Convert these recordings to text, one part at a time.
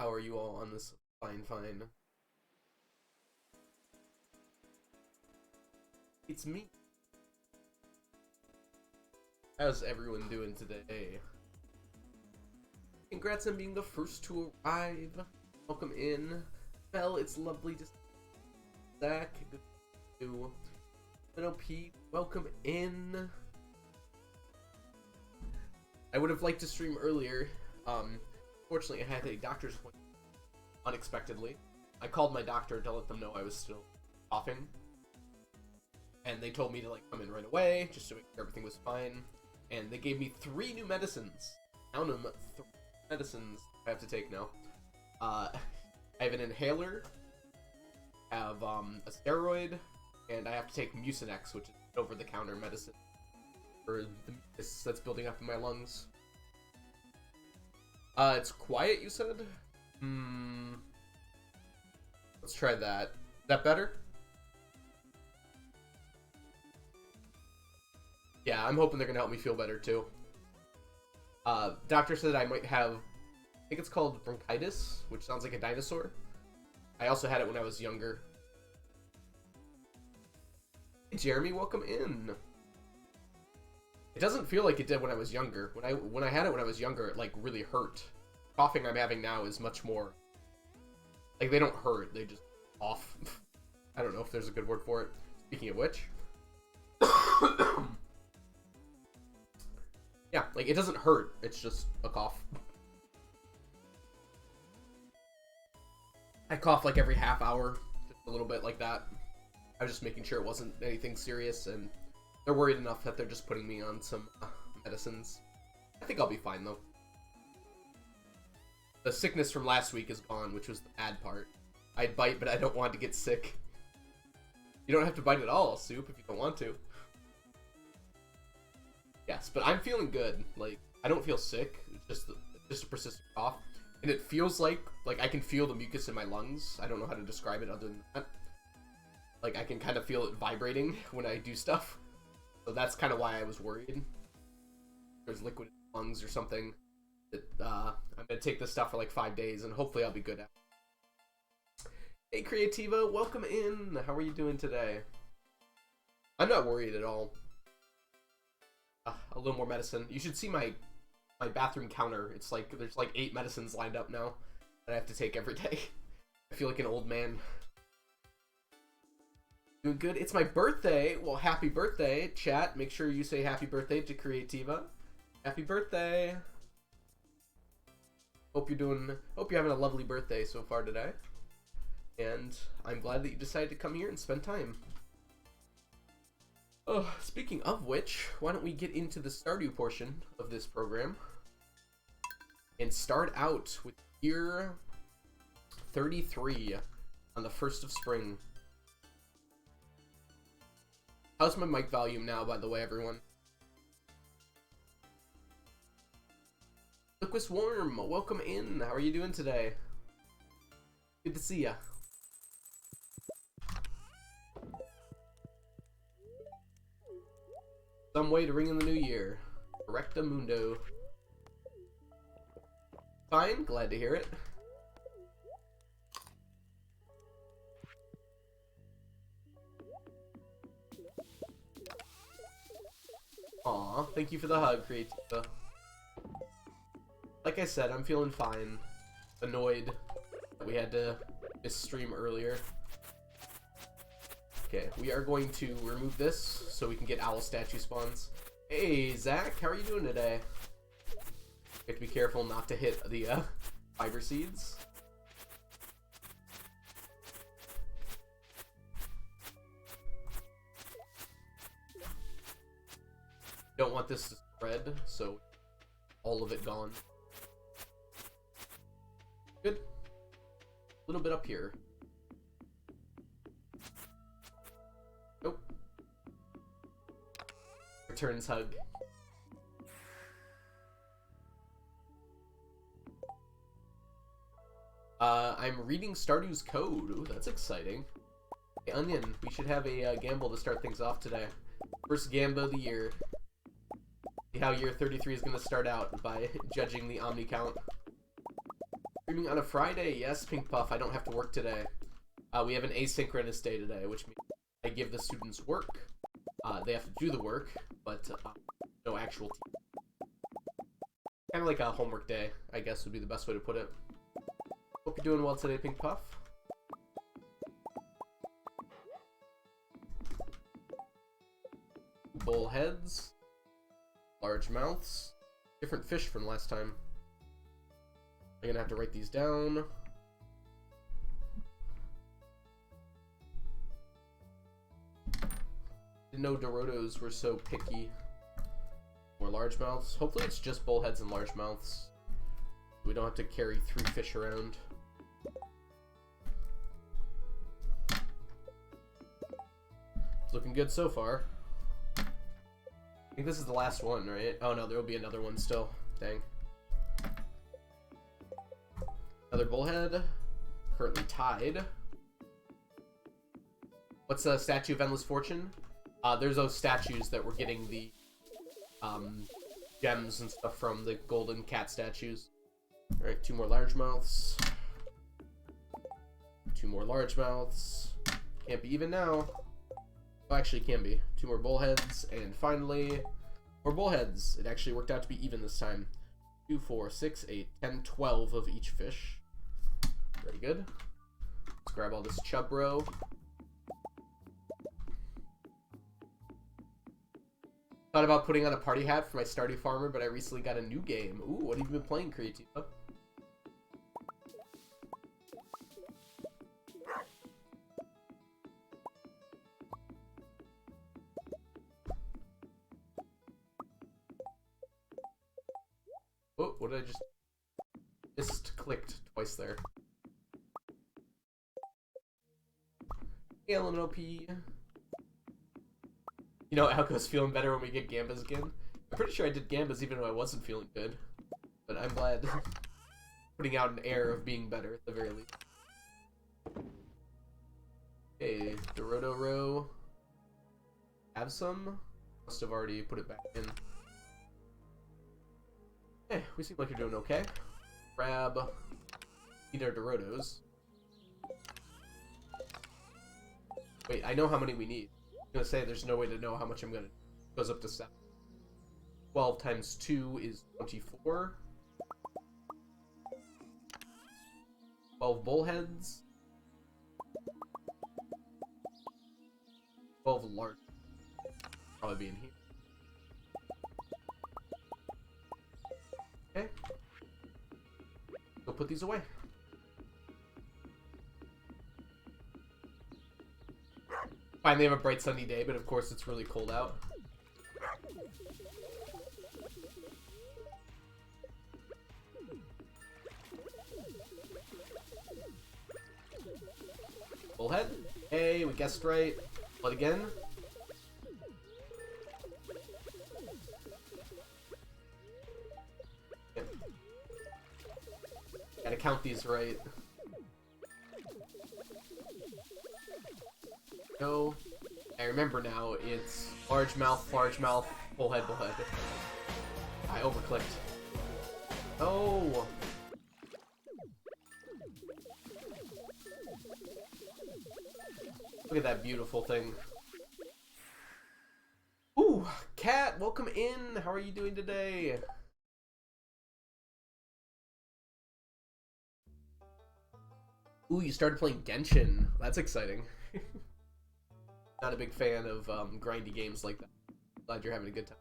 How are you all on this fine? It's me. How's everyone doing today? Congrats on being the first to arrive. Welcome in. Belle, it's lovely to see you. Zach, good to see you. Pete, welcome in. I would have liked to stream earlier. Fortunately, I had a doctor's appointment unexpectedly. I called my doctor to let them know I was still coughing. And they told me to come in right away, just to make sure everything was fine. And they gave me 3 new medicines. Count them, 3 medicines I have to take now. I have an inhaler, I have a steroid, and I have to take Mucinex, which is over-the-counter medicine for the mucus that's building up in my lungs. It's quiet, you said? Let's try that. Is that better? Yeah, I'm hoping they're gonna help me feel better too. Doctor said I might have, I think it's called bronchitis, which sounds like a dinosaur. I also had it when I was younger. Hey, Jeremy, welcome in. It doesn't feel like it did when I was younger. When I had it when I was younger, it really hurt. Coughing I'm having now is much more they don't hurt, they just off. I don't know if there's a good word for it. Speaking of which. Yeah, it doesn't hurt, it's just a cough. I cough every half hour, just a little bit like that. I was just making sure it wasn't anything serious, and they're worried enough that they're just putting me on some medicines. I think I'll be fine, though. The sickness from last week is gone, which was the bad part. I'd bite, but I don't want to get sick. You don't have to bite at all, Soup, if you don't want to. Yes, but I'm feeling good. I don't feel sick. It's just a persistent cough. And it feels like I can feel the mucus in my lungs. I don't know how to describe it other than that. I can kind of feel it vibrating when I do stuff. So that's kind of why I was worried. There's liquid in my lungs or something. I'm gonna take this stuff for 5 days, and hopefully I'll be good at it. Hey, Creativa, welcome in. How are you doing today? I'm not worried at all. A little more medicine. You should see my bathroom counter. It's there's 8 medicines lined up now that I have to take every day. I feel like an old man. Doing good. It's my birthday. Well, happy birthday, chat. Make sure you say happy birthday to Creativa. Happy birthday. Hope you're having a lovely birthday so far today. And I'm glad that you decided to come here and spend time. Oh, speaking of which, why don't we get into the Stardew portion of this program and start out with year 33 on the 1st of spring. How's my mic volume now, by the way, everyone? Liquid Worm, welcome in. How are you doing today? Good to see ya. Some way to ring in the new year. Correcta Mundo. Fine, glad to hear it. Aw, thank you for the hug, Creativa. Like I said, I'm feeling fine. Annoyed that we had to miss stream earlier. Okay, we are going to remove this so we can get owl statue spawns. Hey, Zach, how are you doing today? You have to be careful not to hit the fiber seeds. Don't want this to spread, so all of it gone. Good. A little bit up here. Nope. Returns hug. I'm reading Stardew's code. Ooh, that's exciting. Hey, Onion, we should have a gamble to start things off today. First gamble of the year. See how year 33 is going to start out by judging the Omni count. Streaming on a Friday? Yes, Pink Puff. I don't have to work today. We have an asynchronous day today, which means I give the students work. They have to do the work, but no actual team. Kind of like a homework day, I guess would be the best way to put it. Hope you're doing well today, Pink Puff. Bullheads. Large mouths. Different fish from last time. I'm gonna have to write these down. Didn't know Dorotos were so picky. More largemouths. Hopefully it's just bullheads and largemouths. We don't have to carry 3 fish around. It's looking good so far. I think this is the last one, right? Oh no, there will be another one still. Dang. Another bullhead. Currently tied. What's the Statue of Endless Fortune? There's those statues that we're getting the gems and stuff from, the golden cat statues. Alright, 2 more largemouths. 2 more largemouths. Can't be even now. Well, actually, it can be. 2 more bullheads, and finally, more bullheads. It actually worked out to be even this time. 2, 4, 6, 8, 10, 12 of each fish. Very good. Let's grab all this chub roe. Thought about putting on a party hat for my Stardew Farmer, but I recently got a new game. Ooh, what have you been playing, Creativa? Oh, what did I just clicked twice there. Hey, Elemental P. You know, Alco's feeling better when we get Gambas again. I'm pretty sure I did Gambas even though I wasn't feeling good. But I'm glad putting out an air of being better at the very least. Okay, Doroto row. Have some. Must have already put it back in. Hey, we seem like you're doing okay. Grab. Eat our Dorotos. Wait, I know how many we need. I'm gonna say there's no way to know how much I'm gonna. It goes up to 7. 12 times 2 is 24. 12 bullheads. 12 large. Probably be in here. Okay. Go put these away. Finally have a bright sunny day, but of course it's really cold out. Bullhead. Hey, we guessed right. What again? Yep. Gotta count these right. No, I remember now. It's largemouth, bullhead, bullhead. I overclicked. Oh. Look at that beautiful thing. Ooh, Cat, welcome in. How are you doing today? Ooh, you started playing Genshin. That's exciting. Not a big fan of grindy games like that. Glad you're having a good time.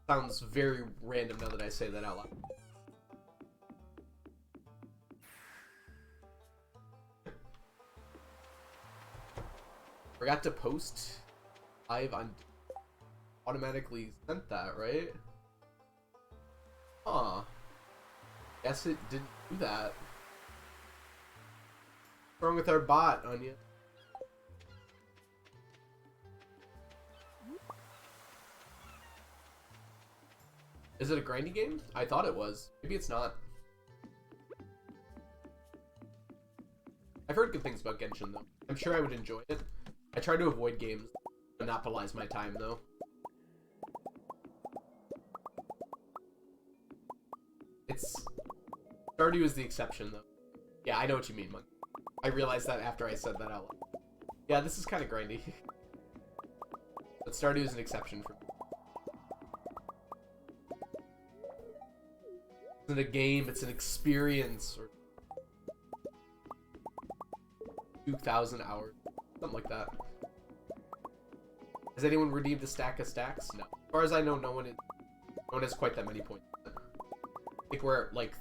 Sounds very random now that I say that out loud. Forgot to post live on. Automatically sent that, right? Huh. Guess it didn't do that. What's wrong with our bot, Anya? Is it a grindy game? I thought it was. Maybe it's not. I've heard good things about Genshin, though. I'm sure I would enjoy it. I try to avoid games that monopolize my time, though. It's Stardew is the exception, though. Yeah, I know what you mean, Monk. I realized that after I said that out loud. Yeah, this is kind of grindy. But Stardew is an exception for me. It's not a game, it's an experience. Or 2,000 hours. Something like that. Has anyone redeemed a stack of stacks? No. As far as I know, no one has quite that many points. I think we're at like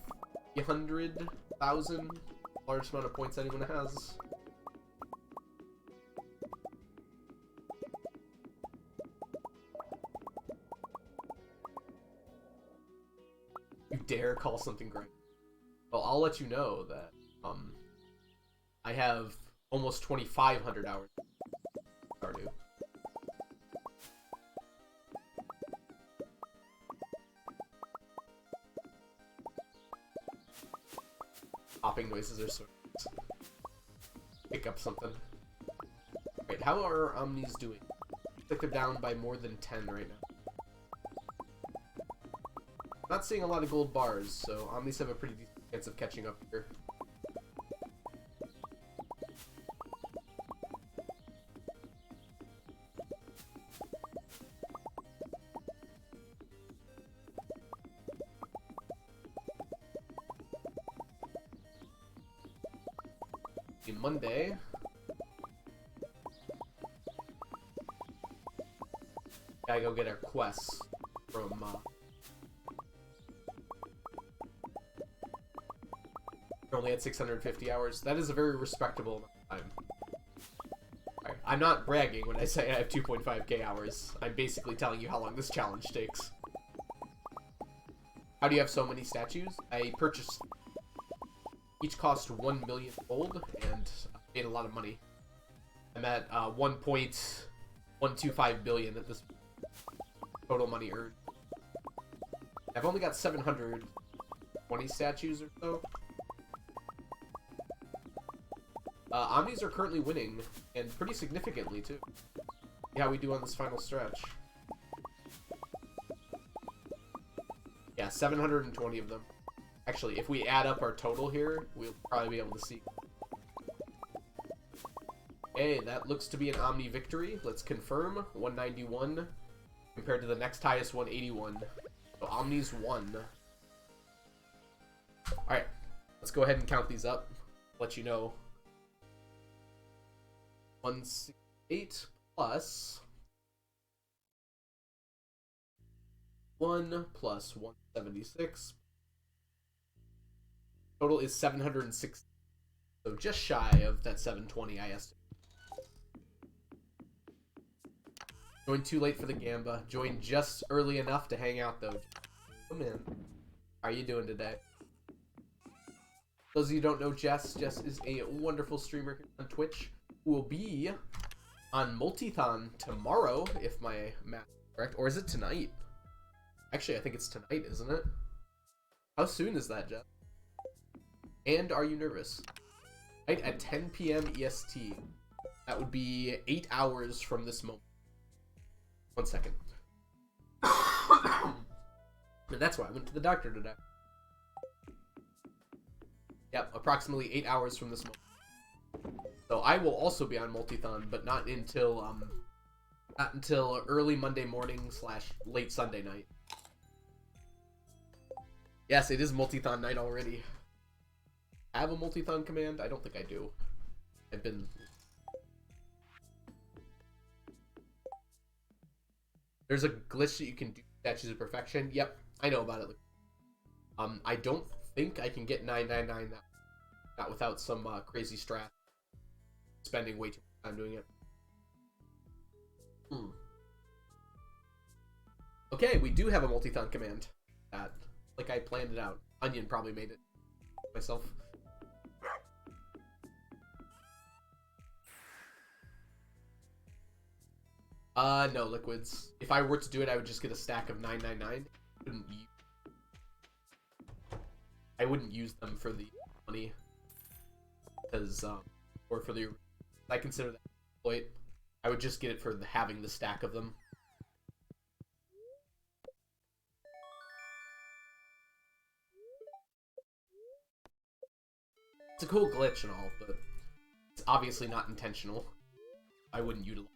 300,000. Largest amount of points anyone has. You dare call something great? Well, I'll let you know that I have almost 2,500 hours. Stardew. Popping noises are so. Pick up something. Wait, how are Omnis doing? Looks like they're down by more than 10 right now. Not seeing a lot of gold bars, so Omnis have a pretty decent chance of catching up here. Monday. Gotta go get our quests from we're only at 650 hours. That is a very respectable amount of time. Right. I'm not bragging when I say I have 2.5k hours. I'm basically telling you how long this challenge takes. How do you have so many statues? I purchased. Each cost 1 million gold and made a lot of money. I'm at 1.125 billion at this total money earned. I've only got 720 statues or so. Omnis are currently winning, and pretty significantly too. See how we do on this final stretch. Yeah, 720 of them. Actually, if we add up our total here, we'll probably be able to see. Hey, that looks to be an Omni victory. Let's confirm. 191 compared to the next highest 181. So Omni's won. Alright, let's go ahead and count these up. Let you know. 168 plus 1 plus 176. Total is 760. So just shy of that 720 I estimate. Joined too late for the Gamba. Joined just early enough to hang out though. Come in. How are you doing today? Those of you who don't know Jess is a wonderful streamer on Twitch who will be on Multithon tomorrow, if my math is correct. Or is it tonight? Actually, I think it's tonight, isn't it? How soon is that, Jess? And are you nervous? Right at 10 p.m. EST. That would be 8 hours from this moment. 1 second. And that's why I went to the doctor today. Yep, approximately 8 hours from this moment. So I will also be on Multithon, but not until early Monday morning / late Sunday night. Yes, it is Multithon night already. I have a Multithon command? I don't think I do. I've been... There's a glitch that you can do Statues of Perfection. Yep, I know about it. I don't think I can get 999 not without some crazy strat. Spending way too much time doing it. Okay, we do have a Multithon command. Like I planned it out. Onion probably made it myself. No, liquids. If I were to do it, I would just get a stack of 999. I wouldn't use them for the money. Because, or for the... I consider that exploit. I would just get it for having the stack of them. It's a cool glitch and all, but it's obviously not intentional. I wouldn't utilize.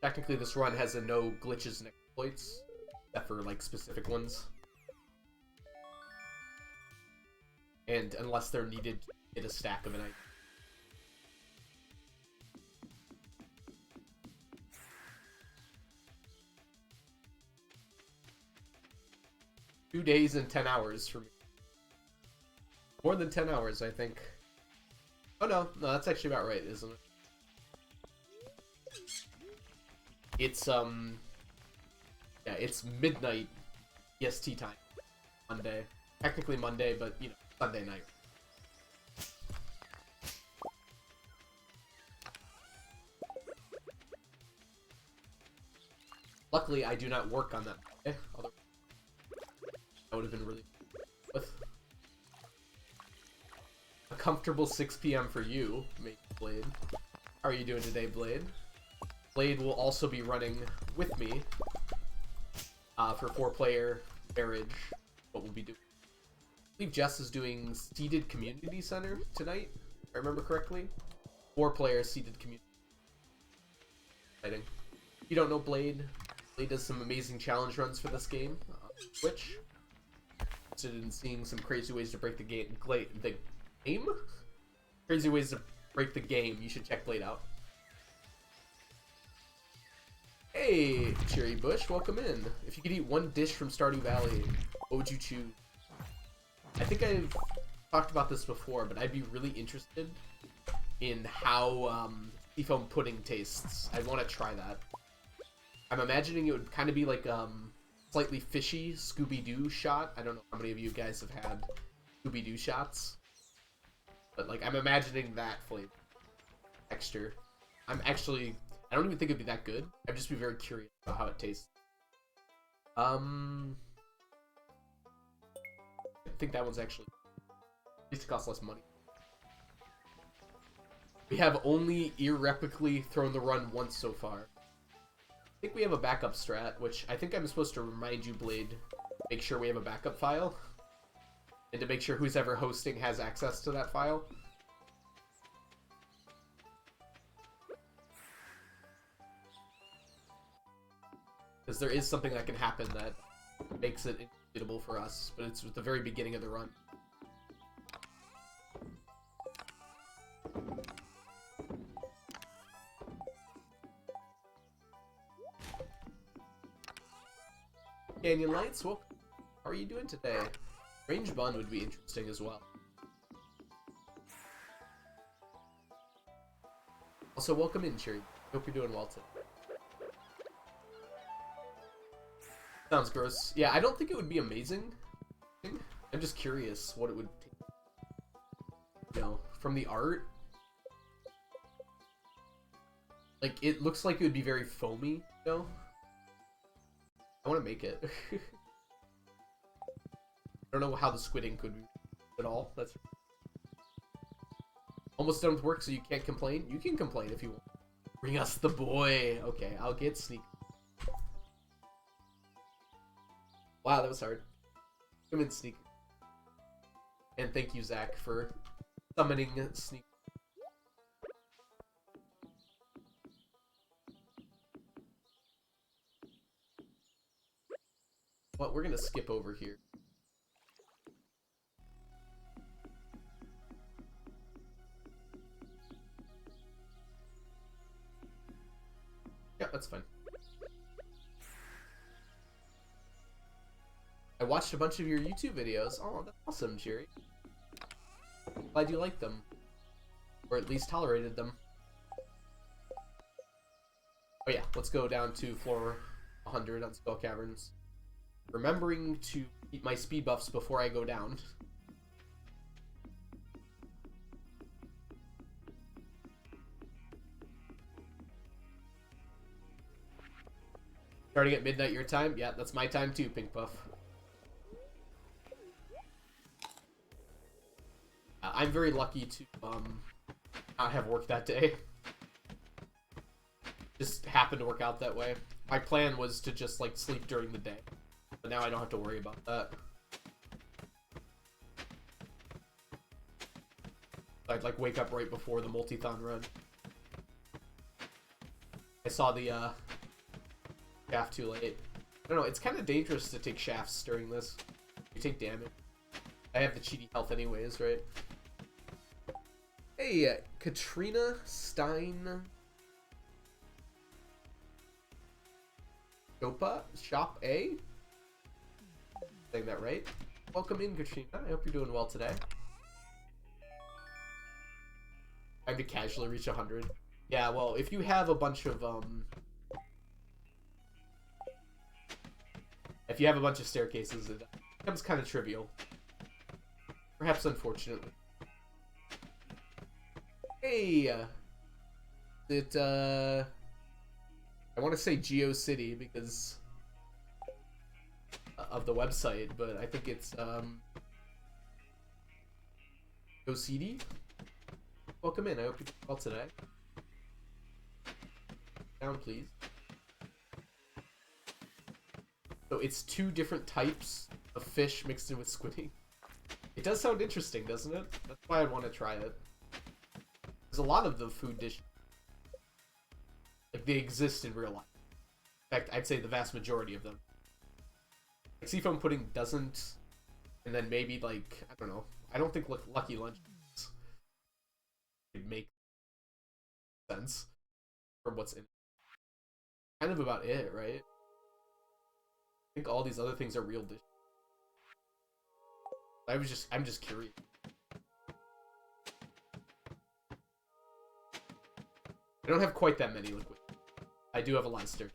Technically, this run has a no glitches and exploits, except for like specific ones. And unless they're needed to get a stack of an item. 2 days and 10 hours for me. More than 10 hours, I think. Oh no, that's actually about right, isn't it? It's, yeah, it's midnight EST time. Monday. Technically Monday, but, you know, Sunday night. Luckily, I do not work on that Monday, although that would have been really with a comfortable 6 p.m. for you, maybe, Blade. How are you doing today, Blade? Blade will also be running with me for 4-player marriage. What we'll be doing. I believe Jess is doing Seated Community Center tonight, if I remember correctly. 4-player Seated Community. Exciting. If you don't know Blade, Blade does some amazing challenge runs for this game on Twitch. Interested in seeing some crazy ways to break the game? Crazy ways to break the game. You should check Blade out. Hey, Cherry Bush, welcome in. If you could eat one dish from Stardew Valley, what would you choose? I think I've talked about this before, but I'd be really interested in how seafoam pudding tastes. I want to try that. I'm imagining it would kind of be like slightly fishy Scooby-Doo shot. I don't know how many of you guys have had Scooby-Doo shots, but like I'm imagining that flavor, texture. I don't even think it'd be that good. I'd just be very curious about how it tastes. I think that one's actually at least it costs less money. We have only irreplicably thrown the run once so far. I think we have a backup strat, which I think I'm supposed to remind you, Blade, make sure we have a backup file, and to make sure who's ever hosting has access to that file. Because there is something that can happen that makes it incompletable for us, but it's at the very beginning of the run. Canyon Lights, well, how are you doing today? Range Bun would be interesting as well. Also, welcome in, Cherry. Hope you're doing well today. Sounds gross. Yeah, I don't think it would be amazing. I'm just curious what it would take. You know, from the art. Like, it looks like it would be very foamy, you know? I want to make it. I don't know how the squid ink would be at all. That's almost done with work, so you can't complain. You can complain if you want. Bring us the boy. Okay, I'll get Sneak. Wow, that was hard. Come in, Sneak. And thank you, Zach, for summoning Sneak. Well, we're gonna skip over here. Yeah, that's fine. I watched a bunch of your YouTube videos. Oh, that's awesome, Jerry. Glad you liked them. Or at least tolerated them. Oh yeah, let's go down to floor 100 on Skull Caverns. Remembering to eat my speed buffs before I go down. Starting at midnight your time? Yeah, that's my time too, Pink Puff. I'm very lucky to not have work that day. Just happened to work out that way. My plan was to just like sleep during the day. But now I don't have to worry about that. I'd like wake up right before the multi-thon run. I saw the shaft too late. I don't know, it's kind of dangerous to take shafts during this. You take damage. I have the cheaty health anyways, right? Hey, Katrina Stein. Shop A? Saying that right? Welcome in, Katrina. I hope you're doing well today. I have to casually reach 100. Yeah, well, if you have a bunch of, if you have a bunch of staircases, it becomes kind of trivial. Perhaps unfortunately. Hey! I want to say GeoCity because of the website, but I think it's, GeoCity? Welcome in, I hope you're well today. Down, please. So it's 2 different types of fish mixed in with squid. It does sound interesting, doesn't it? That's why I want to try it. There's a lot of the food dishes. Like, they exist in real life. In fact, I'd say the vast majority of them. Like, seafoam pudding doesn't, and then maybe, like, I don't know. I don't think Lucky Lunch would make sense from what's in it. Kind of about it, right? I think all these other things are real dishes. I'm just curious. I don't have quite that many liquid. I do have a lot of stir.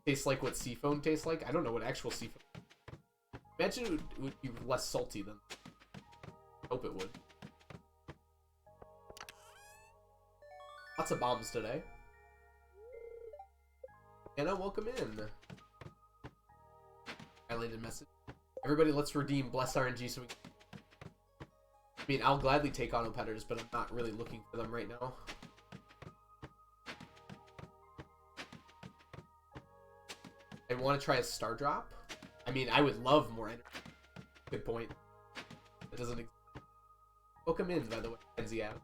Tastes like what seafoam tastes like? I don't know what actual seafoam. Imagine it would be less salty than. Hope it would. Lots of bombs today. Anna, welcome in. Highlighted message. Everybody, let's redeem Bless RNG so we can... I mean, I'll gladly take auto petters, but I'm not really looking for them right now. I want to try a star drop. I mean, I would love more energy. Good point. It doesn't exist. Welcome in, by the way, Kenzie out.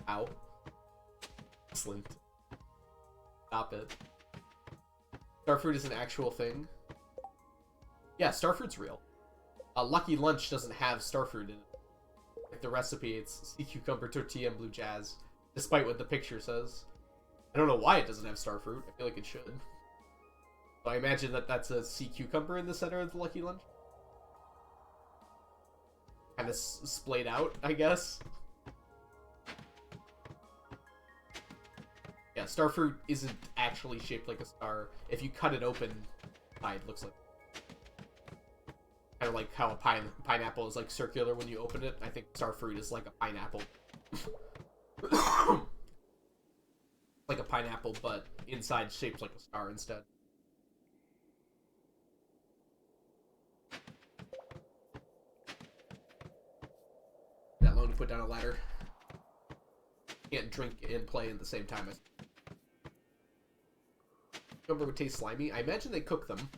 Ow. Excellent. Stop it. Starfruit is an actual thing. Yeah, Starfruit's real. Lucky Lunch doesn't have Starfruit in it. Like the recipe, it's sea cucumber, tortilla, and blue jazz. Despite what the picture says. I don't know why it doesn't have Starfruit. I feel like it should. So I imagine that that's a sea cucumber in the center of the Lucky Lunch. Kind of splayed out, I guess. Yeah, Starfruit isn't actually shaped like a star. If you cut it open, it looks like... Kind of like how a pineapple is like circular when you open it. I think Starfruit is like a pineapple. Like a pineapple, but inside shaped like a star instead. That long to put down a ladder. Can't drink and play at the same time. Cucumber would taste slimy. I imagine they cook them.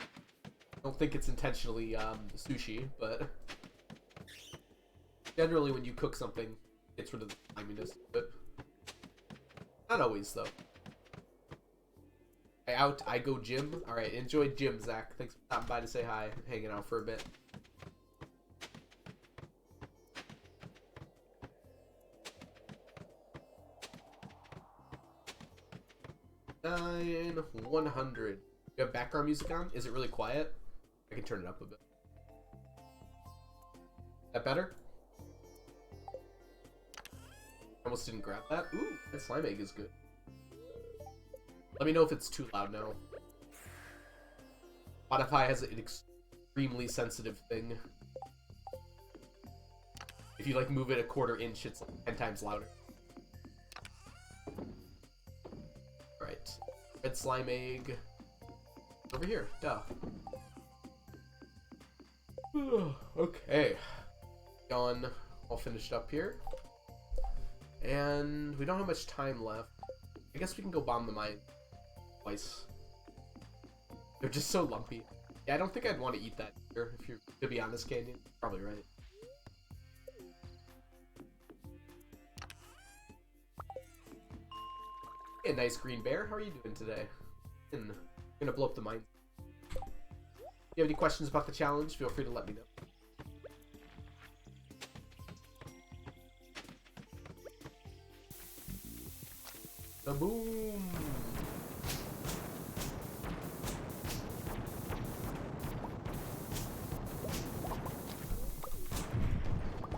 I don't think it's intentionally sushi, but generally when you cook something, it's rid of the sliminess. But not always, though. I go gym. All right, enjoy gym, Zach. Thanks for stopping by to say hi. Hanging out for a bit. Nine 100. You have background music on? Is it really quiet? I can turn it up a bit. That better? Almost didn't grab that. Ooh, that slime egg is good. Let me know if it's too loud now. Spotify has an extremely sensitive thing. If you like move it a quarter inch, it's like 10 times louder. Right. Red slime egg. Over here. Duh. Okay. Gone. All finished up here. And we don't have much time left. I guess we can go bomb the mine twice. They're just so lumpy. Yeah, I don't think I'd want to eat that here, if you're to be honest, Canyon. Probably right. Hey, nice green bear. How are you doing today? I'm gonna blow up the mine. If you have any questions about the challenge, feel free to let me know. Boom!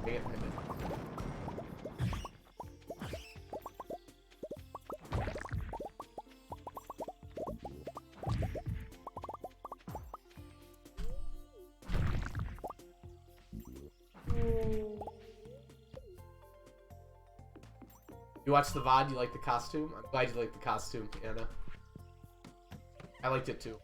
Dang it, I missed. You watch the VOD, you like the costume? I'm glad you like the costume, Anna. I liked it too.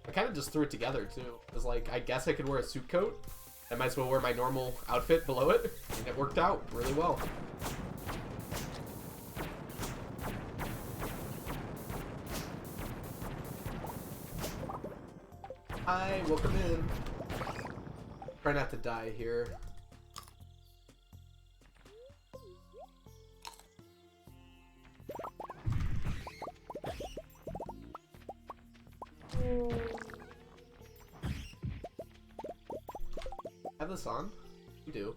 I kind of just threw it together too. It was like, I guess I could wear a suit coat. I might as well wear my normal outfit below it. And it worked out really well. Hi, welcome in. Try not to die here. Have this on? You do.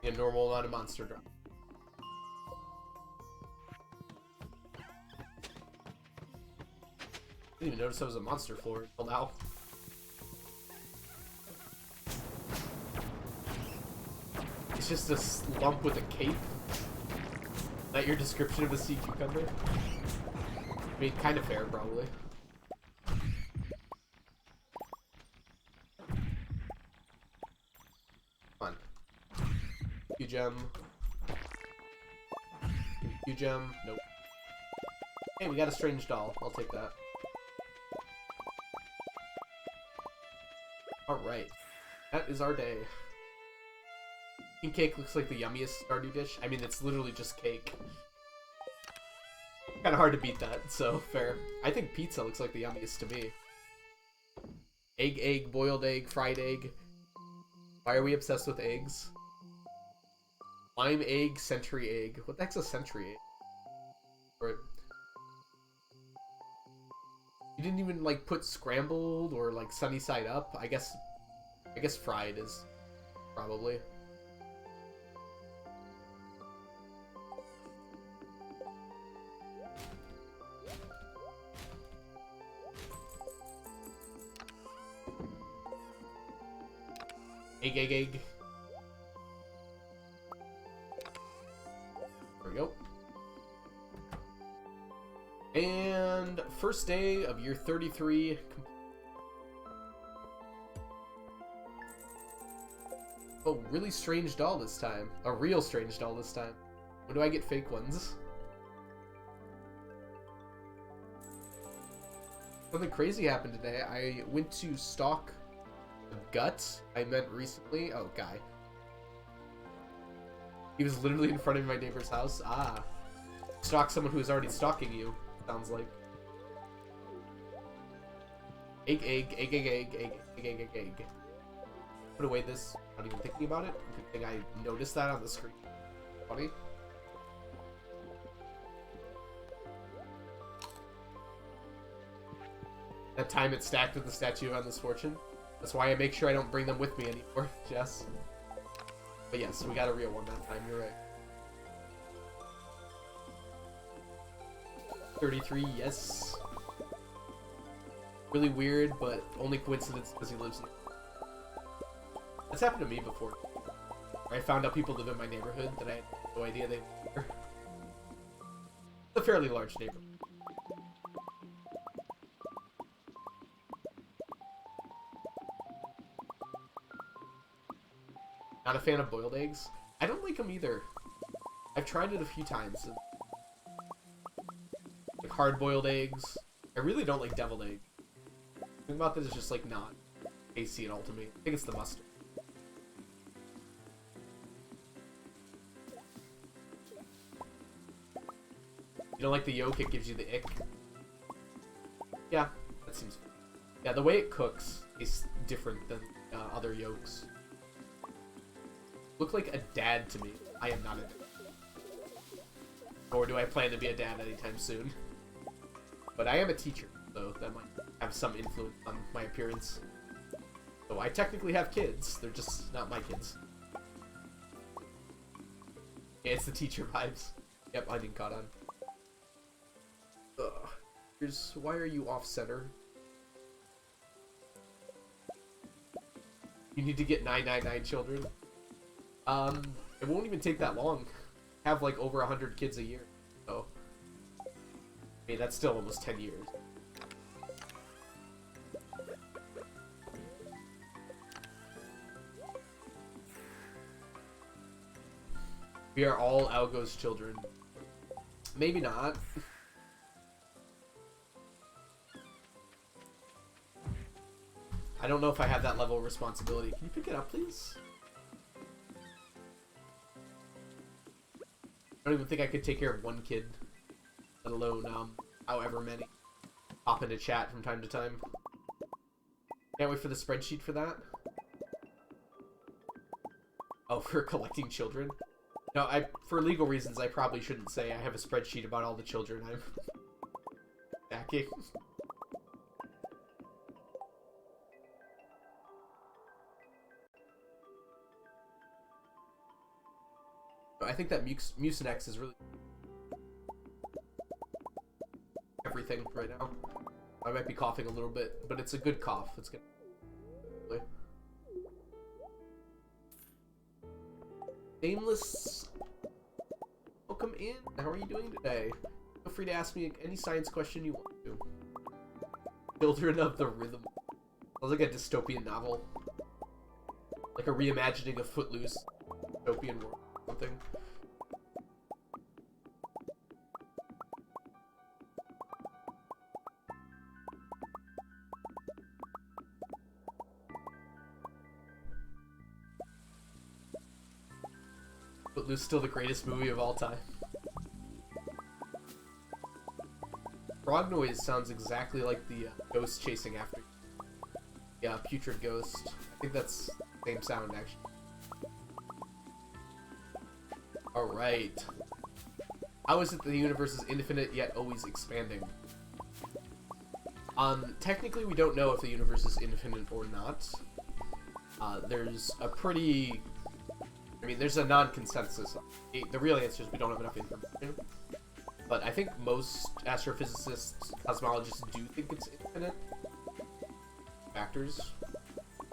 A normal amount of monster drop. I didn't even notice that was a monster floor until now. It's just a lump with a cape. Is that your description of a sea cucumber? I mean, kind of fair, probably. Come on. Q-gem. Q-gem. Nope. Hey, we got a strange doll. I'll take that. Alright. That is our day. King cake looks like the yummiest Stardew dish. I mean, it's literally just cake. Kind of hard to beat that, so fair. I think pizza looks like the yummiest to me. Egg, boiled egg, fried egg. Why are we obsessed with eggs? Lime egg, century egg. What the heck's a century egg? Or... You didn't even, like, put scrambled or, like, sunny side up? I guess fried is probably. Egg. There we go. And first day of year 33. Oh, really strange doll this time. A real strange doll this time. When do I get fake ones? Something crazy happened today. I went to stalk a gut I met recently. Oh, guy. He was literally in front of my neighbor's house. Ah. Stalk someone who is already stalking you. Sounds like. Egg. Put away this. Not even thinking about it. Good thing I noticed that on the screen. Funny. That time it stacked with the Statue of Endless Fortune. That's why I make sure I don't bring them with me anymore, Jess. But yes, we got a real one that time, you're right. 33, yes. Really weird, but only coincidence because he lives here. That's happened to me before. I found out people live in my neighborhood that I had no idea they lived here. It's a fairly large neighborhood. Not a fan of boiled eggs. I don't like them either. I've tried it a few times. Like hard-boiled eggs. I really don't like deviled egg. The thing about that is just like not tasty at all to me. I think it's the mustard. You don't like the yolk, it gives you the ick. Yeah, that seems... Yeah, the way it cooks is different than other yolks. Look like a dad to me. I am not a dad. Nor do I plan to be a dad anytime soon. But I am a teacher, so that might have some influence on my appearance. So I technically have kids, they're just not my kids. Yeah, it's the teacher vibes. Yep, I didn't caught on. Ugh. Why are you off-center? You need to get 999 children. It won't even take that long. Have like over 100 kids a year. So, I mean, that's still almost 10 years. We are all Algo's children. Maybe not. I don't know if I have that level of responsibility. Can you pick it up, please? I don't even think I could take care of one kid, let alone however many. Hop into chat from time to time. Can't wait for the spreadsheet for that. Oh, for collecting children? No, for legal reasons, I probably shouldn't say I have a spreadsheet about all the children I'm backing. I think that Mucinex is really everything right now. I might be coughing a little bit, but it's a good cough. It's good. Aimless, welcome in. How are you doing today? Feel free to ask me any science question you want to. Children of the Rhythm. Sounds like a dystopian novel. Like a reimagining of Footloose. Dystopian world or something. Footloose still the greatest movie of all time. Frog noise sounds exactly like the ghost chasing after you. Yeah, putrid ghost. I think that's the same sound, actually. Alright. How is it that the universe is infinite yet always expanding? Technically we don't know if the universe is infinite or not. There's a pretty... I mean, there's a non-consensus. The real answer is we don't have enough information. But I think most astrophysicists, cosmologists do think it's infinite. Factors.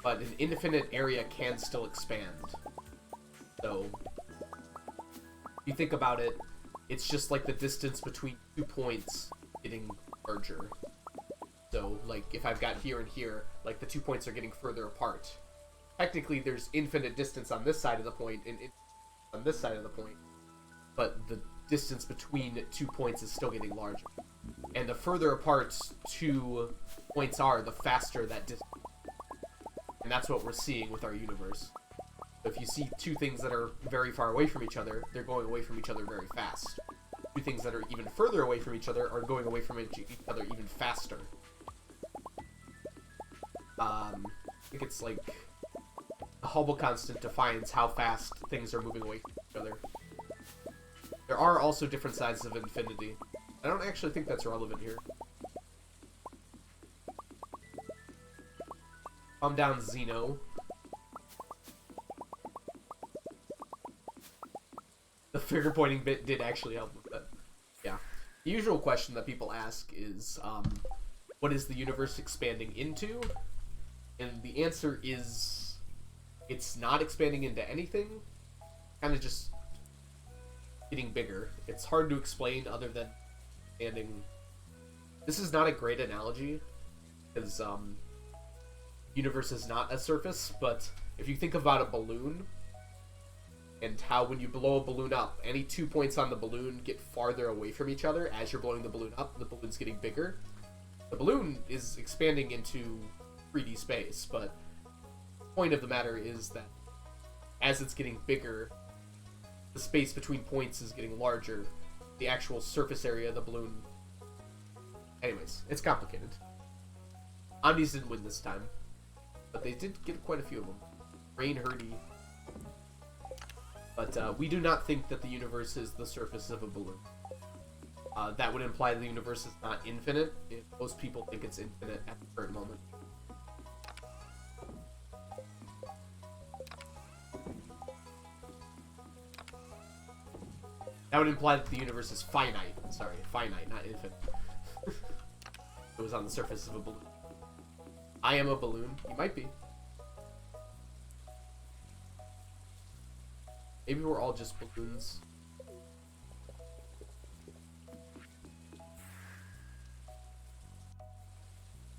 But an infinite area can still expand. So, if you think about it, it's just like the distance between 2 points getting larger. So, like, if I've got here and here, like, the 2 points are getting further apart. Technically, there's infinite distance on this side of the point and on this side of the point, but the distance between 2 points is still getting larger. And the further apart 2 points are, the faster that distance. And that's what we're seeing with our universe. So if you see 2 things that are very far away from each other, they're going away from each other very fast. 2 things that are even further away from each other are going away from each other even faster. I think it's like... The Hubble constant defines how fast things are moving away from each other. There are also different sides of infinity. I don't actually think that's relevant here. Calm down, Zeno. The finger pointing bit did actually help with that. Yeah. The usual question that people ask is, what is the universe expanding into? And the answer is... It's not expanding into anything, kind of just getting bigger. It's hard to explain other than expanding. This is not a great analogy, because universe is not a surface, but if you think about a balloon, and how when you blow a balloon up, any 2 points on the balloon get farther away from each other as you're blowing the balloon up, the balloon's getting bigger. The balloon is expanding into 3D space, but point of the matter is that as it's getting bigger, the space between points is getting larger, the actual surface area of the balloon. Anyways, it's complicated. Omnis didn't win this time, but they did get quite a few of them. Rain Hurdy. But we do not think that the universe is the surface of a balloon. That would imply the universe is not infinite. Most people think it's infinite at the current moment. That would imply that the universe is finite. Sorry, finite, not infinite. It was on the surface of a balloon. I am a balloon. You might be. Maybe we're all just balloons.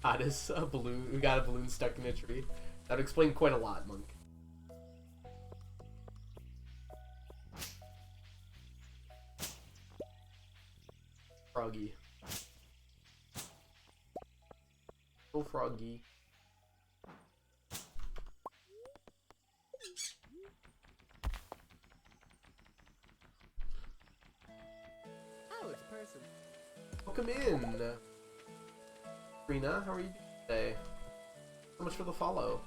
That is a balloon. We got a balloon stuck in a tree. That would explain quite a lot, Monk. Froggy. Oh, Froggy. Oh, it's a person. Welcome in, Rena. How are you doing today? So much for the follow.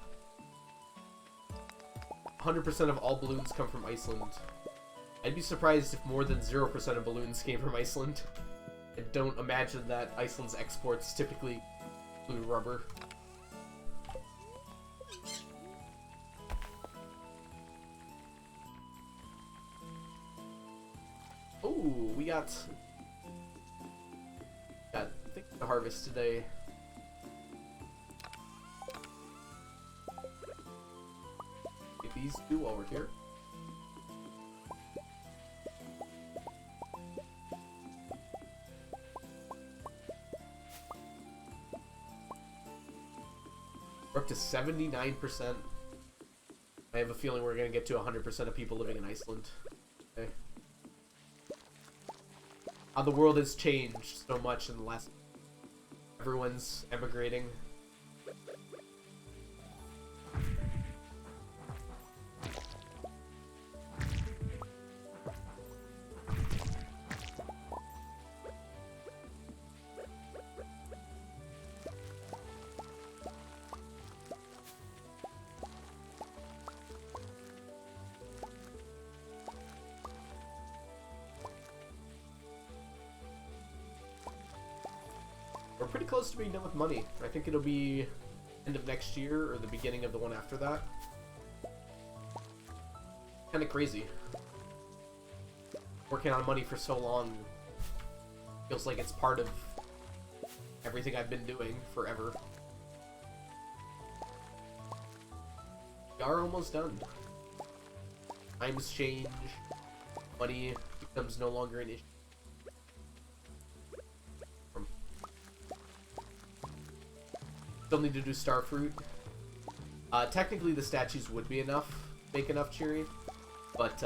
100% of all balloons come from Iceland. I'd be surprised if more than 0% of balloons came from Iceland. I don't imagine that Iceland's exports typically include rubber. Oh, we got I think the harvest today. Get these two while we're here. We're up to 79%. I have a feeling we're gonna get to 100% of people living in Iceland. Okay. How the world has changed so much in the last... Everyone's emigrating. We're pretty close to being done with money. I think it'll be end of next year or the beginning of the one after that. Kind of crazy. Working on money for so long feels like it's part of everything I've been doing forever. We are almost done. Times change. Money becomes no longer an issue. Still need to do Starfruit. Technically the statues would be enough, make enough Cheery, but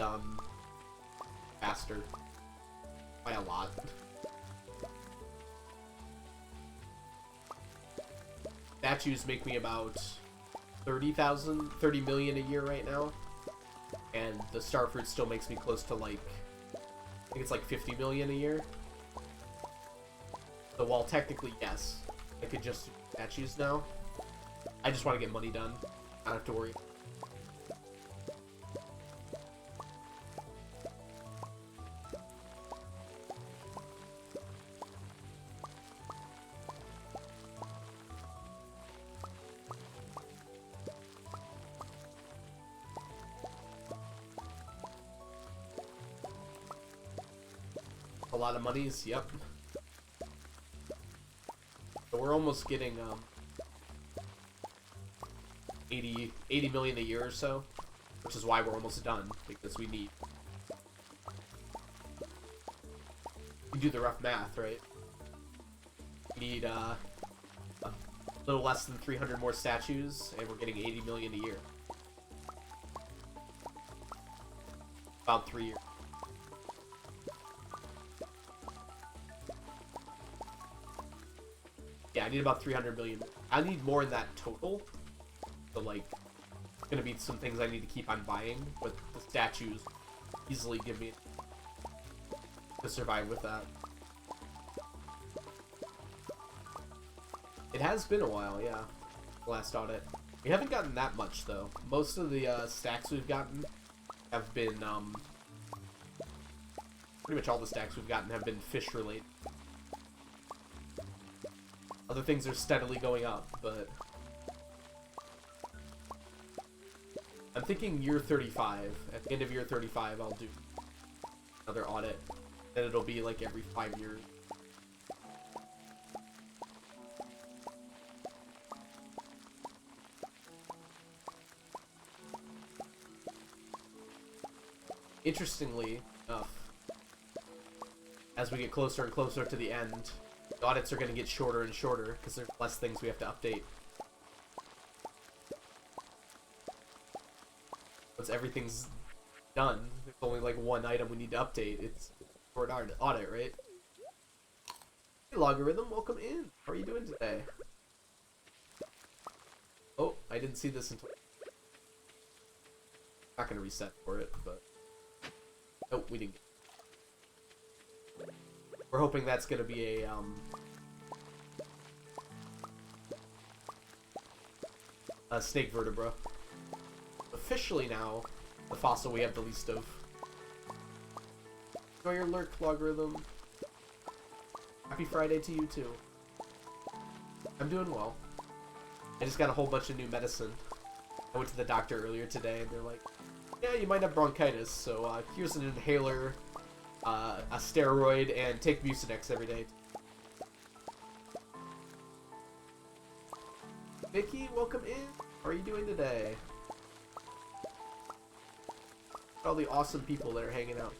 faster by a lot. Statues make me about 30 million a year right now, and the Starfruit still makes me close to like, I think it's like 50 million a year. So while technically yes, I could just statues now. I just want to get money done. I don't have to worry. A lot of monies, yep. So we're almost getting 80 million a year or so, which is why we're almost done, because we need... We do the rough math, right? We need a little less than 300 more statues, and we're getting 80 million a year. About 3 years. Yeah, I need about 300 million. I need more than that total. So, like, it's gonna be some things I need to keep on buying, but the statues easily give me... to survive with that. It has been a while, yeah. Last audit. We haven't gotten that much, though. Most of the stacks we've gotten have been, pretty much all the stacks we've gotten have been fish-related. Other things are steadily going up, but... I'm thinking year 35. At the end of year 35, I'll do another audit. Then it'll be like every 5 years. Interestingly enough, as we get closer and closer to the end, the audits are going to get shorter and shorter because there's less things we have to update. Once everything's done, there's only like one item we need to update. It's for an audit, right? Hey, Logarithm, welcome in. How are you doing today? Oh, I didn't see this until... Not going to reset for it, but... Nope, we didn't. We're hoping that's going to be a snake vertebra. Officially now, the fossil we have the least of. Enjoy your lurk, Logarithm. Happy Friday to you too. I'm doing well. I just got a whole bunch of new medicine. I went to the doctor earlier today and they're like, yeah, you might have bronchitis, so here's an inhaler, a steroid, and take Mucinex every day. Vicky, welcome in. How are you doing today? All the awesome people that are hanging out.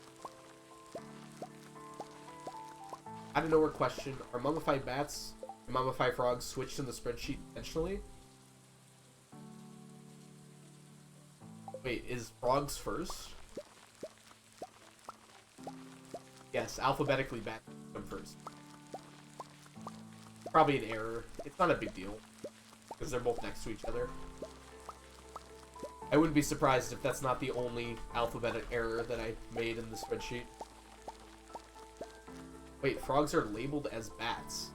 I don't know where question. Are mummified bats and mummified frogs switched in the spreadsheet intentionally? Wait, is frogs first? Yes, alphabetically bats come first. Probably an error. It's not a big deal. Because they're both next to each other. I wouldn't be surprised if that's not the only alphabetic error that I made in the spreadsheet. Wait, frogs are labeled as bats.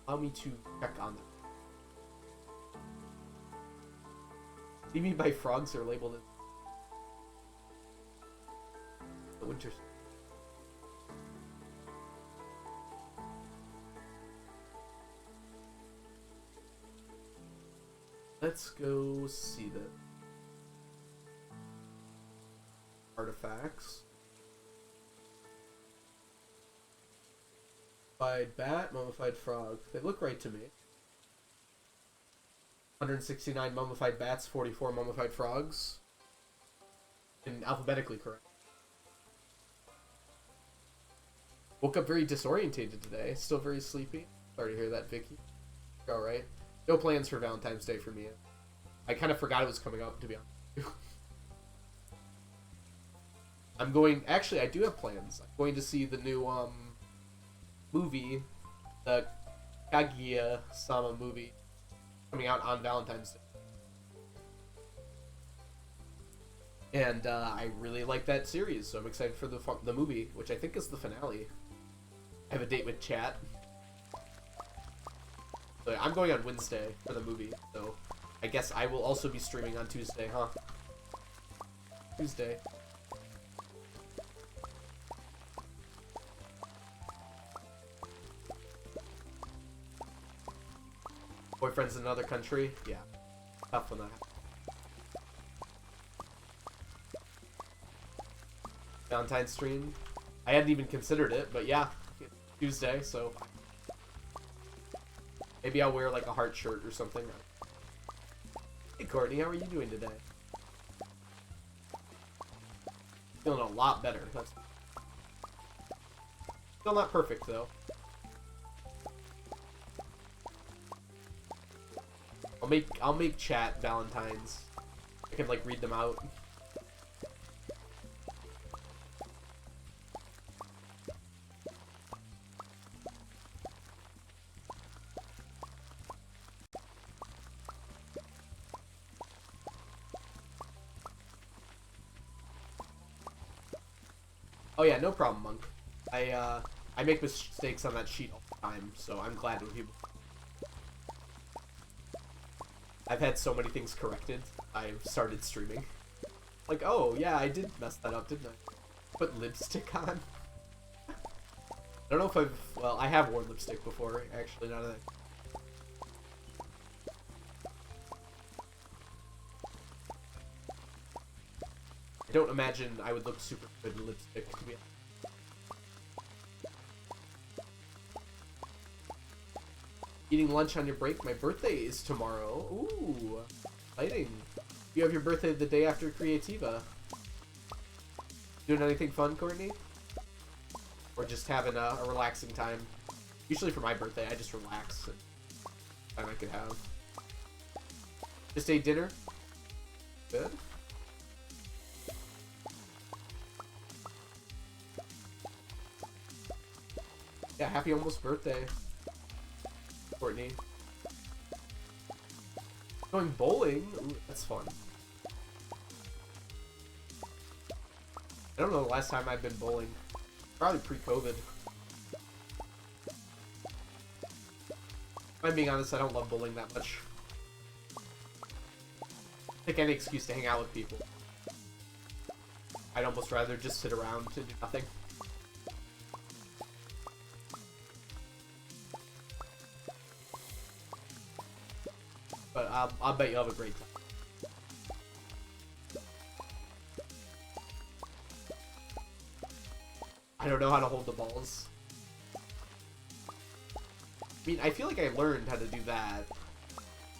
Allow me to check on that. What do you mean by frogs are labeled as... Oh, interesting. Let's go see the artifacts. Mummified bat, mummified frog. They look right to me. 169 mummified bats, 44 mummified frogs. And alphabetically correct. Woke up very disorientated today. Still very sleepy. Sorry to hear that, Vicky. Alright. No plans for Valentine's Day for me. I kind of forgot it was coming up, to be honest. I'm going... Actually, I do have plans. I'm going to see the new, movie. The Kaguya-sama movie. Coming out on Valentine's Day. And, I really like that series, so I'm excited for the movie, which I think is the finale. I have a date with chat. So I'm going on Wednesday for the movie, so I guess I will also be streaming on Tuesday, huh? Tuesday. Boyfriend's in another country? Yeah. Tough when that happens. Valentine's stream? I hadn't even considered it, but yeah. Tuesday, so... Maybe I'll wear like a heart shirt or something. Hey Courtney, how are you doing today? Feeling a lot better. That's still not perfect though. I'll make chat Valentines. I can like read them out. Oh yeah, no problem, Monk. I make mistakes on that sheet all the time, so I'm glad when people... I've had so many things corrected. I've started streaming. Like, oh yeah, I did mess that up, didn't I? Put lipstick on. I don't know if I've... Well, I have worn lipstick before, actually, now that I don't imagine I would look super good in lipstick, to be honest. Eating lunch on your break? My birthday is tomorrow. Ooh, exciting. You have your birthday the day after Creativa. Doing anything fun, Courtney? Or just having a relaxing time? Usually for my birthday, I just relax and time I could have. Just ate dinner? Good. Yeah, happy almost birthday, Courtney. Going bowling? Ooh, that's fun. I don't know the last time I've been bowling. Probably pre-COVID. If I'm being honest, I don't love bowling that much. Take any excuse to hang out with people. I'd almost rather just sit around and do nothing. But I'll bet you'll have a great time. I don't know how to hold the balls. I mean, I feel like I learned how to do that.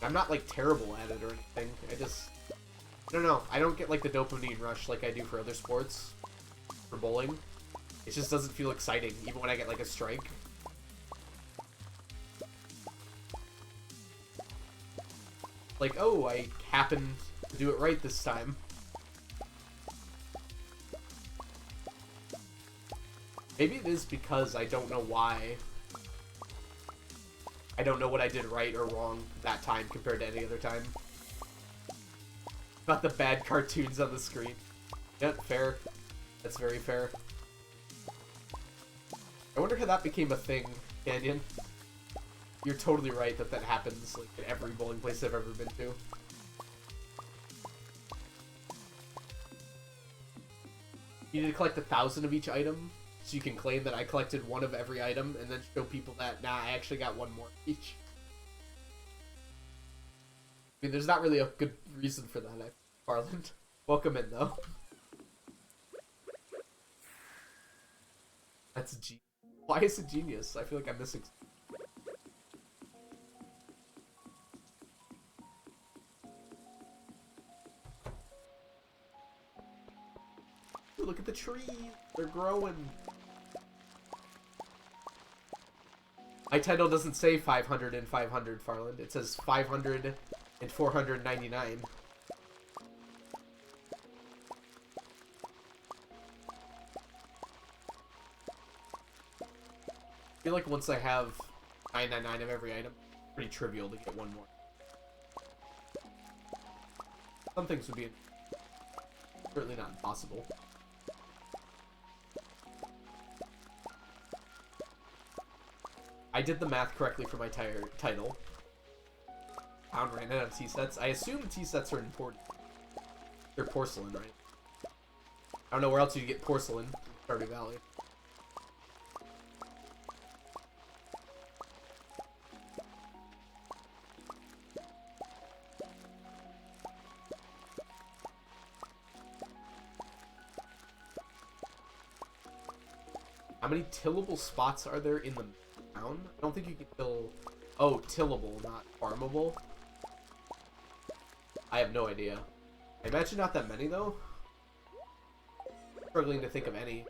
I'm not, like, terrible at it or anything. I don't know. I don't get, like, the dopamine rush like I do for other sports. For bowling. It just doesn't feel exciting, even when I get, like, a strike. Like, oh, I happened to do it right this time. Maybe it is because I don't know why. I don't know what I did right or wrong that time compared to any other time. Not the bad cartoons on the screen. Yep, fair. That's very fair. I wonder how that became a thing, Canyon. You're totally right that that happens like in every bowling place I've ever been to. You need to collect 1,000 of each item, so you can claim that I collected one of every item, and then show people that, nah, I actually got one more each. I mean, there's not really a good reason for that, Farland. Welcome in, though. That's a genius. Why is it genius? I feel like I'm missing. Ooh, look at the trees. They're growing. My title doesn't say 500 and 500, Farland. It says 500 and 499. I feel like once I have 999 of every item, it's pretty trivial to get one more. Some things would be certainly not impossible. I did the math correctly for my title. Pound ran out of tea sets. I assume tea sets are important. They're porcelain, right? I don't know where else you get porcelain in Stardew Valley. How many tillable spots are there in the town? I don't think you can till... Oh, tillable, not farmable. I have no idea. I imagine not that many, though. Struggling to think of any.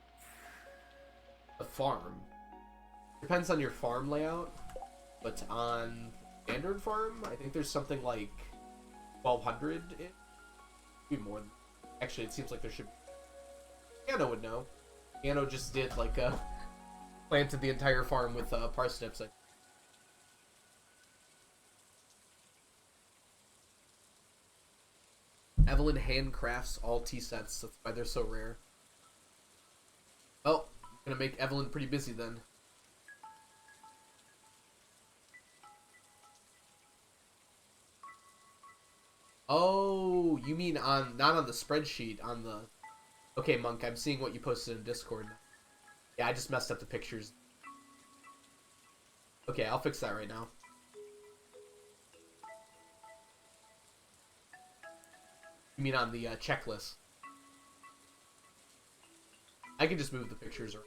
A farm. Depends on your farm layout. But on standard farm, I think there's something like 1,200. Maybe more than... Actually, it seems like there should be... Anno would know. Anno just did, like, planted the entire farm with parsnips. Evelyn handcrafts all tea sets. That's why they're so rare. Gonna make Evelyn pretty busy then. Oh, you mean on, not on the spreadsheet, on the... Okay, Monk, I'm seeing what you posted in Discord. Yeah, I just messed up the pictures. Okay, I'll fix that right now. You mean on the checklist? I can just move the pictures around.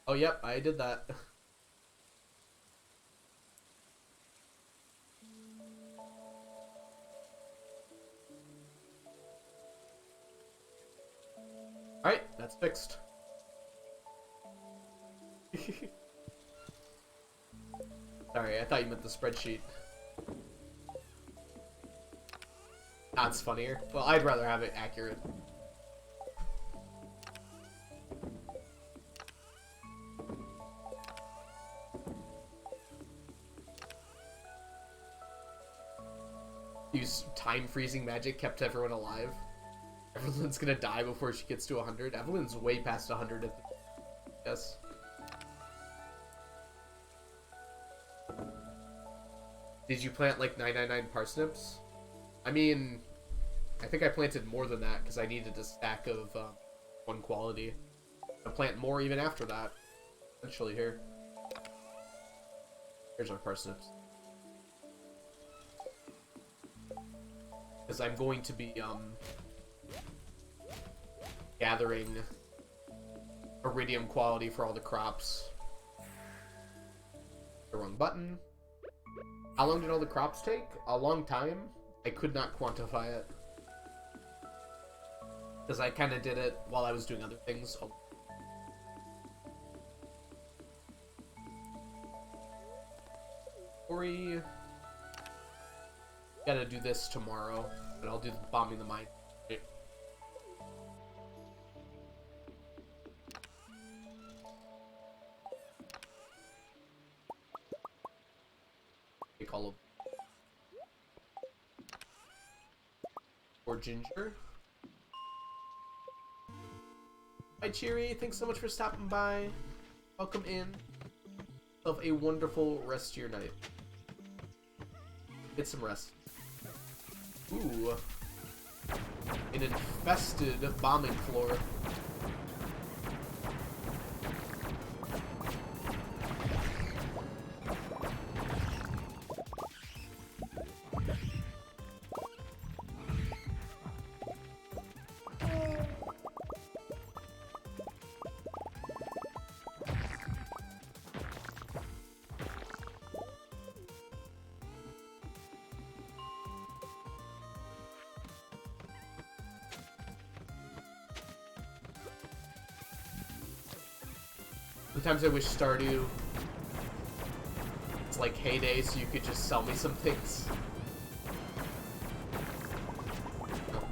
Oh, yep, I did that. Alright, that's fixed. Sorry, I thought you meant the spreadsheet. That's funnier. Well, I'd rather have it accurate. Use time freezing magic kept everyone alive. Evelyn's gonna die before she gets to 100. Evelyn's way past 100 at the... Yes. Did you plant like 999 parsnips? I mean, I think I planted more than that because I needed a stack of one quality. I'll plant more even after that. Eventually here. Here's our parsnips. Because I'm going to be gathering iridium quality for all the crops. The wrong button. How long did all the crops take? A long time. I could not quantify it. Because I kind of did it while I was doing other things. Oh. Ori. Gotta do this tomorrow, but I'll do the bombing the mine. Okay. Take all of or ginger. Hi Cheery, thanks so much for stopping by. Welcome in. Have a wonderful rest of your night. Get some rest. Ooh. An infested bombing floor. Sometimes I wish Stardew, it's like Heyday, so you could just sell me some things.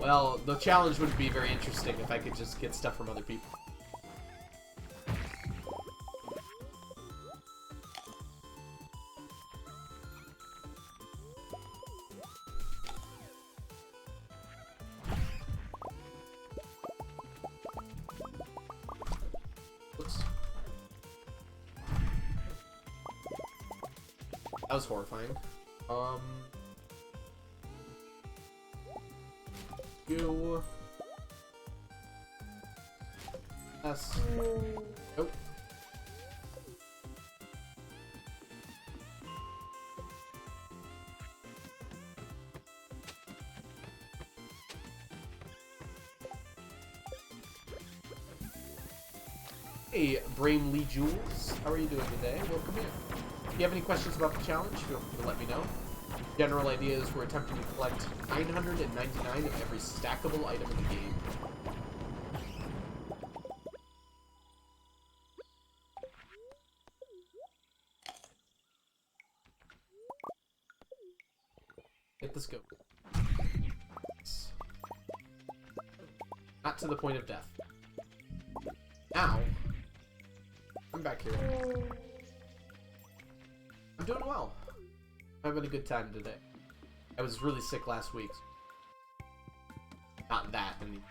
Well, the challenge would be very interesting if I could just get stuff from other people. That was horrifying. You. S. Nope. Hey, Bramley Jules. How are you doing today? Welcome in. If you have any questions about the challenge, feel free to let me know. General idea is we're attempting to collect 999 of every stackable item in the game. Get this go. Not to the point of death. Now, I'm back here. I'm doing well. I'm having a good time today. I was really sick last week. Not that, I mean,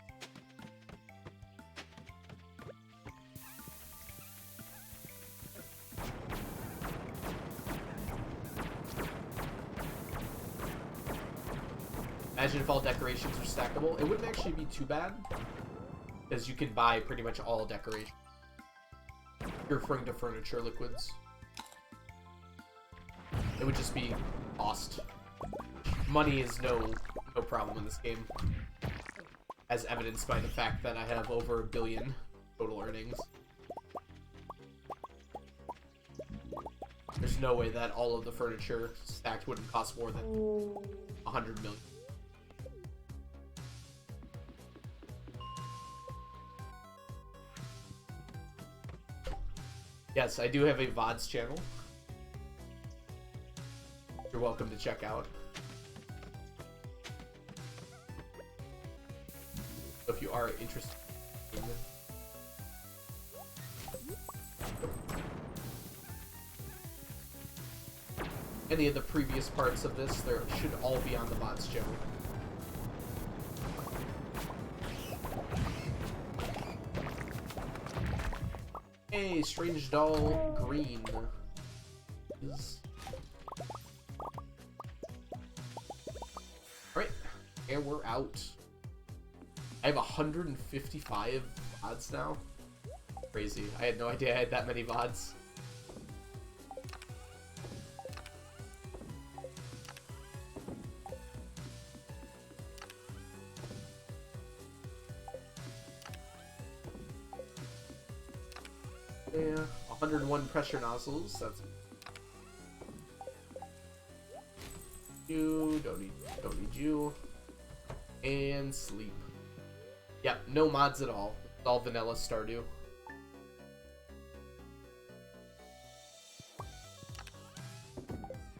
Imagine if all decorations were stackable. It wouldn't actually be too bad, because you can buy pretty much all decorations. You're referring to furniture liquids. It would just be cost. Money is no problem in this game, as evidenced by the fact that I have over $1 billion total earnings. There's no way that all of the furniture stacked wouldn't cost more than 100 million. Yes, I do have a VODs channel. You're welcome to check out. So if you are interested in any of the previous parts of this, there should all be on the VODs channel. Hey, Strange Doll Green. Alright, and we're out. I have 155 VODs now. Crazy. I had no idea I had that many VODs. Yeah, 101 pressure nozzles. That's you. Don't need you. And sleep. Yep, no mods at all. It's all vanilla Stardew.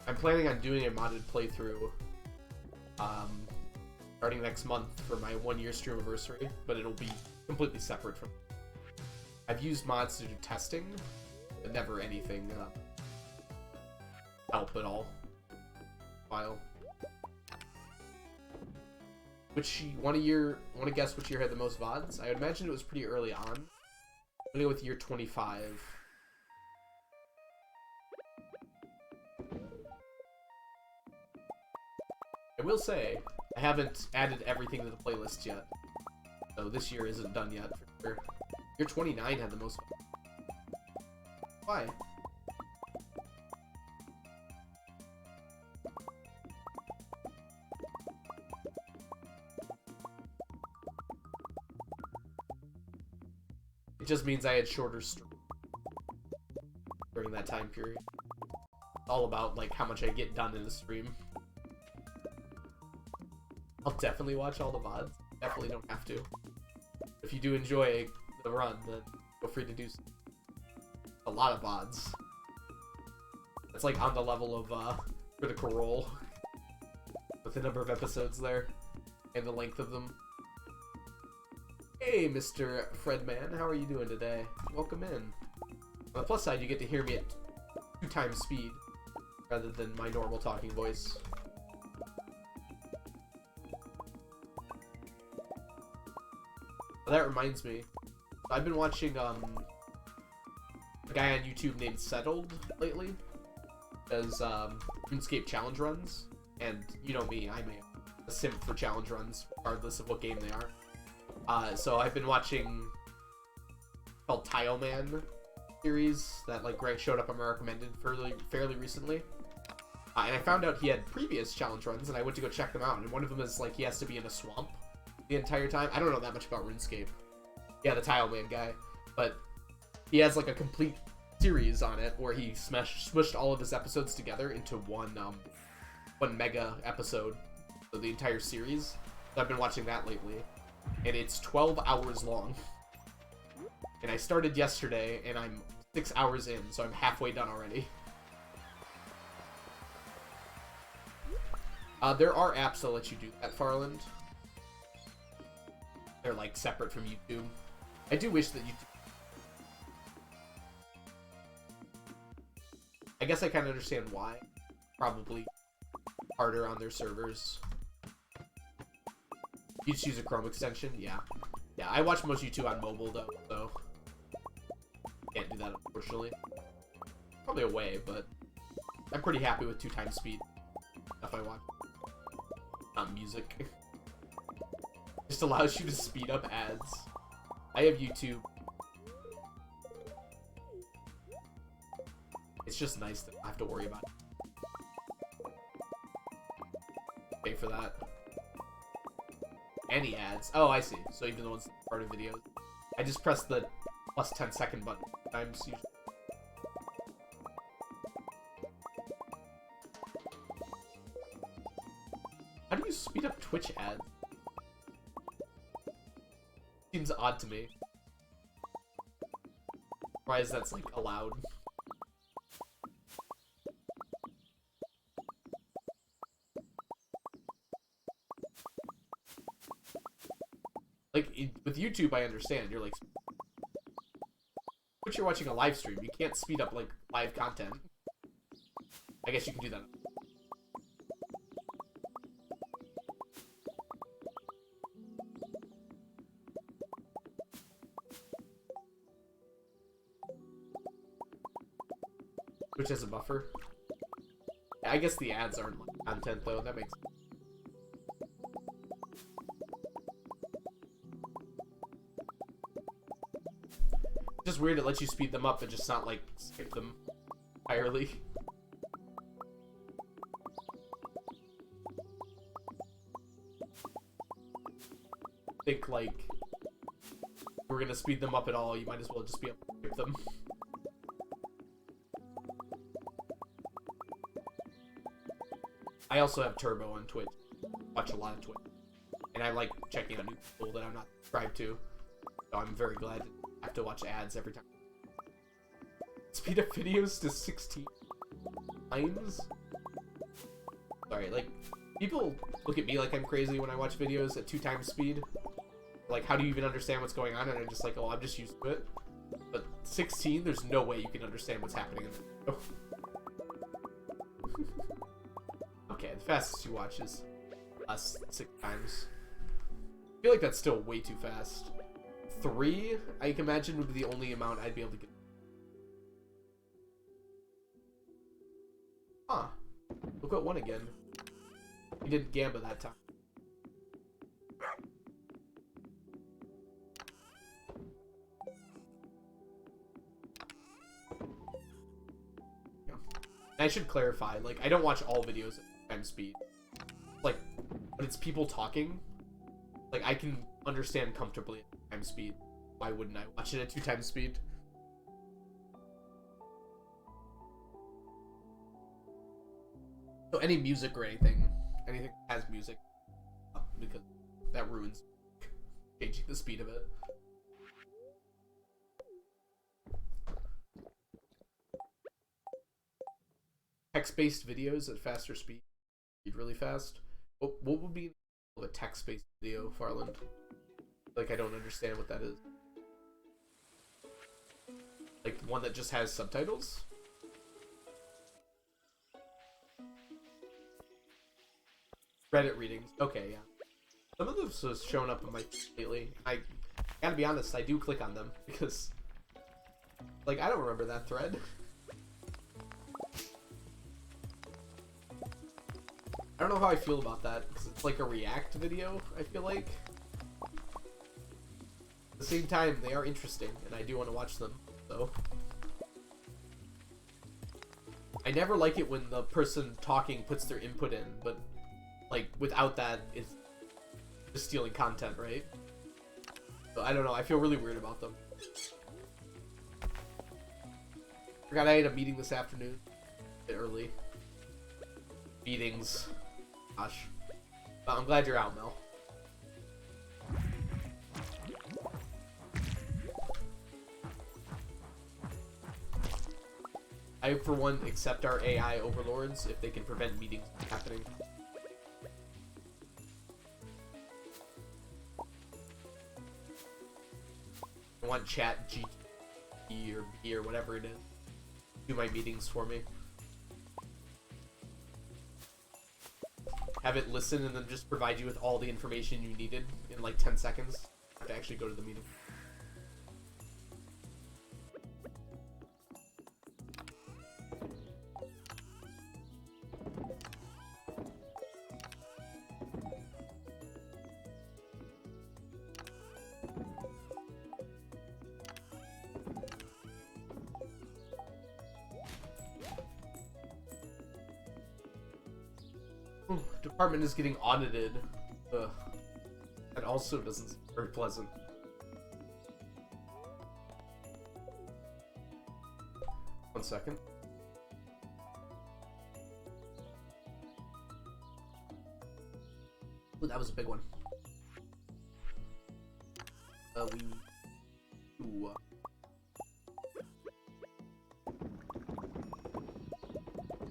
I'm planning on doing a modded playthrough starting next month for my 1-year streamiversary, but it'll be completely separate from. I've used mods to do testing, but never anything help at all. File. Which want to guess which year had the most VODs? I would imagine it was pretty early on. I'm gonna go with year 25. I will say, I haven't added everything to the playlist yet. So this year isn't done yet, for sure. Year 29 had the most. Why? It just means I had shorter streams during that time period. It's all about, like, how much I get done in the stream. I'll definitely watch all the VODs. Definitely don't have to. If you do enjoy the run, then feel free to do so. A lot of VODs. It's like on the level of Critical Role with the number of episodes there and the length of them. Hey, Mr. Fredman, how are you doing today? Welcome in. On the plus side, you get to hear me at 2 times speed rather than my normal talking voice. Well, that reminds me, I've been watching a guy on YouTube named Settled lately. Does RuneScape challenge runs, and you know me, I'm a simp for challenge runs, regardless of what game they are. So I've been watching called Tile Man series that like Greg showed up on my recommended fairly recently. And I found out he had previous challenge runs, and I went to go check them out. And one of them is like he has to be in a swamp the entire time. I don't know that much about RuneScape. Yeah, the Tile Man guy, but he has like a complete series on it where he smushed all of his episodes together into one mega episode of the entire series. So I've been watching that lately, and it's 12 hours long. And I started yesterday, and I'm 6 hours in, so I'm halfway done already. There are apps that let you do that, Farland. They're like separate from YouTube. I do wish that YouTube. I guess I kind of understand why. Probably harder on their servers. You just use a Chrome extension, yeah. Yeah, I watch most YouTube on mobile though, so can't do that unfortunately. probably a way, but I'm pretty happy with 2 times speed. Stuff I watch. Not music. Just allows you to speed up ads. I have YouTube. It's just nice to not have to worry about it. Pay for that. Any ads. Oh, I see. So even the ones that are part of videos. I just press the plus 10-second button times usually. How do you speed up Twitch ads? Seems odd to me. Why is that's like allowed? Like, with YouTube, I understand. You're like... But you're watching a live stream. You can't speed up, like, live content. I guess you can do that. Which has a buffer. I guess the ads aren't, like, content, though. That makes sense. Just weird it lets you speed them up and just not like skip them entirely. Think like if we're gonna speed them up at all, you might as well just be able to skip them. I also have Turbo on Twitch. Watch a lot of Twitch. And I like checking out new people that I'm not subscribed to. So I'm very glad to have to watch ads every time. Speed up videos to 16 times? Sorry, like, people look at me like I'm crazy when I watch videos at 2 times speed. Like, how do you even understand what's going on? And I'm just like, oh, I'm just used to it. But 16, there's no way you can understand what's happening in the video. Okay, the fastest you watch is less 6 times. I feel like that's still way too fast. 3, I can imagine, would be the only amount I'd be able to get. Huh. Look at 1 again. He didn't Gamba that time. Yeah. And I should clarify, like, I don't watch all videos at time speed. Like, but it's people talking. Like, I can understand comfortably at time speed. Why wouldn't I watch it at 2 times speed? So any music or anything that has music, because that ruins changing the speed of it. Text-based videos at faster speed, really fast. What would be a text-based video, Farland? Like, I don't understand what that is. Like, one that just has subtitles? Reddit readings. Okay, yeah. Some of those has shown up in my feed lately. I gotta be honest, I do click on them because, like, I don't remember that thread. I don't know how I feel about that because it's like a React video, I feel like. At the same time, they are interesting and I do want to watch them, so. I never like it when the person talking puts their input in, but like, without that, it's just stealing content, right? So, I don't know, I feel really weird about them. Forgot I had a meeting this afternoon. A bit early. Meetings. Gosh. But I'm glad you're out, Mel. I, for one, accept our AI overlords if they can prevent meetings from happening. I want chat GT or B or whatever it is do my meetings for me. Have it listen and then just provide you with all the information you needed in like 10 seconds to actually go to the meeting. Department is getting audited. Ugh. That also doesn't seem very pleasant. One second. Ooh, that was a big one.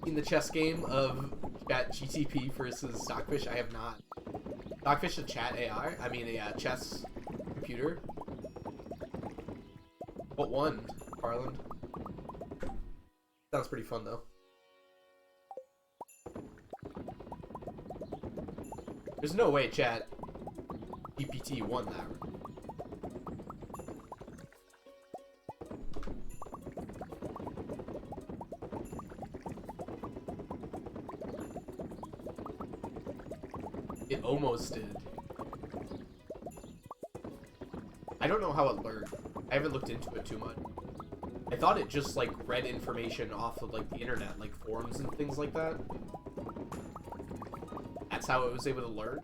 In the chess game of Chat GTP versus Stockfish, I have not. Stockfish a chat AI? I mean a chess computer? What won, Farland? Sounds pretty fun though. There's no way Chat GPT won that. It almost did. I don't know how it learned. I haven't looked into it too much. I thought it just like read information off of like the internet, like forums and things like that. That's how it was able to learn.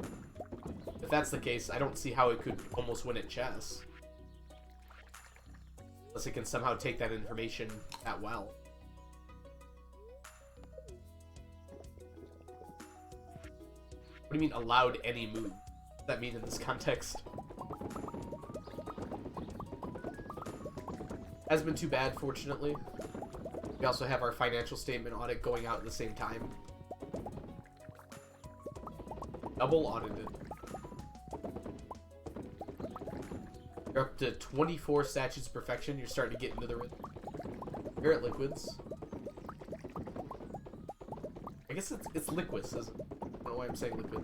If that's the case, I don't see how it could almost win at chess. Unless it can somehow take that information that well. What do you mean allowed any move? What does that mean in this context? Hasn't been too bad, fortunately. We also have our financial statement audit going out at the same time. Double audited. You're up to 24 statues of perfection. You're starting to get into the rhythm. You're at liquids. I guess it's liquids, isn't it? I don't know why I'm saying liquid.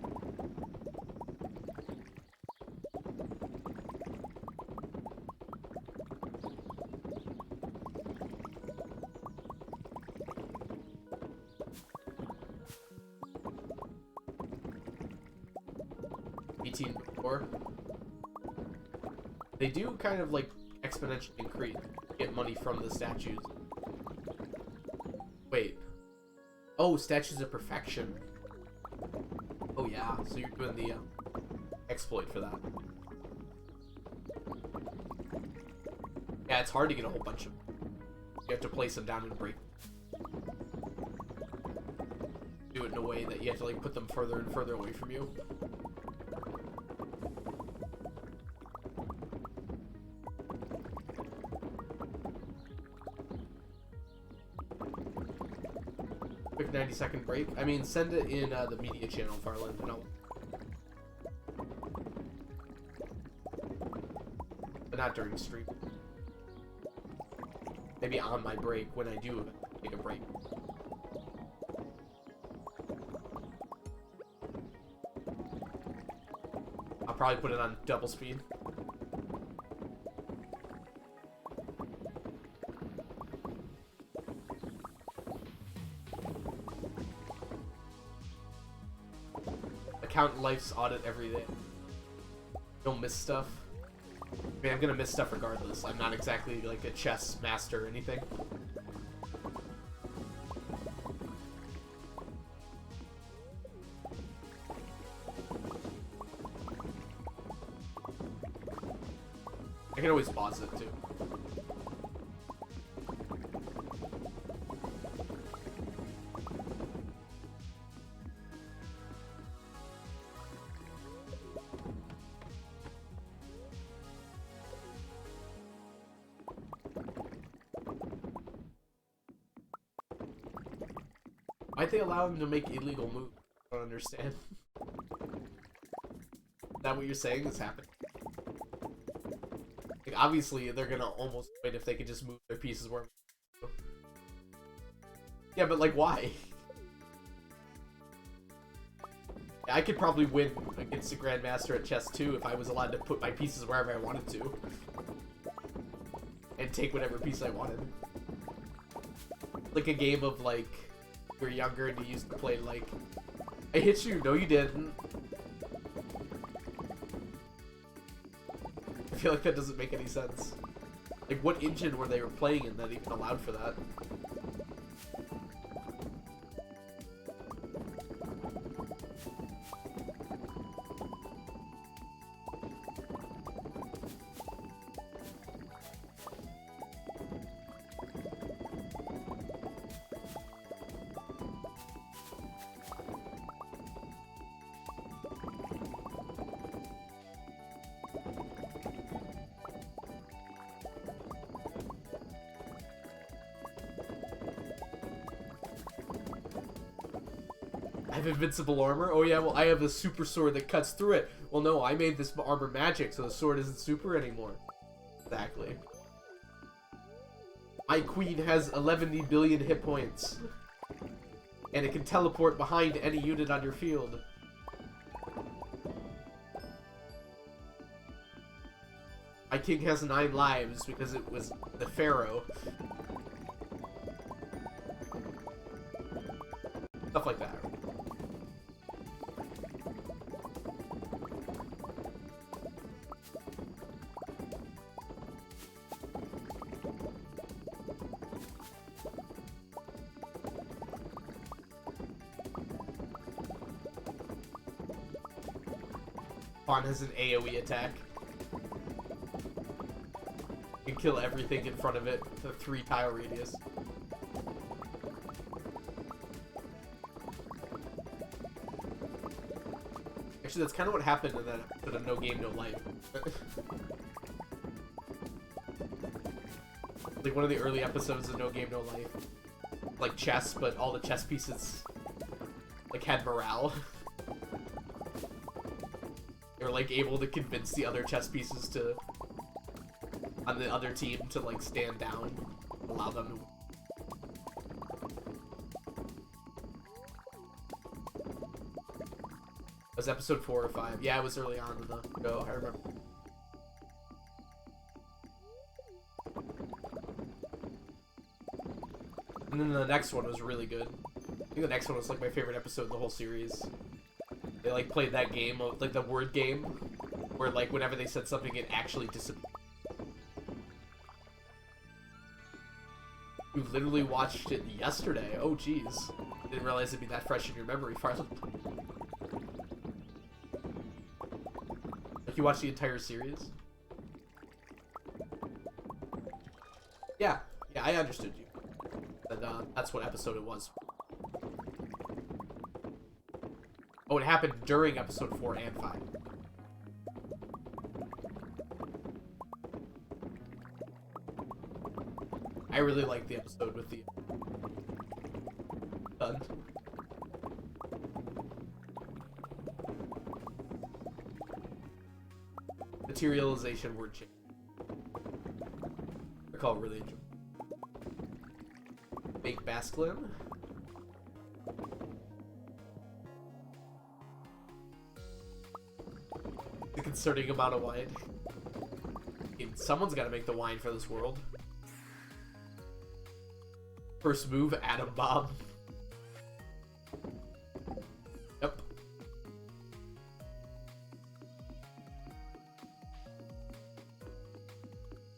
They do kind of like exponentially increase, get money from the statues. Wait. Oh, statues of perfection. Oh yeah, so you're doing the exploit for that. Yeah, it's hard to get a whole bunch of them. You have to place them down and break. Do it in a way that you have to like put them further and further away from you. Quick 90-second break. I mean, send it in the media channel, Farland. No. But not during stream. Maybe on my break when I do take a break. I'll probably put it on double speed. Account life's audit every day. Don't miss stuff. I mean, I'm gonna miss stuff regardless. I'm not exactly like a chess master or anything. I can always pause it too. Why'd they allow him to make illegal moves? I don't understand. Is that what you're saying is happening? Like, obviously, they're gonna almost win if they could just move their pieces where... Yeah, but like, why? I could probably win against the Grandmaster at chess too if I was allowed to put my pieces wherever I wanted to. And take whatever piece I wanted. Like a game of like... You're younger and you used to play like, I hit you, no you didn't. I feel like that doesn't make any sense. Like, what engine were they playing in that even allowed for that? I have invincible armor? Oh yeah, well I have a super sword that cuts through it. Well no, I made this armor magic, so the sword isn't super anymore. Exactly. My queen has 11 billion hit points. And it can teleport behind any unit on your field. My king has 9 lives because it was the pharaoh. Stuff like that. Pawn has an AoE attack. You can kill everything in front of it with a 3-tile radius. Actually, that's kind of what happened in that episode of No Game, No Life. Like one of the early episodes of No Game, No Life. Like chess, but all the chess pieces like had morale. They were like able to convince the other chess pieces to on the other team to like stand down, allow them to. It was episode 4 or 5. Yeah, it was early on in the show. I remember. And then the next one was really good. I think the next one was like my favorite episode in the whole series. They like played that game, like the word game, where like whenever they said something, it actually disappeared. You literally watched it yesterday. Oh jeez, didn't realize it'd be that fresh in your memory, Farland. Like you watched the entire series? Yeah, I understood you. And that's what episode it was. Oh, it happened during episode 4 and 5. I really like the episode with the done. Materialization word change. I call it really enjoyable. Fake Basculin. The concerning amount of wine. I mean, someone's got to make the wine for this world. First move, atom bomb. Yep.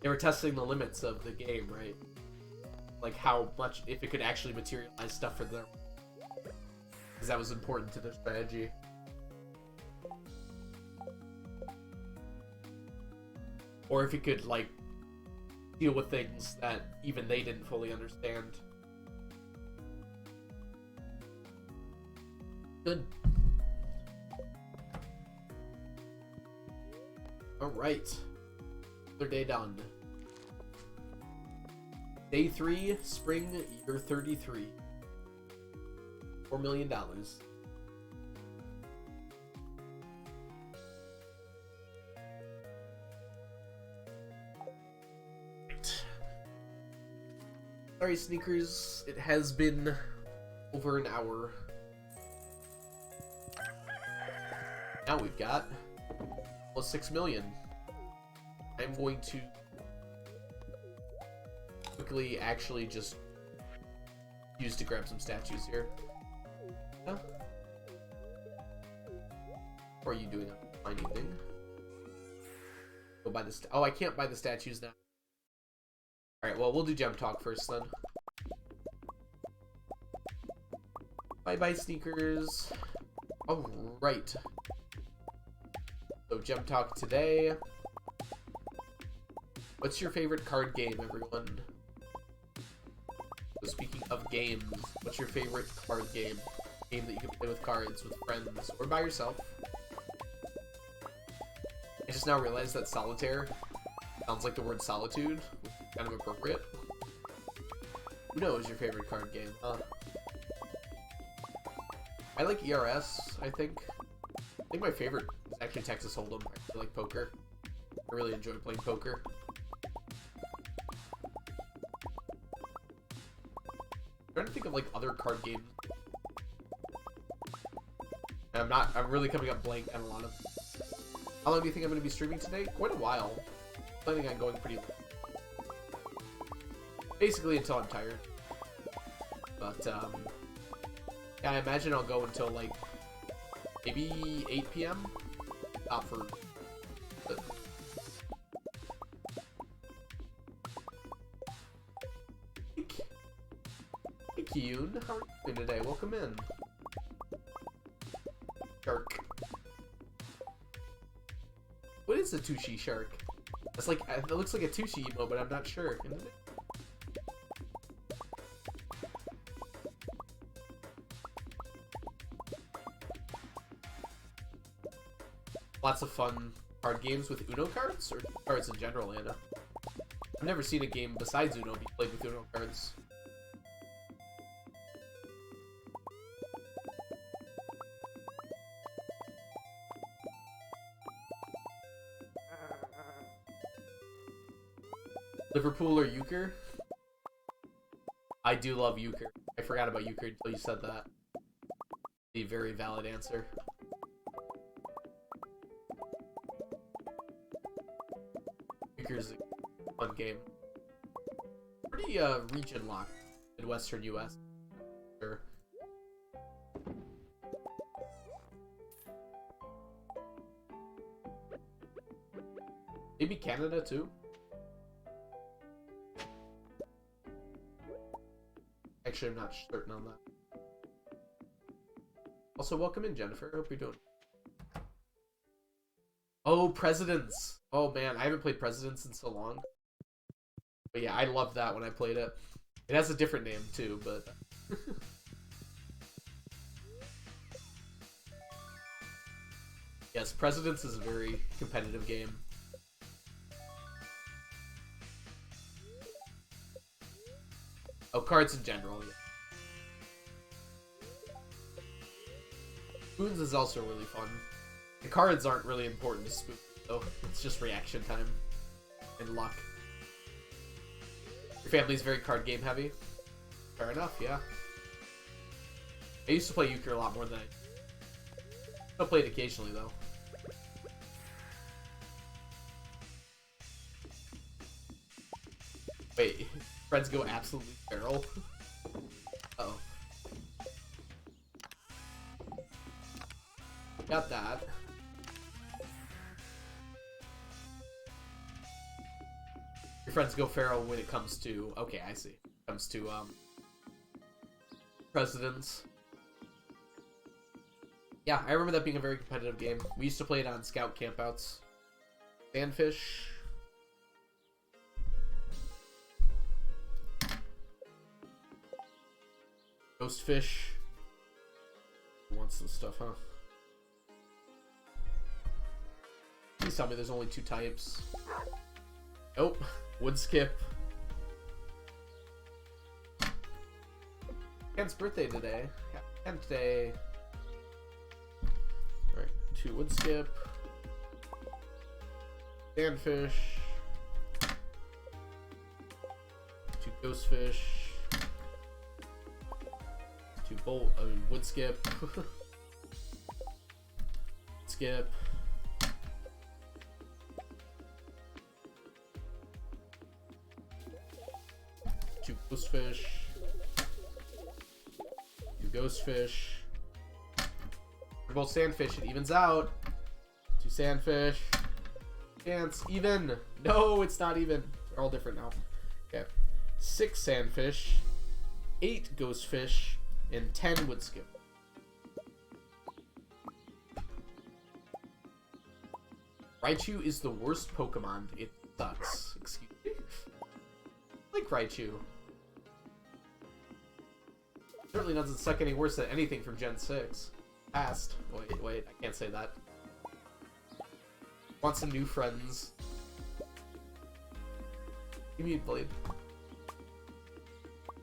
They were testing the limits of the game, right? Like how much, if it could actually materialize stuff for them. Because that was important to their strategy. Or if it could, like, deal with things that even they didn't fully understand. Good. Alright. Another day done. Day 3, spring, year 33. $4 million. Sorry, Sneakers. It has been over an hour. Now we've got almost 6 million. I'm going to quickly actually just use to grab some statues here. Huh? Or are you doing anything? Go buy the oh, I can't buy the statues now. Alright, well, we'll do Gem Talk first then. Bye-bye, Sneakers. Alright. So, Gem Talk today. What's your favorite card game, everyone? So, speaking of games, what's your favorite card game? Game that you can play with cards, with friends, or by yourself? I just now realized that solitaire sounds like the word solitude. Kind of appropriate. Who knows your favorite card game, huh? I like ERS, I think. I think my favorite is actually Texas Hold'em. I like poker. I really enjoy playing poker. I'm trying to think of like other card games. And I'm really coming up blank on a lot of. How long do you think I'm going to be streaming today? Quite a while. Planning on going pretty. Basically until I'm tired. But, yeah, I imagine I'll go until like maybe 8 p.m. Not for. Hey, Kiyun, how are you doing today? Welcome in. Shark. What is a Tushi shark? It's like it looks like a Tushi emote, but I'm not sure. Isn't it? Lots of fun card games with Uno cards, or cards in general, Anna. I've never seen a game besides Uno be played with Uno cards. Liverpool or euchre? I do love euchre. I forgot about euchre until you said that. A very valid answer. Euchre's a fun game. Pretty region locked in Western US. Sure. Maybe Canada too. Actually, I'm not certain on that. Also, welcome in, Jennifer. Hope you're doing. Oh, Presidents. Oh man, I haven't played Presidents in so long. But yeah, I loved that when I played it. It has a different name too, but. Yes, Presidents is a very competitive game. Oh, cards in general, yeah. Spoons is also really fun. The cards aren't really important to Spoons, though. It's just reaction time and luck. Your family's very card game heavy? Fair enough, yeah. I used to play euchre a lot more than I play it occasionally, though. Wait, friends go absolutely feral? Uh-oh. Got that. Your friends go feral when it comes to... Okay, I see. Comes to, Presidents. Yeah, I remember that being a very competitive game. We used to play it on scout campouts. Sandfish. Ghostfish. Wants some stuff, huh? Please tell me there's only 2 types. Nope. Wood skip. Ken's birthday today. Ken today. Alright, 2 wood skip. Sandfish. 2 ghostfish. 2 wood skip. Skip. 2 ghostfish. 2 ghostfish. They're both sandfish. It evens out. 2 sandfish. Dance. Even. No, it's not even. They're all different now. Okay. 6 sandfish. 8 ghostfish. And 10 wood skip. Raichu is the worst Pokemon. It sucks. Excuse me? I like Raichu. Certainly doesn't suck any worse than anything from Gen 6. Past. Wait, I can't say that. Want some new friends. Give me a blade.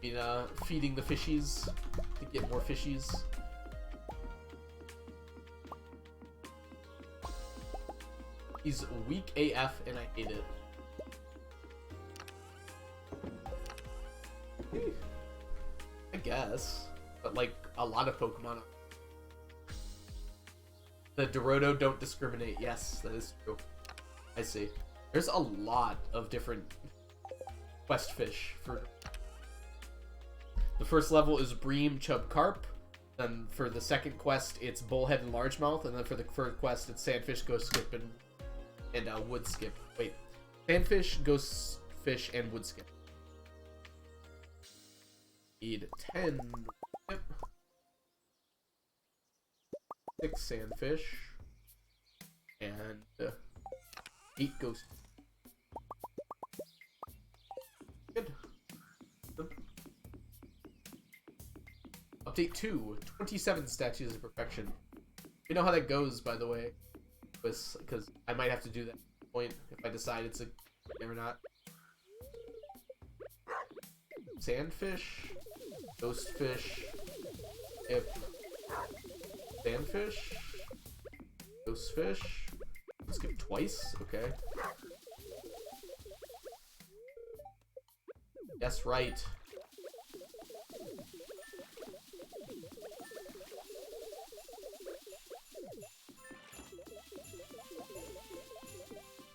I mean, feeding the fishies to get more fishies. He's weak AF, and I hate it. I guess. But, like, a lot of Pokemon. The Dorado don't discriminate. Yes, that is true. I see. There's a lot of different quest fish for... The first level is Bream, Chub, Carp. Then for the second quest, it's Bullhead and Largemouth. And then for the third quest, it's Sandfish, Ghost Skip, and Wood Skip. Wait. Sandfish, Ghost Fish, and Wood Skip. Need 10. Yep. 6 Sandfish. And 8 Ghost. Good. Update 2. 27 Statues of Perfection. You know how that goes, by the way. Because I might have to do that at some point if I decide it's a game or not. Sandfish. Ghostfish. Hip. Sandfish. Ghostfish. Skip twice? Okay. Yes, right.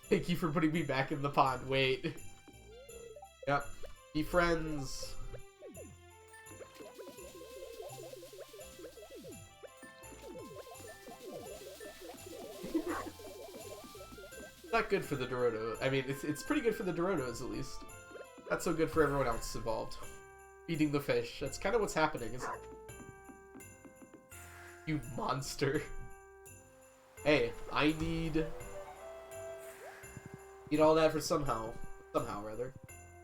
Thank you for putting me back in the pond. Wait. Yep. Be friends. Not good for the Dorado. I mean, it's pretty good for the Dorodos, at least. Not so good for everyone else involved. Feeding the fish. That's kind of what's happening, isn't it? You monster. Hey, I need all that for somehow, rather.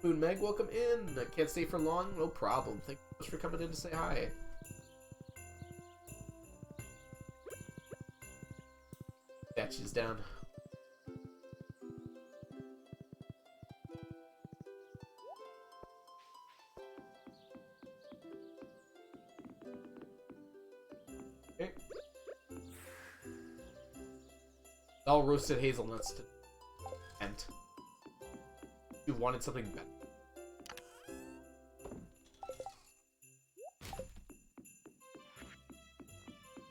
Moon Meg, welcome in. Can't stay for long? No problem. Thank you so much for coming in to say hi. Statue's down. Okay. All roasted hazelnuts to end. You wanted something better.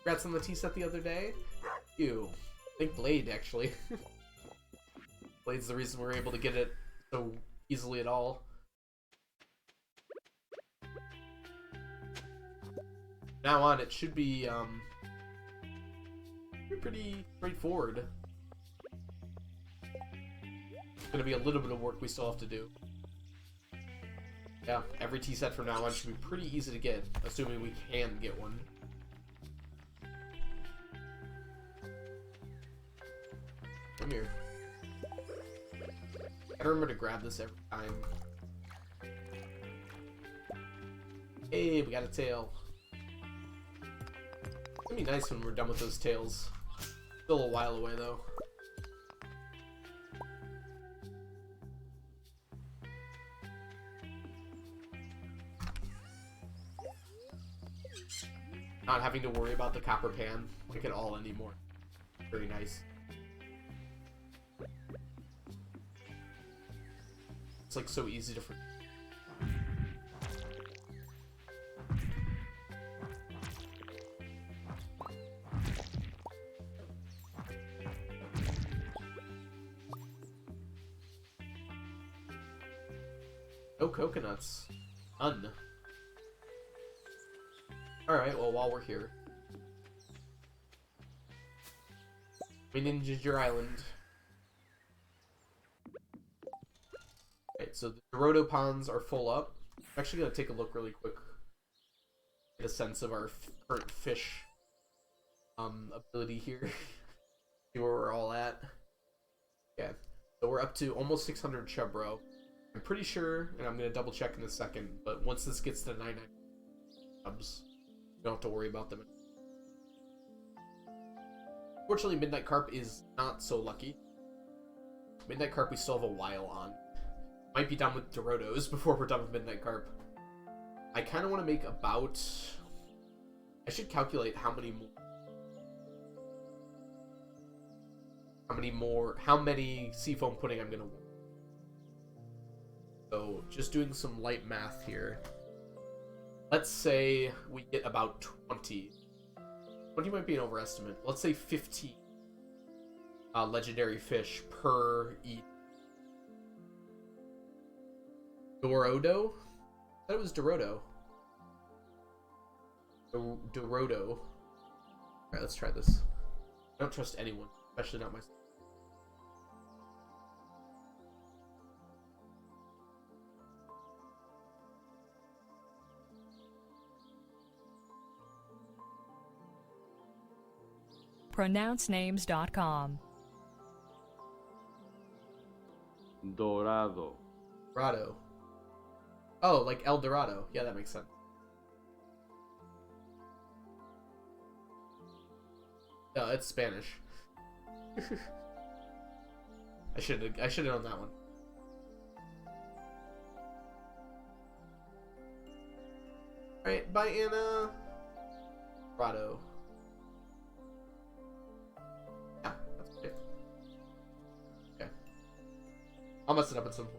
Congrats on the tea set the other day. Ew. I think Blade, actually. Blade's the reason we're able to get it so easily at all. Now on, it should be, pretty straightforward. It's gonna be a little bit of work we still have to do. Yeah, every tea set from now on should be pretty easy to get, assuming we can get one. Come here. I remember to grab this every time. Hey, we got a tail. It's gonna be nice when we're done with those tails. Still a while away, though. Not having to worry about the copper pan like at all anymore. Very nice. It's like so easy to forget. No coconuts. None. Alright, well, while we're here. We ninja'd your island. Alright, so the Dorado ponds are full up. I'm actually going to take a look really quick. Get a sense of our current fish ability here. See where we're all at. Yeah, so we're up to almost 600 Chubro. I'm pretty sure, and I'm going to double check in a second, but once this gets to 99 chubs, you don't have to worry about them. Fortunately, Midnight Carp is not so lucky. Midnight Carp we still have a while on. Might be done with Dorodos before we're done with Midnight Carp. I kind of want to make about... I should calculate how many more... how many seafoam pudding I'm gonna want. So just doing some light math here. Let's say we get about 20. 20 might be an overestimate. Let's say 15 legendary fish per each. Dorado? I thought it was Dorado. Dorado. Alright, let's try this. I don't trust anyone, especially not myself. pronouncenames.com. Dorado. Dorado. Oh, like El Dorado. Yeah, that makes sense. No, it's Spanish. I should have known that one. Alright, bye Anna. Dorado. Yeah, that's okay. Okay. I'll mess it up at some point.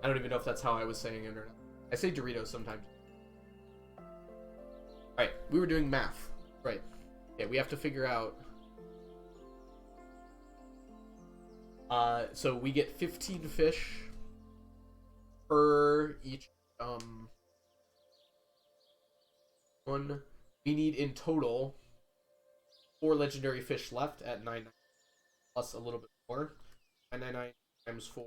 I don't even know if that's how I was saying it or not. I say Doritos sometimes. Alright, we were doing math. Right. Okay, we have to figure out... so we get 15 fish per each, one. We need in total 4 legendary fish left at 999 plus a little bit more. 999 times 4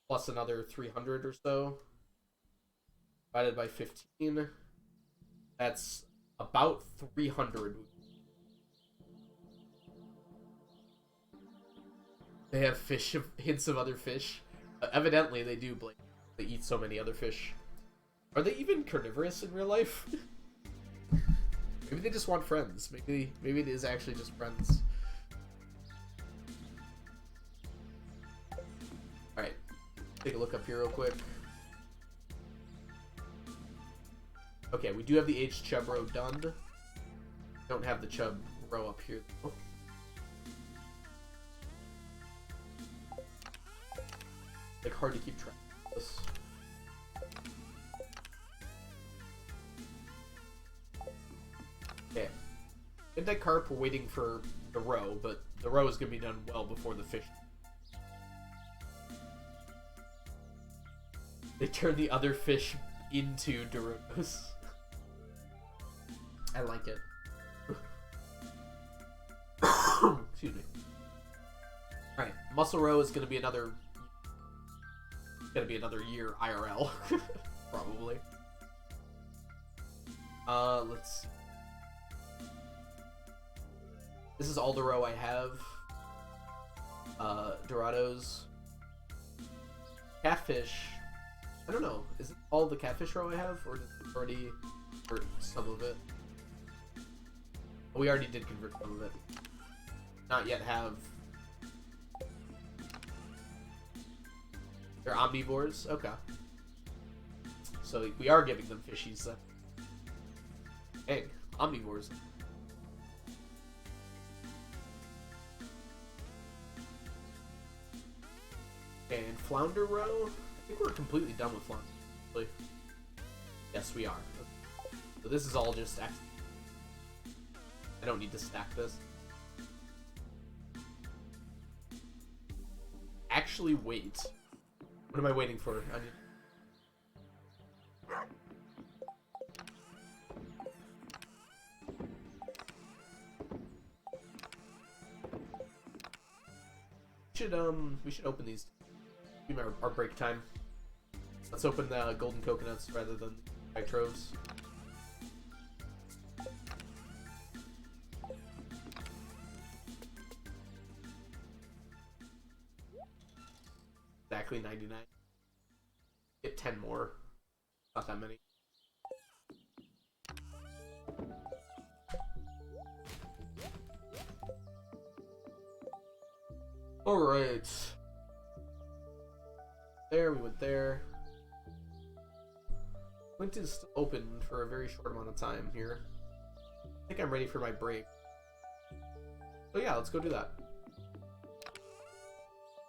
plus another 300 or so. Divided by 15. That's about 300. They have fish, hints of other fish. Evidently, they do, Blake. They eat so many other fish. Are they even carnivorous in real life? Maybe they just want friends. Maybe it is actually just friends. Alright. Take a look up here real quick. Okay, we do have the aged chub row done. Don't have the chub row up here though. Like hard to keep track of this. Okay. Midnight Carp, we're waiting for the row, but the row is going to be done well before the fish. They turn the other fish into Doritos. I like it. Excuse me. Alright, Muscle Row is going to be another... year IRL. Probably. Let's see. This is all the row I have. Dorados. Catfish. I don't know. Is it all the catfish row I have? Or did it already convert some of it? Oh, we already did convert some of it. Not yet have... They're omnivores? Okay. So we are giving them fishies then. Hey, omnivores. And flounder row? I think we're completely done with flounder. Actually. Yes, we are. So this is all just... I don't need to stack this. Actually, wait. What am I waiting for? I need... We should open these. Give me our break time. Let's open the golden coconuts rather than nitros. Exactly 99. Get 10 more. Not that many. Alright. There, we went there. Flint is open for a very short amount of time here. think I'm ready for my break. So yeah, let's go do that.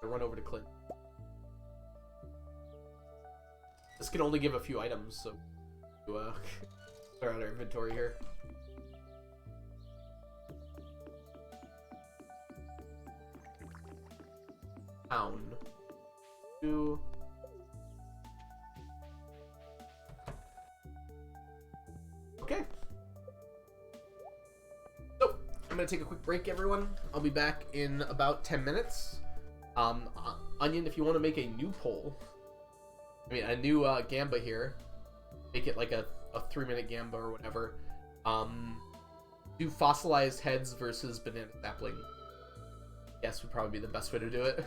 I'll run over to Clint. This can only give a few items, so clear out our inventory here. Town. Two. Okay. So, I'm gonna take a quick break, everyone. I'll be back in about 10 minutes. Onion, if you want to make a new poll, I mean, a new Gamba here, make it like a 3-minute Gamba or whatever. Do fossilized heads versus banana sapling. Yes, would probably be the best way to do it.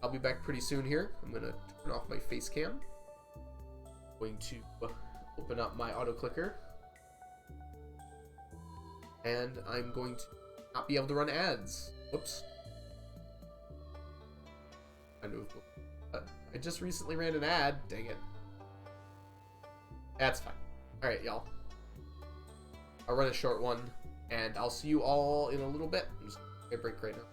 I'll be back pretty soon here. I'm gonna turn off my face cam. Going to open up my auto clicker. And I'm going to not be able to run ads. Whoops. I just recently ran an ad. Dang it. That's fine. Alright, y'all. I'll run a short one, and I'll see you all in a little bit. I'm just gonna break right now.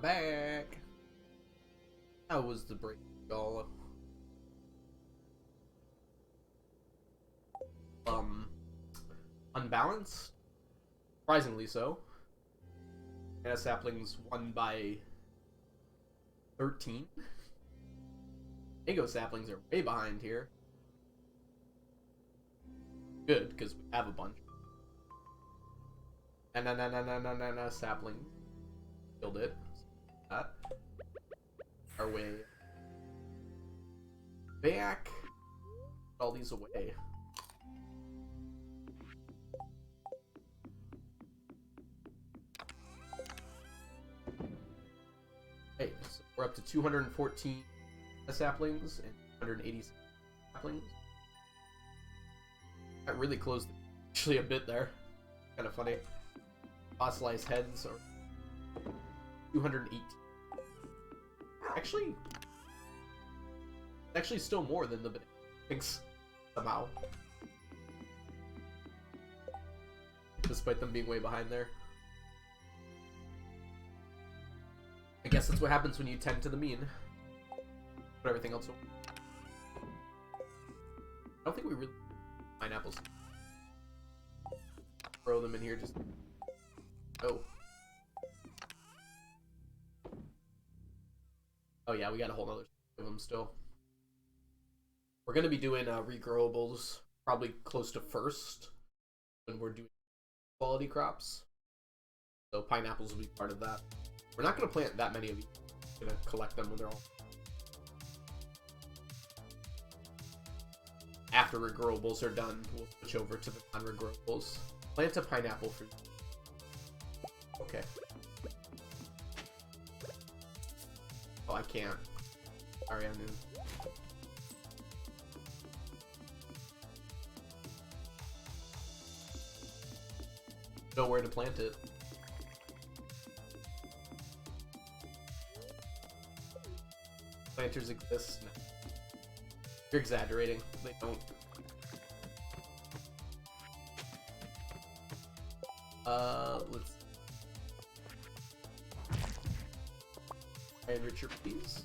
I'm back. How was the break, y'all? Unbalanced? Surprisingly so. Banana saplings won by 13. Mango saplings are way behind here. Good, because we have a bunch. Sapling. Killed it. That. Our way back. Put all these away. Okay, so we're up to 214 saplings and 180 saplings. That really closed actually a bit there. Kind of funny. Fossilized heads are 218. Actually still more than the banana things somehow. Despite them being way behind there. I guess that's what happens when you tend to the mean. Put everything else away. I don't think we really pineapples. Throw them in here just. Oh. Oh yeah, we got a whole nother of them still. We're gonna be doing regrowables probably close to first when we're doing quality crops. So pineapples will be part of that. We're not gonna plant that many of these. We're gonna collect them when they're all. After regrowables are done, we'll switch over to the non-regrowables. Plant a pineapple for. Okay. Oh, I can't. Sorry, I knew. Know where to plant it. Planters exist? No. You're exaggerating. They don't. Let's enrich your peas.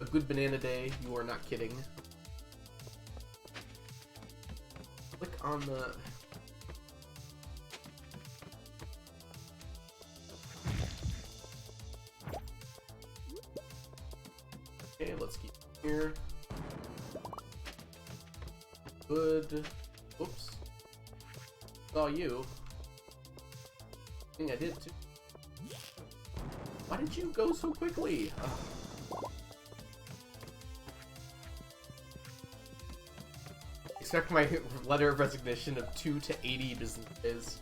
A good banana day, you are not kidding. Click on the... Okay, let's keep it here. Good. Oops. Saw you. I think I did too. Why did you go so quickly? Expect my letter of resignation of 2 to 80 business days.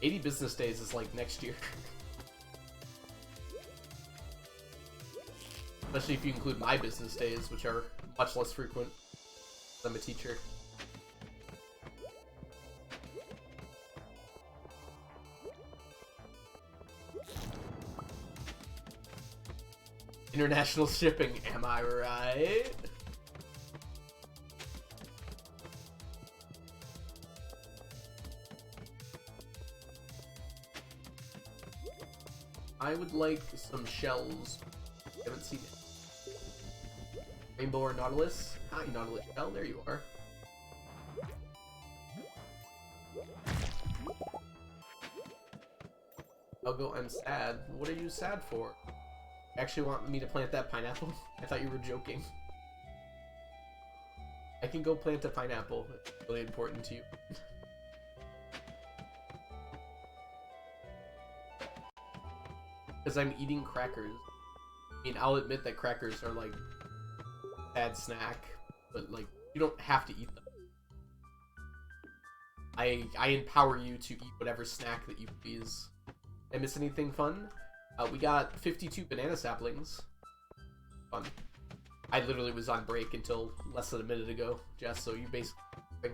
80 business days is like next year. Especially if you include my business days, which are much less frequent. I'm a teacher. International shipping, am I right? I would like some shells. I haven't seen it. Rainbow or Nautilus? Hi, Nautilus shell, there you are. Elgo, I'm sad. What are you sad for? You actually want me to plant that pineapple? I thought you were joking. I can go plant a pineapple. It's really important to you. Because I'm eating crackers. I mean, I'll admit that crackers are like a bad snack, but like you don't have to eat them. I empower you to eat whatever snack that you please. Did I miss anything fun? We got 52 banana saplings. Fun. I literally was on break until less than a minute ago, Jess, so you basically...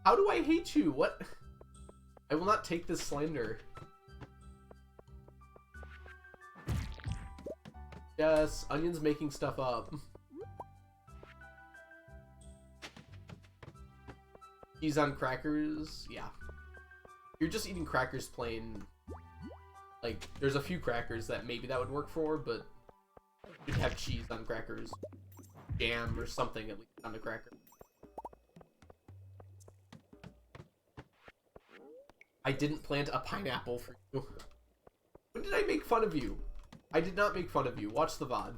How do I hate you? What? I will not take this slander. Yes, Onion's making stuff up. He's on crackers? Yeah. You're just eating crackers plain. Like, there's a few crackers that maybe that would work for, but you'd have cheese on crackers, jam or something at least on the cracker. I didn't plant a pineapple for you. When did I make fun of you? I did not make fun of you. Watch the VOD.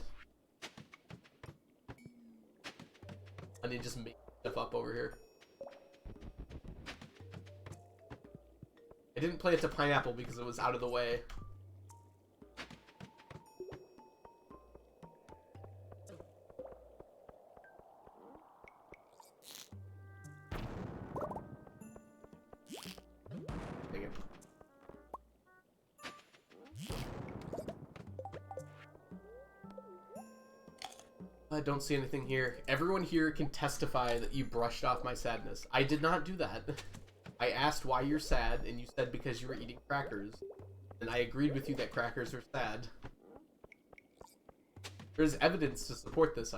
And then just make stuff up over here. I didn't plant a pineapple because it was out of the way. Dang it. I don't see anything here. Everyone here can testify that you brushed off my sadness. I did not do that. I asked why you're sad, and you said because you were eating crackers. And I agreed with you that crackers are sad. There's evidence to support this.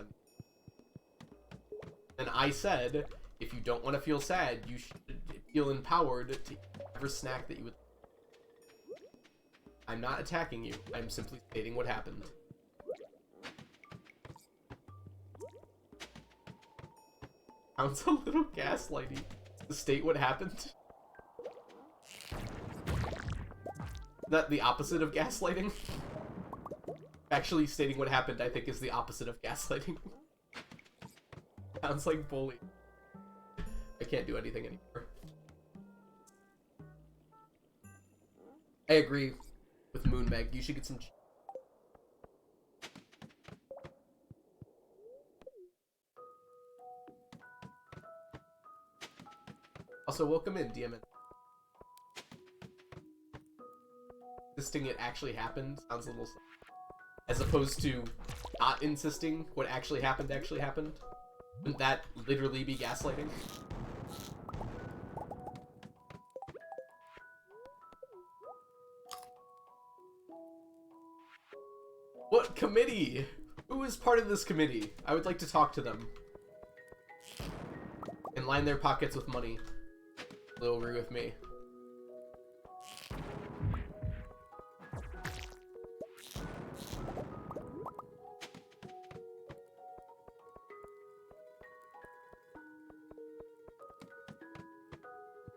And I said, if you don't want to feel sad, you should feel empowered to eat whatever snack that you would. I'm not attacking you. I'm simply stating what happened. Sounds a little gaslighty. To state what happened. That the opposite of gaslighting? Actually stating what happened, I think, is the opposite of gaslighting. Sounds like bullying. I can't do anything anymore. I agree with Moon Meg. You should get some. Also, welcome in, DMN. Insisting it actually happened sounds a little... As opposed to not insisting what actually happened. Wouldn't that literally be gaslighting? What committee? Who is part of this committee? I would like to talk to them. And line their pockets with money. They'll agree with me.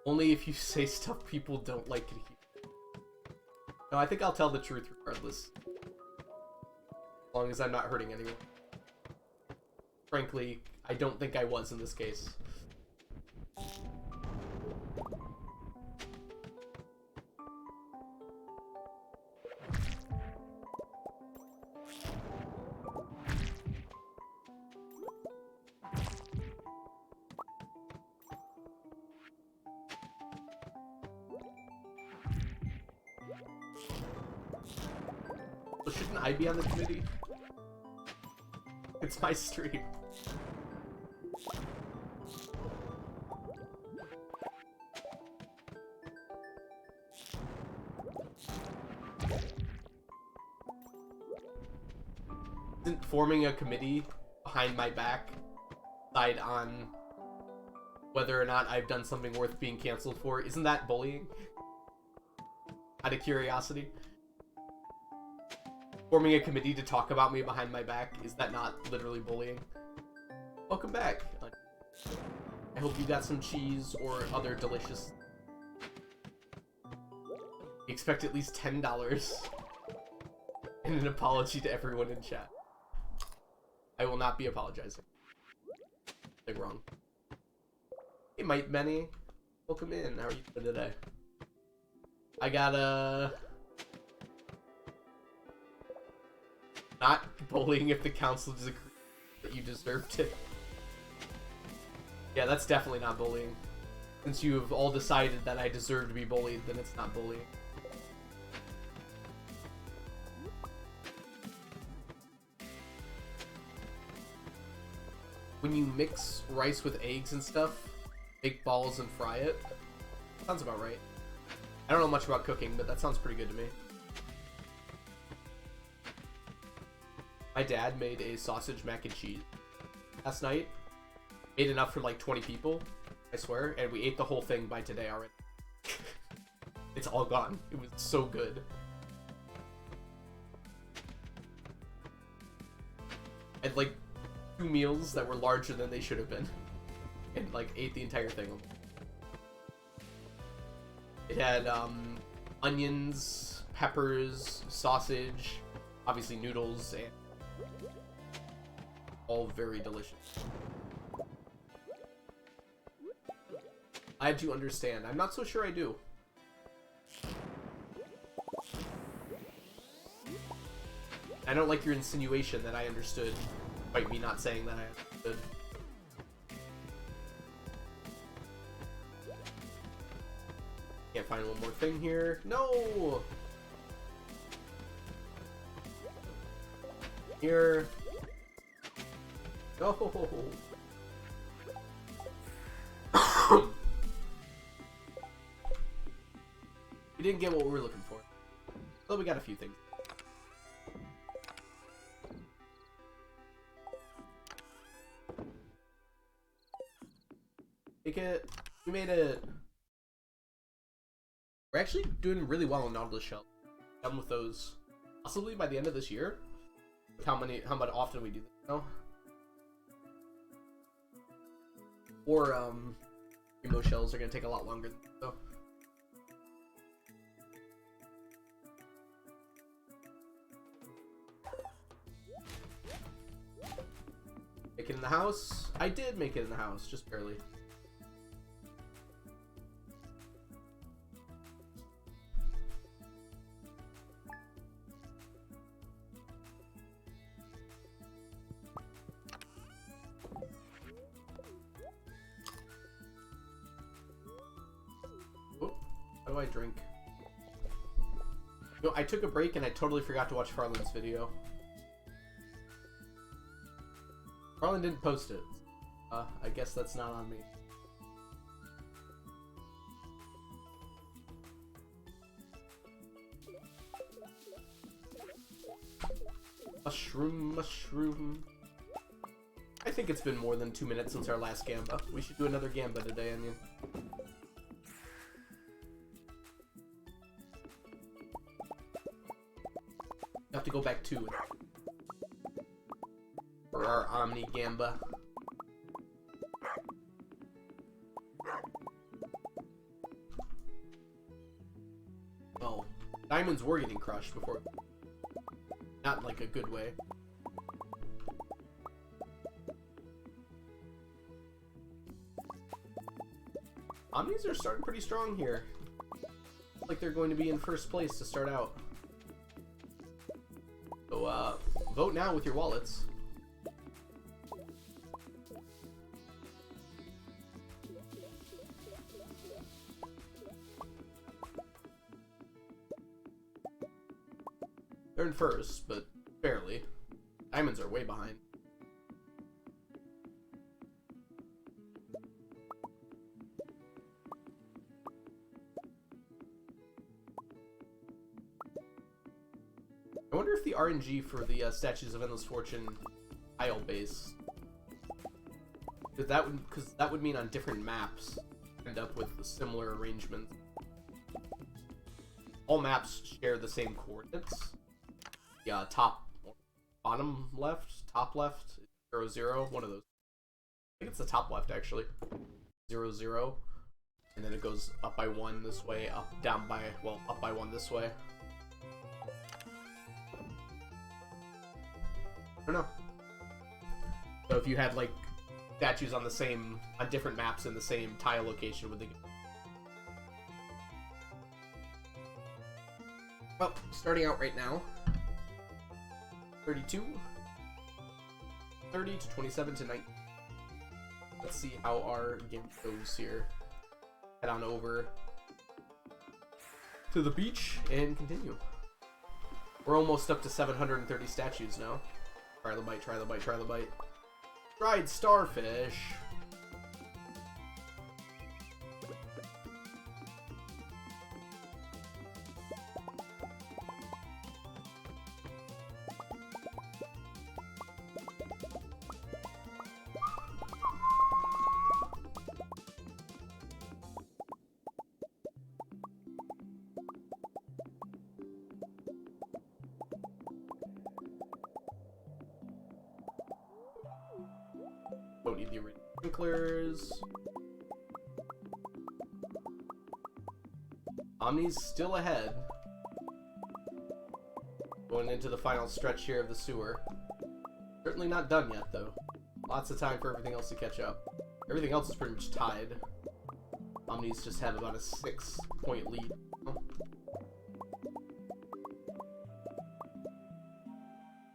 Only if you say stuff people don't like to hear. No, I think I'll tell the truth regardless. As long as I'm not hurting anyone. Frankly, I don't think I was in this case. So shouldn't I be on the committee? It's my stream. Isn't forming a committee behind my back decide on whether or not I've done something worth being canceled for? Isn't that bullying? Out of curiosity. Forming a committee to talk about me behind my back, is that not literally bullying? Welcome back. I hope you got some cheese or other delicious... Expect at least $10 and an apology to everyone in chat. I will not be apologizing. Nothing wrong. Hey, Might Benny. Welcome in. How are you doing today? I got a... Not bullying if the council disagrees that you deserved it. Yeah, that's definitely not bullying. Since you have all decided that I deserve to be bullied, then it's not bullying. When you mix rice with eggs and stuff, make balls and fry it. Sounds about right. I don't know much about cooking, but that sounds pretty good to me. My dad made a sausage mac and cheese last night. Made enough for like 20 people, I swear, and we ate the whole thing by today already. It's all gone. It was so good. I had like 2 meals that were larger than they should have been, and like ate the entire thing. It had onions, peppers, sausage, obviously noodles, and all very delicious. I do understand. I'm not so sure I do. I don't like your insinuation that I understood, despite me not saying that I understood. Can't find one more thing here. No! Here. No! We didn't get what we were looking for. Well, we got a few things. Make it. We made it. We're actually doing really well on Nautilus Shell. Done with those possibly by the end of this year. With how much often we do this now. Or rainbow shells are gonna take a lot longer than so. Make it in the house. I did make it in the house, just barely. How do I drink? No, I took a break and I totally forgot to watch Farland's video. Farland didn't post it. I guess that's not on me. Mushroom. I think it's been more than 2 minutes since our last Gamba. We should do another Gamba today, Onion. Have to go back to it for our Omni Gamba. Oh, diamonds were getting crushed before, not in like a good way. Omnis are starting pretty strong here. Looks like they're going to be in first place to start out. So, vote now with your wallets. They're in first, but barely. Diamonds are way behind. I wonder if the RNG for the Statues of Endless Fortune tile base, because that would mean on different maps end up with similar arrangements. All maps share the same coordinates. Yeah, bottom left, top left, 0, 0, one of those. I think it's the top left actually. 0, 0, and then it goes up by 1 this way, up by 1 this way. I don't know. So if you had like statues on different maps in the same tile location, would they? Well, starting out right now, 32, 30 to 27 to 19. Let's see how our game goes here. Head on over to the beach and continue. We're almost up to 730 statues now. Try the bite, try the bite, try the bite. Dried starfish. don't need the original sprinklers. Omni's still ahead. Going into the final stretch here of the sewer. Certainly not done yet, though. Lots of time for everything else to catch up. Everything else is pretty much tied. Omnis just have about a 6-point lead.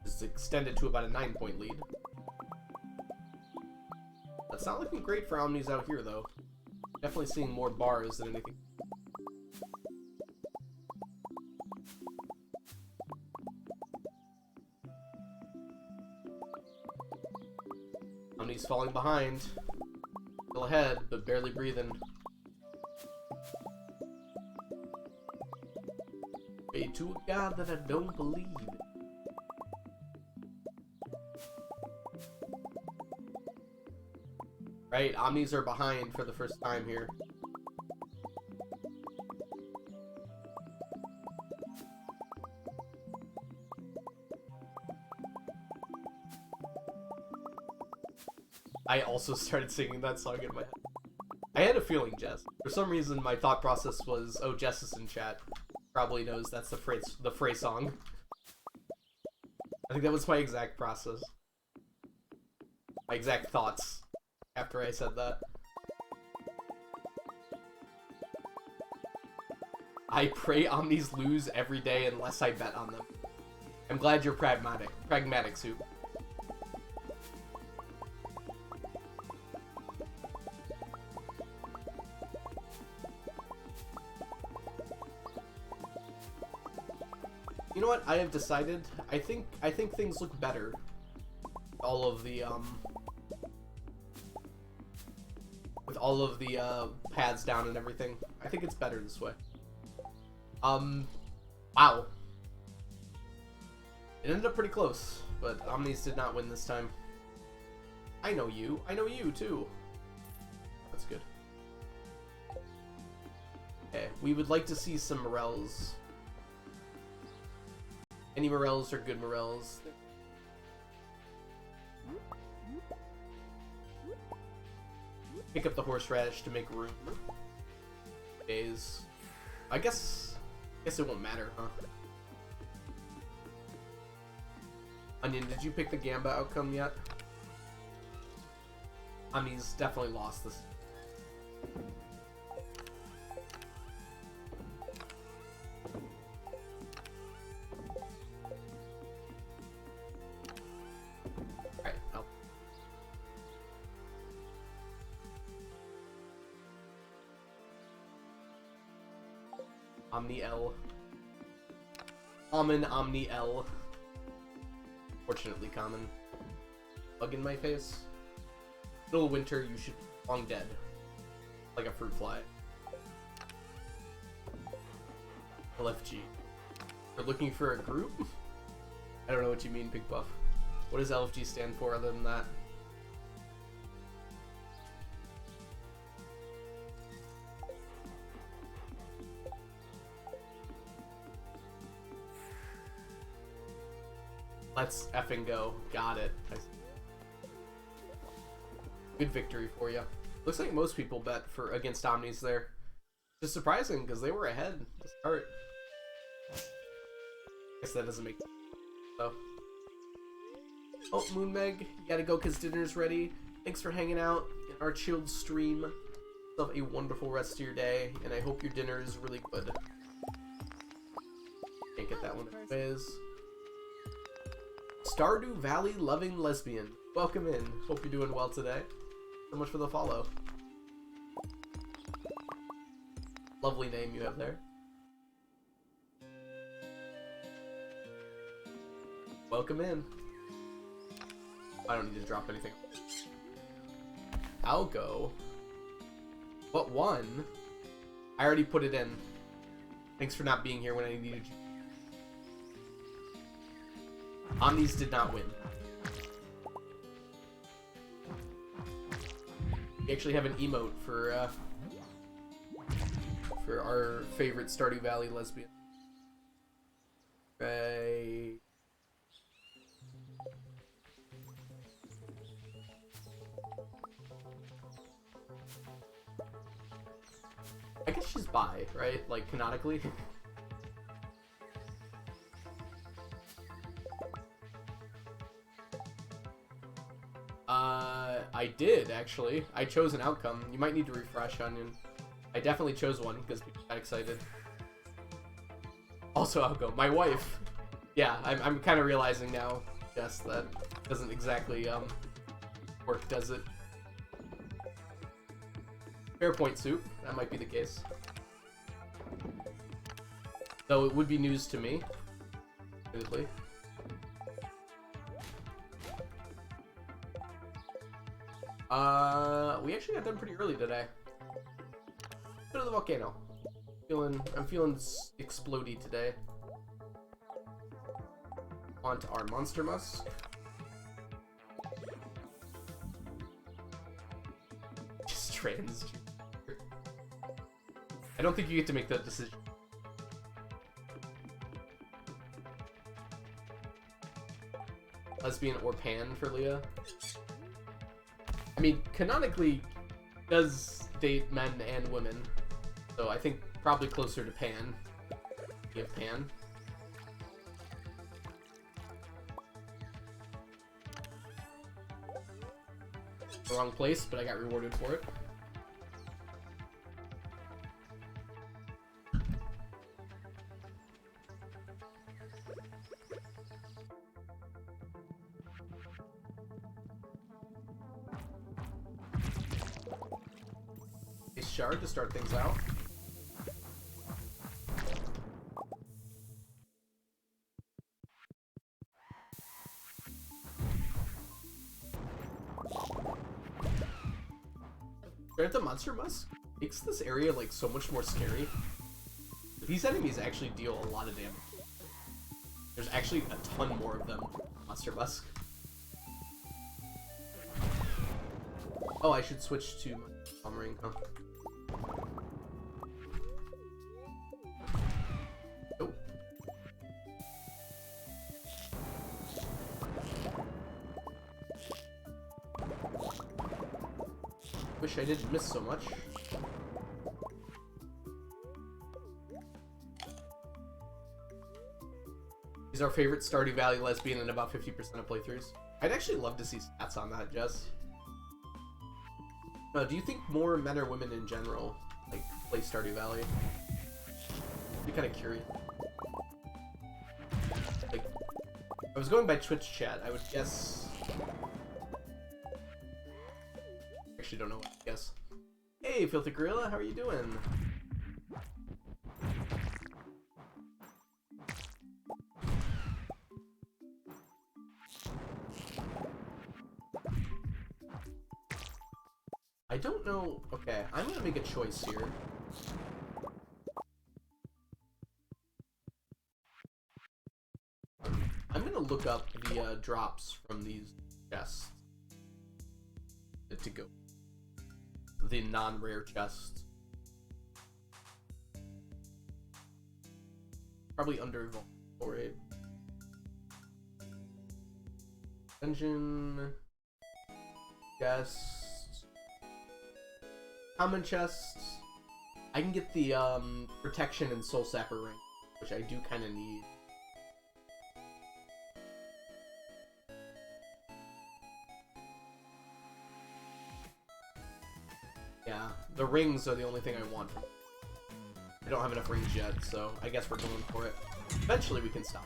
It's extended to about a 9-point lead. That's not looking great for Omnis out here, though. Definitely seeing more bars than anything. Omni's falling behind. Still ahead, but barely breathing. Pray to a God that I don't believe. Right, Omnis are behind for the first time here. I also started singing that song in my head. I had a feeling, Jess. For some reason, my thought process was, oh, Jess is in chat. Probably knows that's the phrase song. I think that was my exact process. My exact thoughts after I said that. I pray Omnis lose every day unless I bet on them. I'm glad you're pragmatic. Pragmatic, Soup. You know what? I have decided. I think things look better. All of the with all of the paths down and everything. I think it's better this way. Wow. It ended up pretty close, but Omnis did not win this time. I know you. I know you too. That's good. Okay, we would like to see some morels. Any morels are good morels. Pick up the horseradish to make room. Days. I guess it won't matter, huh? Onion, did you pick the Gamba outcome yet? Omni's definitely lost this. Alright, I'll... Omni L. Common Omni L. Fortunately common. Bug in my face. Middle of winter, you should be long dead. Like a fruit fly. LFG. We're looking for a group? I don't know what you mean, Big Buff. What does LFG stand for other than that? Let's effing go. Got it. Good victory for you. Looks like most people bet for against Omnis there. Just surprising because they were ahead to start. Guess that doesn't make sense. So. Oh, Moonmeg, you gotta go because dinner's ready. Thanks for hanging out in our chilled stream. Have a wonderful rest of your day, and I hope your dinner is really good. Can't get that one anyways. Stardew Valley loving lesbian. Welcome in. Hope you're doing well today. So much for the follow. Lovely name you have there. Welcome in. I don't need to drop anything. I'll go. What one? I already put it in. Thanks for not being here when I needed you. Omnis did not win. We actually have an emote for our favorite Stardew Valley lesbian. Right. die, right? Like, canonically. I did, actually. I chose an outcome. You might need to refresh, Onion. I definitely chose one, because people got excited. Also, outcome. My wife. Yeah, I'm kind of realizing now, Jess, that doesn't exactly, work, does it? Fair point, Soup. That might be the case. Though it would be news to me, admittedly. We actually got done pretty early today. Go to the volcano. I'm feeling explodey today. Onto our monster musk. Just trans. I don't think you get to make that decision. Lesbian or pan for Leah? I mean, canonically, does date men and women, so I think probably closer to pan. Give pan. Wrong place, but I got rewarded for it. A shard to start things out. Grant the monster musk makes this area like so much more scary. These enemies actually deal a lot of damage. There's actually a ton more of them. Monster musk. Oh, I should switch to my palm ring, huh? Nope. Wish I didn't miss so much. He's our favorite Stardew Valley lesbian in about 50% of playthroughs. I'd actually love to see stats on that, Jess. Do you think more men or women in general like play Stardew Valley? I'd be kind of curious. Like, if I was going by Twitch chat, I would guess. Actually, don't know what to guess. Hey, Filthy Gorilla, how are you doing? I don't know. Okay, I'm gonna make a choice here. I'm gonna look up the drops from these chests to go. The non-rare chests. Probably under Raid. Dungeon. Chests. Common chests. I can get the protection and soul sapper ring, which I do kind of need. Yeah, the rings are the only thing I want. I don't have enough rings yet, so I guess we're going for it. Eventually we can stop.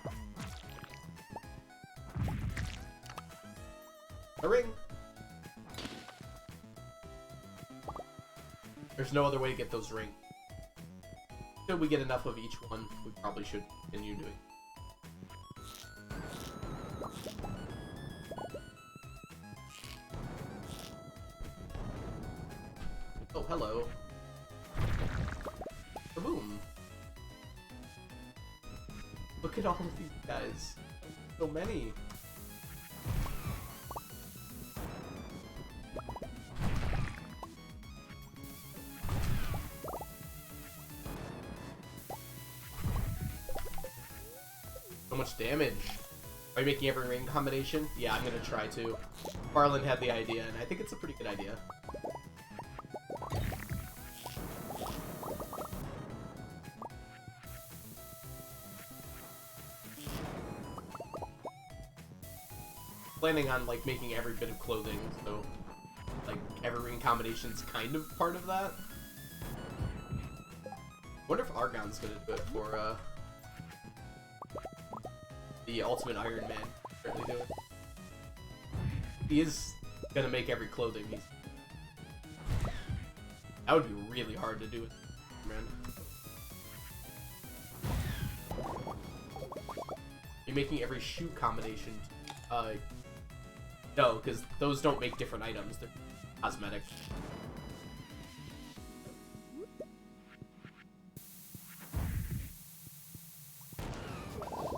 A ring! There's no other way to get those rings. Until we get enough of each one, we probably should continue doing. Oh, hello. Boom. Look at all of these guys. So many. So much damage. Are you making every ring combination? Yeah, I'm gonna try to. Farland had the idea, and I think it's a pretty good idea. planning on like making every bit of clothing, so like every ring combination's kind of part of that. Wonder if Argon's gonna do it for the Ultimate Iron Man. Apparently do it. He is gonna make every clothing. That would be really hard to do with man. You're making every shoe combination. No, because those don't make different items. They're cosmetic.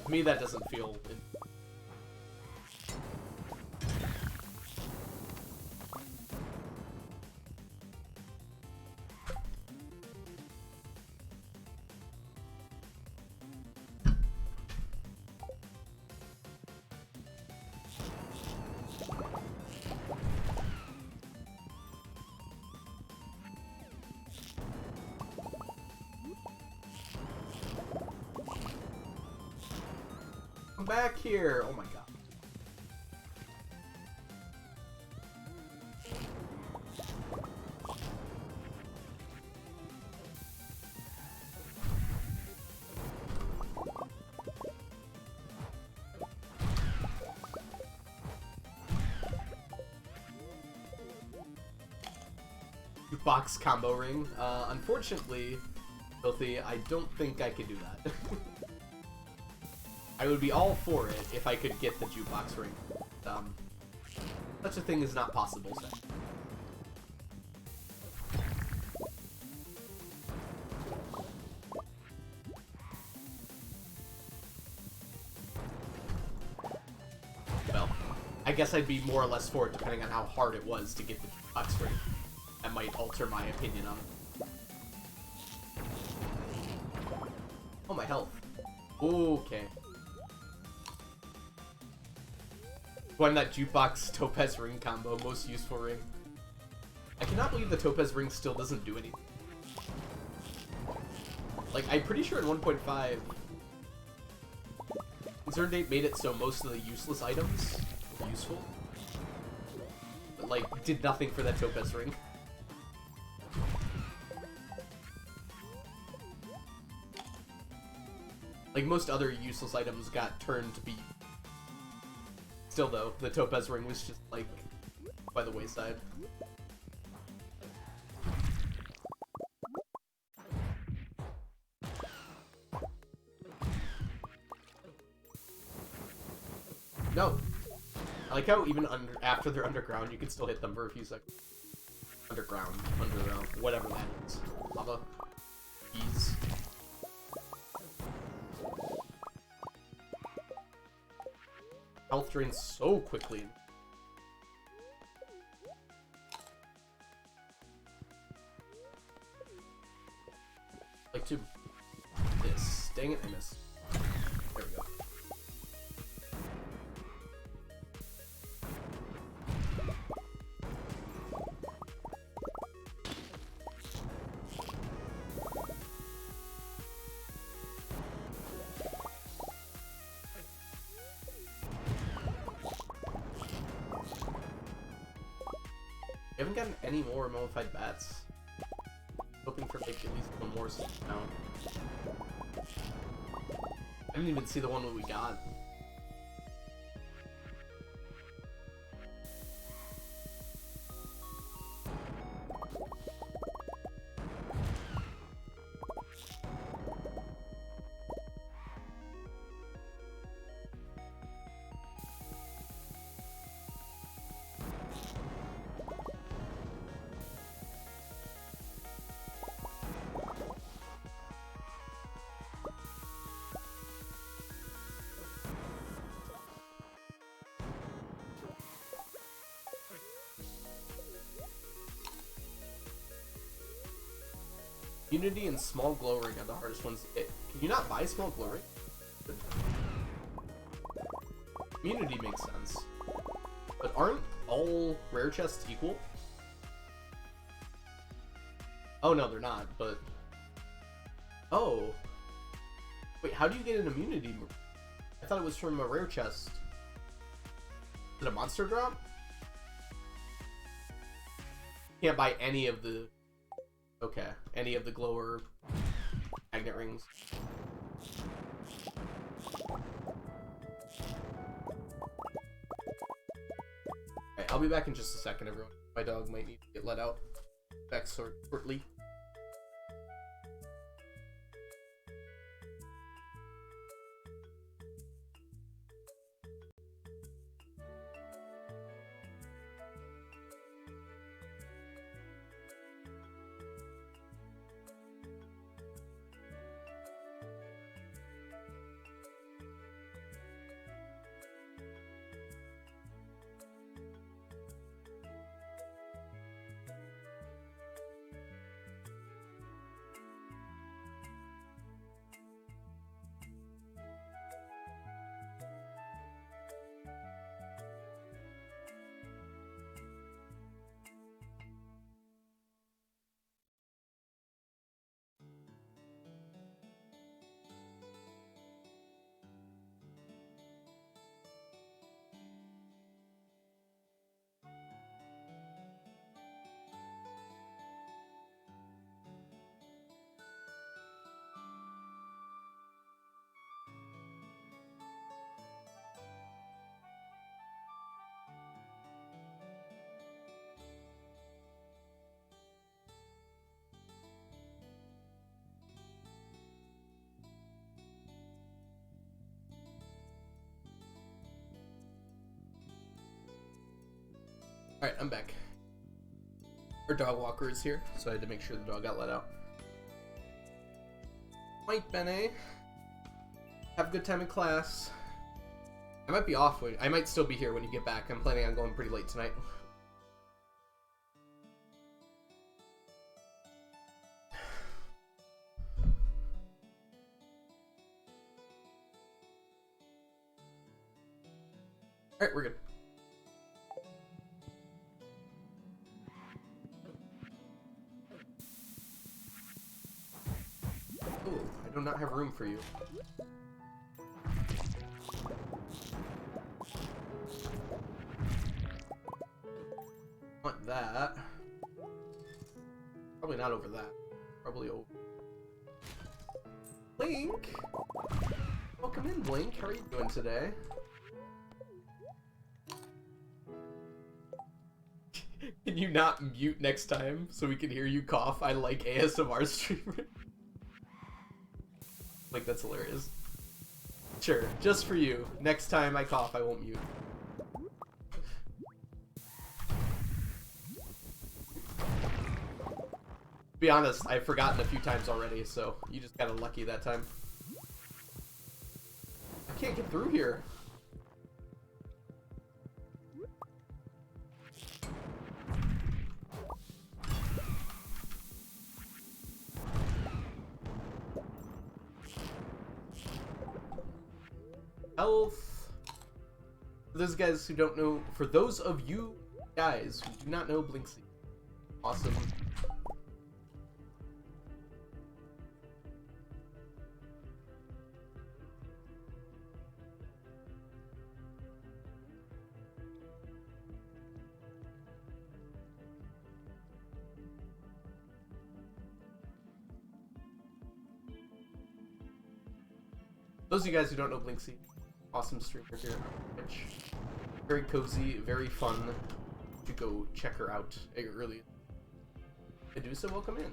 To me, that doesn't feel... back here! Oh my god. Box combo ring. Unfortunately, Filthy, I don't think I could do that. I would be all for it if I could get the jukebox ring. Such a thing is not possible, so. Well, I guess I'd be more or less for it depending on how hard it was to get the jukebox ring. That might alter my opinion on it. Oh, my health. Okay. Find that jukebox Topaz ring combo, most useful ring. I cannot believe the Topaz ring still doesn't do anything. Like, I'm pretty sure in 1.5, Concern Date made it so most of the useless items were useful. But, like, did nothing for that Topaz ring. Like, most other useless items got turned to be... Still, though, the Topaz ring was just, like, by the wayside. No! I like how even after they're underground, you can still hit them for a few seconds. Underground, whatever that is. Lava. Bees. Health drains so quickly. Like to this. Dang it, I missed. There we go. We haven't gotten any more mummified bats. Hoping for like at least one more now. I didn't even see the one that we got. Unity and small glow ring are the hardest ones. Can you not buy small glow ring? Unity makes sense. But aren't all rare chests equal? Oh no, they're not, but... Oh. Wait, how do you get an immunity? I thought it was from a rare chest. Is it a monster drop? Can't buy any of the... Okay, any of the glower magnet rings. Alright, I'll be back in just a second, everyone. My dog might need to get let out. Back shortly. Alright, I'm back. Our dog walker is here, so I had to make sure the dog got let out. Right, Bene. Have a good time in class. I might be off. I might still be here when you get back. I'm planning on going pretty late tonight. Alright, we're good. Oh, I do not have room for you. Want that. Probably not over that. Probably over. Blink! Welcome in, Blink. How are you doing today? Can you not mute next time so we can hear you cough? I like ASMR streamer. Like, that's hilarious. Sure, just for you. Next time I cough, I won't mute. To be honest, I've forgotten a few times already, so you just got lucky that time. I can't get through here. Health. For those guys who don't know, for those of you guys who do not know Blinksy, awesome. Those of you guys who don't know Blinksy, awesome streamer here on Twitch. Very cozy, very fun. To go check her out early. And do so, welcome in.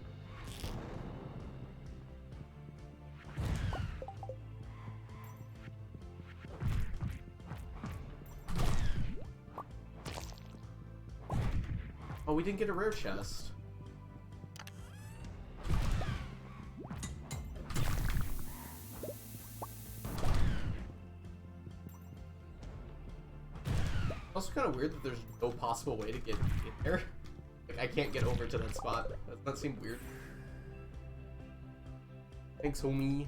Oh, we didn't get a rare chest. Also kind of weird that there's no possible way to get in there. Like, I can't get over to that spot. Doesn't that seem weird? Thanks, homie.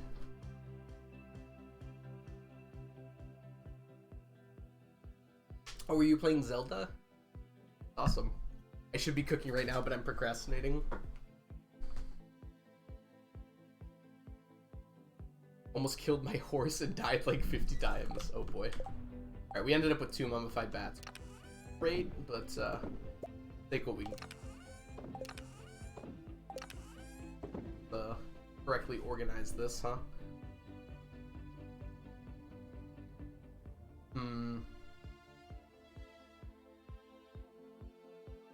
Oh, were you playing Zelda? Awesome. I should be cooking right now, but I'm procrastinating. Almost killed my horse and died like 50 times. Oh boy. Alright, we ended up with 2 mummified bats. Great, but take what we can. Correctly organize this, huh?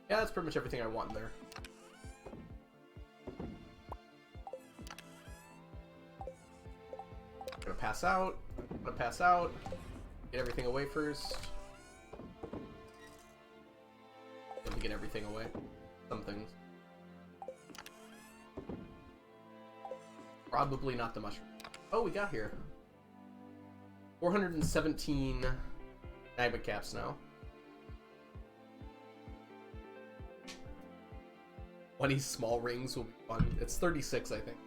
Yeah, that's pretty much everything I want in there. Gonna pass out. Gonna pass out. Get everything away first. Let me get everything away. Some things. Probably not the mushroom. Oh, we got here. 417 magma caps now. 20 small rings will be fun. It's 36, I think.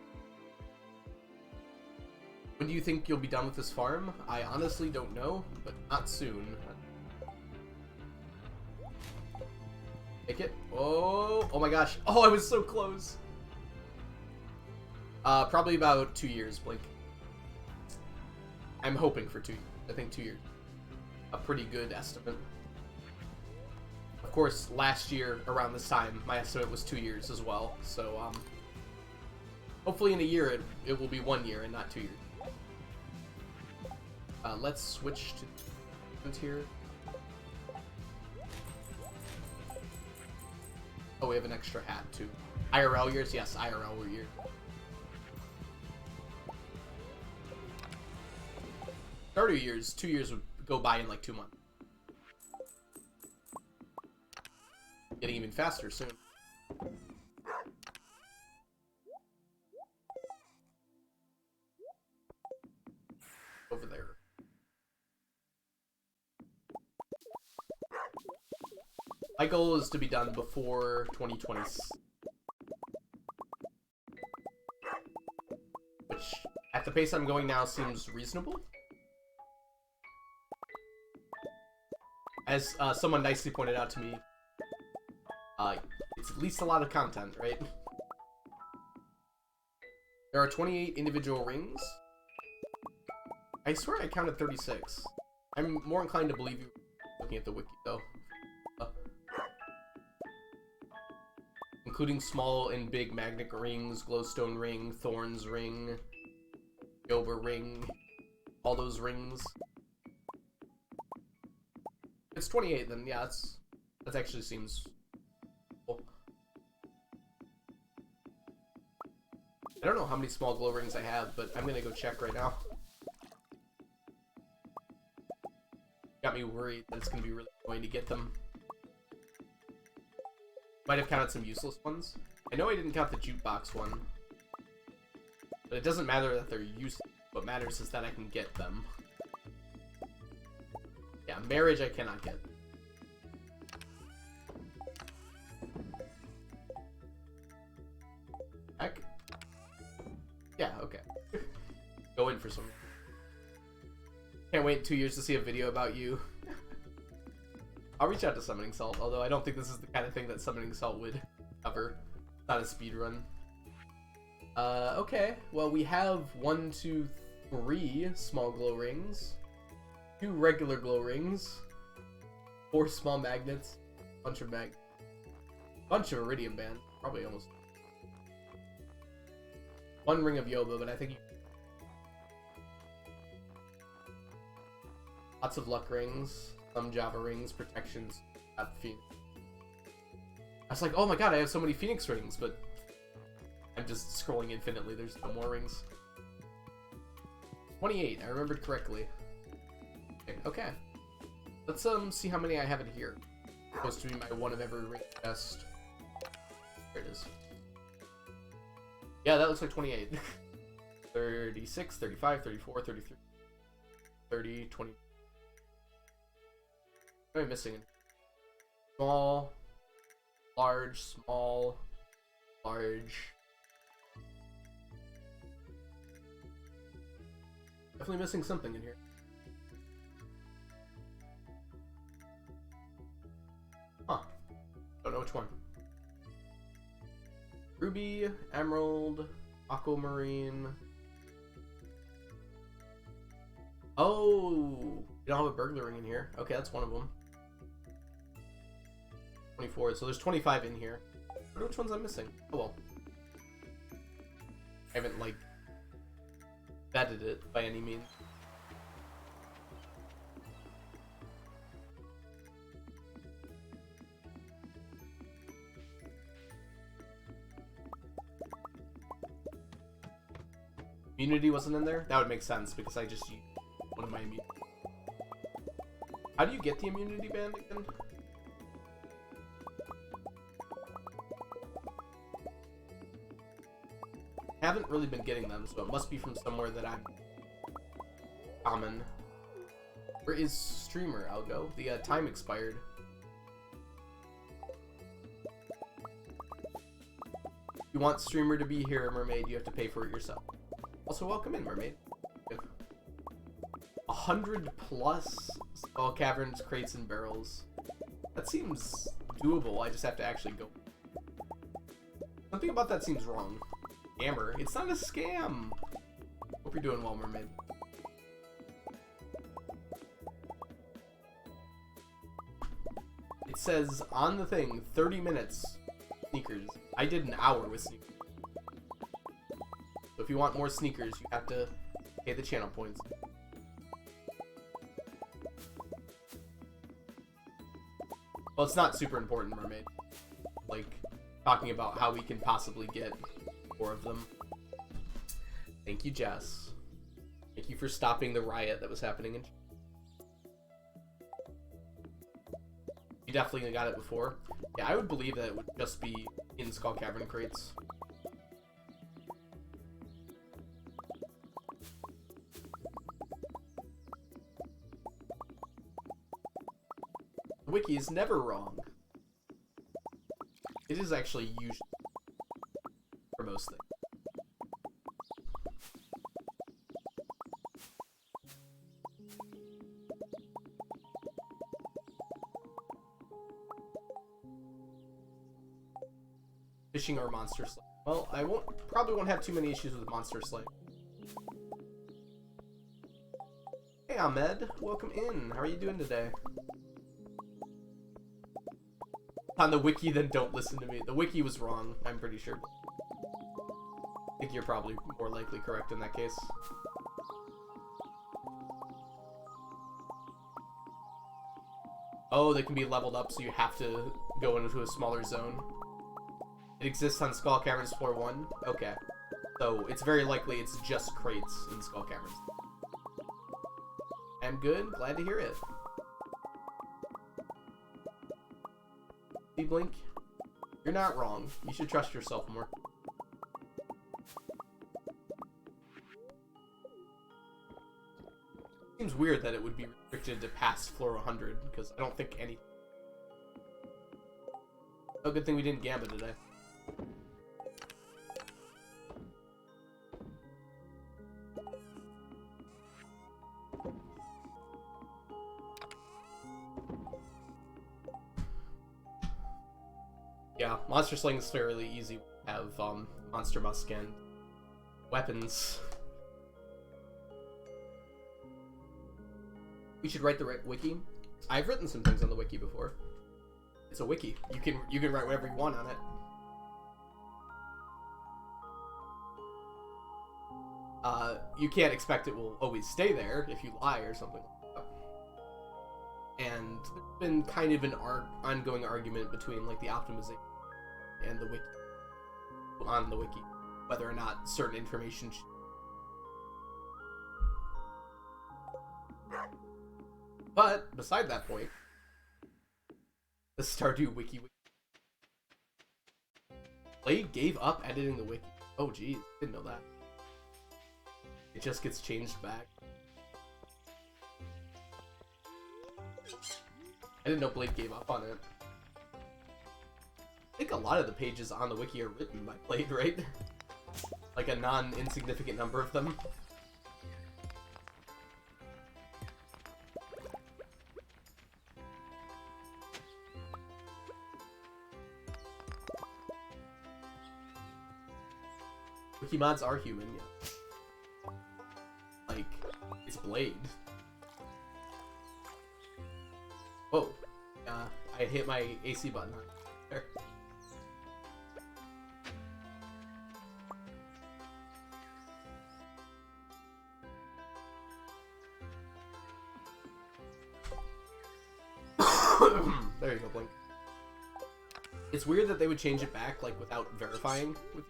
When do you think you'll be done with this farm? I honestly don't know, but not soon. Take it. Oh, oh my gosh. Oh, I was so close. Probably about 2 years, Blake. I'm hoping for 2 years. I think 2 years. A pretty good estimate. Of course, last year, around this time, my estimate was 2 years as well. So, hopefully in a year, it will be 1 year and not 2 years. Let's switch to here. Oh, we have an extra hat, too. IRL years? Yes, IRL years. Stardew years, 2 years would go by in like 2 months. Getting even faster soon. Over there. My goal is to be done before 2020. Which, at the pace I'm going now, seems reasonable. As someone nicely pointed out to me, it's at least a lot of content, right? There are 28 individual rings. I swear I counted 36. I'm more inclined to believe you looking at the wiki, though. Including small and big magnet rings, glowstone ring, thorns ring, yoba ring, all those rings. It's 28 then, yeah, that actually seems cool. I don't know how many small glow rings I have, but I'm gonna go check right now. Got me worried that it's gonna be really annoying to get them. Might have counted some useless ones. I know I didn't count the jukebox one. But it doesn't matter that they're useless. What matters is that I can get them. Yeah, marriage I cannot get. Heck? Yeah, okay. Go in for some. Can't wait 2 years to see a video about you. I'll reach out to Summoning Salt, although I don't think this is the kind of thing that Summoning Salt would cover. It's not a speedrun. Okay. Well, we have 1, 2, 3 small glow rings. 2 regular glow rings. 4 small magnets. Bunch of iridium band. Probably almost. 1 ring of yoba, but I think lots of luck rings. Some Java rings, protections, Phoenix. I was like, oh my god, I have so many Phoenix rings, but I'm just scrolling infinitely. There's no more rings. 28, I remembered correctly. Okay. Let's see how many I have in here. Supposed to be my one of every ring chest. There it is. Yeah, that looks like 28. 36, 35, 34, 33, 30, 20. What am I missing? Small, large, small, large. Definitely missing something in here. Huh. Don't know which one. Ruby, emerald, aquamarine. Oh, You don't have a burglar ring in here. Okay, that's one of them. 24, so there's 25 in here. I wonder which ones I'm missing. Oh well. I haven't, like, vetted it by any means. Immunity wasn't in there? That would make sense because I just used one of my immunity. How do you get the immunity band again? I haven't really been getting them, so it must be from somewhere that I'm common. Where is streamer, Algo? The time expired. If you want streamer to be here, Mermaid, you have to pay for it yourself. Also, welcome in, Mermaid. 100 plus skull caverns, crates, and barrels. That seems doable. I just have to actually go. Something about that seems wrong. Scammer. It's not a scam. Hope you're doing well, Mermaid. It says on the thing 30 minutes sneakers. I did an hour with sneakers. So if you want more sneakers, you have to pay the channel points. Well, it's not super important, Mermaid. Like, talking about how we can possibly get 4 of them. Thank you, Jess. Thank you for stopping the riot that was happening in... You definitely got it before. Yeah, I would believe that it would just be in Skull Cavern crates. The wiki is never wrong. It is actually usually for most things. Fishing or monster slay. Well, I probably won't have too many issues with monster slay. Hey Ahmed, welcome in. How are you doing today? On the wiki, then don't listen to me. The wiki was wrong, I'm pretty sure. I think you're probably more likely correct in that case. Oh, they can be leveled up, so you have to go into a smaller zone. It exists on Skull Caverns Floor 1? Okay. So, it's very likely it's just crates in Skull Caverns. I'm good, glad to hear it. Blink, you're not wrong. You should trust yourself more. Seems weird that it would be restricted to past floor 100, because I don't think any... Oh, good thing we didn't gambit today. Yeah, monster slaying is fairly easy. We have monster musk and weapons. We should write the wiki. I've written some things on the wiki before. It's a wiki. You can write whatever you want on it. You can't expect it will always stay there if you lie or something like that. And there's been kind of an ongoing argument between like the optimization and the wiki on the wiki, whether or not certain information should... But beside that point, the Stardew wiki. Blade gave up editing the wiki. Oh geez, didn't know that. It just gets changed back. I didn't know Blade gave up on it. I think a lot of the pages on the wiki are written by Blade, right? Like a non-insignificant number of them. Wiki mods are human, yeah. Like, it's Blade. Whoa. I hit my AC button. There. There you go, Blink. It's weird that they would change it back, like, without verifying, with,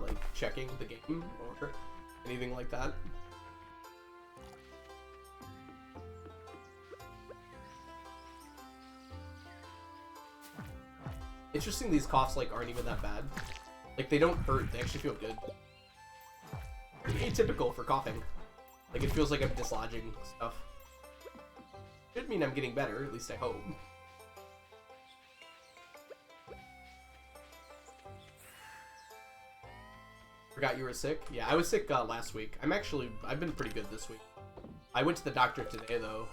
like, checking the game or anything like that. Interesting, these coughs, like, aren't even that bad. Like, they don't hurt, they actually feel good. Pretty atypical for coughing. Like, it feels like I'm dislodging stuff. Should mean I'm getting better, at least I hope. Forgot you were sick? Yeah, I was sick last week. I've been pretty good this week. I went to the doctor today, though,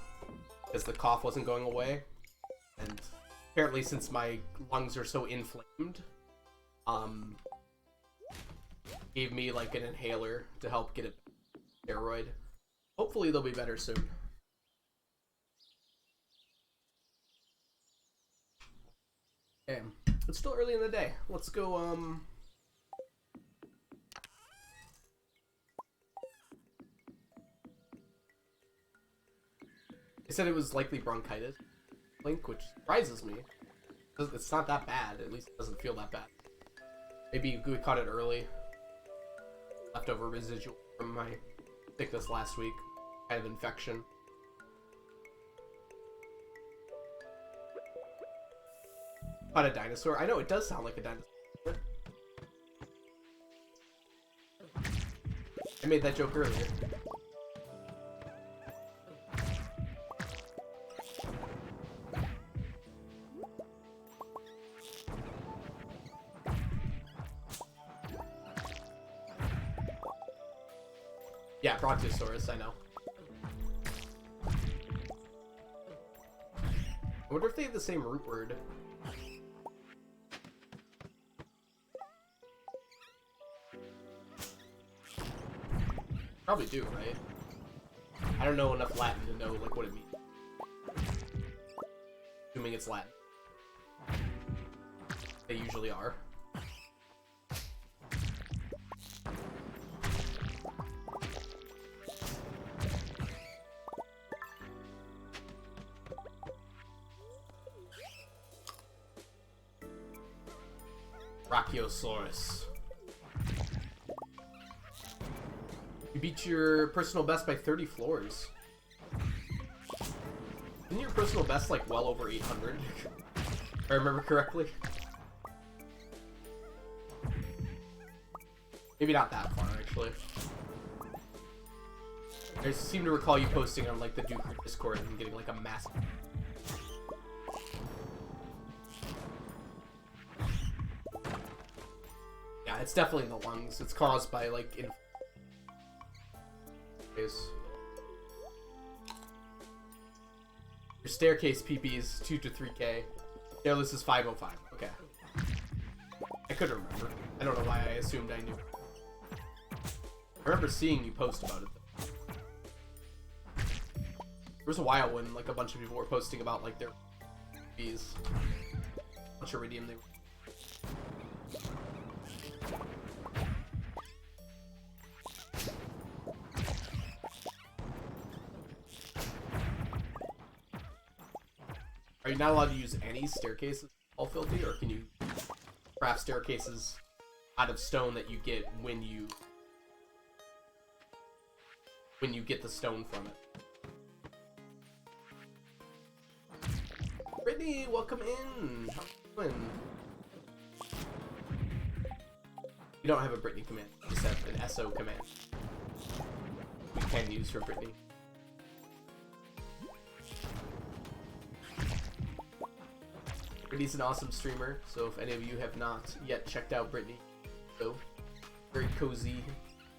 because the cough wasn't going away. And apparently, since my lungs are so inflamed, gave me, like, an inhaler to help get a steroid. Hopefully, they'll be better soon. Okay, it's still early in the day. Let's go, They said it was likely bronchitis, Link, which surprises me. It's not that bad. At least it doesn't feel that bad. Maybe we caught it early. Leftover residual from my sickness last week. Kind of infection. Caught a dinosaur? I know, it does sound like a dinosaur. I made that joke earlier. Yeah, Brontosaurus, I know. I wonder if they have the same root word. Probably do, right? I don't know enough Latin to know, like, what it means. Assuming it's Latin. They usually are. Brachiosaurus. You beat your personal best by 30 floors. Isn't your personal best like well over 800? If I remember correctly. Maybe not that far, actually. I seem to recall you posting on like the Duke Discord and getting like a massive... Yeah, it's definitely in the lungs. It's caused by like... Your staircase PP is 2 to 3k. Stairless is 505. Okay. I couldn't remember. I don't know why I assumed I knew. I remember seeing you post about it though. There was a while when like a bunch of people were posting about like their fees. How much iridium they were. Are you not allowed to use any staircases, all filthy, or can you craft staircases out of stone that you get when you get the stone from it? Brittany, welcome in. How you doing? You don't have a Brittany command, you just have an SO command. We can use for Brittany. Brittany's an awesome streamer, so if any of you have not yet checked out Brittany, so very cozy,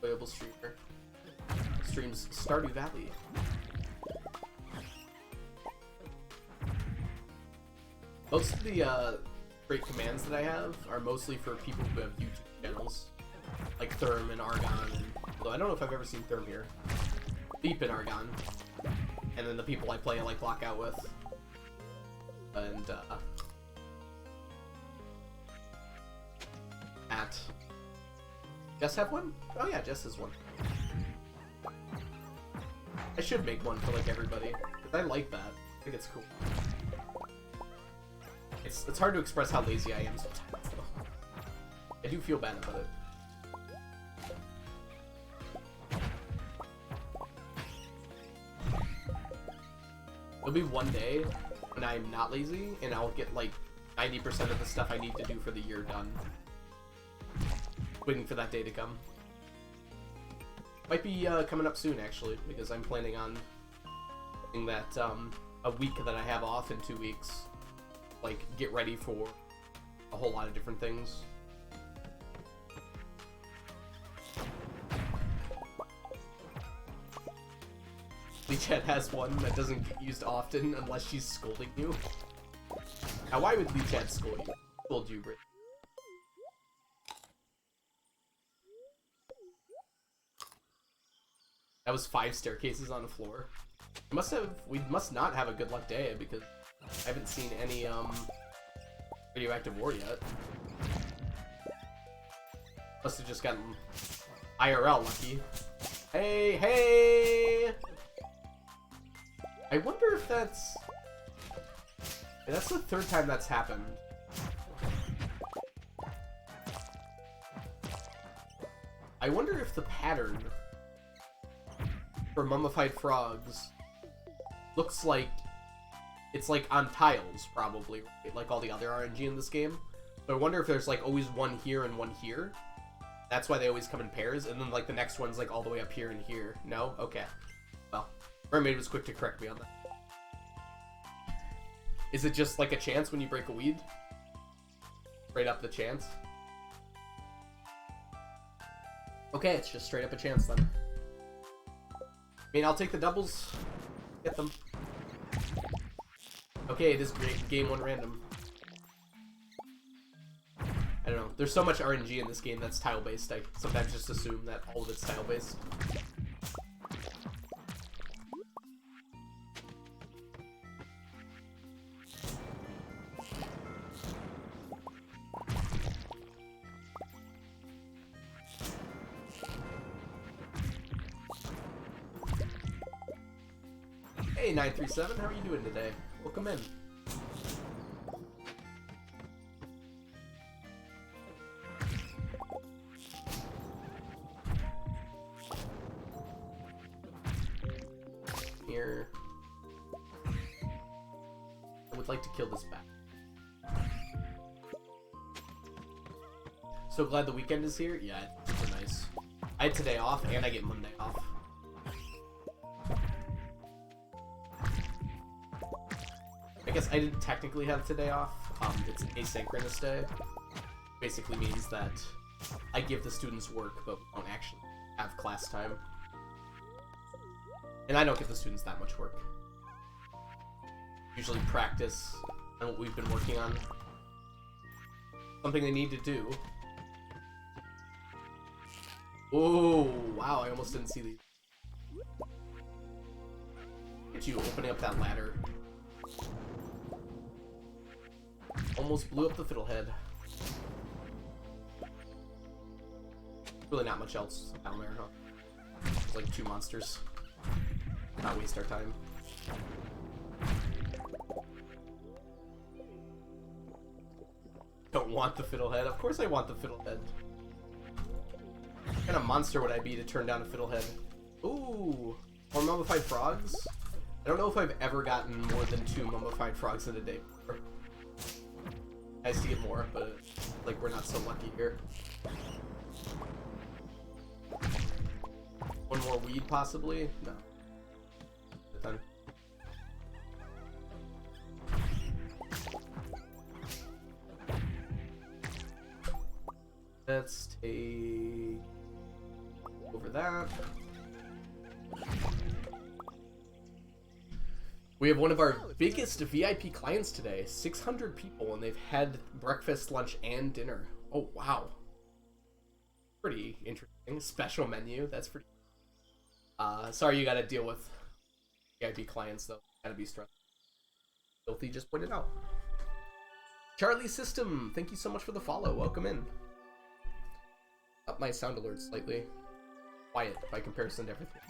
enjoyable streamer. Streams Stardew Valley. Most of the great commands that I have are mostly for people who have YouTube channels, like Therm and Argon. Although I don't know if I've ever seen Therm here. Deep and Argon, and then the people I play I like Lockout with. and at Jess have one? Oh yeah, Jess has one. I should make one for like everybody, because I like that. I think it's cool. It's hard to express how lazy I am sometimes, though. I do feel bad about it. There'll be one day when I'm not lazy, and I'll get like 90% of the stuff I need to do for the year done. Waiting for that day to come. Might be coming up soon, actually, because I'm planning on doing that a week that I have off in 2 weeks. Like, get ready for a whole lot of different things. Leechat has one that doesn't get used often unless she's scolding you. Now, why would Leechat scold you? Scold you, Brit. That was 5 staircases on the floor. We must not have a good luck day because I haven't seen any radioactive ore yet. Must have just gotten IRL lucky. Hey! I wonder if that's the 3rd time that's happened. I wonder if the pattern for mummified frogs looks like it's like on tiles, probably, right? Like all the other RNG in this game. So I wonder if there's like always one here and one here. That's why they always come in pairs, and then like the next one's like all the way up here and here. No? Okay. Well, Mermaid was quick to correct me on that. Is it just like a chance when you break a weed? Straight up the chance? Okay, it's just straight up a chance then. I mean, I'll take the doubles. Get them. Okay, it is great. Game 1 random. I don't know. There's so much RNG in this game that's tile-based. I sometimes just assume that all of it's tile-based. Hey, 937, how are you doing today? Welcome in. Here. I would like to kill this bat. So glad the weekend is here. Yeah, it's super nice. I had today off, and I get Monday off. I guess I didn't technically have today off. It's an asynchronous day. Basically means that I give the students work, but we don't actually have class time. And I don't give the students that much work. Usually practice on what we've been working on. Something they need to do. Oh, wow, I almost didn't see these. Get you opening up that ladder. Almost blew up the fiddlehead. Really not much else down there, huh? It's like 2 monsters. Not waste our time. Don't want the fiddlehead. Of course I want the fiddlehead. What kind of monster would I be to turn down a fiddlehead? Ooh, more mummified frogs? I don't know if I've ever gotten more than 2 mummified frogs in a day before. Nice to get more, but like we're not so lucky here. One more weed, possibly? No. Done. Let's take over that. We have one of our biggest VIP clients today. 600 people, and they've had breakfast, lunch, and dinner. Oh, wow. Pretty interesting. Special menu. That's pretty... sorry you gotta deal with VIP clients, though. Gotta be stressed. Filthy just pointed out. Charlie System, thank you so much for the follow. Welcome in. Up my sound alert slightly. Quiet by comparison to everything.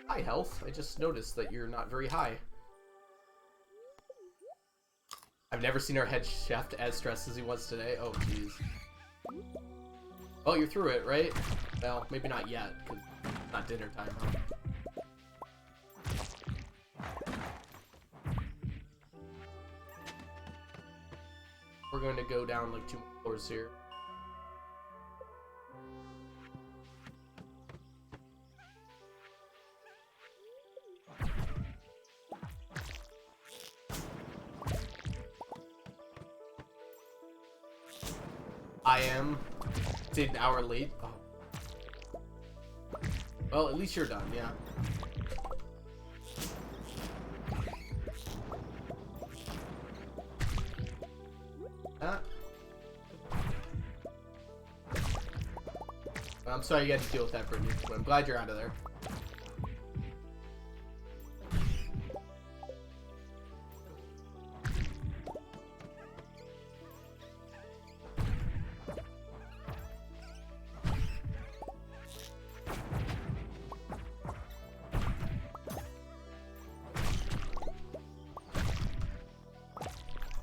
Hi, Health. I just noticed that you're not very high. I've never seen our head chef as stressed as he was today. Oh, jeez. Oh, you're through it, right? Well, maybe not yet, because it's not dinner time, huh? We're going to go down like 2 more floors here. I am. It's an hour late. Oh. Well, at least you're done, yeah. I'm sorry you had to deal with that, Brittany, but I'm glad you're out of there.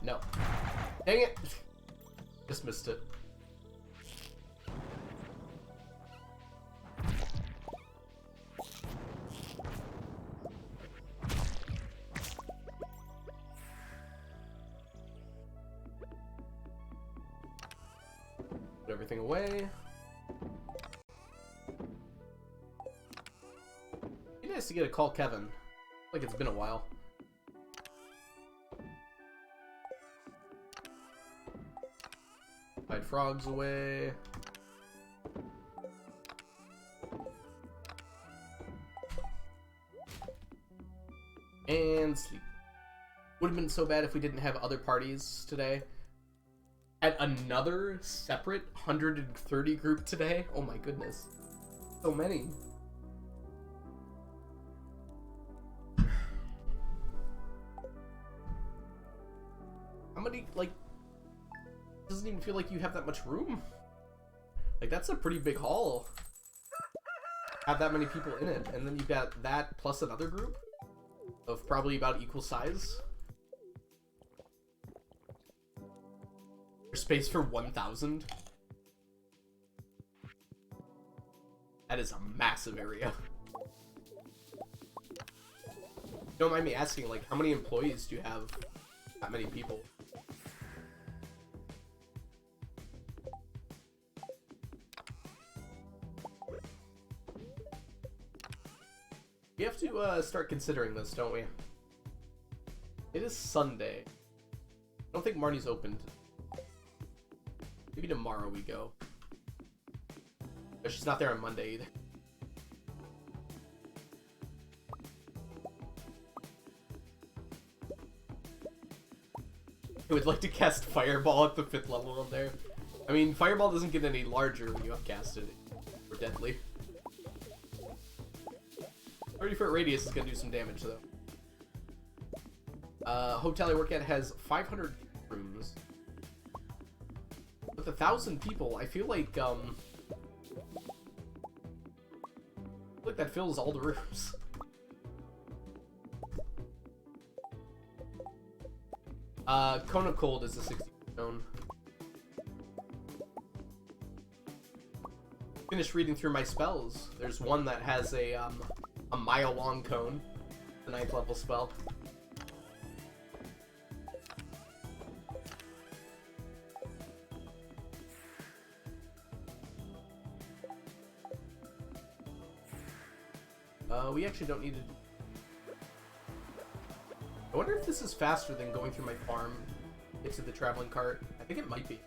No. Dang it! Just missed it. Put everything away. Be nice to get a call Kevin. Like it's been a while. Hide frogs away. And sleep. Would have been so bad if we didn't have other parties today. At another separate 130 group today? Oh my goodness. So many. How many, like, doesn't even feel like you have that much room. Like, that's a pretty big hall. Have that many people in it. And then you've got that plus another group of probably about equal size. There's space for 1,000. That is a massive area. Don't mind me asking, like, how many employees do you have? That many people? We have to start considering this, don't we? It is Sunday. I don't think Marnie's open. Maybe tomorrow we go. But she's not there on Monday either. I would like to cast Fireball at the 5th level on there. I mean, Fireball doesn't get any larger when you upcast it. Or deadly. 30-foot radius is gonna do some damage though. Hotel I work at has 500 rooms. With 1,000 people, I feel like that fills all the rooms. Cone of Cold is a 60 zone. Finished reading through my spells. There's one that has a mile-long cone. The 9th level spell. We actually don't need to... I wonder if this is faster than going through my farm into the traveling cart. I think it might be.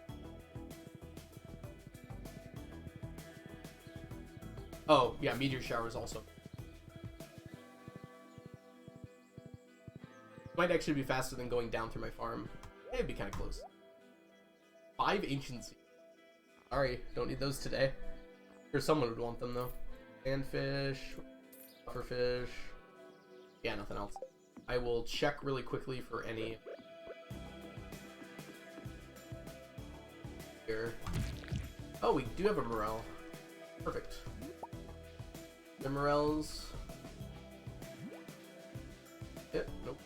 Oh, yeah, meteor showers also. Might actually be faster than going down through my farm. It'd be kind of close. 5 ancient seeds. Sorry, don't need those today. Sure, someone would want them though. Sandfish, pufferfish. Yeah, nothing else. I will check really quickly for any. Here. Oh, we do have a morel. Perfect. The morels. Yep, nope.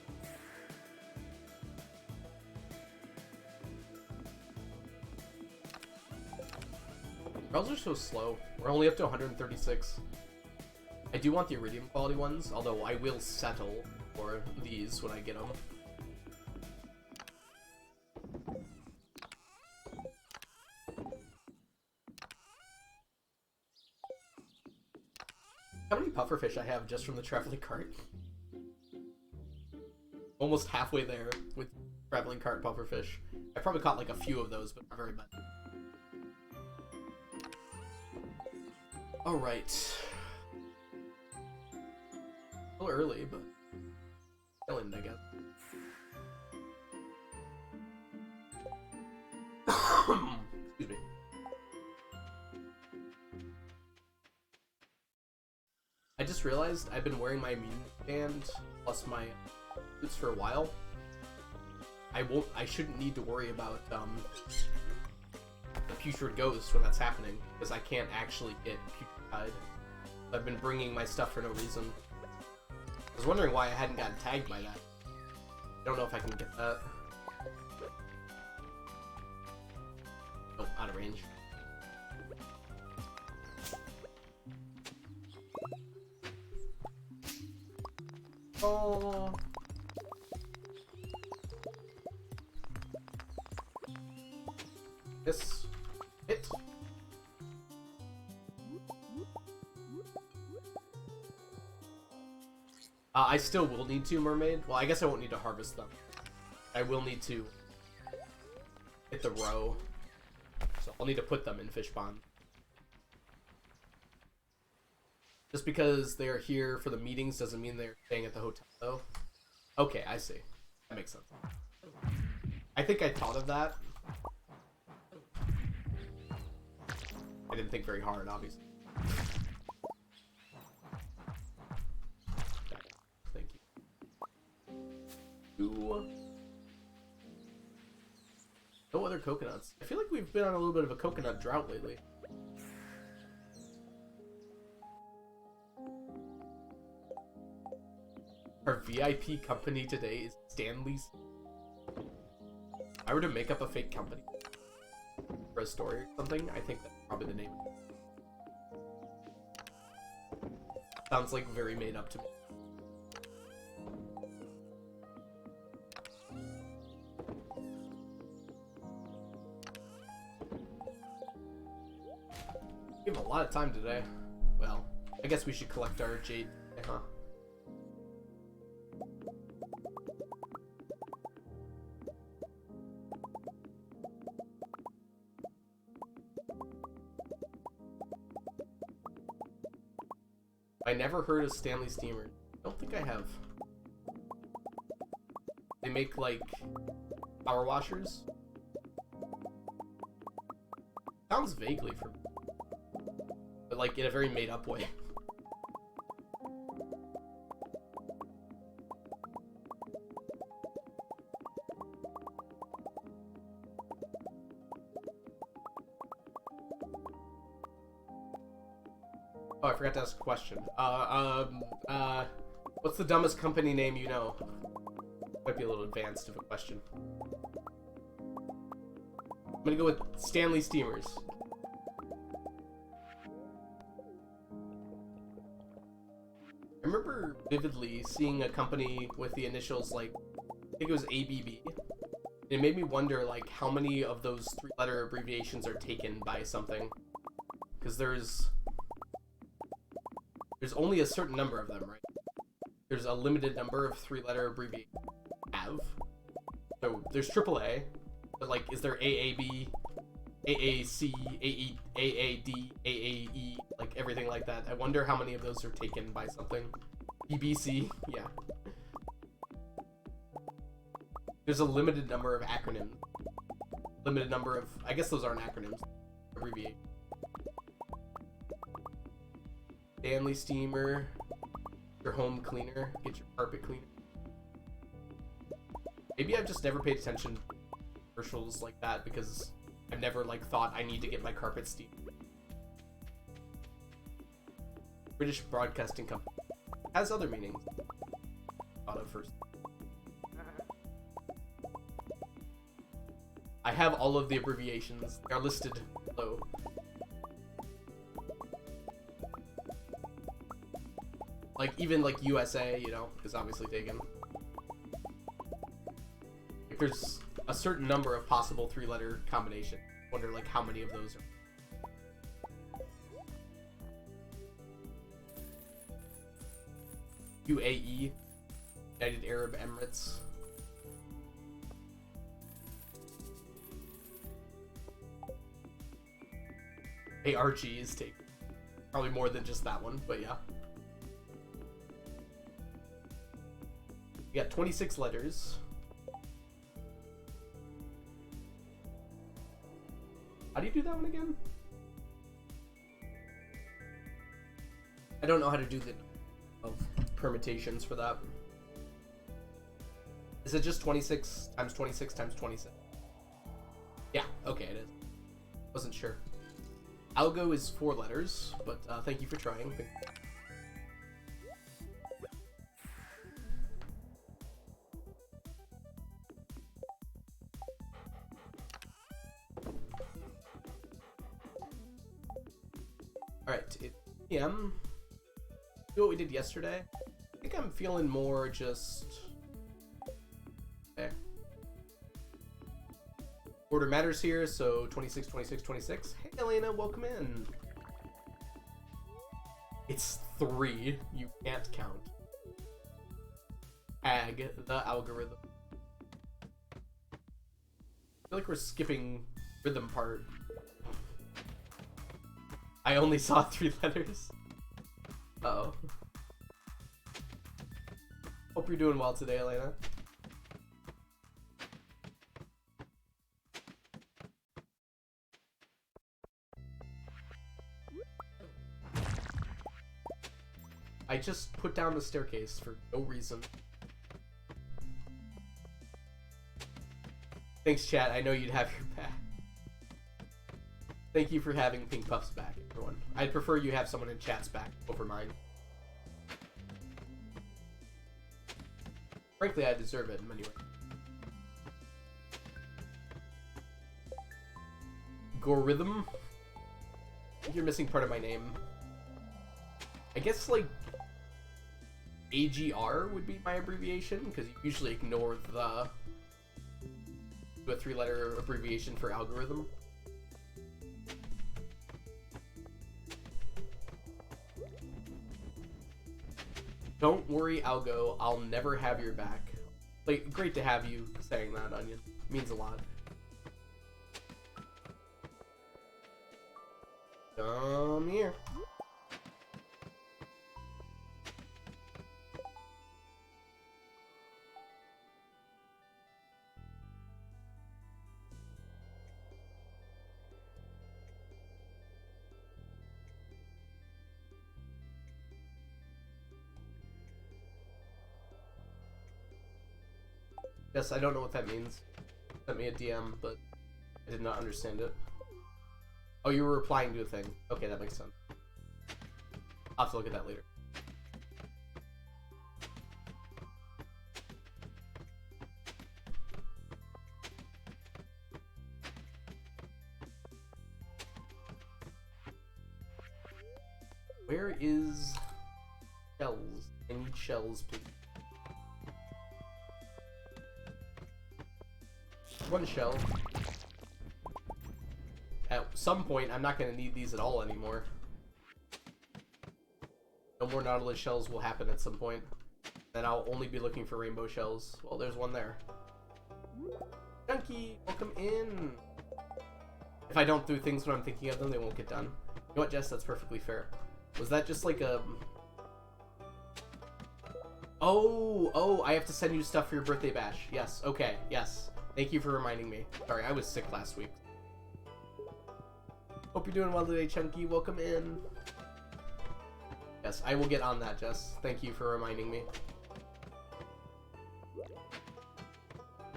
Morels are so slow. We're only up to 136. I do want the iridium quality ones, although I will settle for these when I get them. How many pufferfish I have just from the traveling cart? Almost halfway there with traveling cart pufferfish. I probably caught like a few of those, but not very much. Alright. A little early, but chilling, I guess. Excuse me. I just realized I've been wearing my immune band plus my boots for a while. I shouldn't need to worry about the putrid ghost when that's happening, because I can't actually get putrid. I've been bringing my stuff for no reason. I was wondering why I hadn't gotten tagged by that. I don't know if I can get that. Oh, out of range. Oh. This hit. I still will need to mermaid. Well, I guess I won't need to harvest them. I will need to hit the row. So I'll need to put them in fish pond. Just because they're here for the meetings doesn't mean they're staying at the hotel, though. Okay, I see. That makes sense. I think I thought of that. I didn't think very hard, obviously. Thank you. No other coconuts. I feel like we've been on a little bit of a coconut drought lately. Our VIP company today is Stanley's. If I were to make up a fake company for a story or something, I think that's probably the name. Sounds like very made up to me. We have a lot of time today. Well, I guess we should collect our jade, huh? I never heard of Stanley Steamer. I don't think I have. They make, like, power washers? Sounds vaguely familiar. But, like, in a very made-up way. Oh, I forgot to ask a question. What's the dumbest company name you know? Might be a little advanced of a question. I'm gonna go with Stanley Steamers. I remember vividly seeing a company with the initials, like, I think it was ABB. It made me wonder, like, how many of those three-letter abbreviations are taken by something. Because there's only a certain number of them, right? There's a limited number of three-letter abbreviations. So there's AAA, but like, is there AAB, AAC, AAD, AAE, like everything like that? I wonder how many of those are taken by something. BBC, yeah. There's a limited number of acronyms. Limited number of, I guess those aren't acronyms. abbreviation. Stanley Steamer, your home cleaner, get your carpet cleaner. Maybe I've just never paid attention to commercials like that because I've never like thought I need to get my carpet steamed. British Broadcasting Company has other meanings. Thought of first. I have all of the abbreviations. They are listed below. Like even like USA, you know, is obviously taken. If there's a certain number of possible 3-letter combinations, I wonder like how many of those are. UAE, United Arab Emirates. ARG is taken. Probably more than just that one, but yeah. We got 26 letters. How do you do that one again? I don't know how to do the permutations for that. Is it just 26 times 26 times 26? Yeah, okay, it is. Wasn't sure. Algo is 4 letters, but thank you for trying. Alright, it's PM. Do what we did yesterday. I think I'm feeling more just... Okay. Order matters here, so 26, 26, 26. Hey Elena, welcome in. It's 3. You can't count. Ag, the algorithm. I feel like we're skipping rhythm part. I only saw 3 letters. Uh-oh. Hope you're doing well today, Elena. I just put down the staircase for no reason. Thanks, chat. I know you'd have your back. Thank you for having Pink Puff's back, everyone. I'd prefer you have someone in chat's back over mine. Frankly, I deserve it in many ways. Gorhythm? I think you're missing part of my name. I guess, like, AGR would be my abbreviation, because you usually ignore the 3-letter abbreviation for algorithm. Don't worry, Algo. I'll never have your back. Like, great to have you saying that, Onion. It means a lot. Come here. Yes, I don't know what that means. Sent me a DM, but I did not understand it. Oh, you were replying to a thing. Okay, that makes sense. I'll have to look at that later. Where is shells? I need shells, please. One shell. At some point, I'm not going to need these at all anymore. No more Nautilus shells will happen at some point. Then I'll only be looking for rainbow shells. Well, there's one there. Chunky, welcome in. If I don't do things when I'm thinking of them, they won't get done. You know what, Jess? That's perfectly fair. Was that just like a... Oh, I have to send you stuff for your birthday bash. Yes, okay, yes. Thank you for reminding me. Sorry, I was sick last week. Hope you're doing well today, Chunky. Welcome in. Yes, I will get on that, Jess. Thank you for reminding me.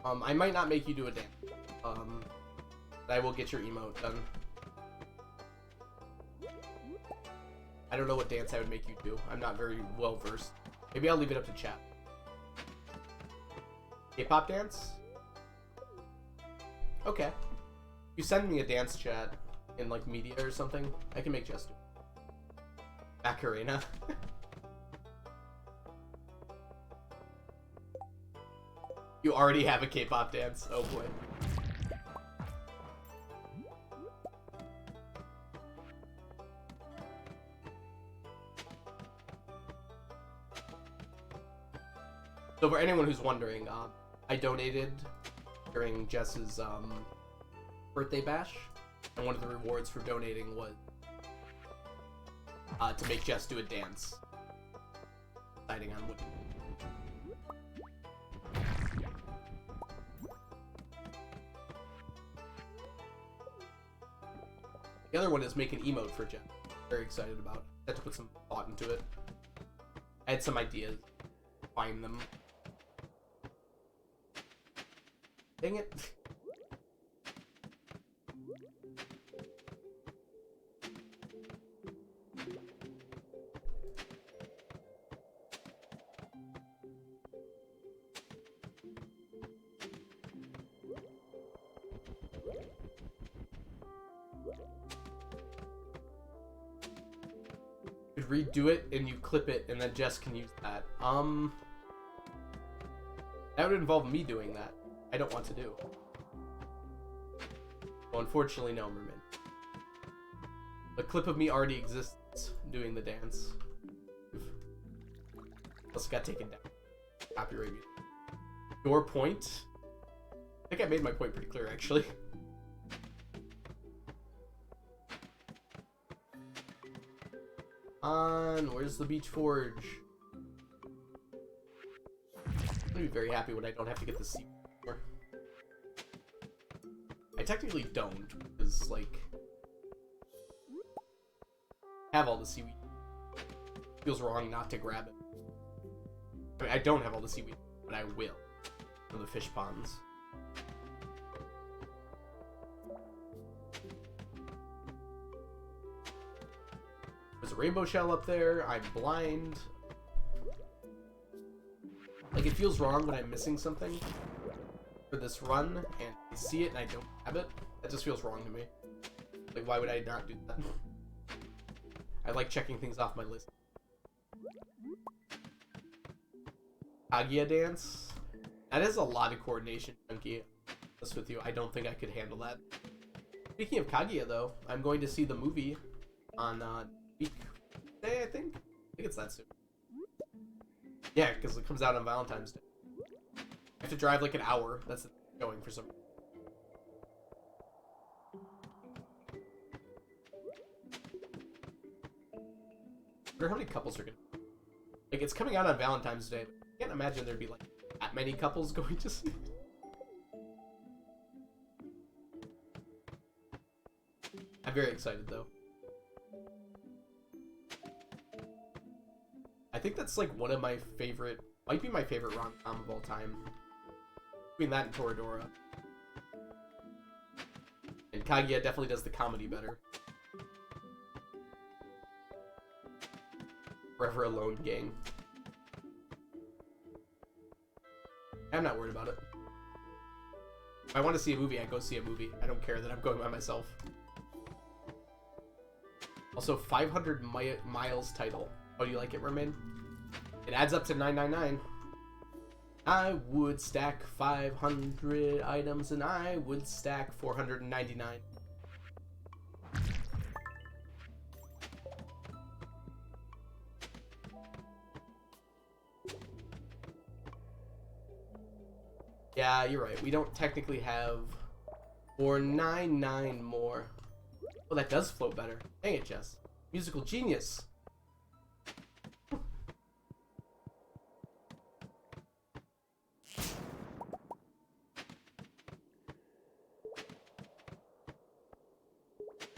I might not make you do a dance. But I will get your emote done. I don't know what dance I would make you do. I'm not very well versed. Maybe I'll leave it up to chat. K-pop dance? Okay. You send me a dance chat in like media or something, I can make Jess do it. Macarena. You already have a K-pop dance. Oh boy. So for anyone who's wondering, I donated during Jess's birthday bash, and one of the rewards for donating was to make Jess do a dance. Deciding on what. The other one is make an emote for Jess. Very excited about it. I had to put some thought into it. I had some ideas. Find them. Dang it. You could redo it and you clip it and then Jess can use that. That would involve me doing that. I don't want to do. Well, unfortunately, no, Merman. The clip of me already exists doing the dance. Also got taken down. Copyright music. Your point? I think I made my point pretty clear, actually. Where's the Beach Forge? I'm gonna be very happy when I don't have to get the seed. I technically don't, because, like, I have all the seaweed. It feels wrong not to grab it. I mean, I don't have all the seaweed, but I will. From the fish ponds. There's a rainbow shell up there. I'm blind. Like, it feels wrong when I'm missing something for this run, and I see it and I don't have it. That just feels wrong to me. Like, why would I not do that? I like checking things off my list. Kaguya dance? That is a lot of coordination, Chunky. Honest with you, I don't think I could handle that. Speaking of Kaguya, though, I'm going to see the movie on week day, I think? I think it's that soon. Yeah, because it comes out on Valentine's Day. I have to drive like an hour. That's going for some. I wonder how many couples are gonna. Like, it's coming out on Valentine's Day. I can't imagine there'd be like that many couples going to see it. I'm very excited though. I think that's like one of my favorite, might be my favorite rom-com of all time. Between that and Toradora. And Kaguya definitely does the comedy better. Forever Alone gang. I'm not worried about it. If I want to see a movie, I go see a movie. I don't care that I'm going by myself. Also, 500 miles title. Oh, do you like it, Mermaid? It adds up to 999. I would stack 500 items and I would stack 499. Yeah, you're right. We don't technically have 499 more. Oh, that does flow better. Dang it, Jess. Musical genius.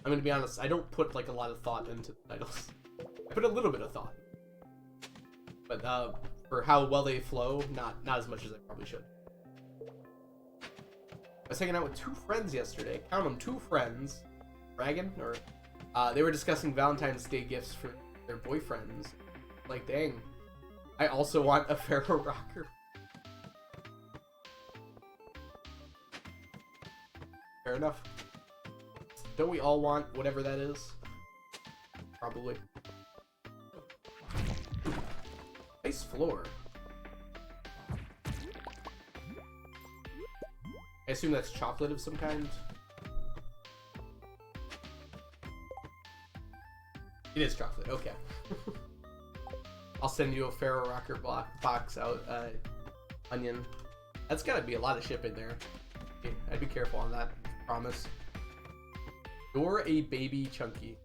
I'm gonna be honest, I don't put like a lot of thought into the titles. I put a little bit of thought. But for how well they flow, not as much as I probably should. I was hanging out with 2 friends yesterday. Count them, 2 friends. Dragon, or they were discussing Valentine's Day gifts for their boyfriends. Like, dang, I also want a Pharaoh rocker. Fair enough. Don't we all want whatever that is? Probably. Nice floor. I assume that's chocolate of some kind. It is chocolate, okay. I'll send you a Pharaoh rocker box out, Onion. That's gotta be a lot of shipping there. I'd be careful on that, promise. You're a baby Chunky.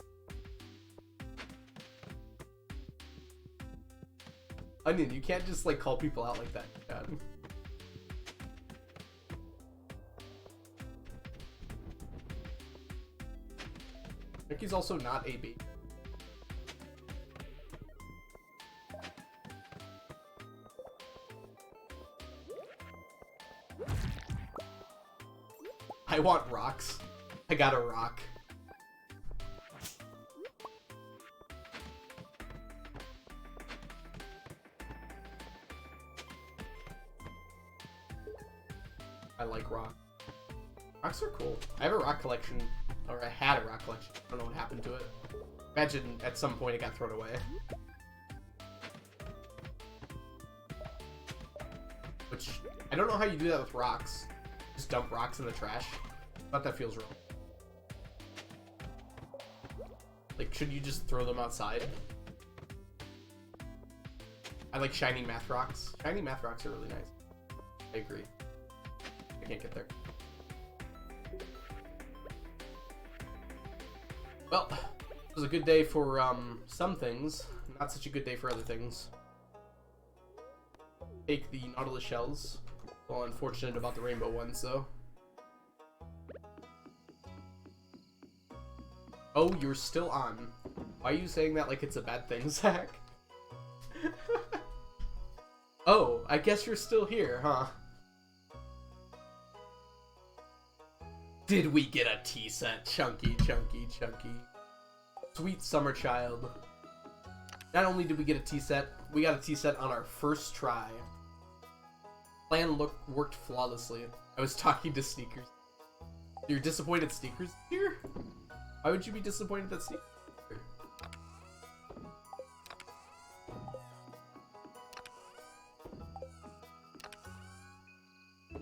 Onion, you can't just like call people out like that. God. Chunky's also not a baby. I want rocks. I got a rock. I like rock. Rocks are cool. I have a rock collection, or I had a rock collection. I don't know what happened to it. Imagine at some point it got thrown away. Which, I don't know how you do that with rocks. Just dump rocks in the trash. I thought that feels wrong. Like, should you just throw them outside? I like shiny math rocks. Shiny math rocks are really nice. I agree. I can't get there. Well, it was a good day for some things. Not such a good day for other things. Take the Nautilus shells. Well, unfortunate about the rainbow ones, though. Oh, you're still on. Why are you saying that like it's a bad thing, Zach? Oh, I guess you're still here, huh? Did we get a tea set? Chunky, chunky, chunky. Sweet summer child. Not only did we get a tea set, we got a tea set on our first try. Plan worked flawlessly. I was talking to Sneakers. You're disappointed Sneakers here? Why would you be disappointed that Sneakers here?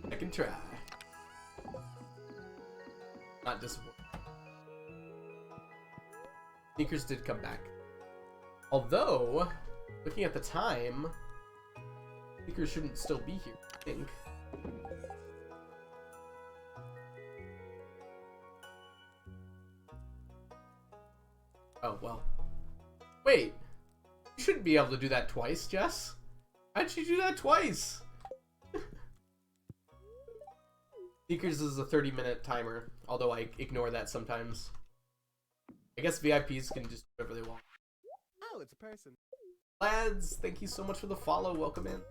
I can try. Not disappointed. Sneakers did come back. Although, looking at the time, Sneakers shouldn't still be here, I think. Oh, well. Wait! You shouldn't be able to do that twice, Jess. How'd you do that twice? Sneakers is a 30-minute timer, although I ignore that sometimes. I guess VIPs can just do whatever they want. Oh, it's a person. Lads, thank you so much for the follow. Welcome in.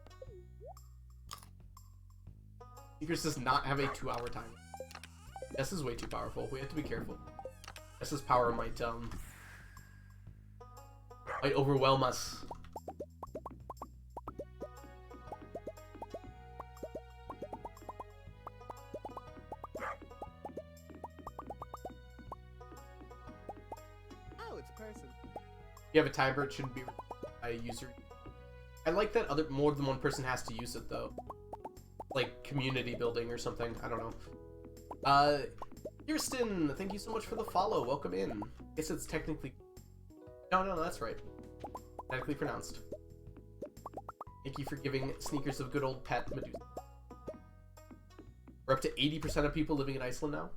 Sneakers does not have a 2-hour timer. This is way too powerful. We have to be careful. This power might overwhelm us. Oh, it's a person. If you have a timer, it shouldn't be a user. I like that more than one person has to use it though. Like community building or something. I don't know. Kirsten, thank you so much for the follow. Welcome in. I guess it's technically... No, that's right. Technically pronounced. Thank you for giving Sneakers a good old pet, Medusa. We're up to 80% of people living in Iceland now.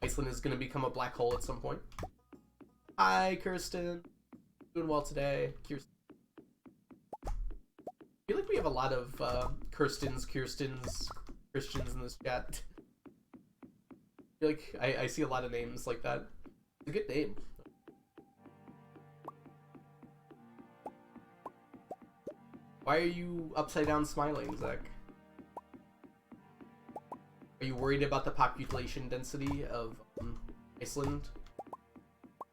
Iceland is going to become a black hole at some point. Hi, Kirsten. Doing well today. Kirsten. I feel like we have a lot of Kirstins, Christians in this chat. feel like I see a lot of names like that. It's a good name. Why are you upside down smiling, Zach? Are you worried about the population density of Iceland?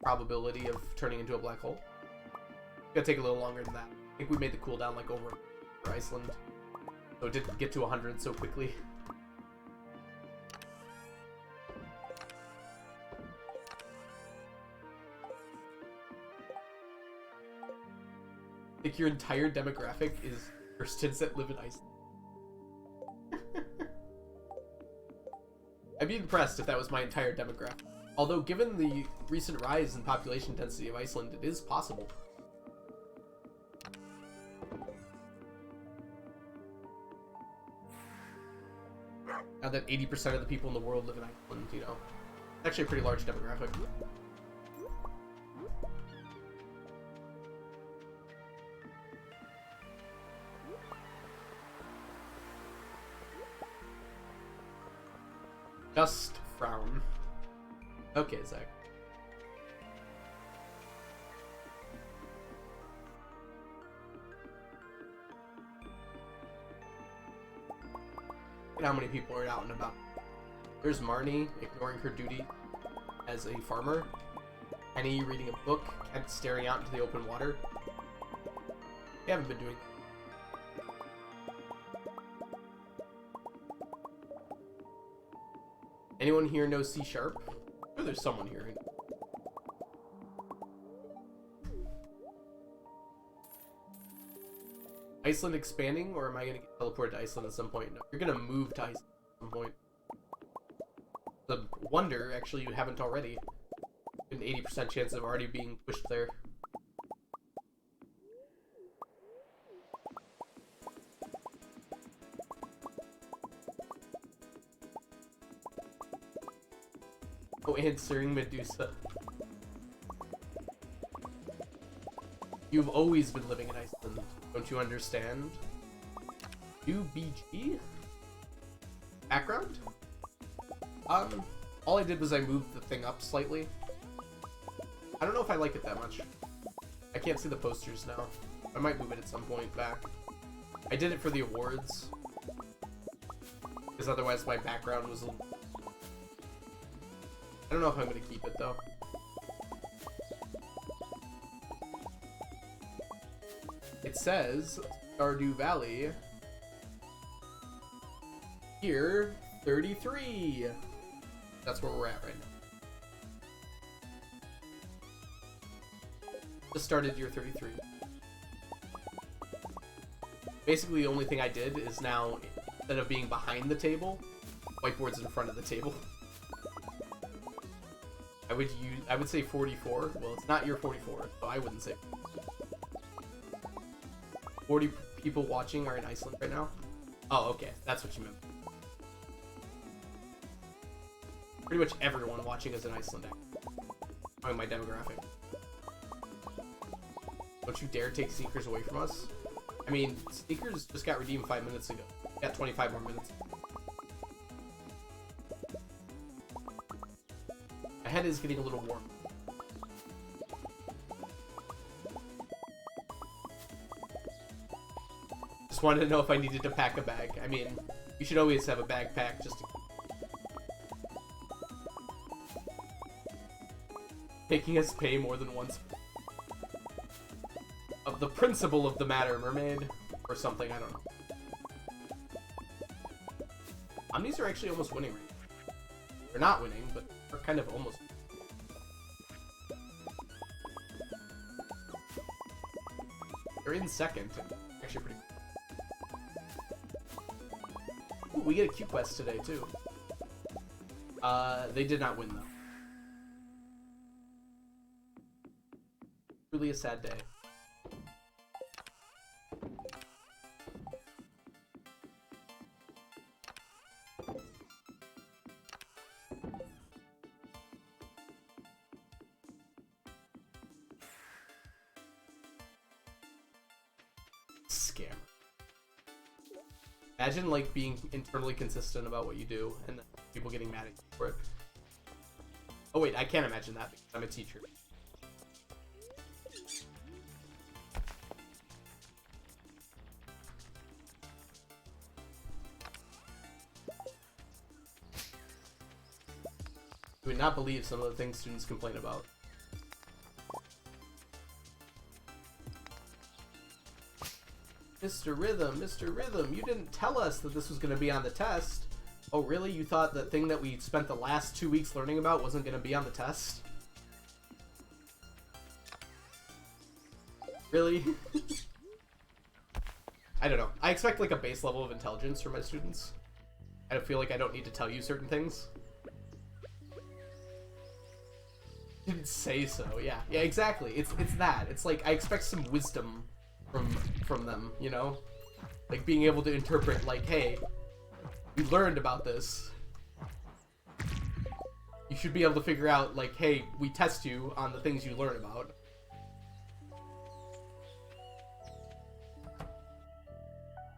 Probability of turning into a black hole? It's gonna take a little longer than that. I think we made the cooldown like over for Iceland. So it didn't get to 100 so quickly. I think your entire demographic is Christians that live in Iceland. I'd be impressed if that was my entire demographic. Although, given the recent rise in population density of Iceland, it is possible. Now that 80% of the people in the world live in Iceland, you know. It's actually a pretty large demographic. Just frown. Okay, Zach. Look at how many people are out and about. There's Marnie ignoring her duty as a farmer. Penny reading a book, Kent staring out into the open water. They haven't been doing. Anyone here know C#? Sure, there's someone here. Iceland expanding, or am I gonna get teleported to Iceland at some point? No, you're gonna move to Iceland at some point. The wonder, actually, you haven't already. An 80% chance of already being pushed there. Oh, answering Medusa. You've always been living in Iceland. Don't you understand? UBG? Background? All I did was I moved the thing up slightly. I don't know if I like it that much. I can't see the posters now. I might move it at some point back. I did it for the awards. Because otherwise my background was a little... I don't know if I'm going to keep it, though. It says, Stardew Valley. Year 33. That's where we're at right now. Just started year 33. Basically, the only thing I did is now, instead of being behind the table, whiteboard's in front of the table. I would say 44. Well, it's not year 44, so I wouldn't say 40 people watching are in Iceland right now. Oh, okay. That's what you meant. Pretty much everyone watching is in Iceland. Knowing my demographic. Don't you dare take sneakers away from us. I mean, sneakers just got redeemed 5 minutes ago. Got 25 more minutes. My head is getting a little warm. Just wanted to know if I needed to pack a bag. I mean, you should always have a bag packed just to... Making us pay more than once. Of the principle of the matter, mermaid. Or something, I don't know. Omnis are actually almost winning right now. They're not winning, but they're kind of almost. They're in second. Actually pretty cool. Ooh, we get a Q quest today, too. They did not win, though. Truly a sad day. Scammer. Imagine, like, being internally consistent about what you do and then people getting mad at you for it. Oh wait, I can't imagine that because I'm a teacher. You would not believe some of the things students complain about. Mr. Rhythm, you didn't tell us that this was going to be on the test. Oh, really? You thought the thing that we spent the last 2 weeks learning about wasn't going to be on the test? Really? I don't know. I expect like a base level of intelligence from my students. I don't feel like I don't need to tell you certain things. Didn't say so. Yeah, exactly. It's that. It's like I expect some wisdom from them, you know? Like being able to interpret like, hey, you learned about this. You should be able to figure out like, hey, we test you on the things you learn about.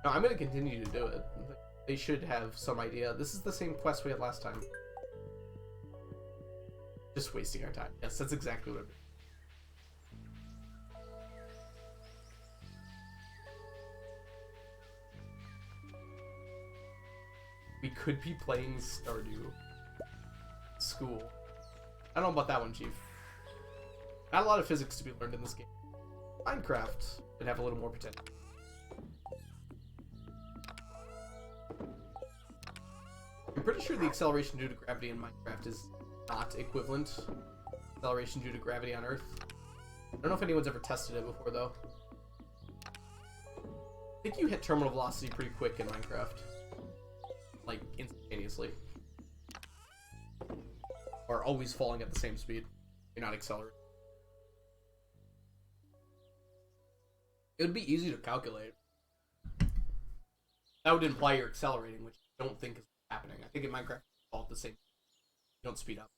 No, I'm gonna continue to do it. They should have some idea. This is the same quest we had last time. Just wasting our time. Yes, that's exactly what I'm doing. We could be playing Stardew. School. I don't know about that one, Chief. Not a lot of physics to be learned in this game. Minecraft would have a little more potential. I'm pretty sure the acceleration due to gravity in Minecraft is not equivalent to acceleration due to gravity on Earth. I don't know if anyone's ever tested it before, though. I think you hit terminal velocity pretty quick in Minecraft. Like, instantaneously. Or always falling at the same speed. You're not accelerating. It would be easy to calculate. That would imply you're accelerating, which I don't think is happening. I think in Minecraft, it's all the same. You don't speed up.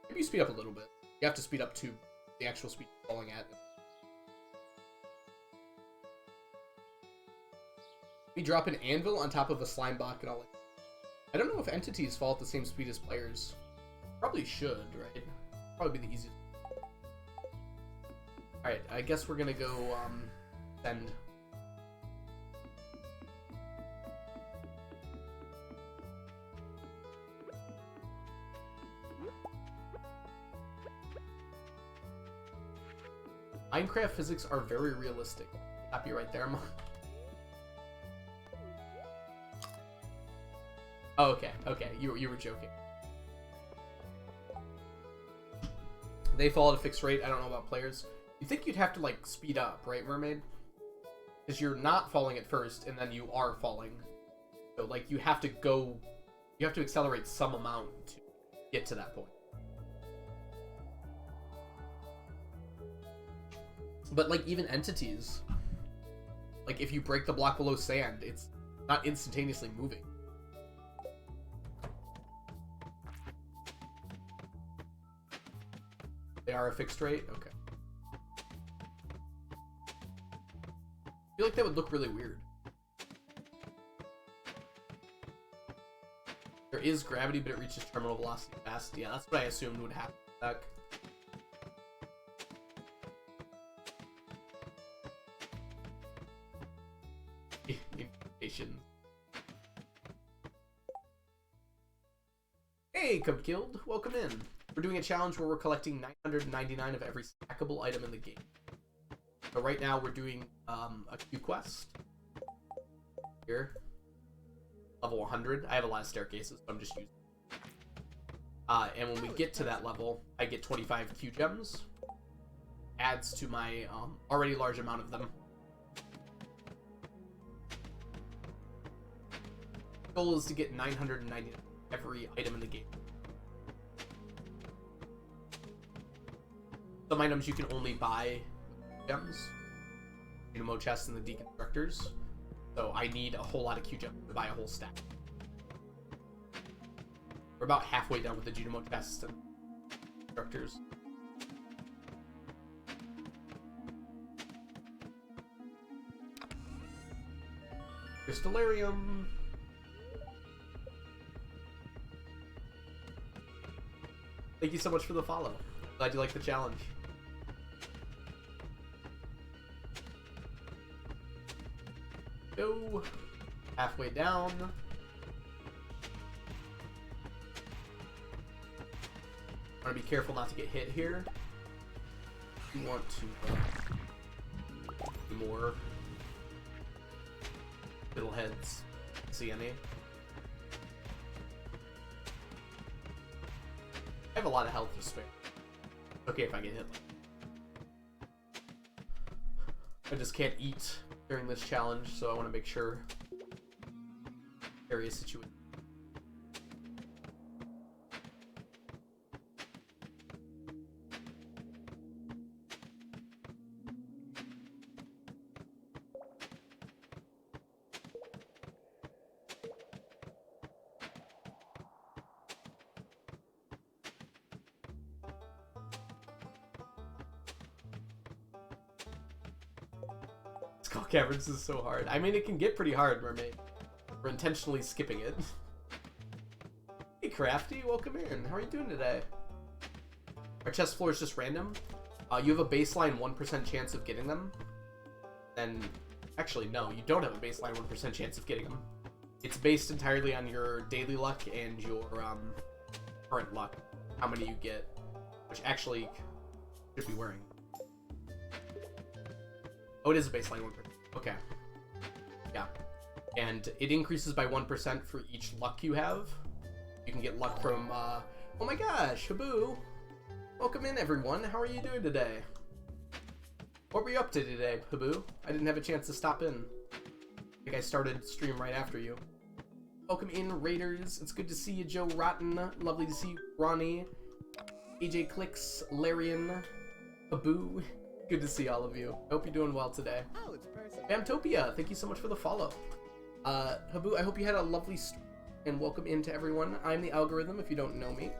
Maybe you speed up a little bit. You have to speed up to the actual speed you're falling at. We drop an anvil on top of a slime block and all. I don't know if entities fall at the same speed as players. Probably should, right? Probably be the easiest. Alright, I guess we're gonna go, send. Minecraft physics are very realistic. Stop you right there, Mom. Oh, okay, you were joking. They fall at a fixed rate. I don't know about players. You think you'd have to like speed up, right, Mermaid? Because you're not falling at first, and then you are falling. So like you have to accelerate some amount to get to that point. But like even entities, like if you break the block below sand, it's not instantaneously moving. They are a fixed rate? Okay. I feel like that would look really weird. There is gravity, but it reaches terminal velocity fast. Yeah, that's what I assumed would happen. Impatient. Hey, Cub Killed, welcome in. We're doing a challenge where we're collecting 999 of every stackable item in the game. So right now we're doing a Q quest. Here. Level 100. I have a lot of staircases, so I'm just using it. And when we get to that level, I get 25 Q gems. Adds to my already large amount of them. Goal is to get 999 every item in the game. Some items you can only buy gems. Dynamo chests and the deconstructors. So I need a whole lot of Q gems to buy a whole stack. We're about halfway done with the Dynamo chests and constructors. Crystallarium. Thank you so much for the follow. Glad you like the challenge. Go. Halfway down. I want to be careful not to get hit here. You want to do more fiddleheads. See any? I have a lot of health to spare. Okay if I get hit. I just can't eat during this challenge, so I want to make sure area situation. Skull Caverns is so hard. I mean, it can get pretty hard, Mermaid. We're intentionally skipping it. Hey, Crafty, welcome in. How are you doing today? Our chest floor is just random. You have a baseline 1% chance of getting them. And actually, no, you don't have a baseline 1% chance of getting them. It's based entirely on your daily luck and your current luck. How many you get, which actually should be wearing. Oh, it is a baseline 1%. Okay. Yeah. And it increases by 1% for each luck you have. You can get luck from, oh my gosh, Habu! Welcome in, everyone. How are you doing today? What were you up to today, Habu? I didn't have a chance to stop in. I think I started stream right after you. Welcome in, Raiders. It's good to see you, Joe Rotten. Lovely to see you, Ronnie. AJ Clicks, Larian, Habu. Good to see all of you. Hope you're doing well today. Oh, it's person. Bamtopia, thank you so much for the follow. Habu, I hope you had a lovely stream, and welcome in to everyone. I'm the Algorithm, if you don't know me,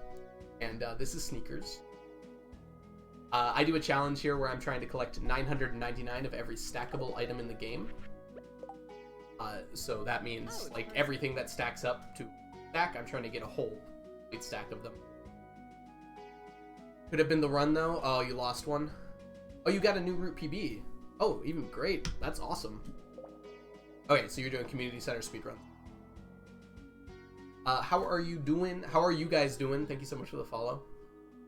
and this is Sneakers. I do a challenge here where I'm trying to collect 999 of every stackable item in the game. So that means, like, everything that stacks up to stack, I'm trying to get a whole complete stack of them. Could have been the run, though. Oh, you lost one. Oh, you got a new route PB. Oh, even great. That's awesome. Okay, so you're doing community center speedrun. How are you doing? How are you guys doing? Thank you so much for the follow.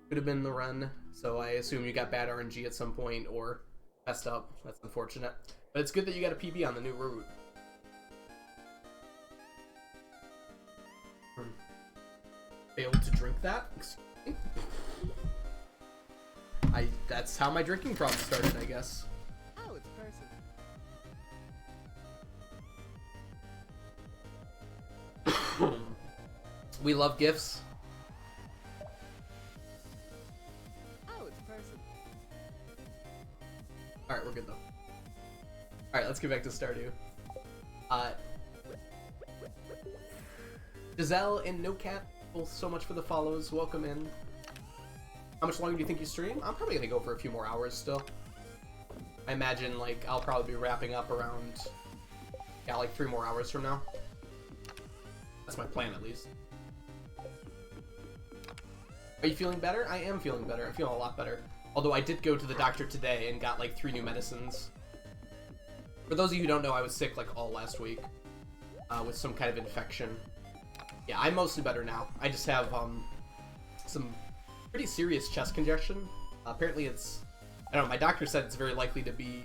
Could have been the run, so I assume you got bad RNG at some point or messed up. That's unfortunate. But it's good that you got a PB on the new route. Failed to drink that? Excuse me. That's how my drinking problem started, I guess. Oh, it's person. We love gifts. Oh, it's person. Alright, we're good though. Alright, let's get back to Stardew. Giselle and NoCat, both so much for the follows. Welcome in. How much longer do you think you stream? I'm probably gonna go for a few more hours still. I imagine, like, I'll probably be wrapping up around, yeah, like 3 more hours from now. That's my plan, at least. Are you feeling better? I am feeling better. I'm feeling a lot better. Although I did go to the doctor today and got, like, 3 new medicines. For those of you who don't know, I was sick, like, all last week. With some kind of infection. Yeah, I'm mostly better now. I just have, some pretty serious chest congestion. Apparently it's, I don't know, my doctor said it's very likely to be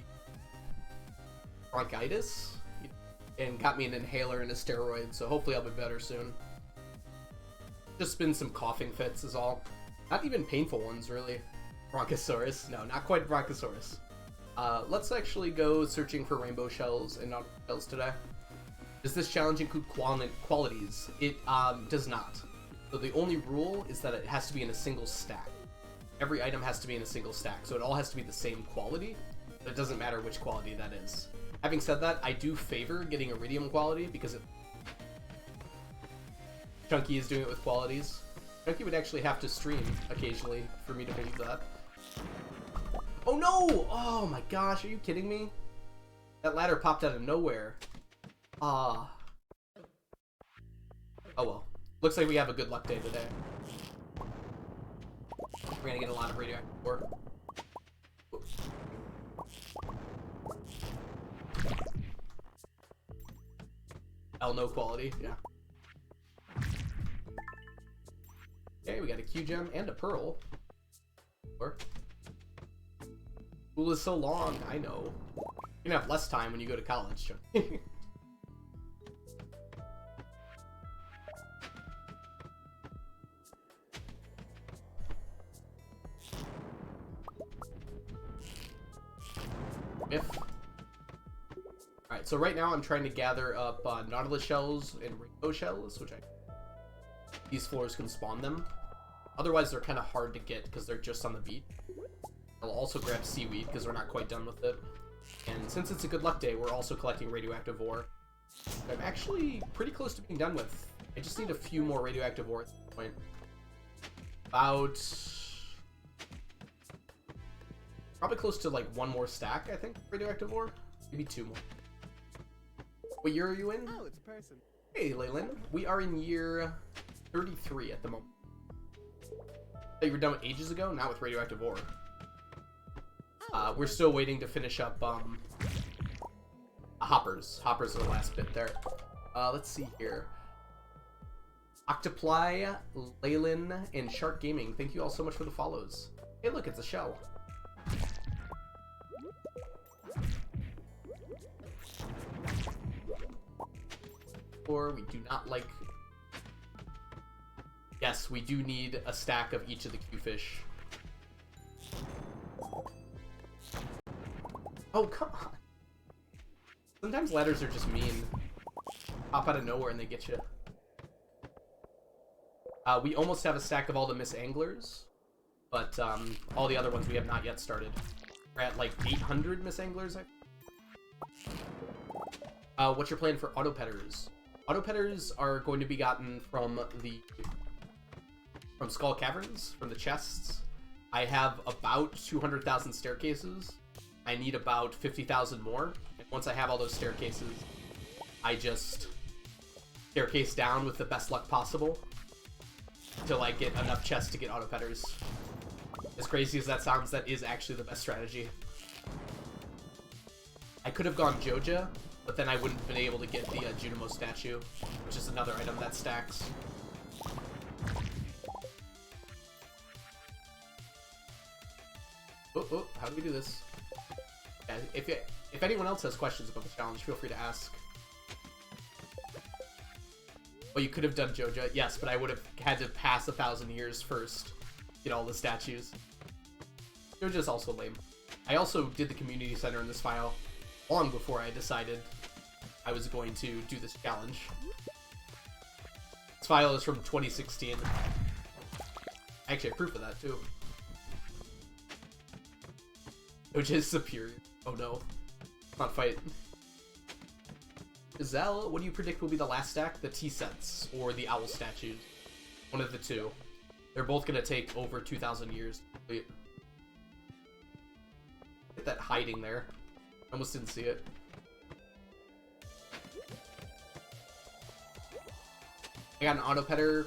bronchitis, and got me an inhaler and a steroid, so hopefully I'll be better soon. Just been some coughing fits is all. Not even painful ones, really. Bronchosaurus. No, not quite Bronchosaurus. Let's actually go searching for rainbow shells and nautical shells today. Does this challenge include qualities? It does not. So the only rule is that it has to be in a single stack. Every item has to be in a single stack, so it all has to be the same quality, but it doesn't matter which quality that is. Having said that, I do favor getting iridium quality because it... Chunky is doing it with qualities. Chunky would actually have to stream occasionally for me to believe that. Oh no! Oh my gosh, are you kidding me? That ladder popped out of nowhere. Ah. Oh well. Looks like we have a good luck day today. We're gonna get a lot of radioactive ore. L no quality, yeah. Okay, we got a Q gem and a pearl. School is so long, I know. You're gonna have less time when you go to college. Alright, so right now I'm trying to gather up nautilus shells and rainbow shells, which these floors can spawn them. Otherwise, they're kind of hard to get because they're just on the beach. I'll also grab seaweed because we're not quite done with it. And since it's a good luck day, we're also collecting radioactive ore. I'm actually pretty close to being done with. I just need a few more radioactive ore at this point. About... probably close to like one more stack, I think, radioactive ore. Maybe two more. What year are you in? Oh, it's a person. Hey, Leyland. We are in year 33 at the moment. So you were done with ages ago? Not with radioactive ore. We're still waiting to finish up hoppers. Hoppers are the last bit there. Let's see here. Octoply, Leyland, and Shark Gaming. Thank you all so much for the follows. Hey, look, it's a shell. Or we do not like... Yes, we do need a stack of each of the Q-fish. Oh, come on. Sometimes ladders are just mean. Pop out of nowhere and they get you. We almost have a stack of all the Miss Anglers, but all the other ones we have not yet started. We're at like 800 Miss Anglers, I think. What's your plan for auto-petters? Auto-petters are going to be gotten from Skull Caverns, from the chests. I have about 200,000 staircases. I need about 50,000 more. And once I have all those staircases, I just staircase down with the best luck possible until I get enough chests to get auto-petters. As crazy as that sounds, that is actually the best strategy. I could have gone Joja, but then I wouldn't have been able to get the Junimo statue, which is another item that stacks. Oh, how do we do this? Yeah, if anyone else has questions about the challenge, feel free to ask. Well, you could have done Joja, yes, but I would have had to pass 1,000 years first, get all the statues. Joja's also lame. I also did the community center in this file long before I decided I was going to do this challenge. This file is from 2016. Actually, I have proof of that too. Which is superior. Oh no. Not fight. Zell, what do you predict will be the last stack? The T-sets or the owl statues? One of the two. They're both gonna take over 2,000 years to complete. Get that hiding there. Almost didn't see it. I got an auto-petter,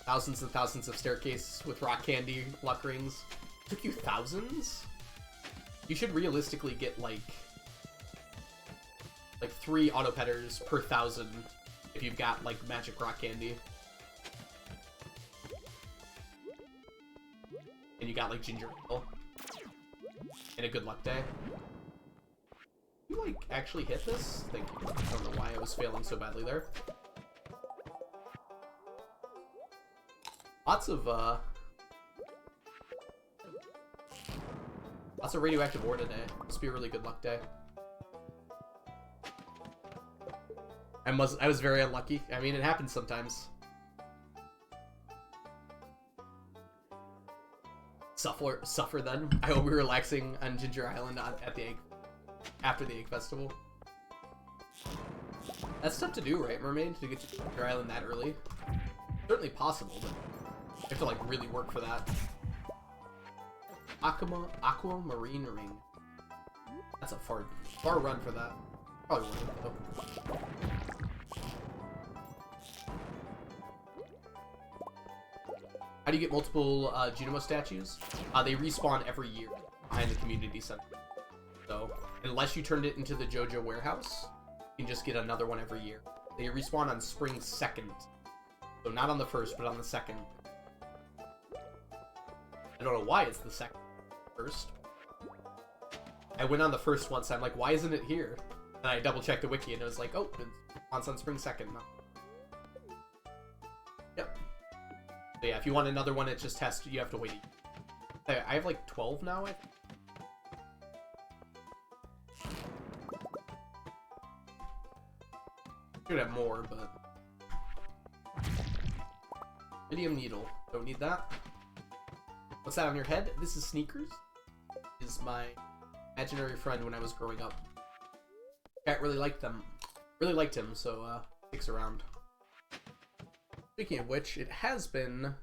thousands and thousands of staircases with rock candy, luck rings. It took you thousands? You should realistically get like 3 auto-petters per 1,000 if you've got like magic rock candy. And you got like ginger ale. And a good luck day. You like actually hit this? Thank you. I don't know why I was failing so badly there. Lots of radioactive ore today. Must be a really good luck day. I was very unlucky. I mean, it happens sometimes. Suffer then. I will be relaxing on Ginger Island after the Egg Festival. That's tough to do, right, Mermaid? To get to Ginger Island that early? Certainly possible, but you have to like really work for that. Aquamarine ring. That's a far run for that. Probably worth it though. How do you get multiple Junimo statues? They respawn every year behind the community center. So, unless you turned it into the JoJo warehouse, you can just get another one every year. They respawn on spring 2nd. So not on the 1st, but on the 2nd. I don't know why it's the 2nd. First. I went on the 1st once, I'm like, why isn't it here? And I double checked the wiki and it was like, oh, it's on spring 2nd. No. Yep. So yeah, if you want another one, it just has to, you have to wait. I have like 12 now, I think. Should have more, but... Iridium needle. Don't need that. What's that on your head? This is Sneakers. Is my imaginary friend when I was growing up. Cat really liked them. Really liked him, so sticks around. Speaking of which, it has been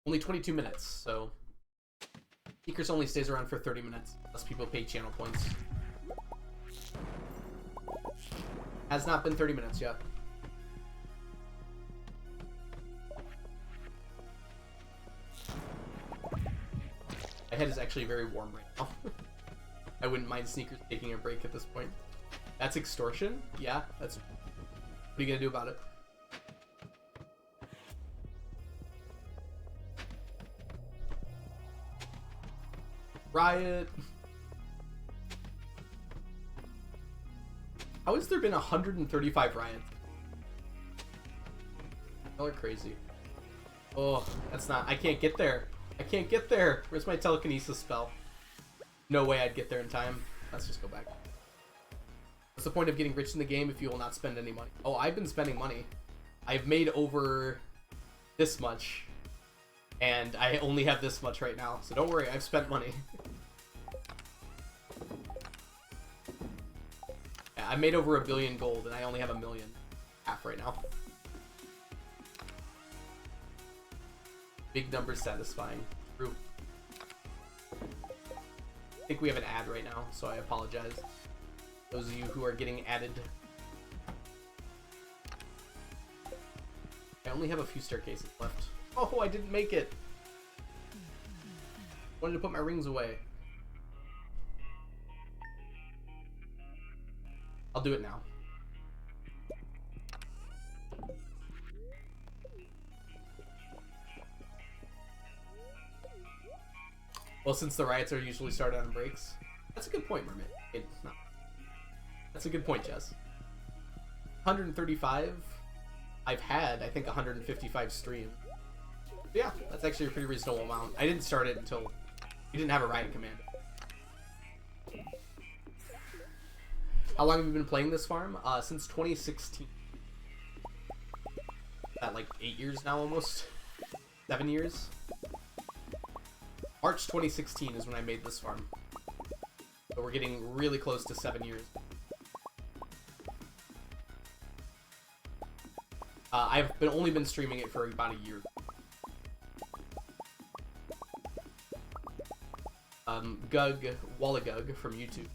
only 22 minutes, so Sneakers only stays around for 30 minutes, unless people pay channel points. Has not been 30 minutes yet. My head is actually very warm right now. I wouldn't mind Sneakers taking a break at this point. That's extortion? Yeah, that's... What are you gonna do about it? Riot. How has there been 135 riots? Y'all are crazy. Oh, that's not... I can't get there. I can't get there. Where's my telekinesis spell? No way I'd get there in time. Let's just go back. What's the point of getting rich in the game if you will not spend any money? Oh, I've been spending money. I've made over this much. And I only have this much right now. So don't worry, I've spent money. Yeah, I made over 1 billion gold and I only have 1.5 million right now. Big numbers satisfying. True. I think we have an ad right now, so I apologize. Those of you who are getting added. I only have a few staircases left. Oh, I didn't make it! Wanted to put my rings away. I'll do it now. Well, since the riots are usually started on breaks. That's a good point, Mermaid. It's not. That's a good point, Jess. 135. I've had, I think, 155 streams. Yeah, that's actually a pretty reasonable amount. I didn't start it until we didn't have a riot command. How long have you been playing this farm? Since 2016. That like 8 years now, almost 7 years. March 2016 is when I made this farm. So we're getting really close to 7 years. I've only been streaming it for about a year. Wallagug from YouTube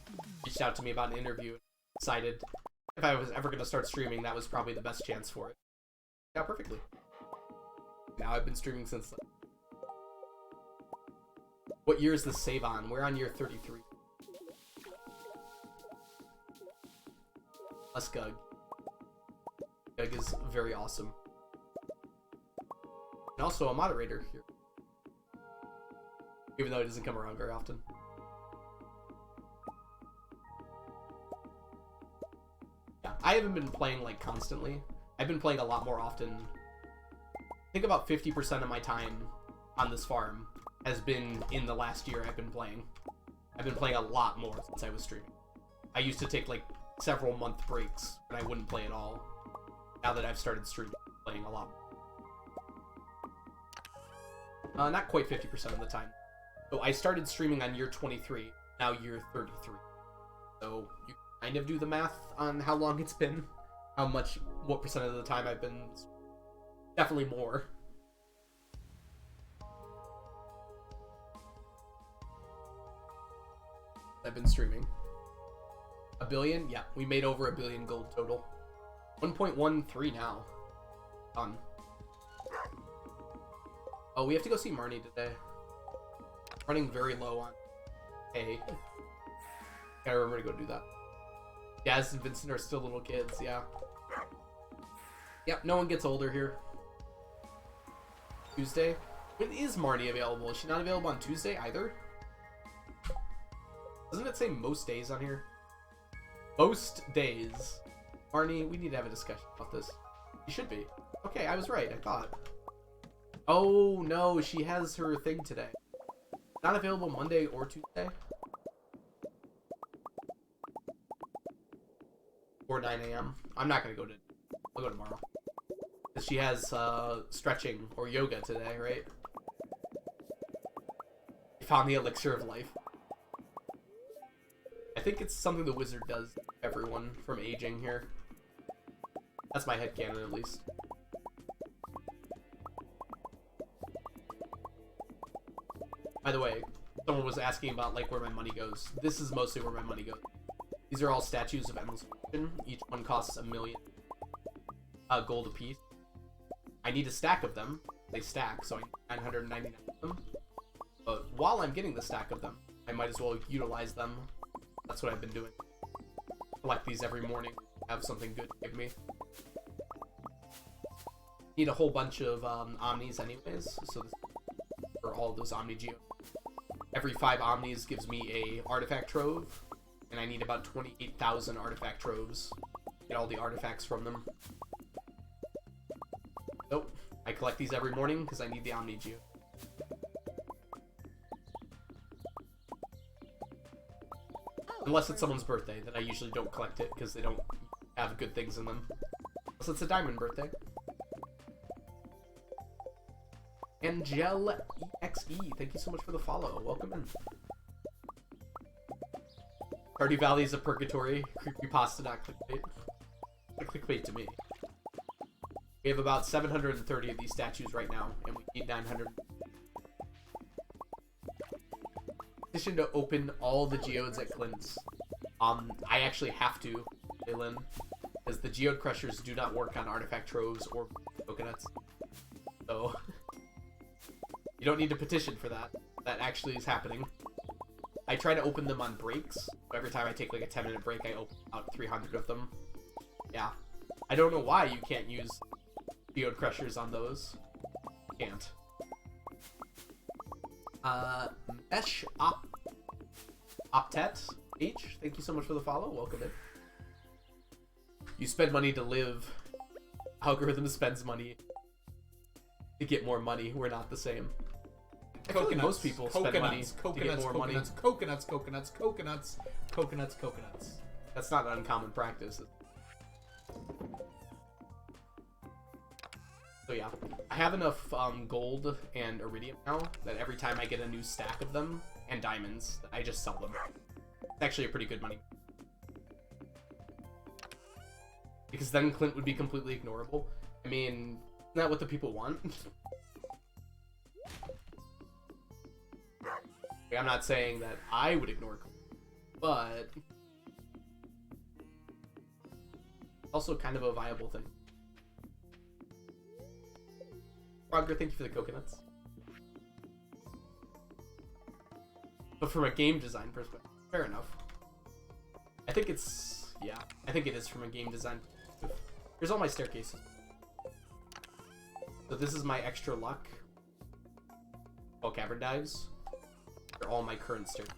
reached out to me about an interview and decided if I was ever going to start streaming, that was probably the best chance for it. Yeah, perfectly. Now I've been streaming since then. What year is the save on? We're on year 33. Us Gug. Gug is very awesome. And also a moderator here. Even though it doesn't come around very often. Yeah, I haven't been playing like constantly. I've been playing a lot more often. I think about 50% of my time on this farm has been in the last year I've been playing. I've been playing a lot more since I was streaming. I used to take like several month breaks and I wouldn't play at all. Now that I've started streaming, playing a lot more. Not quite 50% of the time. So I started streaming on year 23, now year 33. So you kind of do the math on how long it's been, what percent of the time I've been. Definitely more. I've been streaming. 1 billion? Yeah, we made over 1 billion gold total. 1.13 now. Done. Oh, we have to go see Marnie today. Running very low on A. Gotta remember to go do that. Jazz and Vincent are still little kids, yeah. Yep, no one gets older here. Tuesday? When is Marnie available? Is she not available on Tuesday either? Doesn't it say most days on here? Most days. Marnie, we need to have a discussion about this. You should be. Okay, I was right, I thought. Oh, no, she has her thing today. Not available Monday or Tuesday? Or 9 a.m. I'm not gonna go to... I'll go tomorrow. Because she has, stretching or yoga today, right? You found the elixir of life. I think it's something the wizard does to everyone from aging here. That's my headcanon, at least. By the way, someone was asking about, like, where my money goes. This is mostly where my money goes. These are all statues of endless fortune. Each one costs 1 million gold apiece. I need a stack of them. They stack, so I need 999 of them. But while I'm getting the stack of them, I might as well utilize them. That's what I've been doing. Collect these every morning. Have something good to give me. Need a whole bunch of omnis anyways, so this for all of those omni geos. Every 5 omnis gives me a artifact trove, and I need about 28,000 artifact troves. Get all the artifacts from them. Nope. I collect these every morning because I need the omni geo. Unless it's someone's birthday, then I usually don't collect it because they don't have good things in them. Unless it's a diamond birthday. Angel EXE, thank you so much for the follow. Welcome in. Stardew Valley is a purgatory. Creepypasta, not clickbait. Clickbait to me. We have about 730 of these statues right now, and we need 900. Petition to open all the geodes at Clint's. I actually have to, Leyland, because the geode crushers do not work on artifact troves or coconuts. So, you don't need to petition for that. That actually is happening. I try to open them on breaks. Every time I take like a 10-minute break, I open out 300 of them. Yeah. I don't know why you can't use geode crushers on those. Can't. Mesh Optet H, thank you so much for the follow. Welcome in. You spend money to live. Algorithm spends money to get more money. We're not the same. I feel like most people spend money to get more money. Coconuts. That's not an uncommon practice. So yeah, I have enough gold and iridium now that every time I get a new stack of them, and diamonds, I just sell them. It's actually a pretty good money. Because then Clint would be completely ignorable. I mean, isn't that what the people want? I'm not saying that I would ignore Clint, but also kind of a viable thing. Roger, thank you for the coconuts. But from a game design perspective, fair enough. I think it's, yeah, I think it is from a game design perspective. Here's all my staircases. So this is my extra luck. All cavern dives. They're all my current staircases.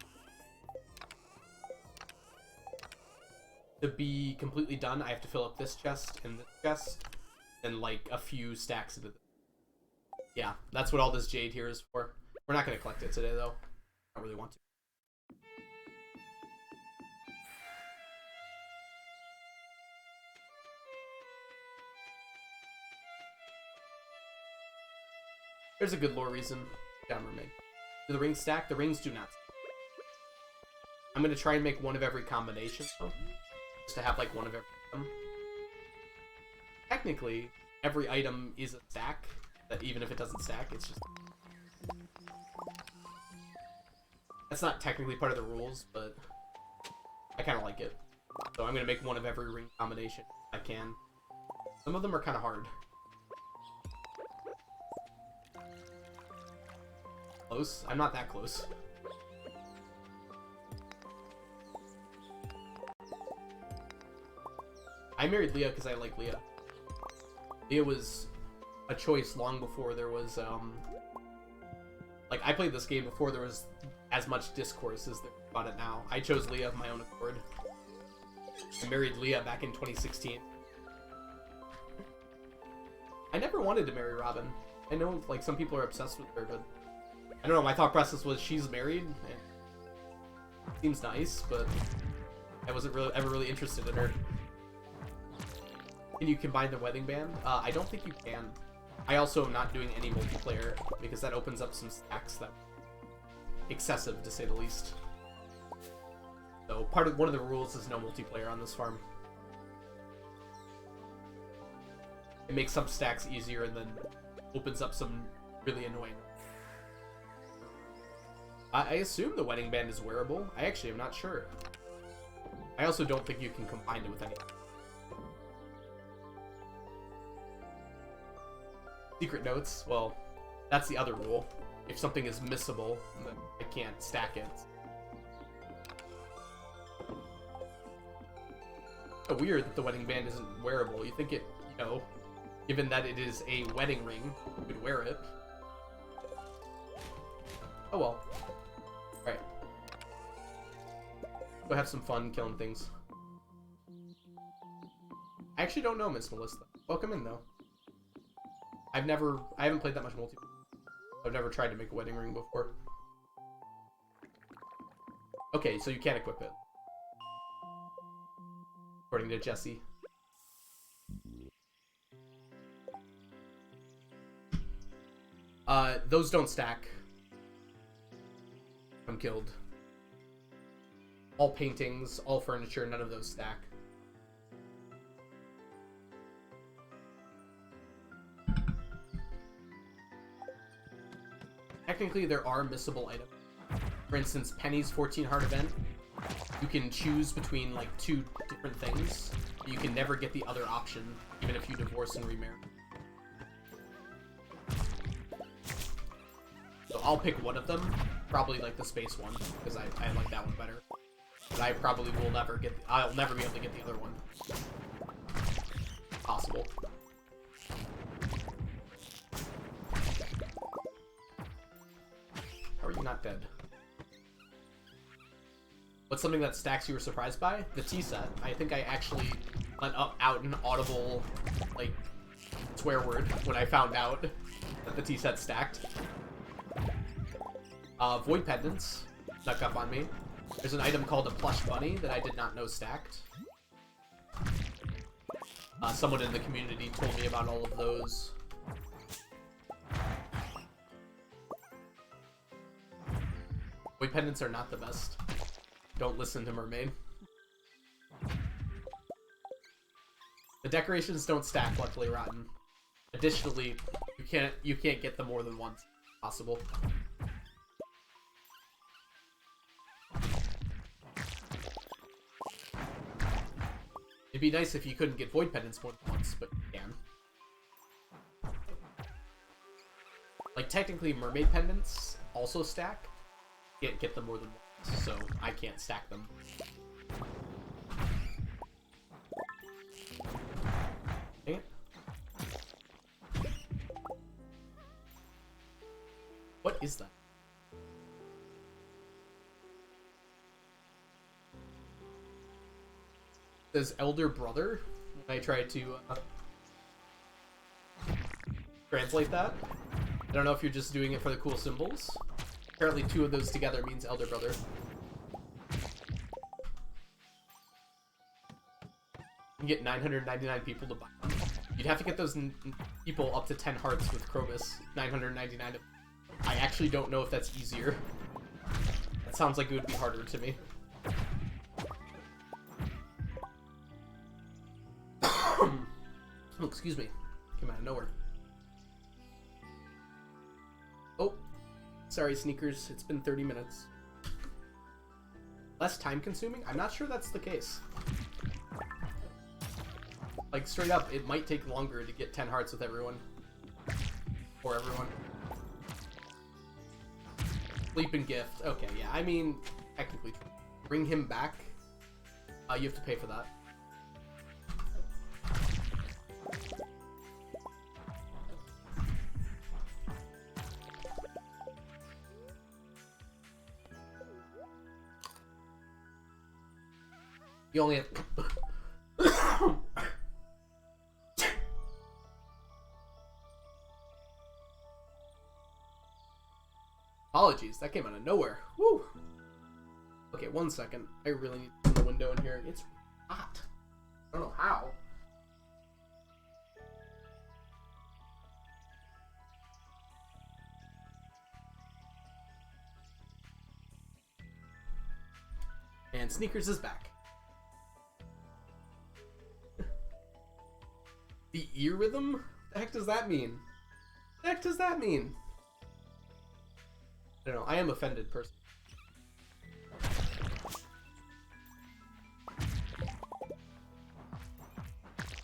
To be completely done, I have to fill up this chest and this chest, and like a few stacks into the... Yeah, that's what all this jade here is for. We're not going to collect it today, though. I don't really want to. There's a good lore reason. Down mermaid. Do the rings stack? The rings do not stack. I'm going to try and make one of every combination, though. Just to have, like, one of every item. Technically, every item is a stack. That even if it doesn't stack, it's just... That's not technically part of the rules, but I kind of like it. So I'm going to make one of every ring combination if I can. Some of them are kind of hard. close. I'm not that close. I married Leah because I like Leah. Leah was a choice long before there was, like, I played this game before there was as much discourse as there about it now. I chose Leah of my own accord. I married Leah back in 2016. I never wanted to marry Robin. I know, like, some people are obsessed with her, but I don't know, my thought process was she's married, and seems nice, but I wasn't ever really interested in her. Can you combine the wedding band? I don't think you can. I also am not doing any multiplayer, because that opens up some stacks that excessive, to say the least. So one of the rules is no multiplayer on this farm. It makes some stacks easier and then opens up some really annoying. I assume the wedding band is wearable. I actually am not sure. I also don't think you can combine it with anything. Secret notes, well, that's the other rule. If something is missable, then I can't stack it. So weird that the wedding band isn't wearable. You think it, you know, given that it is a wedding ring, you could wear it. Oh well. Alright. Go have some fun killing things. I actually don't know Miss Melissa. Welcome in, though. I haven't played that much multiplayer. I've never tried to make a wedding ring before. Okay, so you can't equip it. According to Jesse. Those don't stack. I'm killed. All paintings, all furniture, none of those stack. Technically, there are missable items. For instance, Penny's 14 heart event. You can choose between, like, 2 different things. You can never get the other option, even if you divorce and remarry. So I'll pick one of them, probably like the space one, because I like that one better. But I probably will never get, I'll never be able to get the other one. Possible. How are you not dead? What's something that stacks you were surprised by? The tea set. I think I actually let out an audible, like, swear word when I found out that the tea set stacked. Void pendants snuck up on me. There's an item called a plush bunny that I did not know stacked. Someone in the community told me about all of those. Void pendants are not the best. Don't listen to Mermaid. The decorations don't stack, luckily, Rotten. Additionally, you can't get them more than once. Possible. It'd be nice if you couldn't get void pendants more than once, but you can. Like, technically, mermaid pendants also stack. Can't get them more than once, so I can't stack them. Dang it. What is that? Says elder brother when I try to translate that. I don't know if you're just doing it for the cool symbols. Apparently 2 of those together means elder brother. You can get 999 people to buy them. You'd have to get those people up to 10 hearts with Krobus. 999. I actually don't know if that's easier. That sounds like it would be harder to me. Oh, excuse me. Came out of nowhere. Oh. Sorry, Sneakers. It's been 30 minutes. Less time consuming? I'm not sure that's the case. Like, straight up, it might take longer to get 10 hearts with everyone. For everyone. Sleeping gift. Okay, yeah. I mean, technically true. Bring him back. You have to pay for that. You only have... Apologies, that came out of nowhere. Woo! Okay, 1 second. I really need to open the window in here. It's hot. I don't know how. And Sneakers is back. The ear rhythm? What the heck does that mean? What the heck does that mean? I don't know. I am offended, person.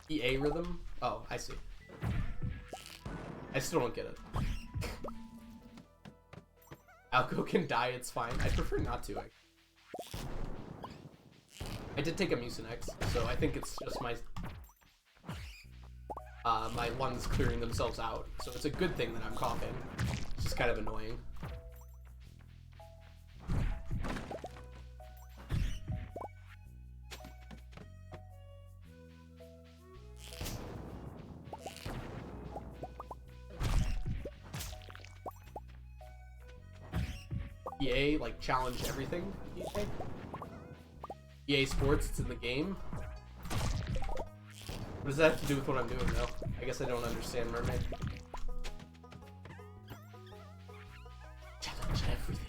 EA rhythm? Oh, I see. I still don't get it. Alco can die, it's fine. I prefer not to. I did take a Mucinex, so I think it's just my my lungs clearing themselves out. So it's a good thing that I'm coughing. It's just kind of annoying. EA, like, challenge everything? EA? EA Sports, it's in the game? What does that have to do with what I'm doing, though? I guess I don't understand, Mermaid. Challenge everything.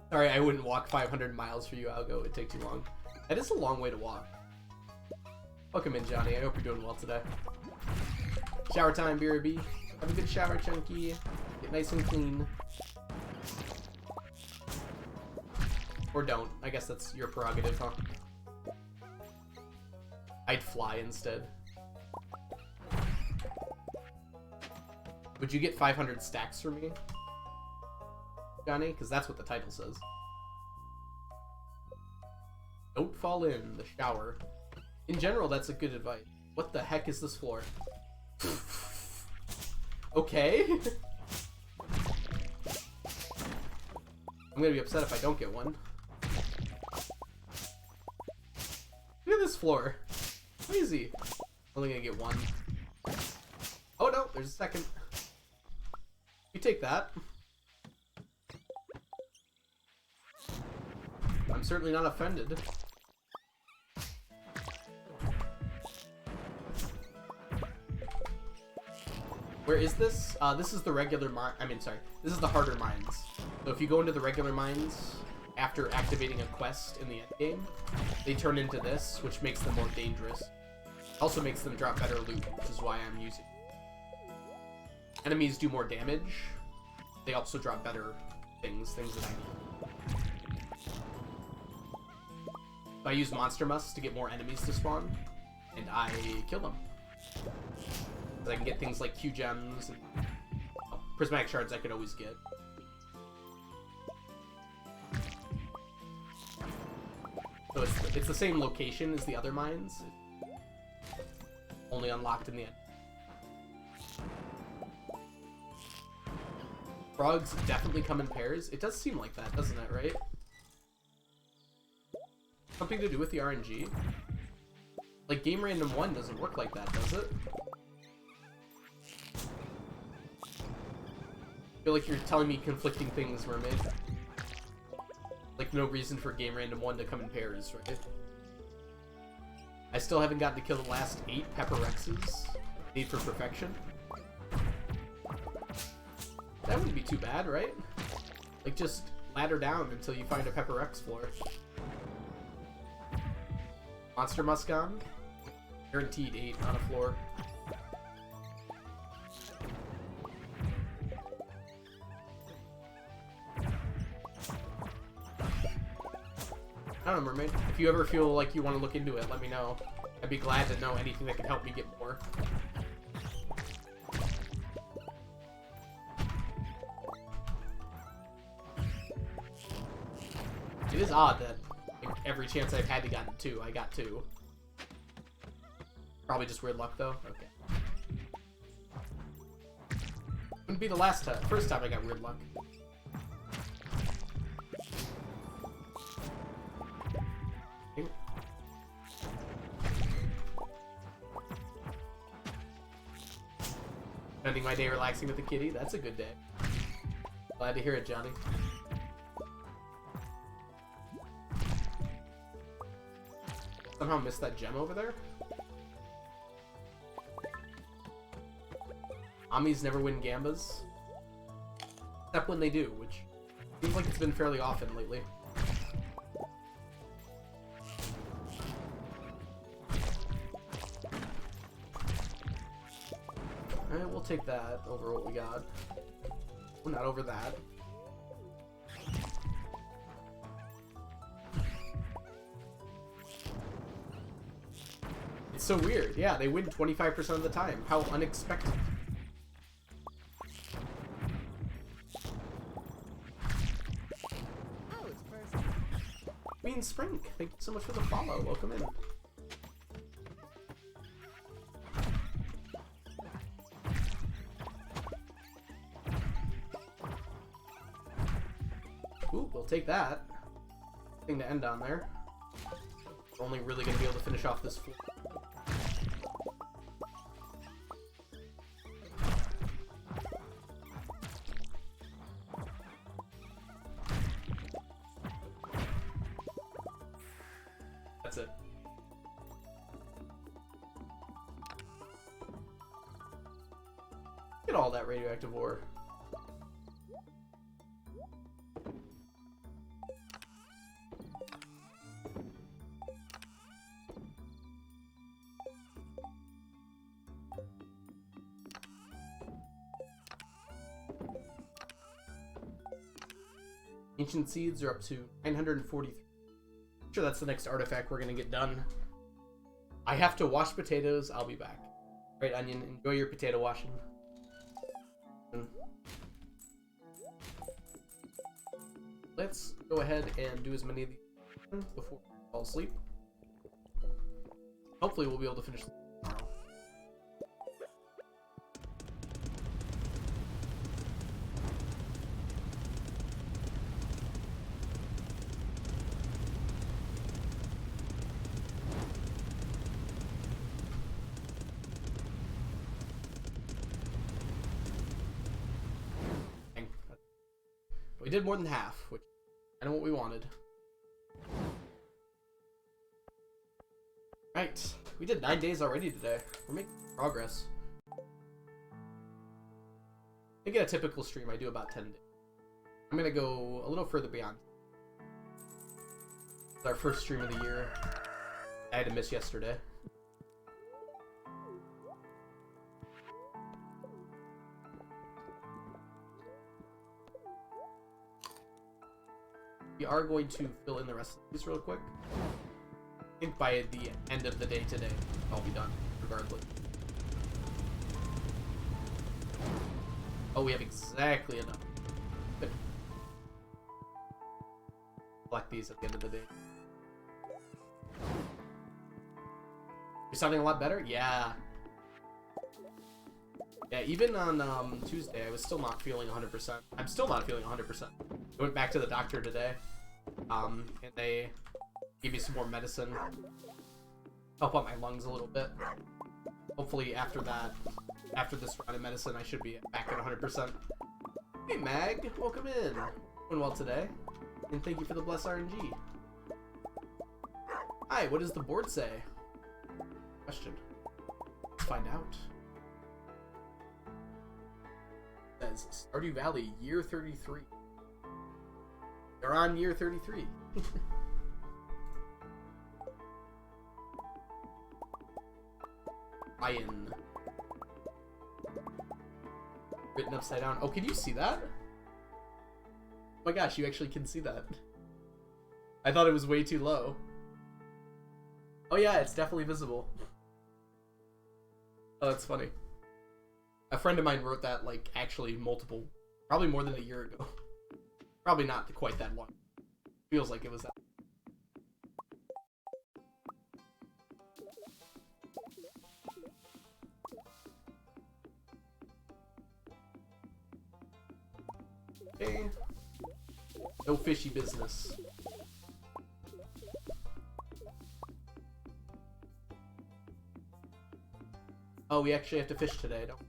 Sorry, I wouldn't walk 500 miles for you, Algo. It'd take too long. That is a long way to walk. Welcome in, Johnny. I hope you're doing well today. Shower time, BRB. Have a good shower, Chunky. Get nice and clean. Or don't. I guess that's your prerogative, huh? I'd fly instead. Would you get 500 stacks for me, Johnny? Because that's what the title says. Don't fall in the shower. In general, that's a good advice. What the heck is this floor? Okay. I'm gonna be upset if I don't get one. Look at this floor. Crazy. Only gonna get one. Oh no, there's a second. You take that. I'm certainly not offended. Where is this? This is the regular mine. This is the harder mines. So if you go into the regular mines after activating a quest in the end game, they turn into this, which makes them more dangerous. Also makes them drop better loot, which is why I'm using it. Enemies do more damage. They also drop better things that I need. So I use Monster Musk to get more enemies to spawn, and I kill them. So I can get things like Q gems and prismatic shards I could always get. So it's the same location as the other mines, only unlocked in the end. Frogs definitely come in pairs. It does seem like that, doesn't it, right? Something to do with the RNG? Like, Game Random 1 doesn't work like that, does it? I feel like you're telling me conflicting things, Mermaid. Like, no reason for Game Random 1 to come in pairs, right? I still haven't gotten to kill the last 8 Pepper Rexes. Need for perfection. That wouldn't be too bad, right? Like, just ladder down until you find a Pepper Rex floor. Monster Musk on. Guaranteed 8 on a floor. I don't know, Mermaid. If you ever feel like you want to look into it, let me know. I'd be glad to know anything that can help me get more. It is odd that like, every chance I've had to get 2, I got 2. Probably just weird luck, though. Okay. Wouldn't be the first time I got weird luck. Spending my day relaxing with the kitty. That's a good day. Glad to hear it, Johnny. Somehow missed that gem over there. Amis never win Gambas. Except when they do, which seems like it's been fairly often lately. Alright, we'll take that over what we got. Well, not over that. It's so weird. Yeah, they win 25% of the time. How unexpected. Oh, it's personal. Queen Spring, thank you so much for the follow. Welcome in. Ooh, we'll take that. Thing to end on there. We're only really going to be able to finish off this floor. That's it. Look at all that radioactive ore. Ancient seeds are up to 943. I'm sure that's the next artifact we're gonna get done. I have to wash potatoes. I'll be back. Alright, Onion, enjoy your potato washing. Let's go ahead and do as many of these before we fall asleep. Hopefully we'll be able to finish tomorrow. We did more than half, which is kind of what we wanted. Right, we did 9 days already today. We're making progress. I think in a typical stream I do about 10 days. I'm gonna go a little further beyond. It's our first stream of the year. I had to miss yesterday. We are going to fill in the rest of these real quick. I think by the end of the day today, I'll be done, regardless. Oh, we have exactly enough. Good. Collect these at the end of the day. You're sounding a lot better? Yeah. Yeah, even on Tuesday, I was still not feeling 100%. I'm still not feeling 100%. I went back to the doctor today, and they gave me some more medicine, help out my lungs a little bit. Hopefully after that, after this round of medicine, I should be back at 100%. Hey Mag, welcome in. Doing well today, and thank you for the blessed RNG. Hi, what does the board say? Question. Let's find out. It says Stardew Valley, year 33. They're on year 33. Iron. Written upside down. Oh, can you see that? Oh my gosh, you actually can see that. I thought it was way too low. Oh yeah, it's definitely visible. Oh, that's funny. A friend of mine wrote that, like, actually probably more than a year ago. Probably not quite that long. Feels like it was that. Okay. No fishy business. Oh, we actually have to fish today, don't we?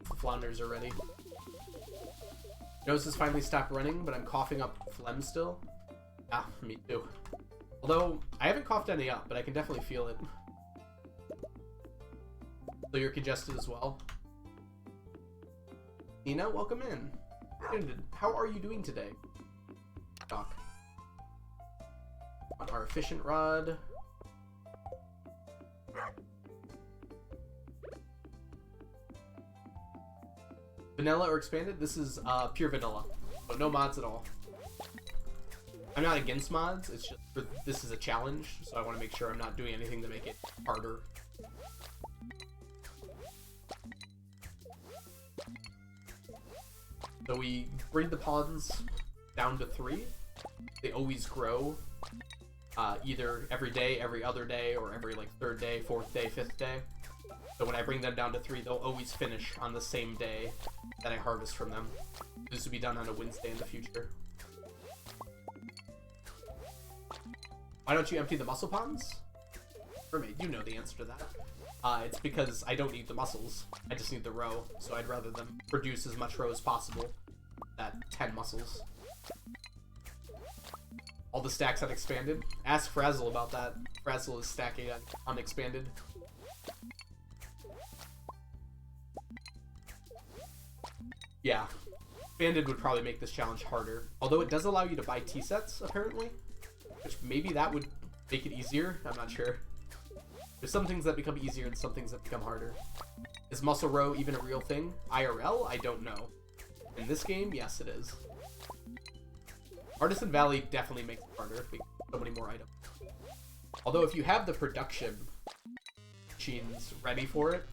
The flounders are ready. Nose has finally stopped running, but I'm coughing up phlegm still. Ah, me too. Although, I haven't coughed any up, but I can definitely feel it. So you're congested as well? Nina, welcome in. How are you doing today? Doc. On our efficient rod. Vanilla or expanded? This is pure vanilla. So no mods at all. I'm not against mods, it's just this is a challenge, so I want to make sure I'm not doing anything to make it harder. So we breed the ponds down to 3. They always grow either every day, every other day, or every like 3rd day, 4th day, 5th day. So when I bring them down to 3, they'll always finish on the same day that I harvest from them. This will be done on a Wednesday in the future. Why don't you empty the mussel ponds? Mermaid, you know the answer to that. It's because I don't need the mussels. I just need the roe, so I'd rather them produce as much roe as possible. That 10 mussels. All the stacks unexpanded? Ask Frazzle about that. Frazzle is stacking unexpanded. Yeah. Expanded would probably make this challenge harder. Although it does allow you to buy tea sets, apparently. Which maybe that would make it easier. I'm not sure. There's some things that become easier and some things that become harder. Is muscle row even a real thing? IRL? I don't know. In this game, yes it is. Artisan Valley definitely makes it harder because so many more items. Although if you have the production machines ready for it,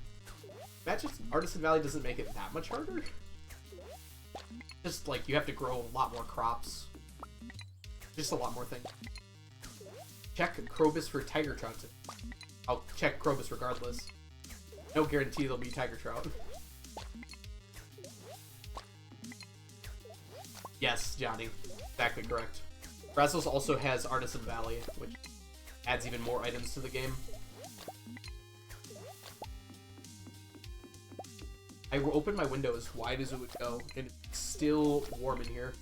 imagine Artisan Valley doesn't make it that much harder. Just like you have to grow a lot more crops. Just a lot more things. Check Krobus for tiger trout. I'll check Krobus regardless. No guarantee there'll be tiger trout. Yes, Johnny. Exactly correct. Brazos also has Artisan Valley, which adds even more items to the game. I will open my window as wide as it would go, and it's still warm in here.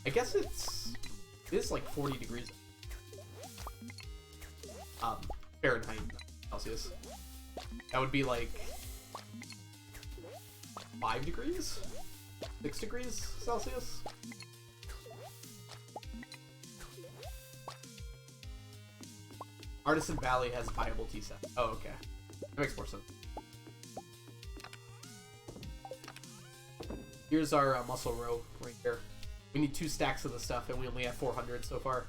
I guess it is like 40 degrees. Fahrenheit, not Celsius. That would be like 5 degrees? 6 degrees Celsius? Artisan Valley has viable tea set. Oh, okay. That makes more sense. Here's our muscle row right here. We need 2 stacks of the stuff, and we only have 400 so far.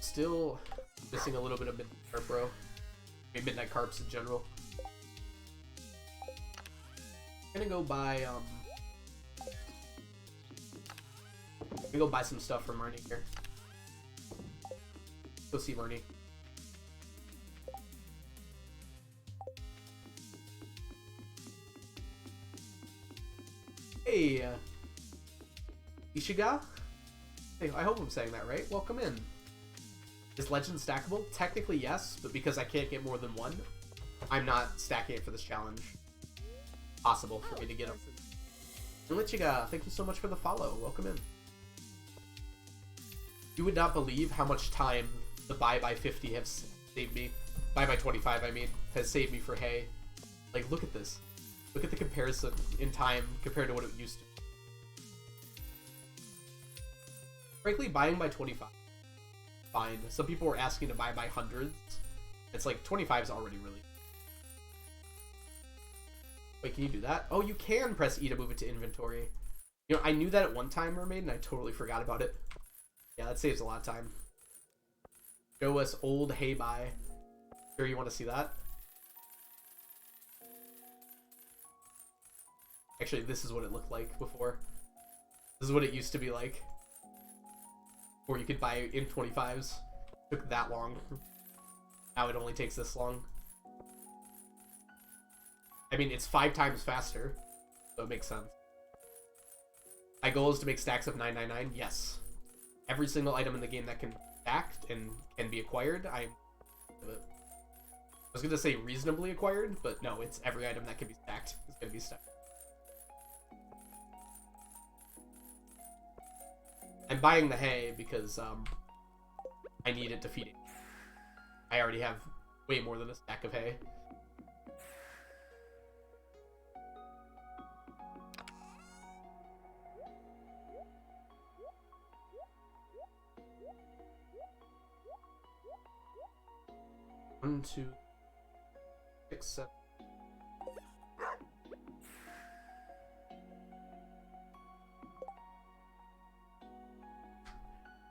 Still missing a little bit of midnight carp, bro. I mean, midnight carps in general. I'm gonna go buy some stuff from Marnie here. Go see Marnie. Hey, Ishiga? Hey, I hope I'm saying that right. Welcome in. Is Legend stackable? Technically, yes, but because I can't get more than 1, I'm not stacking it for this challenge. Possible for me to get them. And Lichiga, thank you so much for the follow. Welcome in. You would not believe how much time the buy by 50 have saved me. Buy by 25, I mean, has saved me for hay. Like, look at this. Look at the comparison in time compared to what it used to. Frankly, buying by 25, fine. Some people were asking to buy by hundreds. It's like 25 is already really. Wait, can you do that? Oh, you can press E to move it to inventory. You know, I knew that at one time, Mermaid, and I totally forgot about it. Yeah, that saves a lot of time. Show us old hay bye. Sure you want to see that? Actually, this is what it looked like before. This is what it used to be like. Or you could buy in 25s. Took that long. Now it only takes this long. I mean, it's 5 times faster, so it makes sense. My goal is to make stacks of 999. Yes. Every single item in the game that can be stacked and can be acquired, I was going to say reasonably acquired, but no, it's every item that can be stacked is going to be stacked. I'm buying the hay because I need it to feed it. I already have way more than a stack of hay. One, 2, 6, 7.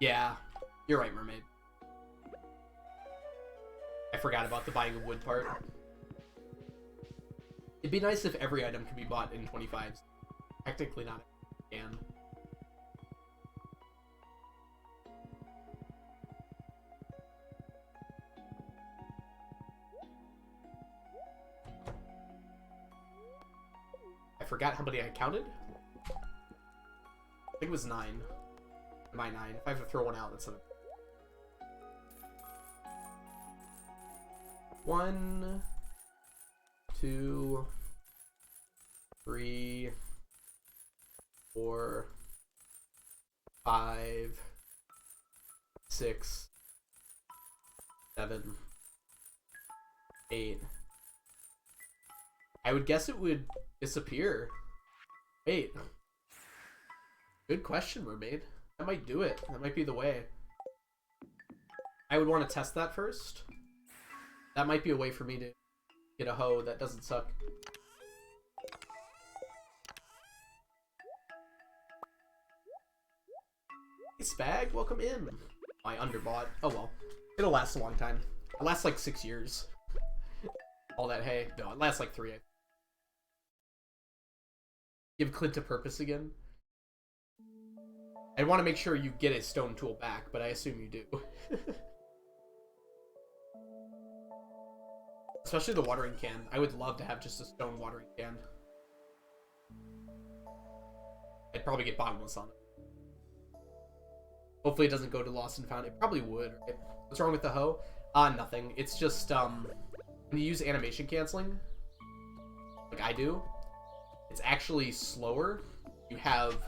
Yeah, you're right, Mermaid. I forgot about the buying of wood part. It'd be nice if every item could be bought in 25s. Technically not. It can. I forgot how many I counted. I think it was 9. My 9. If I have to throw one out, that's a... 1, 2, 3, 4, 5, 6, 7, 8. I would guess it would disappear. Wait. Good question, Mermaid. That might do it. That might be the way. I would want to test that first. That might be a way for me to get a hoe that doesn't suck. Hey, Spag, welcome in. I underbought. Oh well. It'll last a long time. It lasts like 6 years. All that hay. No, it lasts like 3. Give Clint a purpose again. I want to make sure you get a stone tool back, but I assume you do. Especially the watering can. I would love to have just a stone watering can. I'd probably get bottomless on it. Hopefully it doesn't go to lost and found. It probably would, right? What's wrong with the hoe? Nothing. It's just, when you use animation canceling, like I do, it's actually slower. You have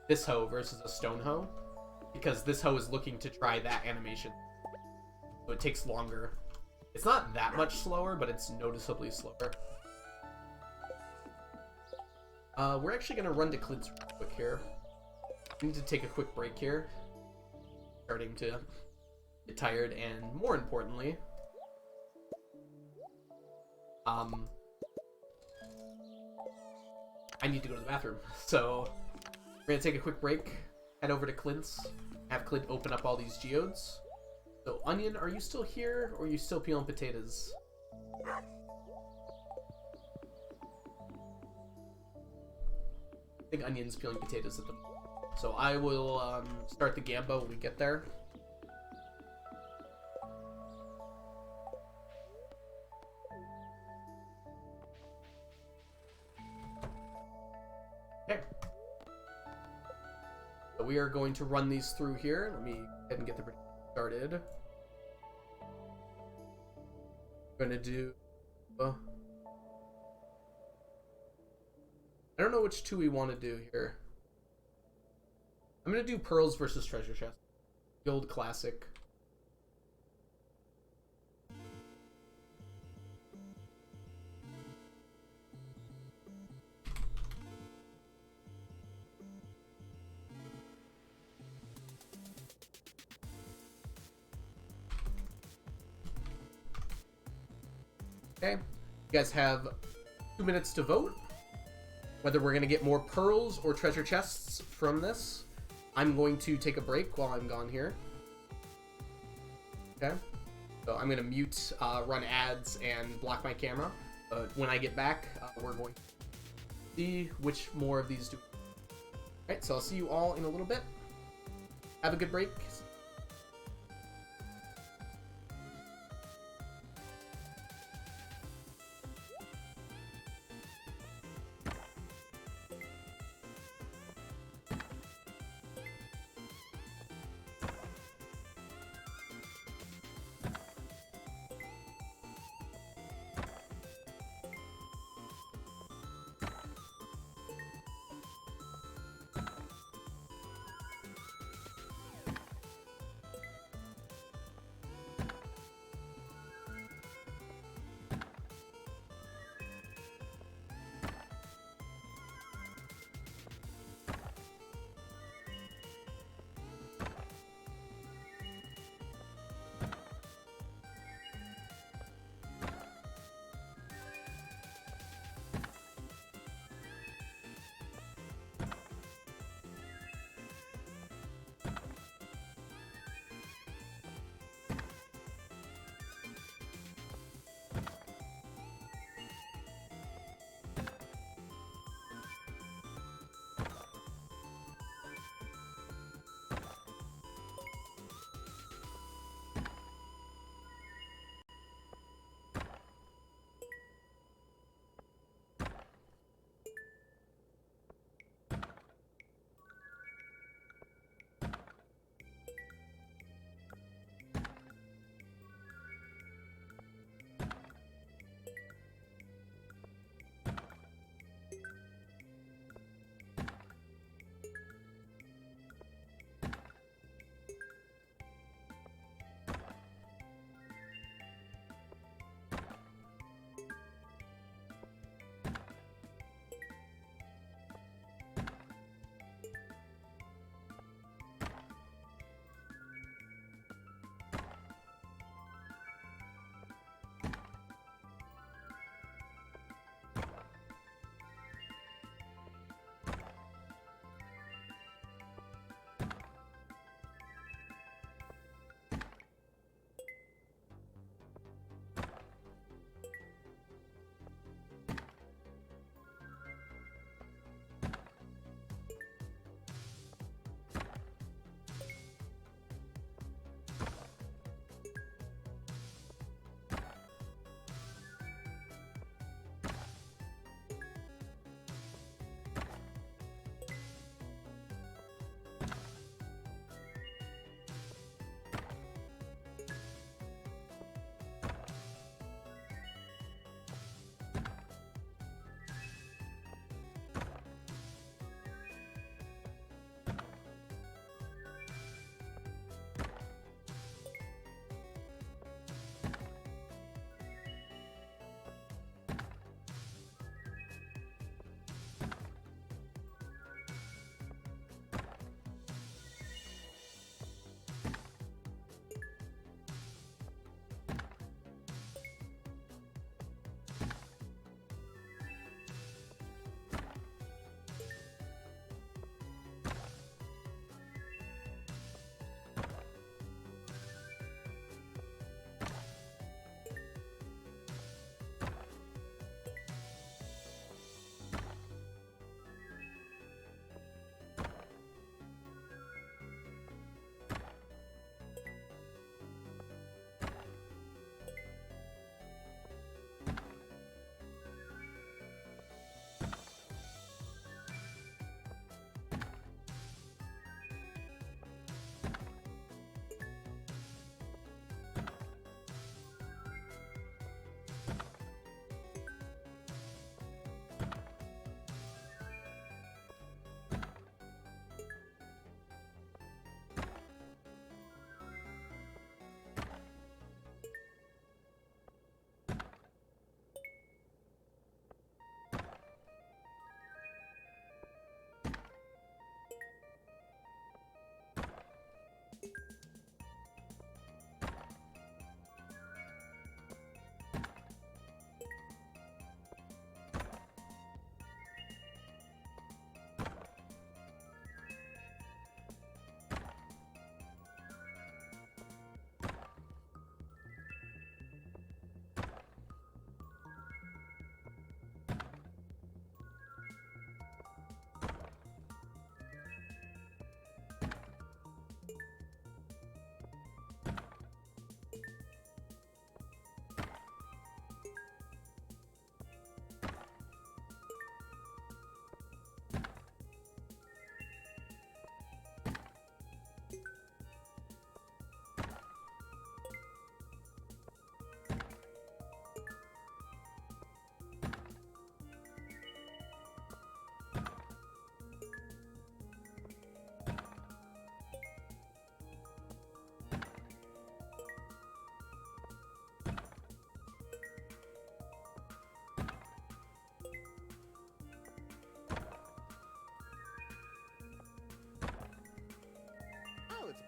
this hoe versus a stone hoe, because this hoe is looking to try that animation. So it takes longer. It's not that much slower, but it's noticeably slower. We're actually going to run to Clint's real quick here. We need to take a quick break here. Starting to get tired, and more importantly, I need to go to the bathroom. So we're going to take a quick break, head over to Clint's, have Clint open up all these geodes. So, Onion, are you still here, or are you still peeling potatoes? I think Onion's peeling potatoes at the moment. So I will start the Gamba when we get there. Okay. So we are going to run these through here. Let me go ahead and get the started. I'm gonna do I don't know which two we want to do here. I'm gonna do pearls versus treasure chest. The old classic. Okay, you guys have 2 minutes to vote. whether we're going to get more pearls or treasure chests from this. I'm going to take a break while I'm gone here. Okay. So I'm going to mute, run ads, and block my camera. But when I get back, we're going to see which more of these do. Alright, so I'll see you all in a little bit. Have a good break.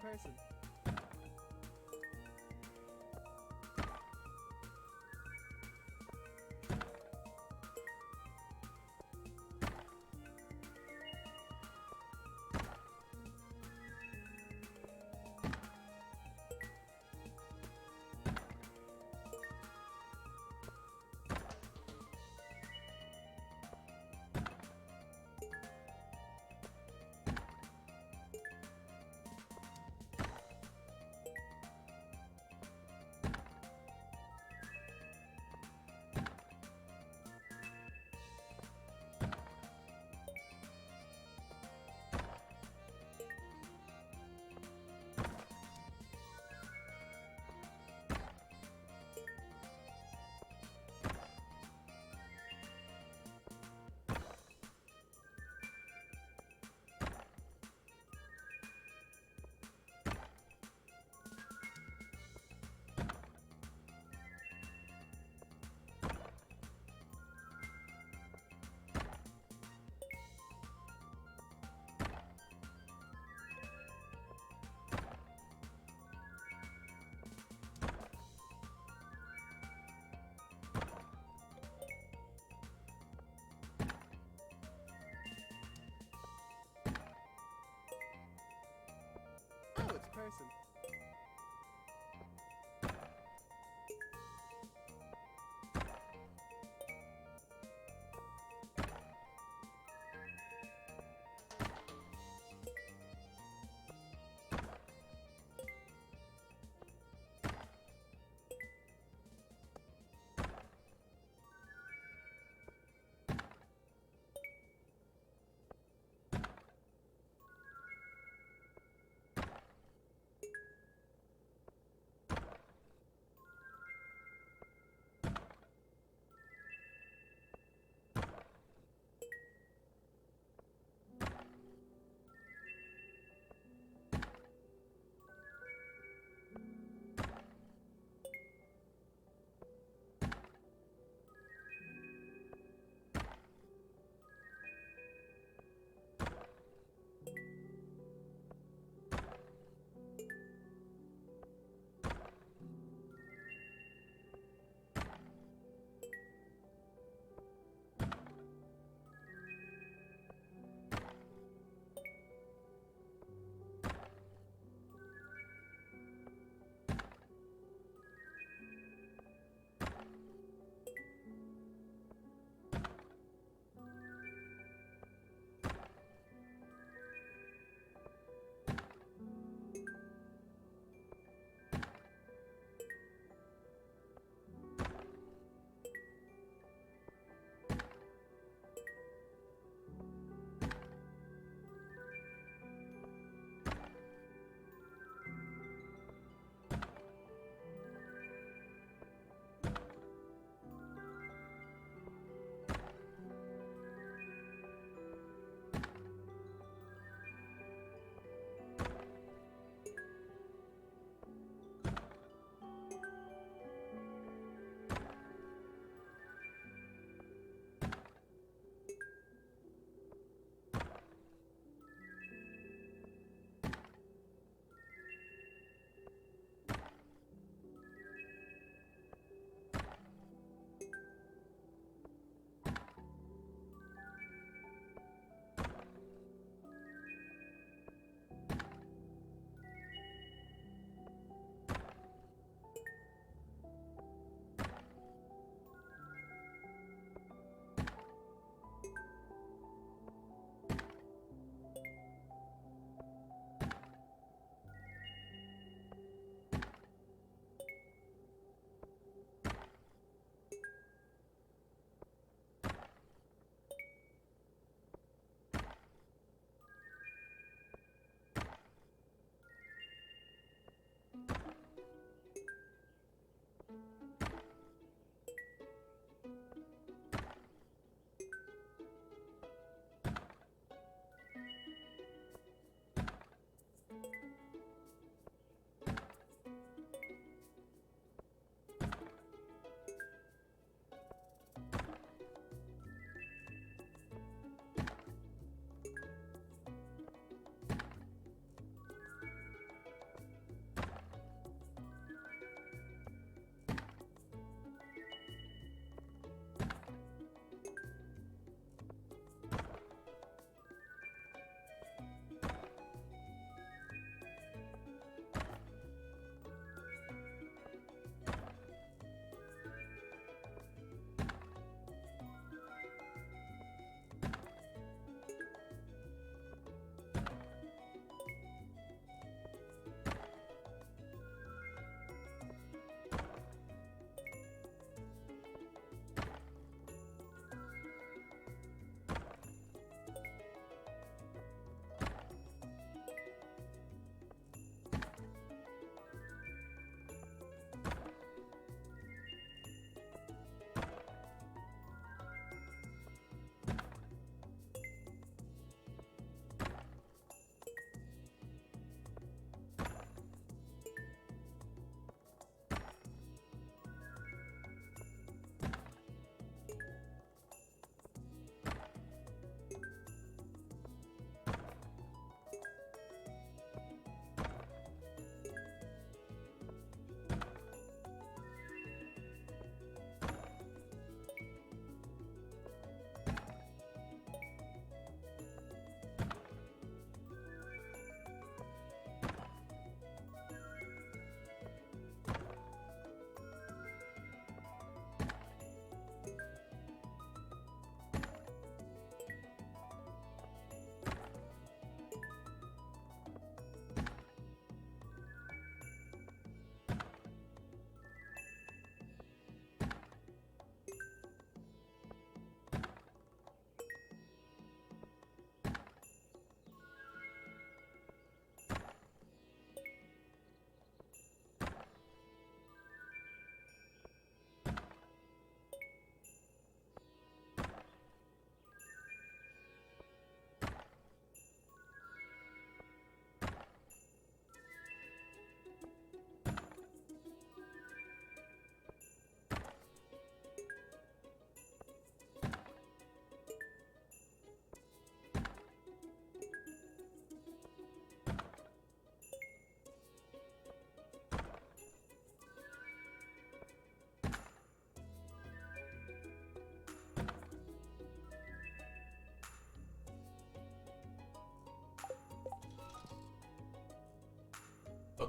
person.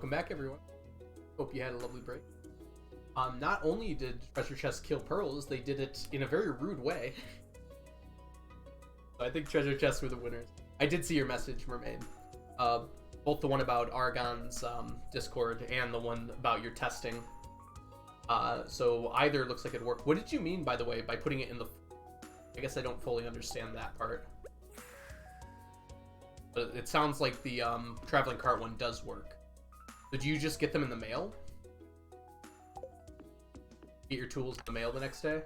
welcome back, everyone. Hope you had a lovely break. Not only did treasure chests kill pearls, they did it in a very rude way. So I think treasure chests were the winners. I did see your message, Mermaid. Both the one about Argon's Discord and the one about your testing. So either looks like it worked. What did you mean, by the way, by putting it in the... I guess I don't fully understand that part. But it sounds like the traveling cart one does work. Did you just get them in the mail? Get your tools in the mail the next day?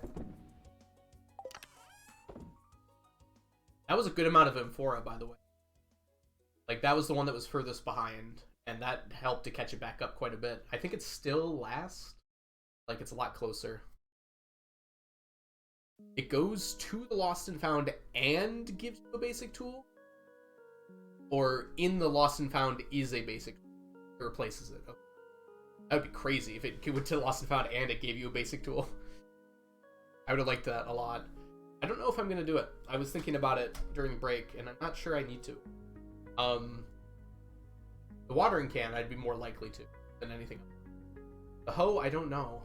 That was a good amount of amphora, by the way. Like, that was the one that was furthest behind, and that helped to catch it back up quite a bit. I think it's still last. Like, it's a lot closer. It goes to the Lost and Found and gives you a basic tool? Or in the Lost and Found is a basic tool. It replaces it. Okay. That would be crazy if it went to Lost and Found and it gave you a basic tool. I would have liked that a lot. I don't know if I'm going to do it. I was thinking about it during break, and I'm not sure I need to. The watering can, I'd be more likely to than anything else. The hoe, I don't know.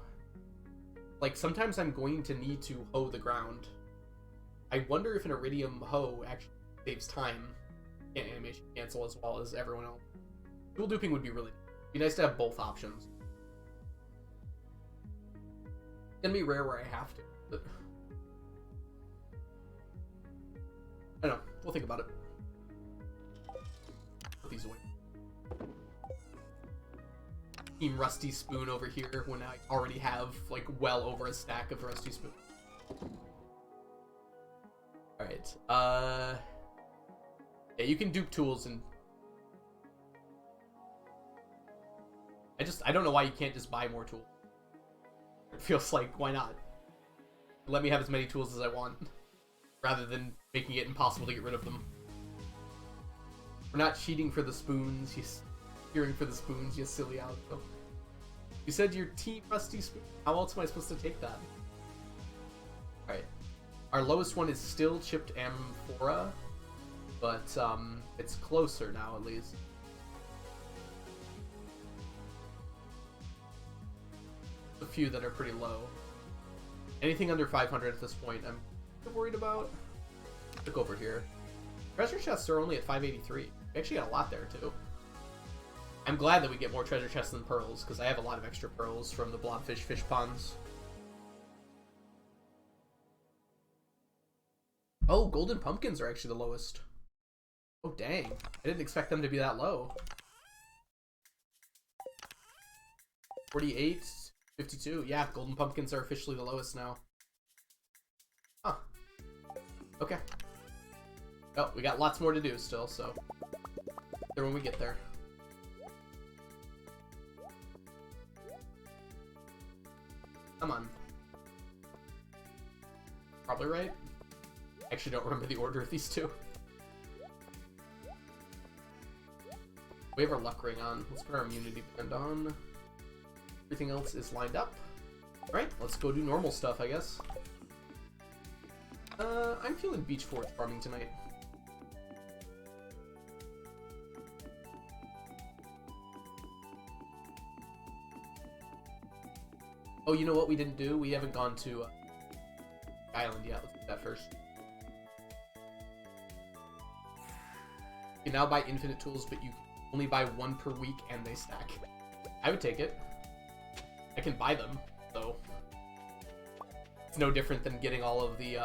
Like, sometimes I'm going to need to hoe the ground. I wonder if an iridium hoe actually saves time and animation cancel as well as everyone else. Dual duping would be really nice. It'd be nice to have both options. It's gonna be rare where I have to, but I don't know. We'll think about it. Put these away. Team Rusty Spoon over here when I already have like well over a stack of Rusty Spoon. Alright, yeah, you can dupe tools and I don't know why you can't just buy more tools. It feels like, why not? Let me have as many tools as I want, rather than making it impossible to get rid of them. We're not cheating for the spoons, he's cheering for the spoons, you silly algo. You said your Team Rusty Spoon. How else am I supposed to take that? Alright. Our lowest one is still chipped amphora, but it's closer now at least. A few that are pretty low. Anything under 500 at this point, I'm worried about. Look over here. Treasure chests are only at 583. We actually got a lot there too. I'm glad that we get more treasure chests than pearls, because I have a lot of extra pearls from the blobfish fish ponds. Oh, golden pumpkins are actually the lowest. Oh, dang. I didn't expect them to be that low. 48, 52. Yeah, golden pumpkins are officially the lowest now. Huh. Okay. Oh, we got lots more to do still, so there when we get there. Come on. Probably right. I actually don't remember the order of these two. We have our luck ring on. Let's put our immunity band on. Everything else is lined up. Alright, let's go do normal stuff, I guess. I'm feeling beach forest farming tonight. Oh, you know what we didn't do? We haven't gone to Island yet. Let's do that first. You can now buy infinite tools, but you can only buy one per week and they stack. I would take it. I can buy them, though. It's no different than getting all of the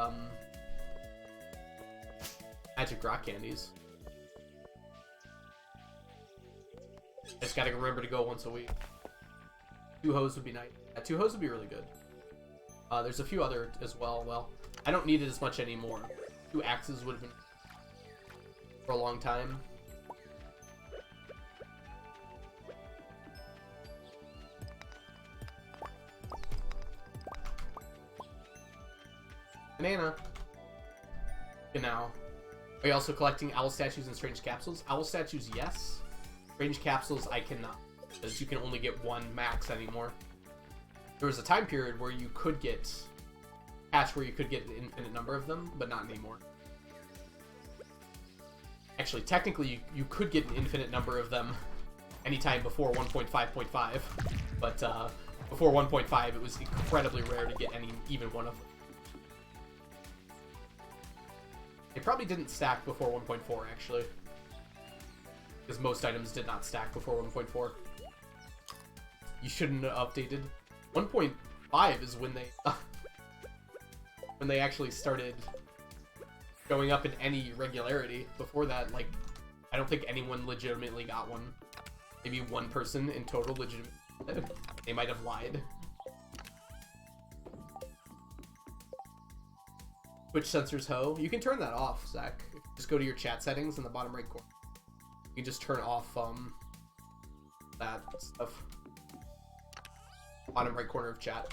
magic rock candies. I just gotta remember to go once a week. 2 hoes would be nice. Yeah, 2 hoes would be really good. There's a few other as well. Well, I don't need it as much anymore. 2 axes would have been for a long time. Banana. And now, are you also collecting owl statues and strange capsules? Owl statues, yes. Strange capsules, I cannot. Because you can only get 1 max anymore. There was a time period where you could get patch where you could get an infinite number of them, but not anymore. Actually, technically, you could get an infinite number of them anytime before 1.5.5, but before 1.5 it was incredibly rare to get even one of them. They probably didn't stack before 1.4 actually, because most items did not stack before 1.4. You shouldn't have updated. 1.5 is when they actually started going up in any regularity. Before that, like, I don't think anyone legitimately got one. Maybe one person in total legitimately. They might have lied. Twitch censors ho. You can turn that off, Zach. Just go to your chat settings in the bottom right corner. You can just turn off that stuff. Bottom right corner of chat.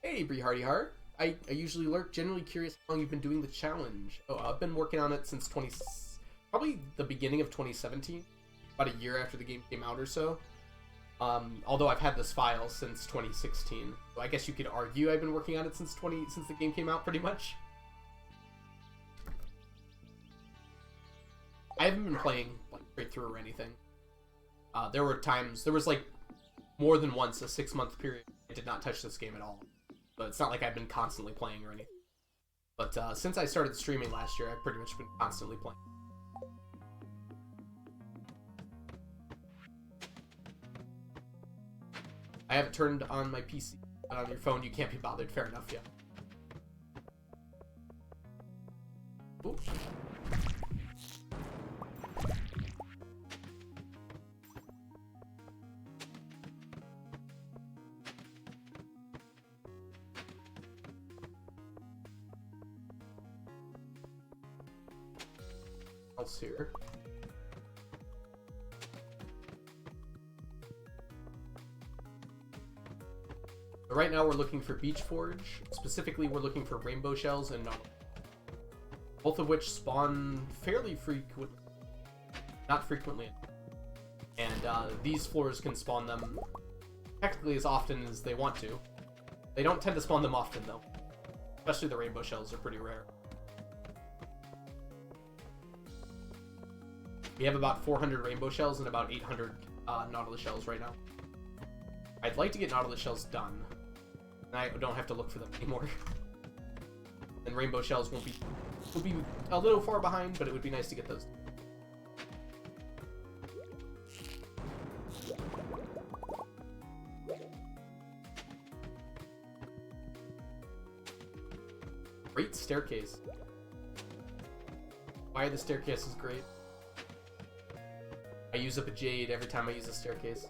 Hey, Bree Hardy Heart. I usually lurk, generally curious how long you've been doing the challenge. Oh, I've been working on it since probably the beginning of 2017. About a year after the game came out or so. Although I've had this file since 2016. So I guess you could argue I've been working on it since the game came out, pretty much. I haven't been playing like straight through or anything. There was like more than once a 6-month period I did not touch this game at all. But it's not like I've been constantly playing or anything. But since I started streaming last year, I've pretty much been constantly playing. I have it turned on my PC, but on your phone you can't be bothered. Fair enough, yeah. Ooh. Else here. But right now we're looking for Beach Forge. Specifically, we're looking for rainbow shells and Nautilus, both of which spawn fairly frequently. Not frequently. And these floors can spawn them technically as often as they want to. They don't tend to spawn them often though. Especially the rainbow shells are pretty rare. We have about 400 rainbow shells and about 800 Nautilus shells right now. I'd like to get Nautilus shells done, and I don't have to look for them anymore. And rainbow shells will be a little far behind, but it would be nice to get those. Great staircase. Why are the staircases great? I use up a jade every time I use a staircase.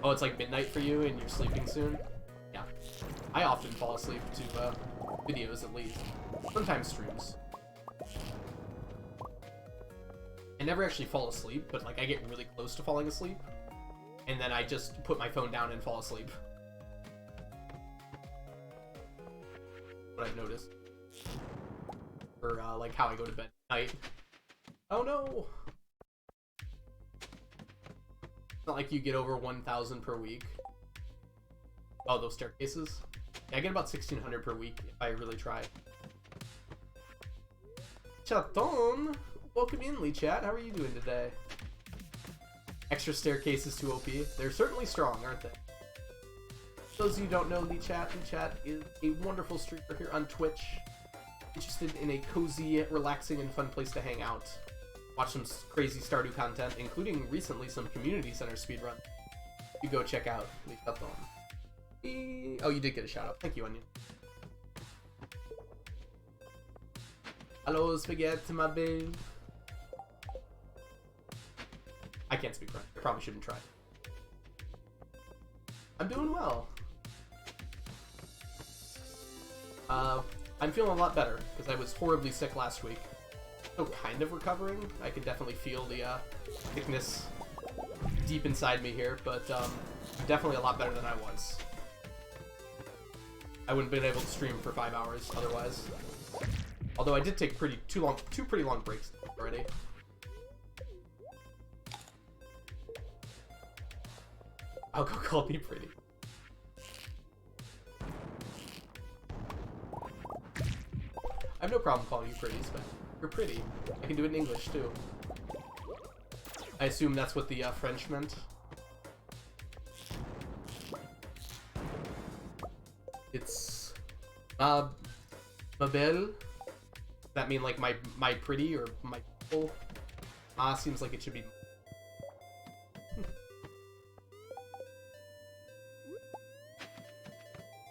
Oh, it's like midnight for you and you're sleeping soon? Yeah. I often fall asleep to videos at least. Sometimes streams. I never actually fall asleep, but like I get really close to falling asleep. And then I just put my phone down and fall asleep. What I've noticed. Or like how I go to bed at night. Oh no! It's not like you get over 1,000 per week. Oh, those staircases? Yeah, I get about 1,600 per week if I really try. Chaton! Welcome in, Lee Chat. How are you doing today? Extra staircases to OP. They're certainly strong, aren't they? For those of you who don't know, Lee Chat is a wonderful streamer here on Twitch. Interested in a cozy, relaxing, and fun place to hang out. Watch some crazy Stardew content, including recently some community center speedrun. You go check out Lee Chaton. Oh, you did get a shout out. Thank you, Onion. Hello, Spaghetti, my babe. I can't speak French. I probably shouldn't try. I'm doing well. I'm feeling a lot better, because I was horribly sick last week. Still kind of recovering. I can definitely feel the sickness deep inside me here, but I'm definitely a lot better than I was. I wouldn't have been able to stream for 5 hours otherwise. Although I did take two pretty long breaks already. Alco called me pretty. have no problem calling you pretty, but you're pretty. I can do it in English too. I assume that's what the French meant. It's ma belle. Does that mean like my pretty or my beautiful? Seems like it should be.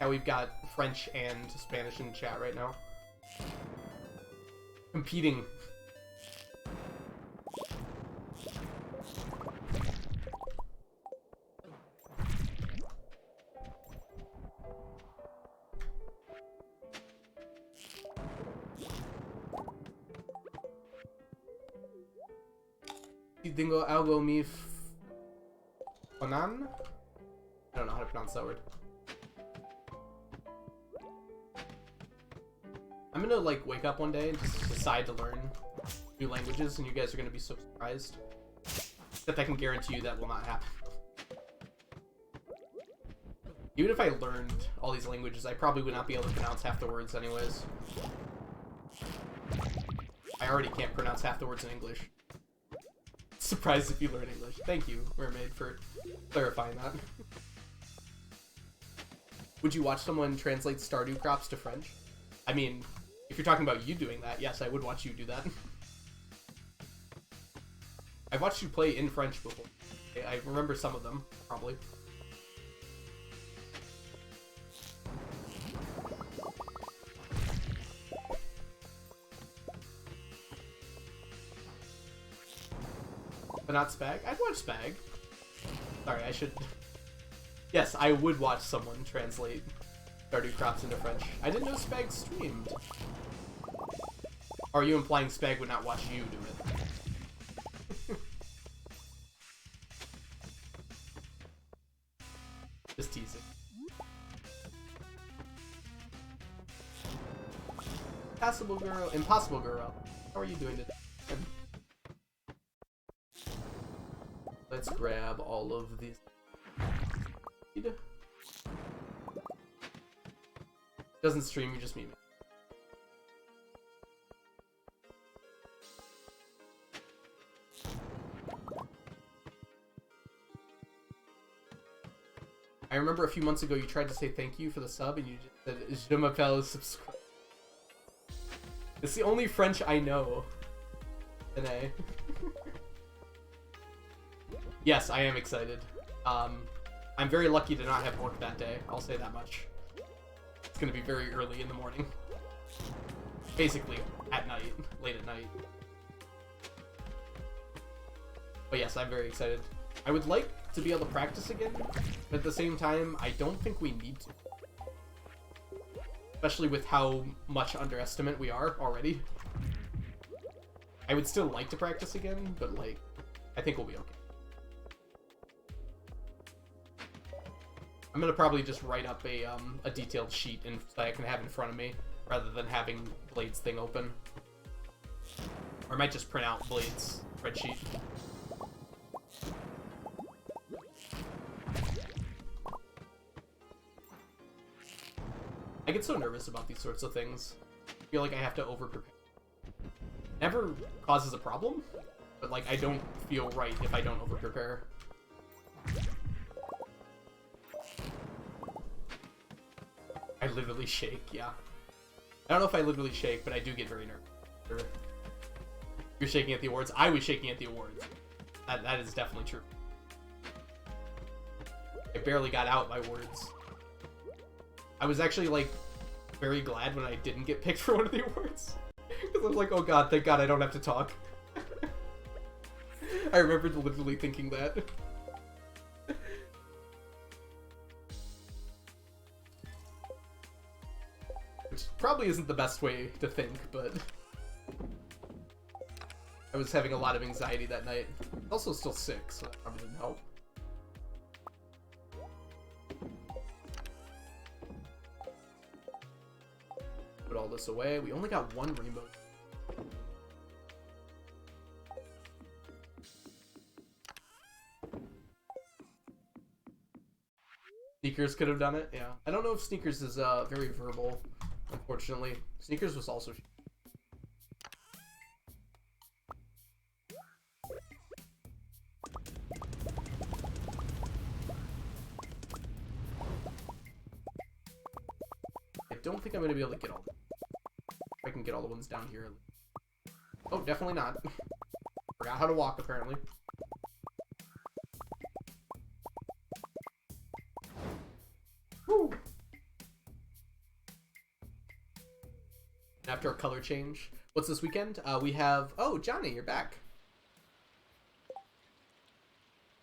Yeah, we've got French and Spanish in chat right now. Competing. Tengo algo mi fanan? I don't know how to pronounce that word. I'm gonna like wake up one day and just decide to learn new languages, and you guys are gonna be so surprised. Except I can guarantee you that will not happen. Even if I learned all these languages, I probably would not be able to pronounce half the words anyways. I already can't pronounce half the words in English. Surprised if you learn English. Thank you, Mermaid, for clarifying that. Would you watch someone translate Stardew crops to French? I mean, if you're talking about you doing that, yes, I would watch you do that. I've watched you play in French before. I remember some of them, probably. But not Spag? I'd watch Spag. Sorry, I should... Yes, I would watch someone translate Stardew crops into French. I didn't know Spag streamed. Or are you implying Spag would not watch you do it? Just teasing. Impossible girl. How are you doing today? Let's grab all of these. Doesn't stream, you just meme it. I remember a few months ago you tried to say thank you for the sub and you just said Je m'appelle subscribe. It's the only French I know. Today. Yes, I am excited. I'm very lucky to not have work that day. I'll say that much. It's gonna be very early in the morning. Basically, at night. Late at night. But yes, I'm very excited. I would like to be able to practice again, but at the same time, I don't think we need to. Especially with how much underestimate we are already. I would still like to practice again, but like, I think we'll be okay. I'm gonna probably just write up a detailed sheet that I can have in front of me, rather than having Blade's thing open. Or I might just print out Blade's spreadsheet. I get so nervous about these sorts of things. I feel like I have to over-prepare. Never causes a problem, but like I don't feel right if I don't over-prepare. I literally shake, yeah. I don't know if I literally shake, but I do get very nervous. You're shaking at the awards. I was shaking at the awards. That is definitely true. I barely got out my words. I was actually, like, very glad when I didn't get picked for one of the awards. Because I was like, oh god, thank god I don't have to talk. I remember literally thinking that. Which probably isn't the best way to think, but... I was having a lot of anxiety that night. Also still sick, so that probably didn't help. Put all this away. We only got one rainbow. Sneakers could have done it, yeah. I don't know if Sneakers is very verbal, unfortunately. Sneakers was also... don't think I'm going to be able to get all of them. If I can get all the ones down here. Oh, definitely not. Forgot how to walk, apparently. Woo! After a color change. What's this weekend? We have... Oh, Johnny, you're back.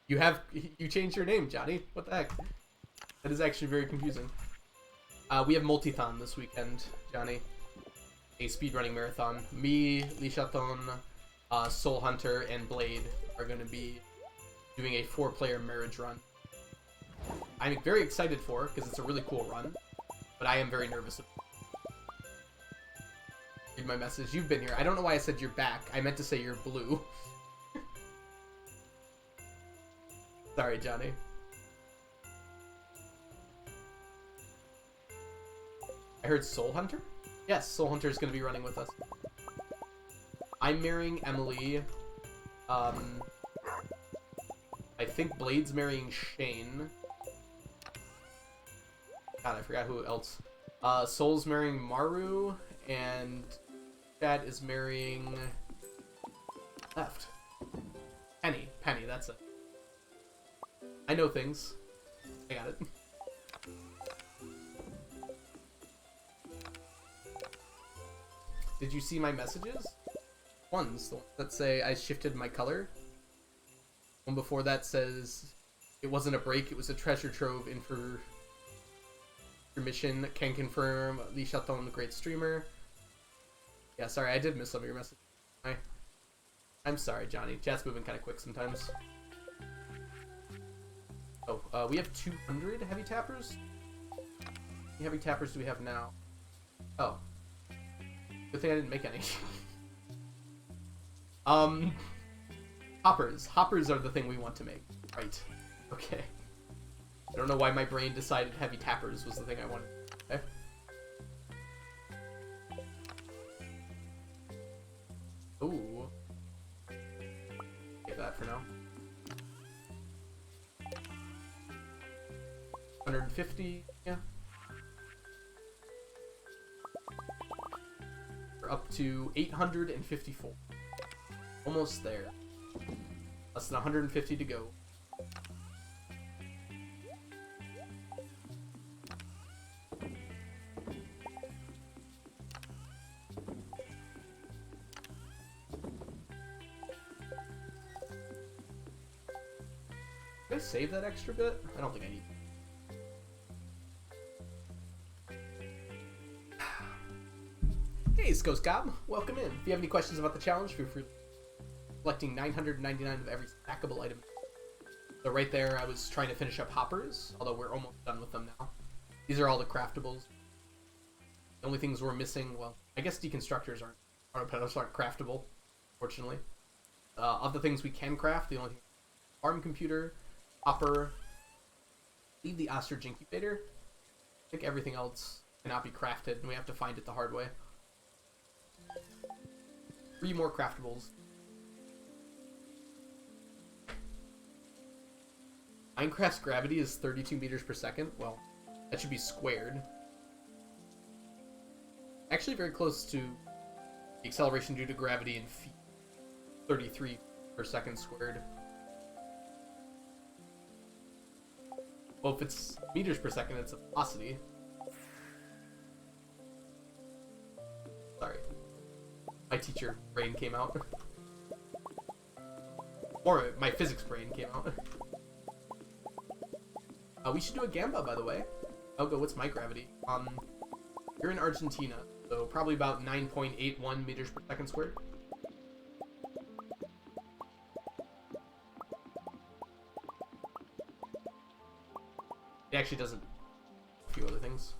You changed your name, Johnny. What the heck? That is actually very confusing. We have Multithon this weekend, Johnny. A speedrunning marathon. Me, Lishaton, Soul Hunter, and Blade are going to be doing a 4-player marriage run. I'm very excited for it because it's a really cool run, but I am very nervous. Read my message. You've been here. I don't know why I said you're back. I meant to say you're blue. Sorry, Johnny. I heard Soul Hunter? Yes, Soul Hunter is going to be running with us. I'm marrying Emily. I think Blade's marrying Shane. God, I forgot who else. Soul's marrying Maru, and Chad is marrying... Left. Penny, that's it. I know things. I got it. Did you see my messages? Ones, the ones that say I shifted my color. One before that says it wasn't a break, it was a treasure trove in for your mission. Can confirm. Lee Chaton, the great streamer. Yeah, sorry, I did miss some of your messages. I'm sorry, Johnny. Chat's moving kind of quick sometimes. Oh, we have 200 heavy tappers? How many heavy tappers do we have now? Oh. Good thing I didn't make any. Hoppers. Hoppers are the thing we want to make. Right. Okay. I don't know why my brain decided heavy tappers was the thing I wanted. Okay. Ooh. Get that for now. 150, yeah. We're up to 854. Almost there. Less than 150 to go. Did I save that extra bit? I don't think I need. Hey, Skos Gob, welcome in. If you have any questions about the challenge, feel free to collecting 999 of every stackable item. So right there, I was trying to finish up hoppers, although we're almost done with them now. These are all the craftables. The only things we're missing, well, I guess deconstructors aren't craftable, fortunately. Of the things we can craft, the only thing farm computer, hopper, leave the ostrich incubator. I think everything else cannot be crafted, and we have to find it the hard way. 3 more craftables. Minecraft's gravity is 32 meters per second. Well, that should be squared. Actually very close to the acceleration due to gravity in feet. 33 per second squared. Well, if it's meters per second, it's a velocity. Sorry. My teacher brain came out. Or my physics brain came out. We should do a gamba, by the way. Elgo, what's my gravity? You're in Argentina, so probably about 9.81 meters per second squared. It actually doesn't. A few other things.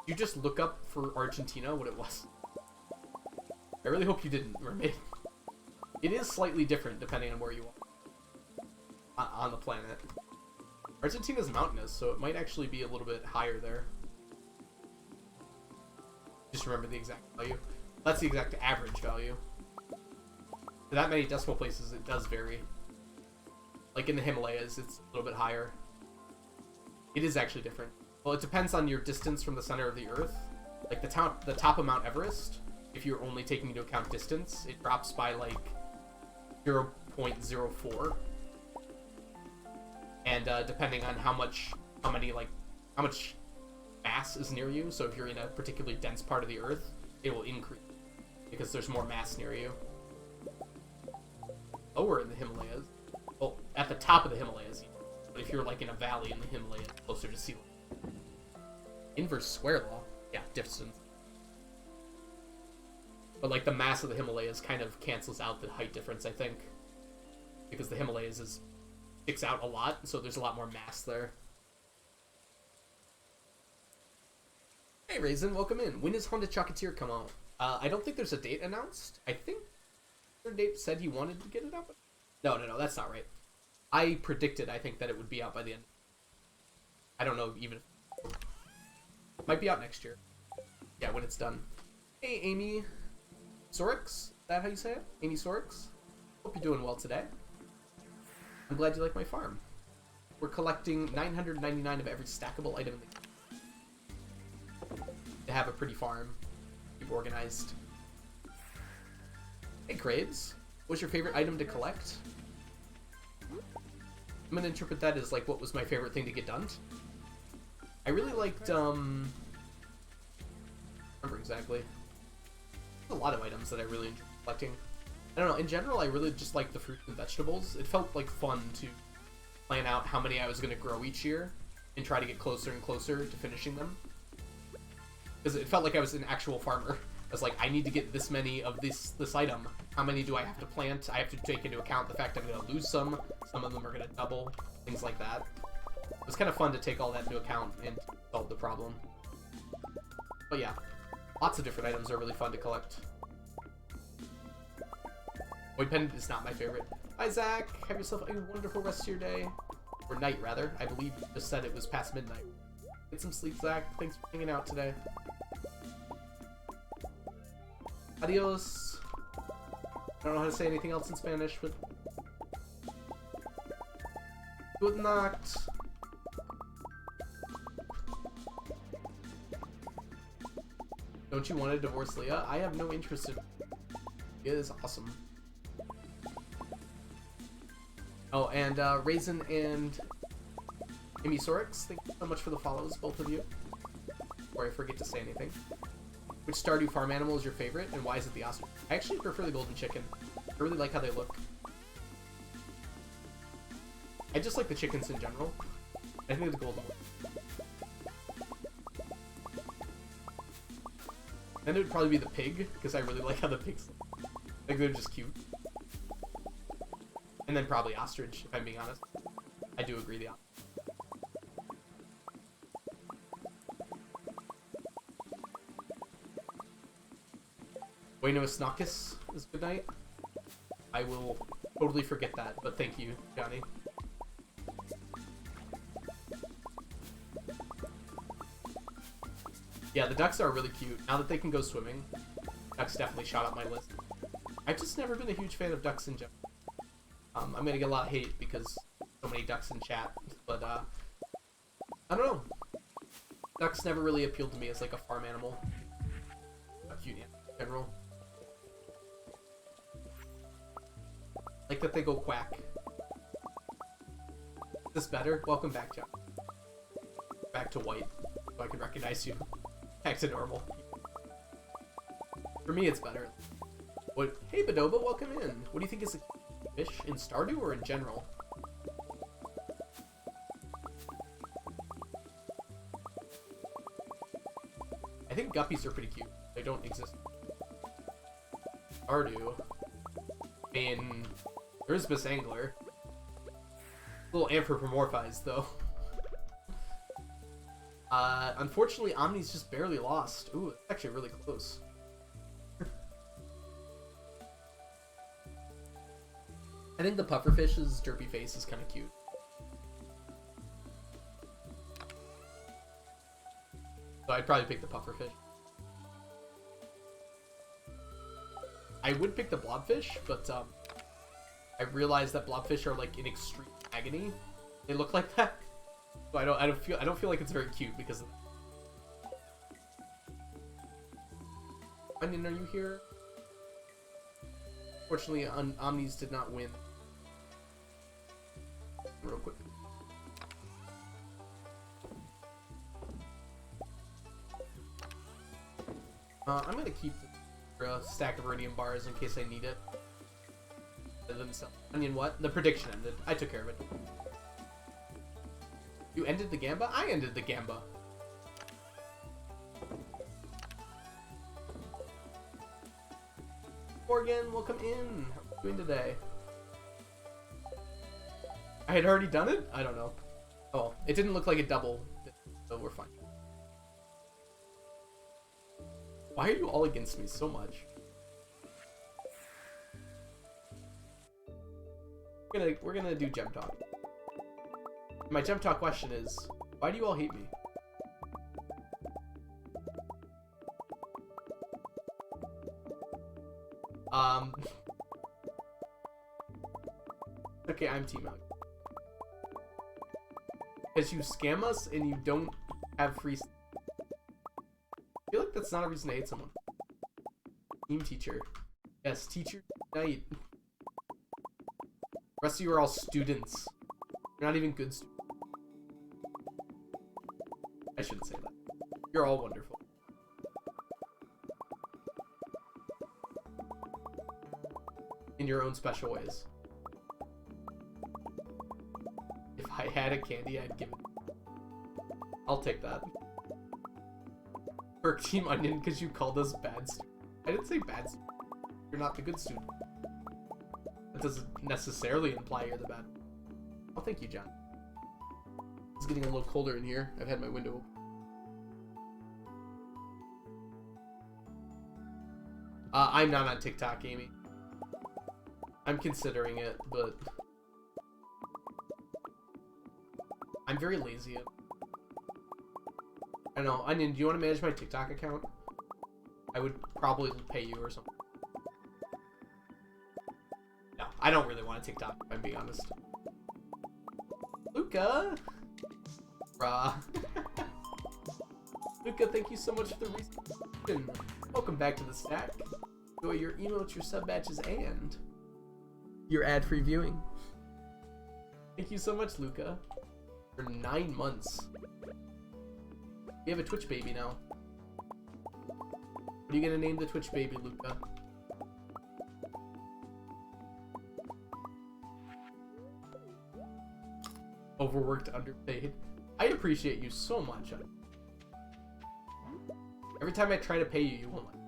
You just look up for Argentina what it was. I really hope you didn't, Mermaid. It is slightly different depending on where you are on the planet. Argentina's mountainous, so it might actually be a little bit higher there. Just remember the exact value. That's the exact average value. For that many decimal places, it does vary. Like in the Himalayas, it's a little bit higher. It is actually different. Well, it depends on your distance from the center of the Earth. Like the top of Mount Everest, if you're only taking into account distance, it drops by like 0.04. And depending on how much mass is near you, so if you're in a particularly dense part of the Earth, it will increase because there's more mass near you. Lower in the Himalayas, well, at the top of the Himalayas, but if you're like in a valley in the Himalayas, closer to sea level. Inverse square law, yeah, distance. But like the mass of the Himalayas kind of cancels out the height difference, I think, because the Himalayas sticks out a lot, so there's a lot more mass there. Hey Raisin, welcome in. When is Honda Chocolatier come out? I don't think there's a date announced. I think their date said he wanted to get it out, but no, that's not right. I predicted, I think, that it would be out by the end. I don't know even if it might be out next year. Yeah, when it's done. Hey Amy Sorix, is that how you say it? Amy Sorix? Hope you're doing well today. I'm glad you like my farm. We're collecting 999 of every stackable item in the game to have a pretty farm. Keep organized. Hey Craves, what's your favorite item to collect? I'm gonna interpret that as like what was my favorite thing to get done. I really liked I don't remember exactly. There's a lot of items that I really enjoy collecting. I don't know, in general I really just like the fruits and vegetables. It felt like fun to plan out how many I was gonna grow each year and try to get closer and closer to finishing them. Because it felt like I was an actual farmer. I was like, I need to get this many of this item. How many do I have to plant? I have to take into account the fact I'm going to lose some. Some of them are going to double. Things like that. It was kind of fun to take all that into account and solve the problem. But yeah, lots of different items are really fun to collect. Void Pendant is not my favorite. Hi Zach, have yourself a wonderful rest of your day. Or night, rather. I believe you just said it was past midnight. Get some sleep, Zach. Thanks for hanging out today. Adios. I don't know how to say anything else in Spanish, but... Good night. Don't you want to divorce Leah? I have no interest in... It is awesome. Oh, and Raisin and Amy Sorix, thank you so much for the follows, both of you. Before I forget to say anything. Which Stardew farm animal is your favorite, and why is it the ostrich? I actually prefer the golden chicken. I really like how they look. I just like the chickens in general. I think the golden one. Then it would probably be the pig, because I really like how the pigs look. Like, they're just cute. And then probably ostrich, if I'm being honest. I do agree the ostrich. Bueno Snockus is good night. I will totally forget that, but thank you, Johnny. Yeah, the ducks are really cute. Now that they can go swimming, ducks definitely shot up my list. I've just never been a huge fan of ducks in general. I'm gonna get a lot of hate because so many ducks in chat, but I don't know. Ducks never really appealed to me as like a farm animal. A cute animal in general. Like that they go quack. Is this better? Welcome back, John. Back to white, so I can recognize you. Back to normal. For me, it's better. What? Hey, Badoba, welcome in. What do you think is a fish in Stardew or in general? I think guppies are pretty cute. They don't exist. Stardew. I mean, there's Bisangler. A little anthropomorphized, though. Unfortunately, Omni's just barely lost. Ooh, it's actually really close. I think the pufferfish's derpy face is kind of cute. So I'd probably pick the pufferfish. I would pick the blobfish, but I realized that blobfish are like in extreme agony. They look like that. So I don't feel like it's very cute because of that. Onion, are you here? Fortunately, Omnis did not win. Real quick. I'm gonna keep the stack of iridium bars in case I need it. Onion, what? The prediction ended. I took care of it. You ended the Gamba? I ended the Gamba. Morgan, welcome in. How are you doing today? I had already done it? I don't know. Oh, it didn't look like a double, so we're fine. Why are you all against me so much? We're gonna do gem talk. My gem talk question is, why do you all hate me? Okay, I'm team out. Because you scam us and you don't have free. I feel like that's not a reason to hate someone. Team teacher. Yes, teacher night. The rest of you are all students. You're not even good students. I shouldn't say that. You're all wonderful. In your own special ways. If I had a candy, I'd give it. I'll take that. Perk Team Onion because you called us bad students. I didn't say bad students. You're not the good student. That doesn't necessarily imply you're the bad one. Oh, thank you, John. It's getting a little colder in here. I've had my window open. I'm not on TikTok, Amy. I'm considering it, but I'm very lazy. I don't know. Onion, do you want to manage my TikTok account? I would probably pay you or something. No, I don't really want a TikTok, if I'm being honest. Luca! Bruh. Luca, thank you so much for the resubscription. Welcome back to the stack. Enjoy your emotes, your sub batches, and your ad-free viewing. Thank you so much, Luca. For 9 months. We have a Twitch baby now. What are you gonna name the Twitch baby, Luca? Overworked, underpaid. I appreciate you so much. Every time I try to pay you, you won't let me.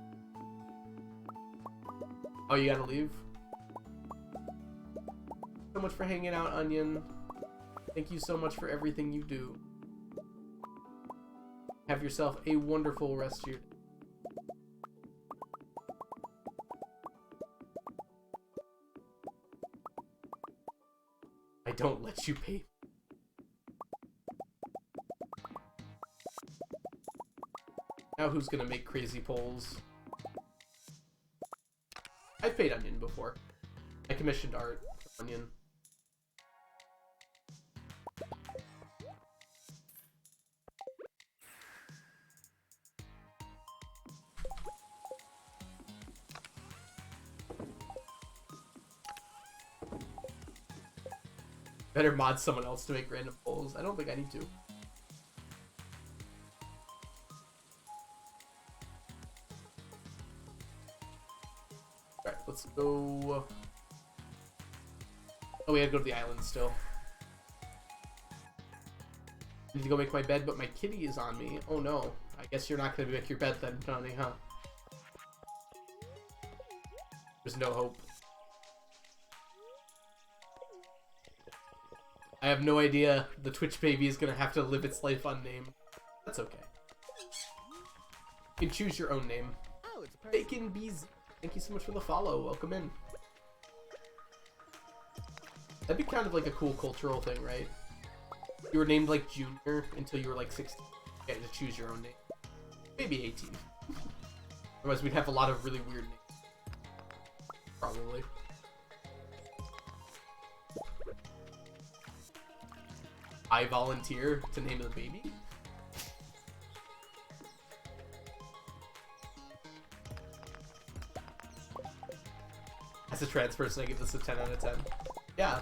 Oh, you gotta leave? So much for hanging out, Onion. Thank you so much for everything you do. Have yourself a wonderful rest of your day. I don't let you pay. Now who's gonna make crazy polls? I've paid Onion before. I commissioned art for Onion. Better mod someone else to make random polls. I don't think I need to. Alright, let's go. Oh, we had to go to the island still. I need to go make my bed, but my kitty is on me. Oh no. I guess you're not going to make your bed then, Johnny, huh? There's no hope. I have no idea the Twitch baby is going to have to live its life unnamed. That's okay. You can choose your own name. Oh, it's personal. Bacon Bees, thank you so much for the follow. Welcome in. That'd be kind of like a cool cultural thing, right? You were named like Junior until you were like 16. You get to choose your own name. Maybe 18. Otherwise, we'd have a lot of really weird names. Probably. I volunteer to name the baby. As a trans person, I give this a 10 out of 10. Yeah.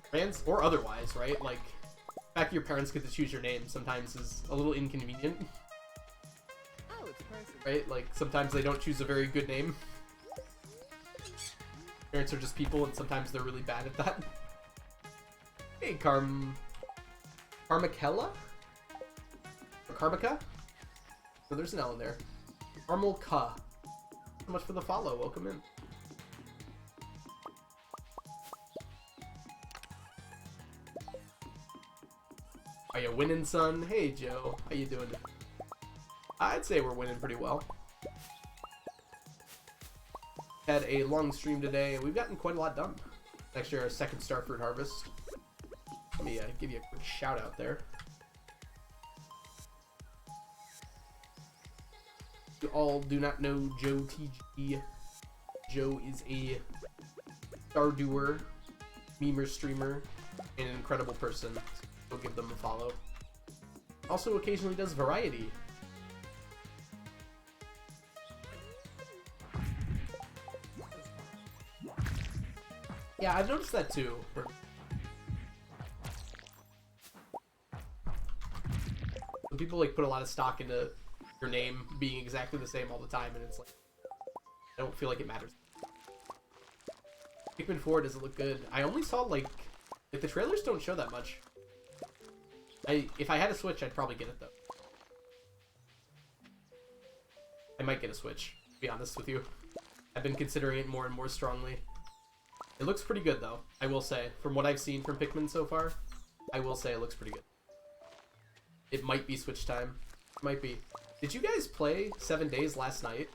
Trans or otherwise, right? Like, the fact that your parents get to choose your name sometimes is a little inconvenient. Oh, it's a person. Right? Like, sometimes they don't choose a very good name. Parents are just people, and sometimes they're really bad at that. Hey, Karmakella? Or Karmaka? Oh, there's an L in there. Karmalka. So much for the follow. Welcome in. Are you winning, son? Hey, Joe. How you doing? I'd say we're winning pretty well. Had a long stream today, and we've gotten quite a lot done. Actually, our second Starfruit harvest. Let me give you a quick shout out there. You all do not know Joe TG. Joe is a Stardewer, memer streamer, and an incredible person. So give them a follow. Also occasionally does variety. Yeah, I've noticed that too. When people like put a lot of stock into your name being exactly the same all the time, and it's like, I don't feel like it matters. Pikmin 4 doesn't look good. I only saw like the trailers don't show that much. If I had a Switch, I'd probably get it though. I might get a Switch, to be honest with you. I've been considering it more and more strongly. It looks pretty good though, I will say. From what I've seen from Pikmin so far, I will say it looks pretty good. It might be Switch time. It might be. Did you guys play 7 Days last night?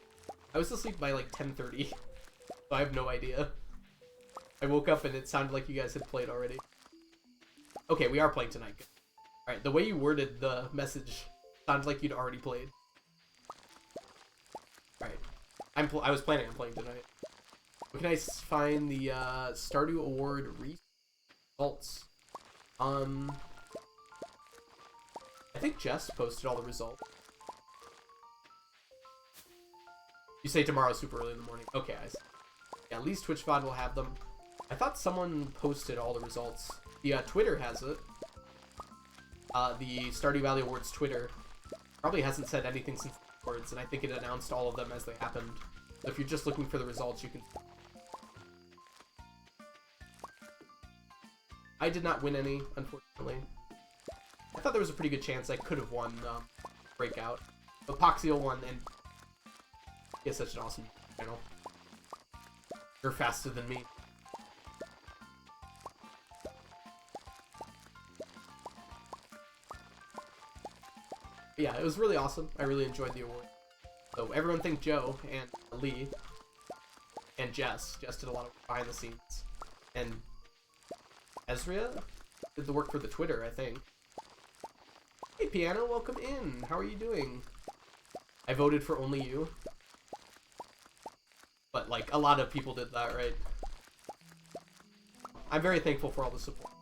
I was asleep by like 10:30, so I have no idea. I woke up and it sounded like you guys had played already. Okay, we are playing tonight. Alright, the way you worded the message sounded like you'd already played. Alright. I was planning on playing tonight. Where can I find the Stardew Award results? I think Jess posted all the results. You say tomorrow super early in the morning. Okay, I see. Yeah, at least Twitch VOD will have them. I thought someone posted all the results. The Twitter has it. The Stardew Valley Awards Twitter probably hasn't said anything since the awards, and I think it announced all of them as they happened. So if you're just looking for the results, you can... I did not win any, unfortunately. I thought there was a pretty good chance I could have won Breakout. But Poxiel won, and he has such an awesome channel. You're faster than me. But yeah, it was really awesome. I really enjoyed the award. So everyone thank Joe and Lee and Jess. Jess did a lot of behind the scenes. And Ezria did the work for the Twitter, I think. Hey Piano, welcome in. How are you doing? I voted for only you. But like a lot of people did that, right? I'm very thankful for all the support.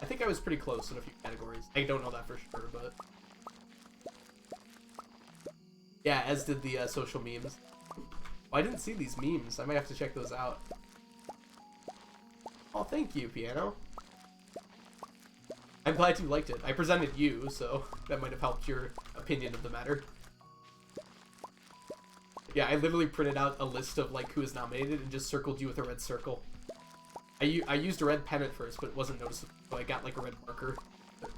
I think I was pretty close in a few categories. I don't know that for sure, but... Yeah, as did the social memes. Oh, I didn't see these memes. I might have to check those out. Oh, thank you, Piano. I'm glad you liked it. I presented you, so that might have helped your opinion of the matter. Yeah, I literally printed out a list of like who is nominated and just circled you with a red circle. I used a red pen at first, but it wasn't noticeable, so I got like a red marker. But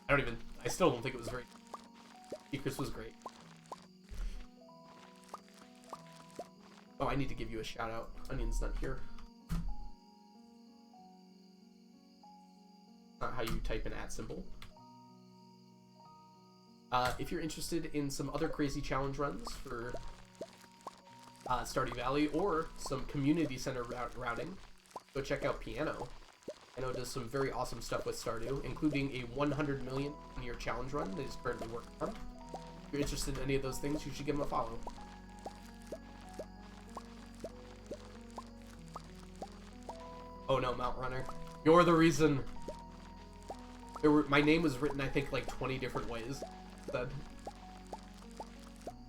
I still don't think it was very... Secrets was great. Oh, I need to give you a shout out. Onion's not here. Not how you type an @ symbol. If you're interested in some other crazy challenge runs for Stardew Valley or some community center routing, go check out Piano. Piano does some very awesome stuff with Stardew, including a 100 million year challenge run that he's currently working on. If you're interested in any of those things, you should give him a follow. Oh no, Mount Runner. You're the reason. My name was written, I think, like 20 different ways.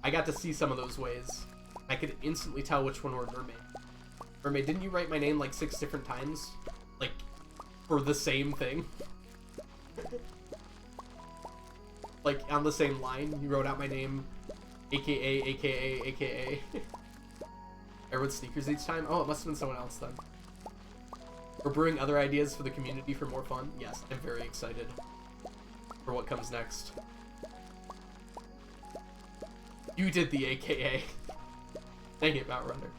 I got to see some of those ways. I could instantly tell which one were Mermaid. Mermaid, didn't you write my name like 6 different times? Like, for the same thing? Like, on the same line, you wrote out my name, aka, aka, aka. I wrote sneakers each time? Oh, it must have been someone else then. We're brewing other ideas for the community for more fun? Yes, I'm very excited for what comes next. You did the AKA. Dang it, Mount Runner.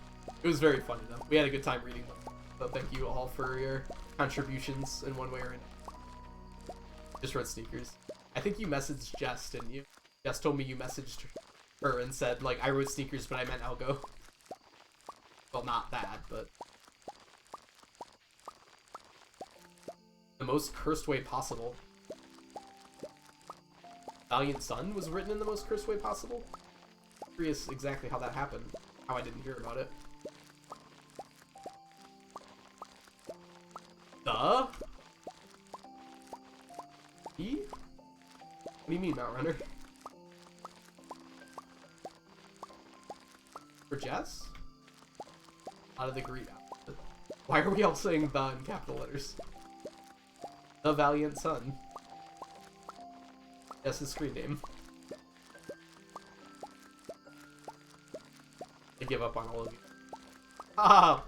It was very funny though. We had a good time reading them. So thank you all for your contributions in one way or another. Just wrote sneakers. I think you messaged Jess, didn't you? Jess told me you messaged her and said, like, I wrote sneakers, but I meant algo. Well, not that, but... The most cursed way possible. Valiant Sun was written in the most cursed way possible? I'm curious exactly how that happened. How I didn't hear about it. The? E? What do you mean, Mount Runner? For Jess? Out of the Greek. Why are we all saying the in capital letters? The Valiant Sun. That's his screen name. I give up on all of you. Ah!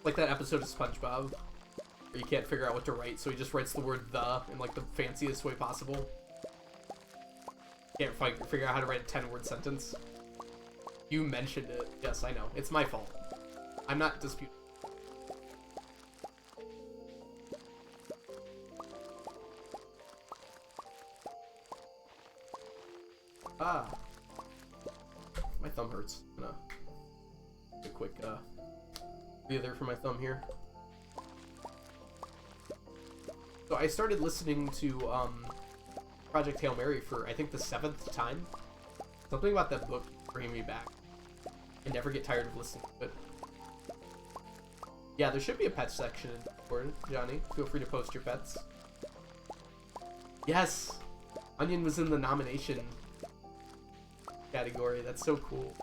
Like that episode of SpongeBob, where you can't figure out what to write, so he just writes the word the in like the fanciest way possible. Can't figure out how to write a 10-word sentence. You mentioned it. Yes, I know. It's my fault. I'm not disputing. Ah. My thumb hurts. I'm gonna do a quick breather for my thumb here. So I started listening to Project Hail Mary for I think the 7th time. Something about that book bringing me back. I never get tired of listening to it. Yeah, there should be a pet section in Discord, Johnny. Feel free to post your pets. Yes! Onion was in the nomination category. That's so cool.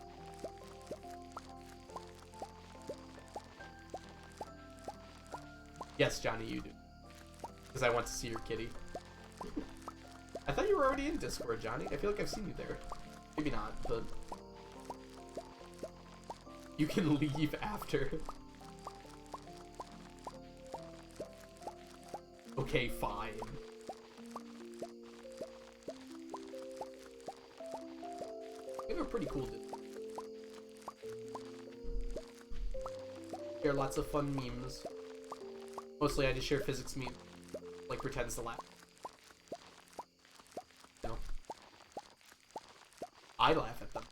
Yes, Johnny, you do. Because I want to see your kitty. I thought you were already in Discord, Johnny. I feel like I've seen you there. Maybe not, but... You can leave after. Okay, fine. We have a pretty cool Discord. Share lots of fun memes. Mostly I just share physics memes. Like pretends to laugh. No. I laugh at them.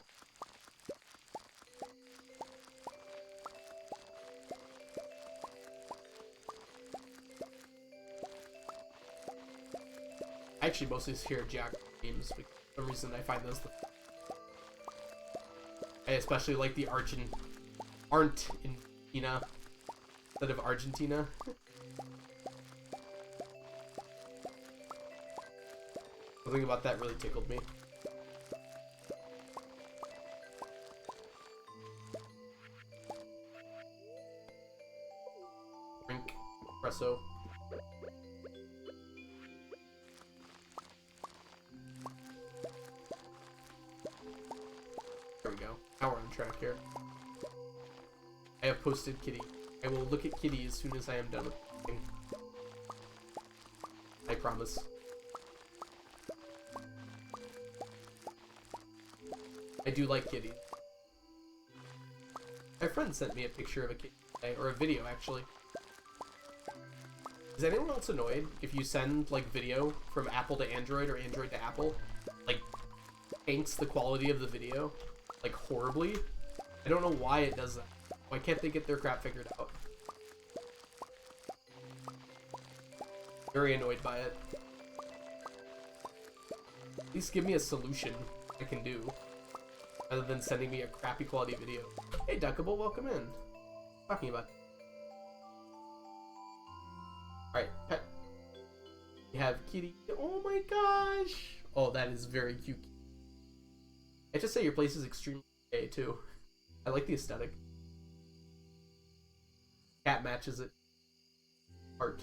I actually mostly hear geography memes, but for some reason I find those the... I especially like the Argentina instead of Argentina. Something about that really tickled me. Drink espresso. There we go. Now we're on track here. I have posted kitty. I will look at kitty as soon as I am done with it. I promise. I do like kitties. My friend sent me a picture of a kitty today, or a video actually. Is anyone else annoyed if you send like video from Apple to Android or Android to Apple, like tanks the quality of the video like horribly? I don't know why it does that. Why can't they get their crap figured out? Very annoyed by it. At least give me a solution I can do, rather than sending me a crappy quality video. Hey Duckable, welcome in. Talking about. Alright, pet. We have kitty. Oh my gosh! Oh, that is very cute. I just say your place is extremely gay too. I like the aesthetic. Cat matches it. Art.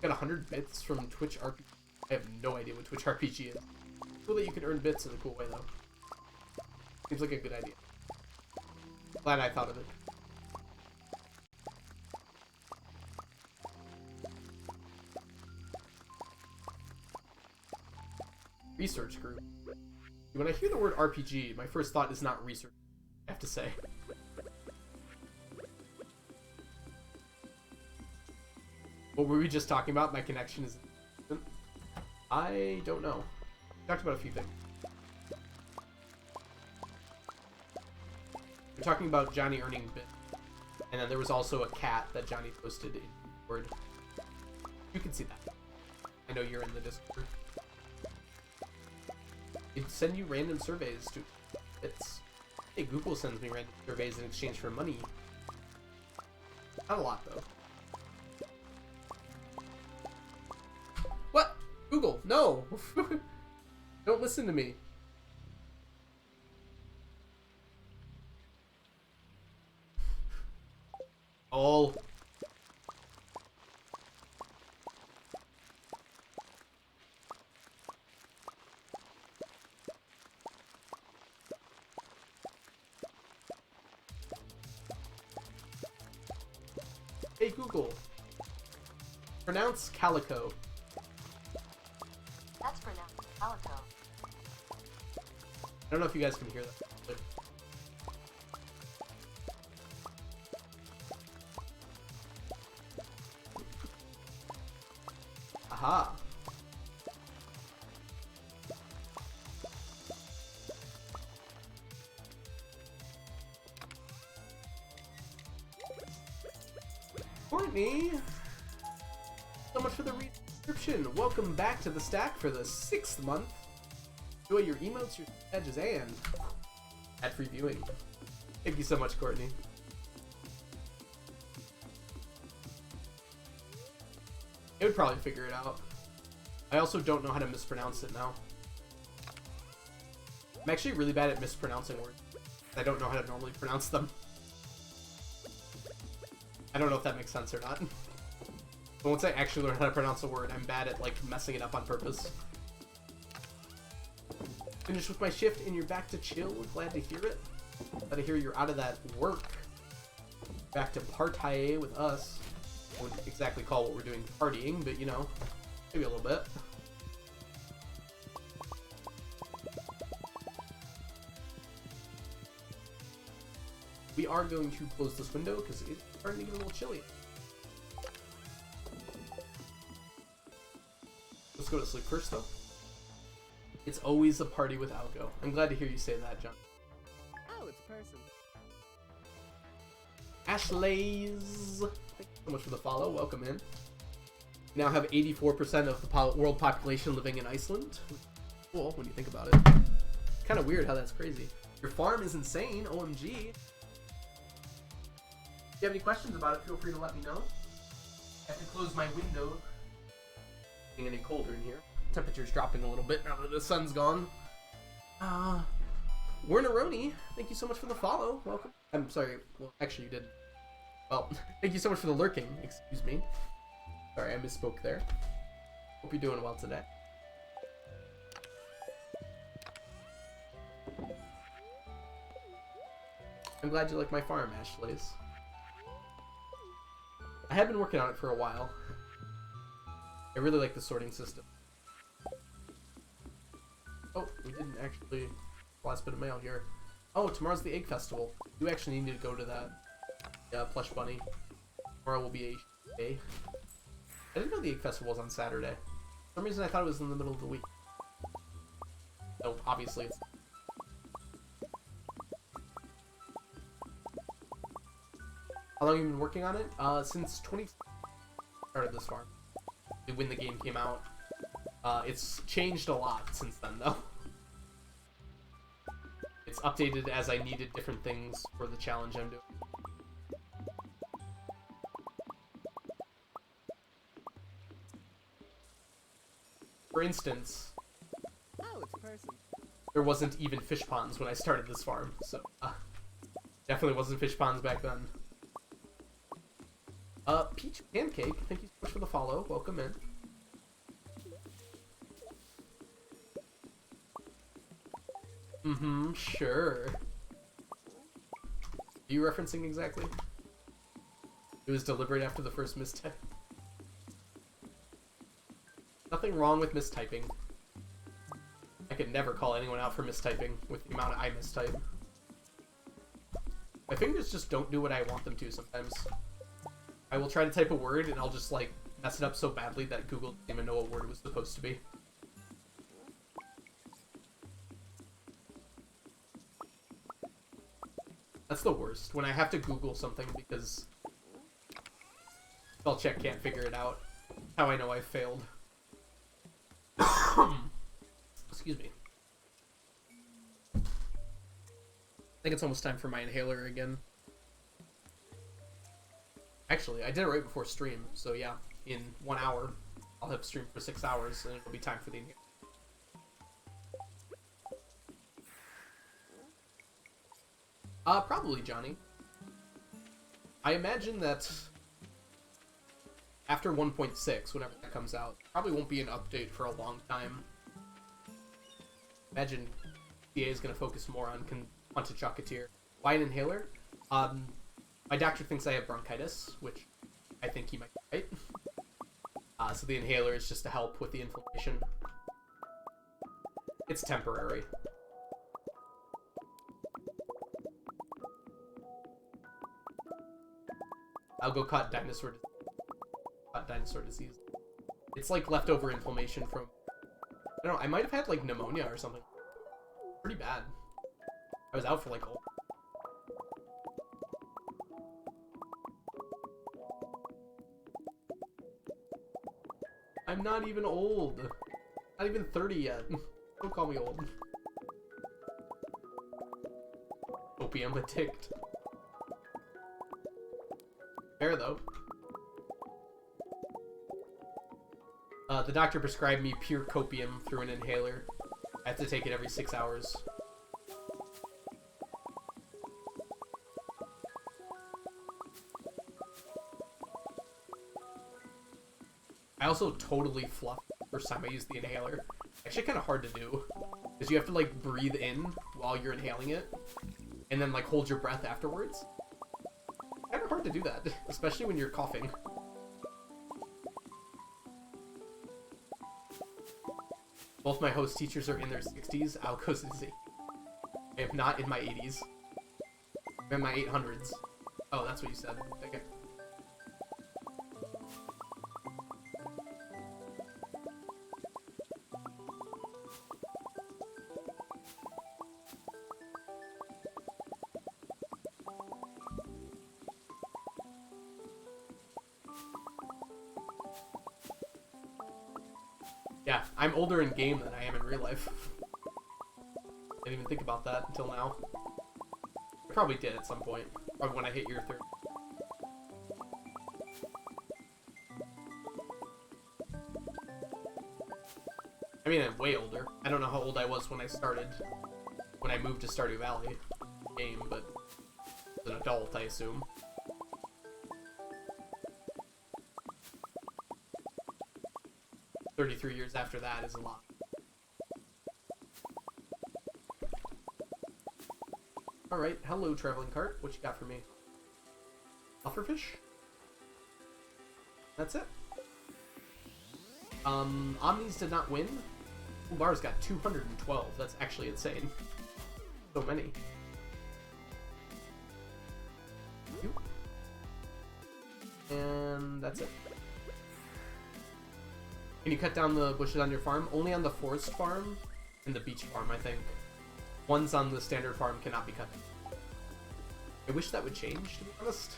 Got 100 bits from Twitch RPG. I have no idea what Twitch RPG is. Cool that you can earn bits in a cool way though. Seems like a good idea. Glad I thought of it. Research group. When I hear the word RPG, my first thought is not research, I have to say. What were we just talking about? My connection is... I don't know. We talked about a few things. We're talking about Johnny earning bits. And then there was also a cat that Johnny posted in Discord. You can see that. I know you're in the Discord. It send you random surveys to bits. Hey, Google sends me random surveys in exchange for money. Not a lot, though. What? Google, no! Don't listen to me. Oh. Hey Google, pronounce calico. That's pronounced calico. I don't know if you guys can hear that. But... Aha. Courtney! So much for the subscription. Welcome back to the stack for the 6th month. Enjoy your emotes, your edges, and ad-free viewing. Thank you so much, Courtney. I would probably figure it out. I also don't know how to mispronounce it now. I'm actually really bad at mispronouncing words. I don't know how to normally pronounce them. I don't know if that makes sense or not. But once I actually learn how to pronounce a word, I'm bad at, like, messing it up on purpose. Finished with my shift and you're back to chill. Glad to hear it. Glad to hear you're out of that work. Back to party with us. I wouldn't exactly call what we're doing partying, but, you know, maybe a little bit. We are going to close this window because it's starting to get a little chilly. Let's go to sleep first, though. It's always a party with Algo. I'm glad to hear you say that, John. Oh, it's a person. Ashlays! Thank you so much for the follow. Welcome in. We now have 84% of the world population living in Iceland. Cool, when you think about it. Kind of weird how that's crazy. Your farm is insane, OMG. If you have any questions about it, feel free to let me know. I have to close my window. It's getting any colder in here. Temperature's dropping a little bit now that the sun's gone. Werneroni, thank you so much for the follow. Welcome. I'm sorry. Well, actually, you didn't. Well, thank you so much for the lurking. Excuse me. Sorry, I misspoke there. Hope you're doing well today. I'm glad you like my farm, Ashlays. I have been working on it for a while. I really like the sorting system. Oh, we didn't actually... Last bit of mail here. Oh, tomorrow's the Egg Festival. You actually need to go to that. Yeah, Plush Bunny. Tomorrow will be a day. I didn't know the Egg Festival was on Saturday. For some reason I thought it was in the middle of the week. So, obviously it's... How long have you been working on it? Since 20... started this farm. When the game came out. It's changed a lot since then, though. It's updated as I needed different things for the challenge I'm doing. For instance, Oh, it's a person. there wasn't even fish ponds when I started this farm, so definitely wasn't fish ponds back then. Peach Pancake, thank you so much for the follow. Welcome in. Mm-hmm, sure. Are you referencing exactly? It was deliberate after the first mistype. Nothing wrong with mistyping. I could never call anyone out for mistyping with the amount I mistype. My fingers just don't do what I want them to sometimes. I will try to type a word and I'll just like mess it up so badly that Google didn't even know what word it was supposed to be. That's the worst, when I have to Google something because spell check can't figure it out. How I know I failed. Excuse me. I think it's almost time for my inhaler again. Actually, I did it right before stream, so yeah, in 1 hour, I'll have streamed for 6 hours, and it'll be time for the inhaler. Probably, Johnny. I imagine that after 1.6, whenever that comes out, probably won't be an update for a long time. Imagine EA is going to focus more on Quantichocateer. Why an inhaler? My doctor thinks I have bronchitis, which I think he might be right. So the inhaler is just to help with the inflammation. It's temporary. I'll go caught dinosaur disease. It's like leftover inflammation from... I don't know, I might have had like pneumonia or something. Pretty bad. I was out for like I'm not even old. Not even 30 yet. Don't call me old. Opium addict. Fair though. The doctor prescribed me pure copium through an inhaler. I have to take it every 6 hours. I also totally fluffed the first time I used the inhaler. Actually kind of hard to do. Because you have to like breathe in while you're inhaling it. And then like hold your breath afterwards. Kind of hard to do that. Especially when you're coughing. Both my host teachers are in their 60s. I'll go to Z. I am not in my 80s. I'm in my 800s. Oh, that's what you said. Okay. Yeah, I'm older in game than I am in real life. Didn't even think about that until now. I probably did at some point. Probably when I hit year 30. I mean, I'm way older. I don't know how old I was when I started. When I moved to Stardew Valley game, but as an adult, I assume. 33 years after that is a lot. Alright, hello traveling cart. What you got for me? Pufferfish? That's it. Omnis did not win. Lars got 212. That's actually insane. So many. And that's it. Can you cut down the bushes on your farm? Only on the forest farm and the beach farm, I think. Ones on the standard farm cannot be cut down. I wish that would change, to be honest.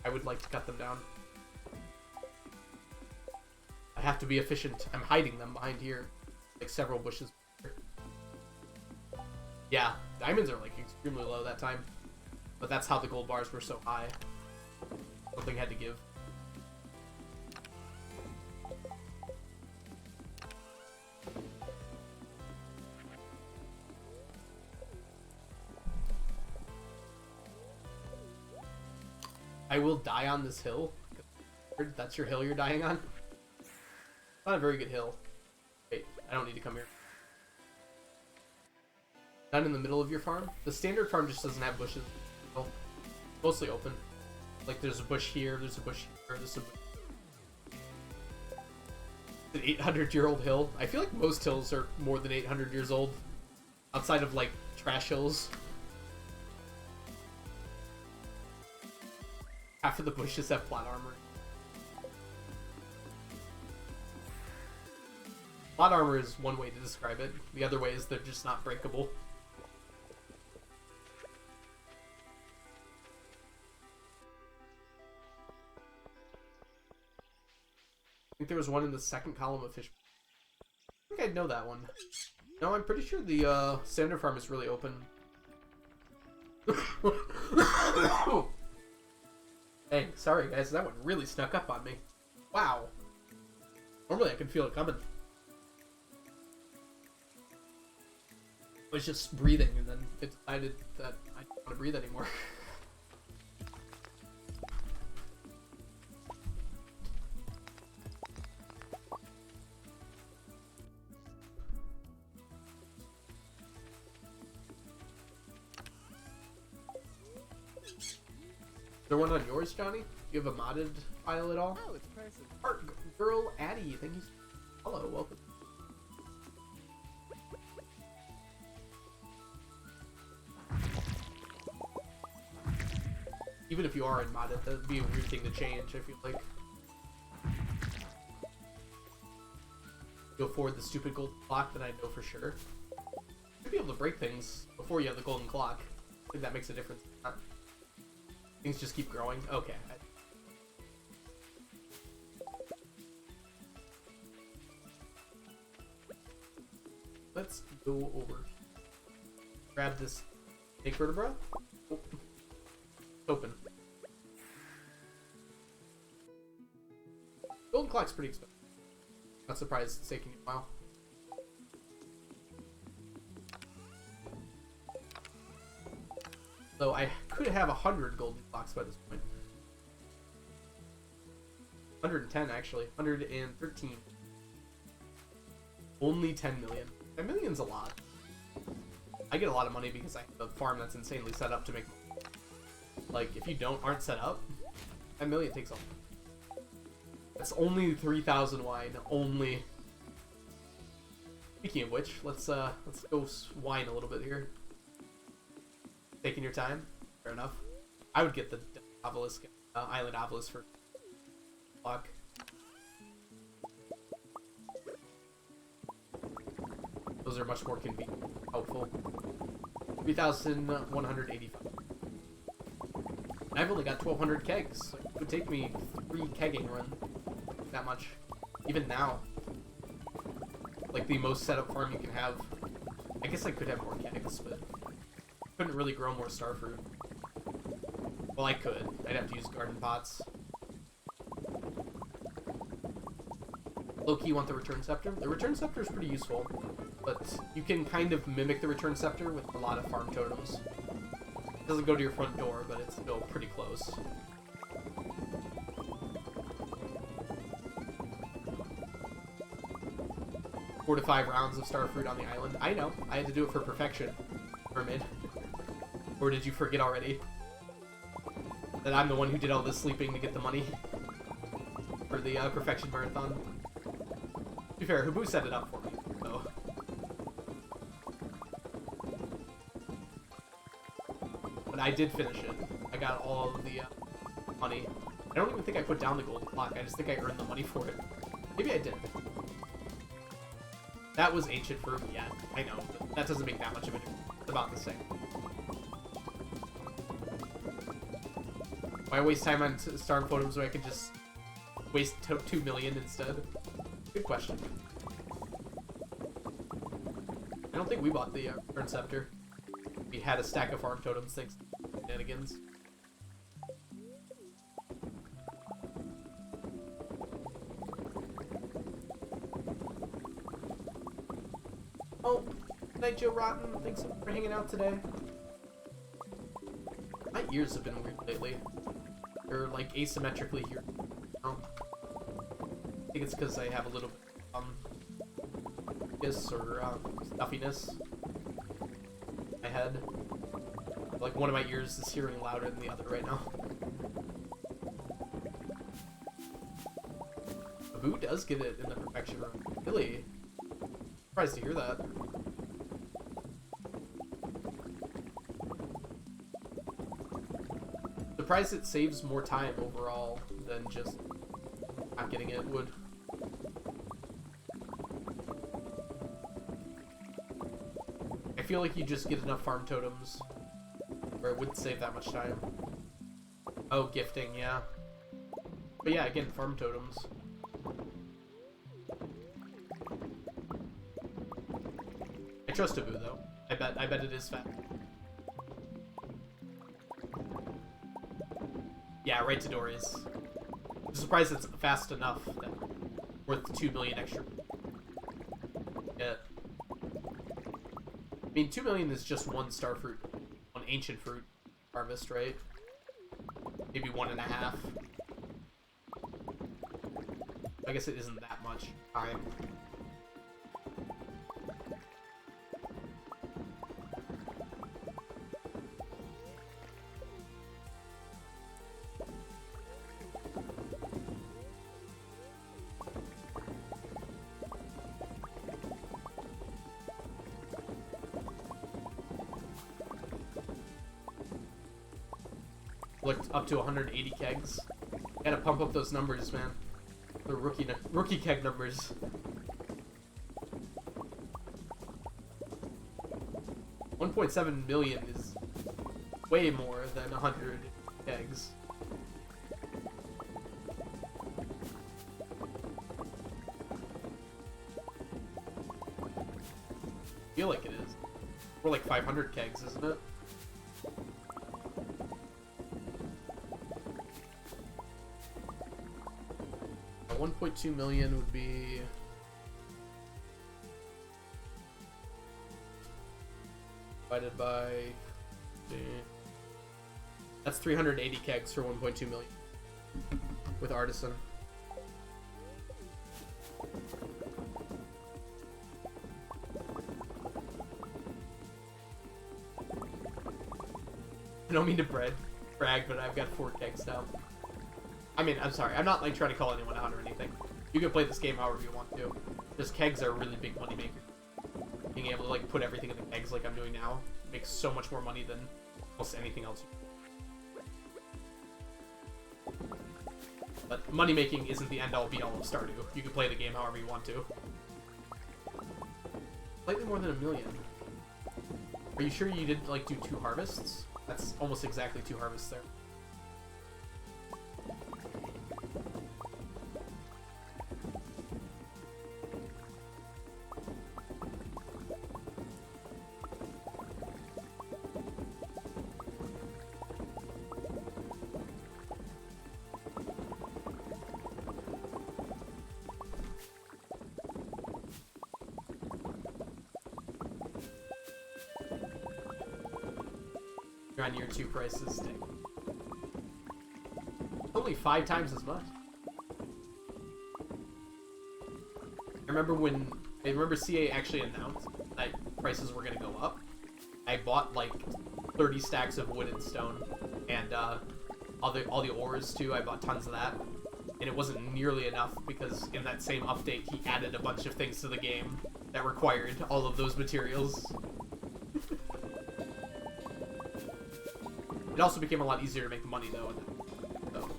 I would like to cut them down. I have to be efficient. I'm hiding them behind here. Like several bushes. Yeah, diamonds are like extremely low that time. But that's how the gold bars were so high. Something had to give. I will die on this hill. That's your hill you're dying on? Not a very good hill. Wait, I don't need to come here. Not in the middle of your farm? The standard farm just doesn't have bushes. It's mostly open. Like there's a bush here, there's a bush here, there's a bush. An 800-year-old hill. I feel like most hills are more than 800 years old. Outside of like trash hills. Half of the bushes have plot armor. Plot armor is one way to describe it. The other way is they're just not breakable. I think there was one in the second column of fish. I think I'd know that one. No, I'm pretty sure the standard farm is really open. Dang, sorry guys, that one really snuck up on me. Wow. Normally I can feel it coming. I was just breathing and then it decided that I didn't want to breathe anymore. Is there one on yours, Johnny? Do you have a modded file at all? Oh, it's person. Art Girl Addie, thank you. Hello, welcome. Even if you are in modded, that'd be a weird thing to change, I feel like. Go forward the stupid golden clock that I know for sure. You'd be able to break things before you have the golden clock. I think that makes a difference. Things just keep growing. Okay. Let's go over. Grab this snake vertebra. Oh. Open. Golden clock's pretty expensive. Not surprised it's taking a while. Though I could have 100 golden clocks by this point. 110 actually. 113. Only 10 million. 10 million's a lot. I get a lot of money because I have a farm that's insanely set up to make money. Like, if you aren't set up, 10 million takes off. That's only 3,000 wine. Only. Speaking of which, let's go wine a little bit here. Taking your time? Fair enough. I would get the obelisk, island obelisk for clock. Those are much more convenient, helpful. 3,185. I've only got 1,200 kegs. It would take me 3 kegging run. That much. Even now. Like the most setup farm you can have. I guess I could have more kegs, but couldn't really grow more starfruit. Well, I could. I'd have to use garden pots. Low-key want the return scepter. The return scepter is pretty useful, but you can kind of mimic the return scepter with a lot of farm totems. It doesn't go to your front door, but it's still pretty close. Four to 5 rounds of starfruit on the island. I know. I had to do it for perfection. Mermaid. Or did you forget already? That I'm the one who did all this sleeping to get the money? For the perfection marathon. To be fair, Hubu set it up for me, so. But I did finish it. I got all of the money. I don't even think I put down the golden clock. I just think I earned the money for it. Maybe I did. That was ancient for me, yeah. I know, but that doesn't make that much of a difference. It's about the same. Why waste time on star photos when I could just waste 2 million instead? Good question. I don't think we bought the return scepter. We had a stack of farm totems thanks to shenanigans. Oh, good night, Joe Rotten. Thanks for hanging out today. My ears have been weird lately. they're like asymmetrically here. I think it's because I have a little this or stuffiness in my head. Like one of my ears is hearing louder than the other right now. Boo does get it in the perfection room. Really? Surprised to hear that. Surprised it saves more time overall than just not getting it would. I feel like you just get enough farm totems where it wouldn't save that much time. Oh, gifting, yeah. But yeah, again, farm totems. I trust Abu though. I bet it is fast. Yeah, right to Dory's. I'm surprised it's fast enough that worth 2 million extra. Yeah. I mean, 2 million is just one star fruit, one ancient fruit harvest, right? Maybe 1.5. I guess it isn't that much time. Looked up to 180 kegs. Gotta pump up those numbers, man. The rookie keg numbers. 1.7 million is way more than 100 kegs. I feel like it is. We're like 500 kegs, isn't it? 1.2 million would be divided by that's 380 kegs for 1.2 million with artisan. I don't mean to brag, but I've got 4 kegs now. I mean, I'm sorry. I'm not like trying to call anyone out or anything. You can play this game however you want to. Just kegs are a really big money maker. Being able to like put everything in the kegs like I'm doing now makes so much more money than almost anything else. But money making isn't the end all be all of Stardew. You can play the game however you want to. Slightly more than 1 million. Are you sure you didn't like do 2 harvests? That's almost exactly 2 harvests there. You're on year 2 prices. Only 5 times as much. I remember CA actually announced that prices were gonna go up. I bought like 30 stacks of wood and stone, and all the ores too. I bought tons of that, and it wasn't nearly enough because in that same update he added a bunch of things to the game that required all of those materials. It also became a lot easier to make money though. So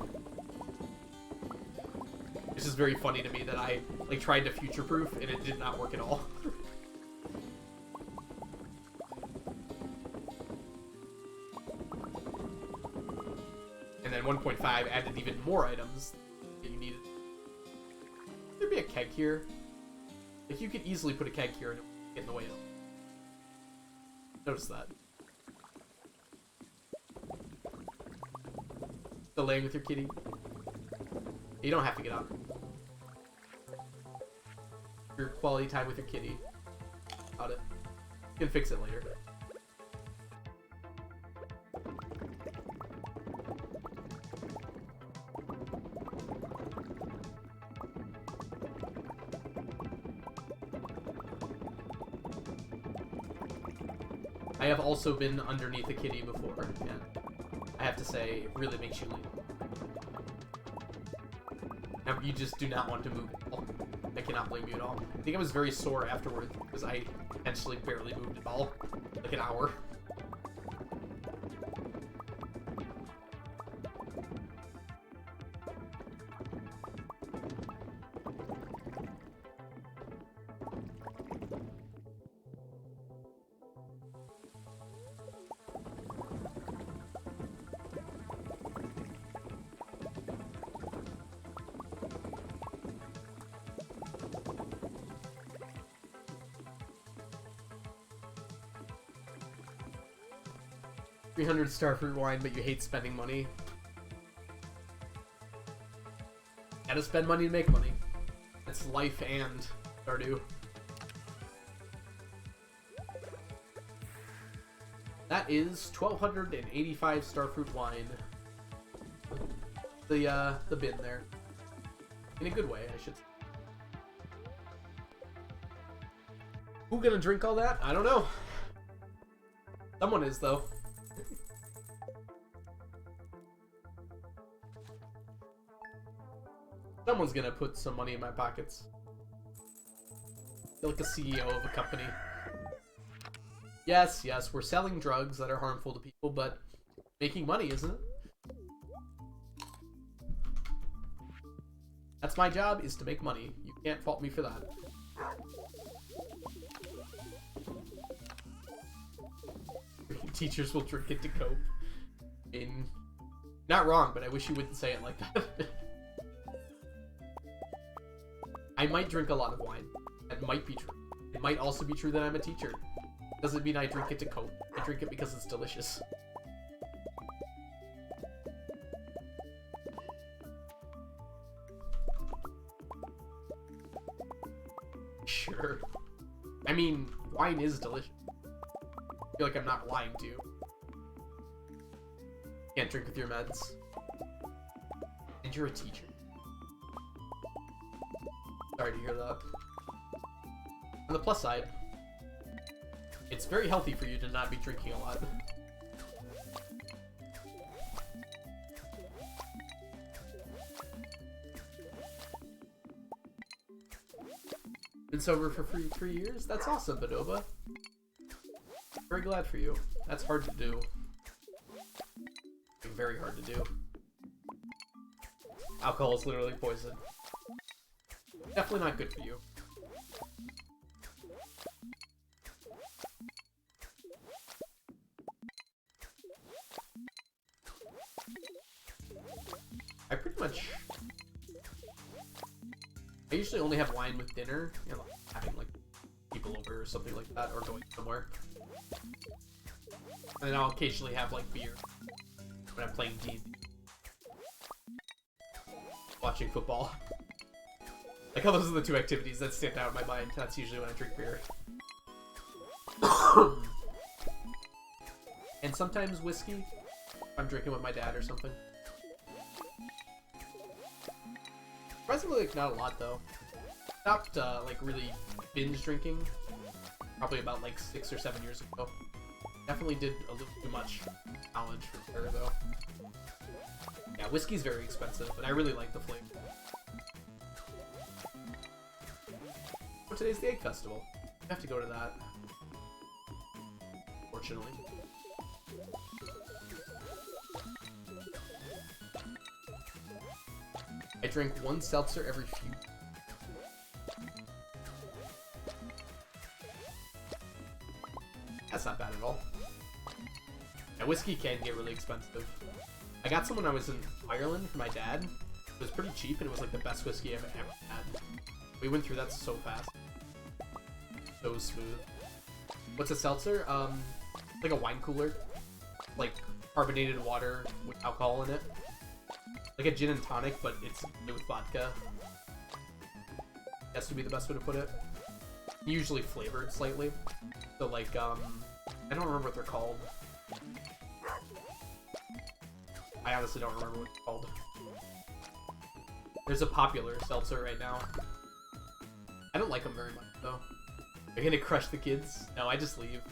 it's just very funny to me that I like tried to future-proof and it did not work at all. And then 1.5 added even more items that you needed. There'd be a keg here. Like you could easily put a keg here and it would get in the way of. Notice that. Still laying with your kitty? You don't have to get up. Your quality time with your kitty. Got it. You can fix it later. I have also been underneath a kitty before, and I have to say, it really makes you lean. Now, you just do not want to move at all. I cannot blame you at all. I think I was very sore afterwards, because I essentially barely moved at all. Like an hour. 300 starfruit wine, but you hate spending money. Gotta spend money to make money. That's life and Stardew. That is 1,285 starfruit wine. The bin there. In a good way, I should say. Who gonna drink all that? I don't know. Someone is, though. Someone's gonna put some money in my pockets. I feel like a CEO of a company. Yes, yes, we're selling drugs that are harmful to people, but making money, isn't it? That's my job, is to make money. You can't fault me for that. Teachers will drink it to cope. I mean, not wrong, but I wish you wouldn't say it like that. I might drink a lot of wine. That might be true. It might also be true that I'm a teacher. Doesn't mean I drink it to cope. I drink it because it's delicious. Sure. I mean, wine is delicious. I feel like I'm not lying to you. Can't drink with your meds. And you're a teacher. Sorry to hear that. On the plus side, it's very healthy for you to not be drinking a lot. Been sober for 3 years? That's awesome, Bodoba. Very glad for you. That's hard to do. Very hard to do. Alcohol is literally poison. Definitely not good for you. I pretty much... I usually only have wine with dinner, you know, having like people over or something like that, or going somewhere. And then I'll occasionally have like beer when I'm playing D&D. Watching football. Like how those are the two activities that stand out in my mind. That's usually when I drink beer. And sometimes whiskey. I'm drinking with my dad or something. Surprisingly, like, not a lot though. Stopped like really binge drinking probably about like 6 or 7 years ago. Definitely did a little too much in college for sure though. Yeah, whiskey's very expensive, but I really like the flavor. Oh, today's the Egg Festival. I have to go to that. Fortunately. I drink 1 seltzer every few. That's not bad at all. Yeah, whiskey can get really expensive. I got some when I was in Ireland for my dad. It was pretty cheap and it was like the best whiskey I've ever had. We went through that so fast. So smooth. What's a seltzer? Like a wine cooler. Like carbonated water with alcohol in it. Like a gin and tonic, but it's with vodka. That's to be the best way to put it. Usually flavored slightly. So like, I don't remember what they're called. I honestly don't remember what it's called. There's a popular seltzer right now. I don't like them very much, though. They're gonna crush the kids. No, I just leave.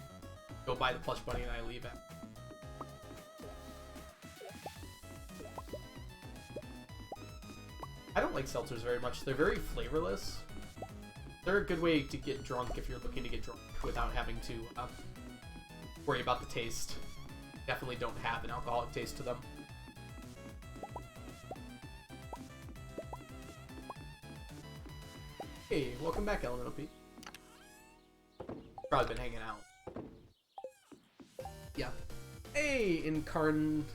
go buy the plush bunny and I leave it. I don't like seltzers very much. They're very flavorless. They're a good way to get drunk if you're looking to get drunk without having to worry about the taste. Definitely don't have an alcoholic taste to them. Hey, welcome back, Elemental P. Probably been hanging out. Yeah. Hey, Carnadine,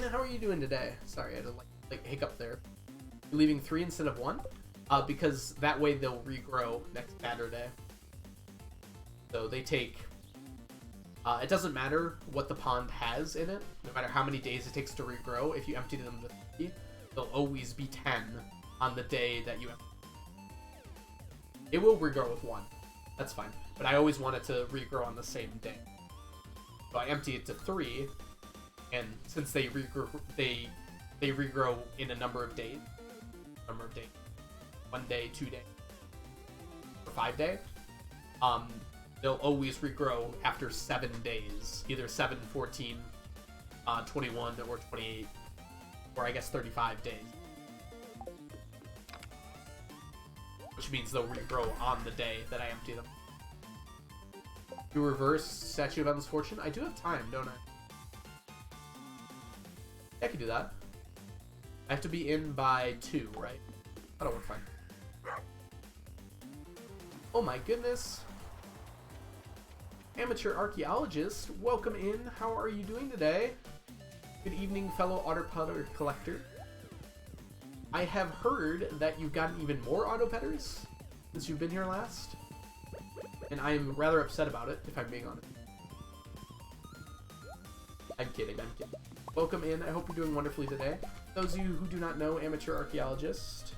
how are you doing today? Sorry, I had a like hiccup there. You're leaving 3 instead of 1? Because that way they'll regrow next Saturday. So they take... it doesn't matter what the pond has in it. No matter how many days it takes to regrow. If you empty them to 3, they'll always be 10 on the day that you empty. It will regrow with 1. That's fine. But I always want it to regrow on the same day. So I empty it to 3, and since they regrow in a number of days. 1 day, 2 days, or 5 days. They'll always regrow after 7 days. Either 7, 14, 21, or 28. Or I guess 35 days. Which means they'll regrow on the day that I empty them. Do reverse Statue of Endless Fortune? I do have time, don't I? I can do that. I have to be in by 2, right? That'll work fine. Oh my goodness. Amateur archaeologist, welcome in. How are you doing today? Good evening, fellow Autopetter collector. I have heard that you've gotten even more Autopetters since you've been here last. And I'm rather upset about it, if I'm being honest. I'm kidding. Welcome in. I hope you're doing wonderfully today. Those of you who do not know Amateur Archaeologist,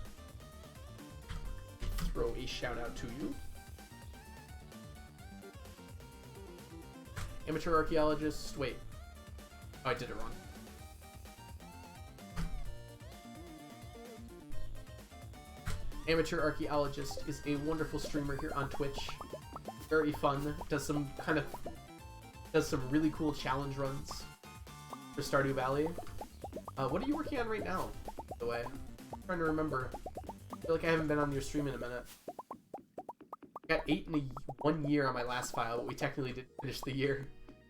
throw a shout out to you. Amateur Archaeologist, wait. Oh, I did it wrong. Amateur Archaeologist is a wonderful streamer here on Twitch. Very fun. Does some really cool challenge runs for Stardew Valley. What are you working on right now, by the way? I'm trying to remember. I feel like I haven't been on your stream in a minute. I got 8 in 1 year on my last file, but we technically didn't finish the year.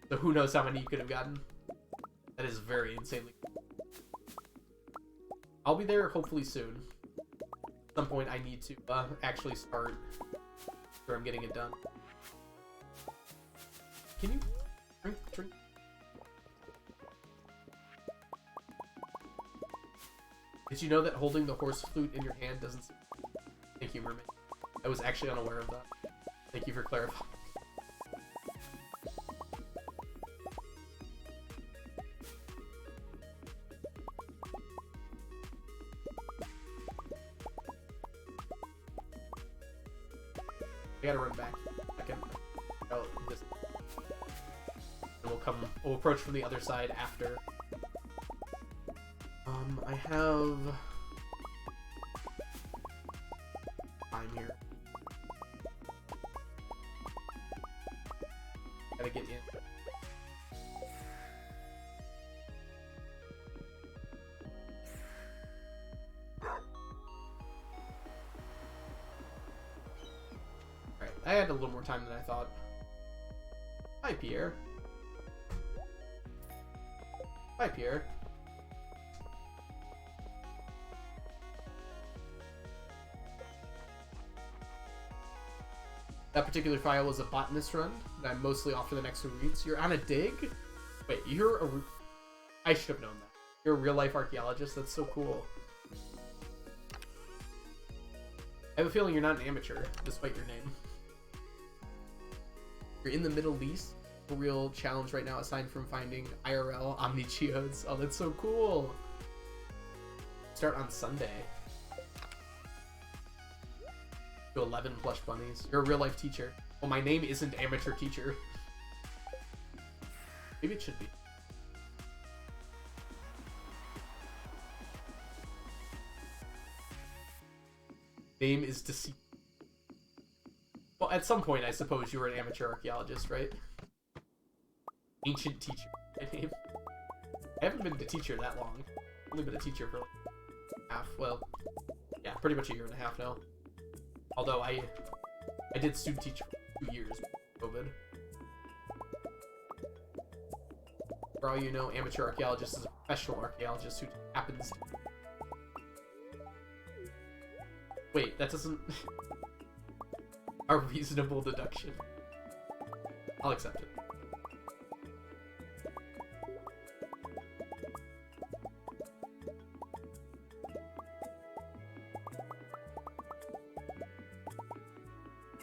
So who knows how many you could have gotten. That is very insanely cool. I'll be there hopefully soon. At some point I need to actually start where I'm getting it done. Can you drink? Did you know that holding the horse flute in your hand doesn't... Thank you, Mermaid. I was actually unaware of that. Thank you for clarifying. I gotta run back. This. And we'll approach from the other side after. I have time here. Gotta get in. Alright, I had a little more time than I thought. Hi, Pierre. Hi, Pierre. That particular file was a botanist run that I'm mostly off for the next 2 weeks. You're on a dig? Wait, you're a... I should have known that. You're a real-life archaeologist? That's so cool. I have a feeling you're not an amateur, despite your name. You're in the Middle East. A real challenge right now, aside from finding IRL Omni Geodes. Oh, that's so cool. Start on Sunday. 11 plush bunnies. You're a real life teacher. Well, my name isn't amateur teacher. Maybe it should be. Name is deceit. Well, at some point, I suppose you were an amateur archaeologist, right? Ancient teacher. My name. I haven't been a teacher that long. Only been a teacher for like half. Well, yeah, pretty much a year and a half now. Although I did student teach for 2 years before COVID. For all you know, amateur archaeologist is a professional archaeologist who happens to... Wait, that doesn't... A reasonable deduction. I'll accept it.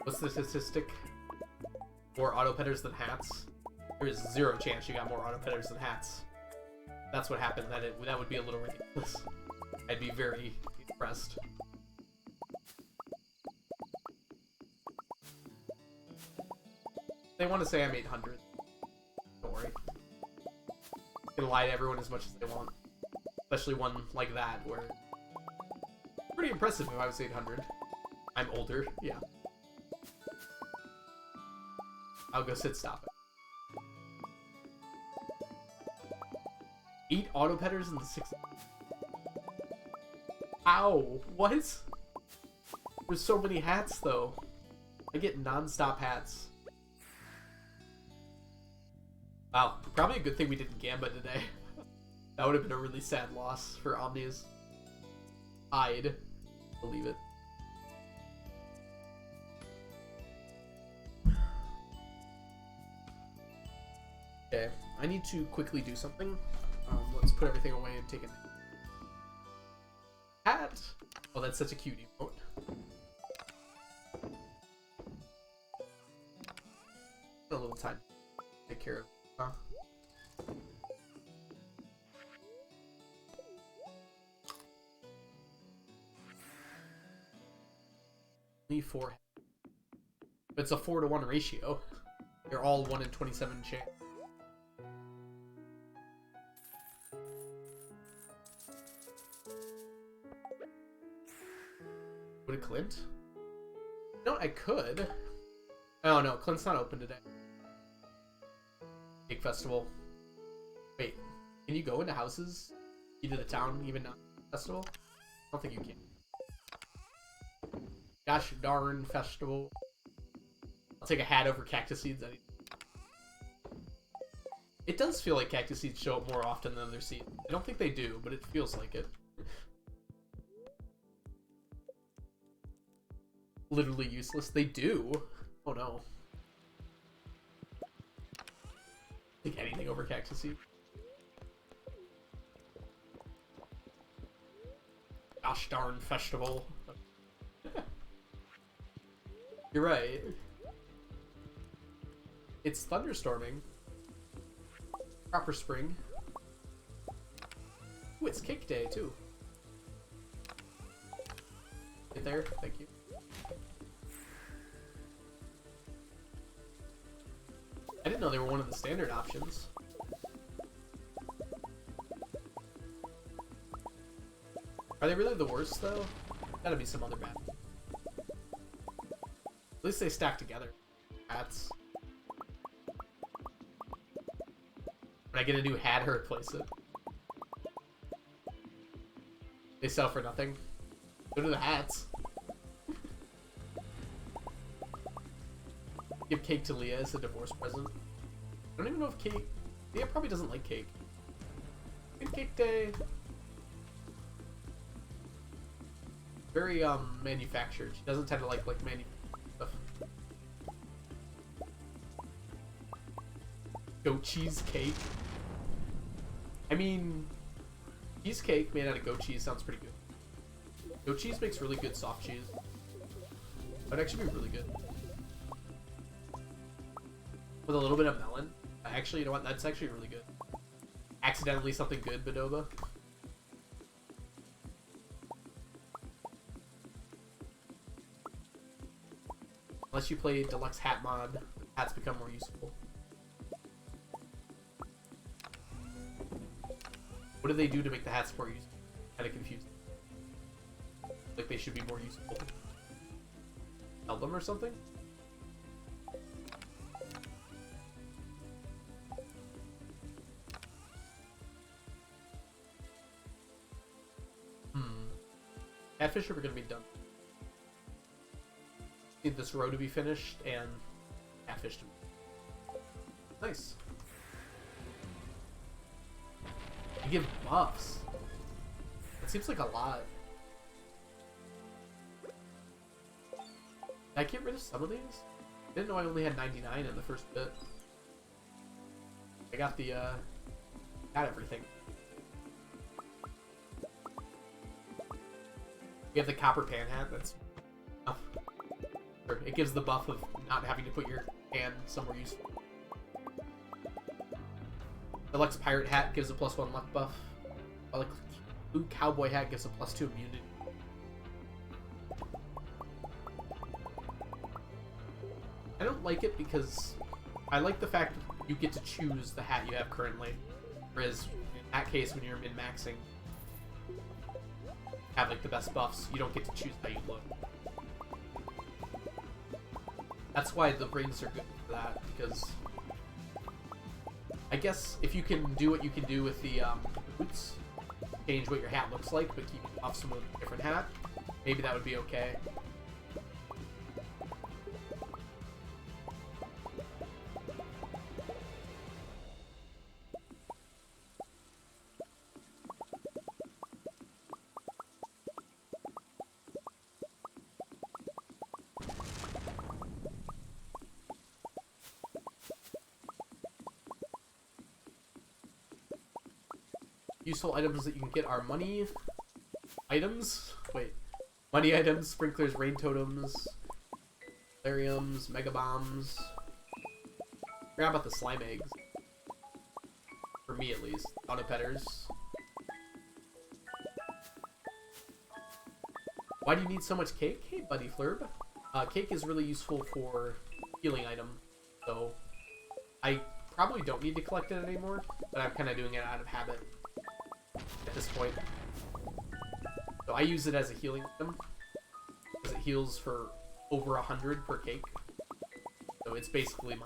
What's the statistic? More auto petters than hats? There's 0 chance you got more auto petters than hats. That's what happened. That would be a little ridiculous. I'd be very impressed. They want to say I'm 800. Don't worry. You can lie to everyone as much as they want. Especially one like that, where... Pretty impressive if I was 800. I'm older, yeah. I'll go sit stop it. 8 auto petters in the 6. Ow! What? There's so many hats though. I get non-stop hats. Wow, probably a good thing we didn't Gamba today. That would have been a really sad loss for Omni's. I'd believe it. Okay, I need to quickly do something. Let's put everything away and take a hat. Oh, that's such a cute emote. A little time to take care of. Only 4. It's a 4-to-1 ratio. They're all 1 in 27 chance. Would it Clint? No, I could. Oh no, Clint's not open today. Cake festival. Wait, can you go into houses? Into the town, even not festival? I don't think you can. Gosh darn festival. I'll take a hat over cactus seeds. It does feel like cactus seeds show up more often than other seeds. I don't think they do, but it feels like it. Literally useless. They do. Oh no. Take anything over cactus seed. Gosh darn festival. You're right. It's thunderstorming. Proper spring. Ooh, it's cake day too. Get there, thank you. I didn't know they were one of the standard options. Are they really the worst though? Gotta be some other bad. At least they stack together. Hats. When I get a new hat, I replace it. They sell for nothing. Go to the hats. Give cake to Leah as a divorce present. I don't even know if cake... Leah probably doesn't like cake. Good cake day. Very, manufactured. She doesn't tend to like manufactured stuff. Goat cheese cake. I mean, cheesecake made out of goat cheese sounds pretty good. Goat cheese makes really good soft cheese. That'd actually be really good. With a little bit of melon. Actually, you know what? That's actually really good. Accidentally something good, Bodoba. Unless you play deluxe hat mod, hats become more useful. What do they do to make the hats more useful? Kind of confused. Like they should be more useful. Sell them or something? catfish are gonna be done. Need this row to be finished and catfish to be. Nice. You give buffs. That seems like a lot. Did I get rid of some of these? I didn't know I only had 99 in the first bit. I got the, got everything. We have the copper pan hat, that's... Oh. It gives the buff of not having to put your hand somewhere useful. The Lux Pirate hat gives a +1 luck buff. While the blue Cowboy hat gives a +2 immunity. I don't like it because I like the fact that you get to choose the hat you have currently. Whereas, in that case, when you're min-maxing, have like the best buffs, you don't get to choose how you look. That's why the rings are good for that, because I guess if you can do what you can do with the boots, change what your hat looks like, but keep the buffs with a different hat, maybe that would be okay. Useful items that you can get are money items. Wait. Money items, sprinklers, rain totems, solariums, mega bombs. Forgot about the slime eggs. For me, at least. Auto petters. Why do you need so much cake? Hey, buddy Flurb. Cake is really useful for healing item. So, I probably don't need to collect it anymore, but I'm kind of doing it out of habit at this point. So I use it as a healing item because it heals for over 100 per cake. So it's basically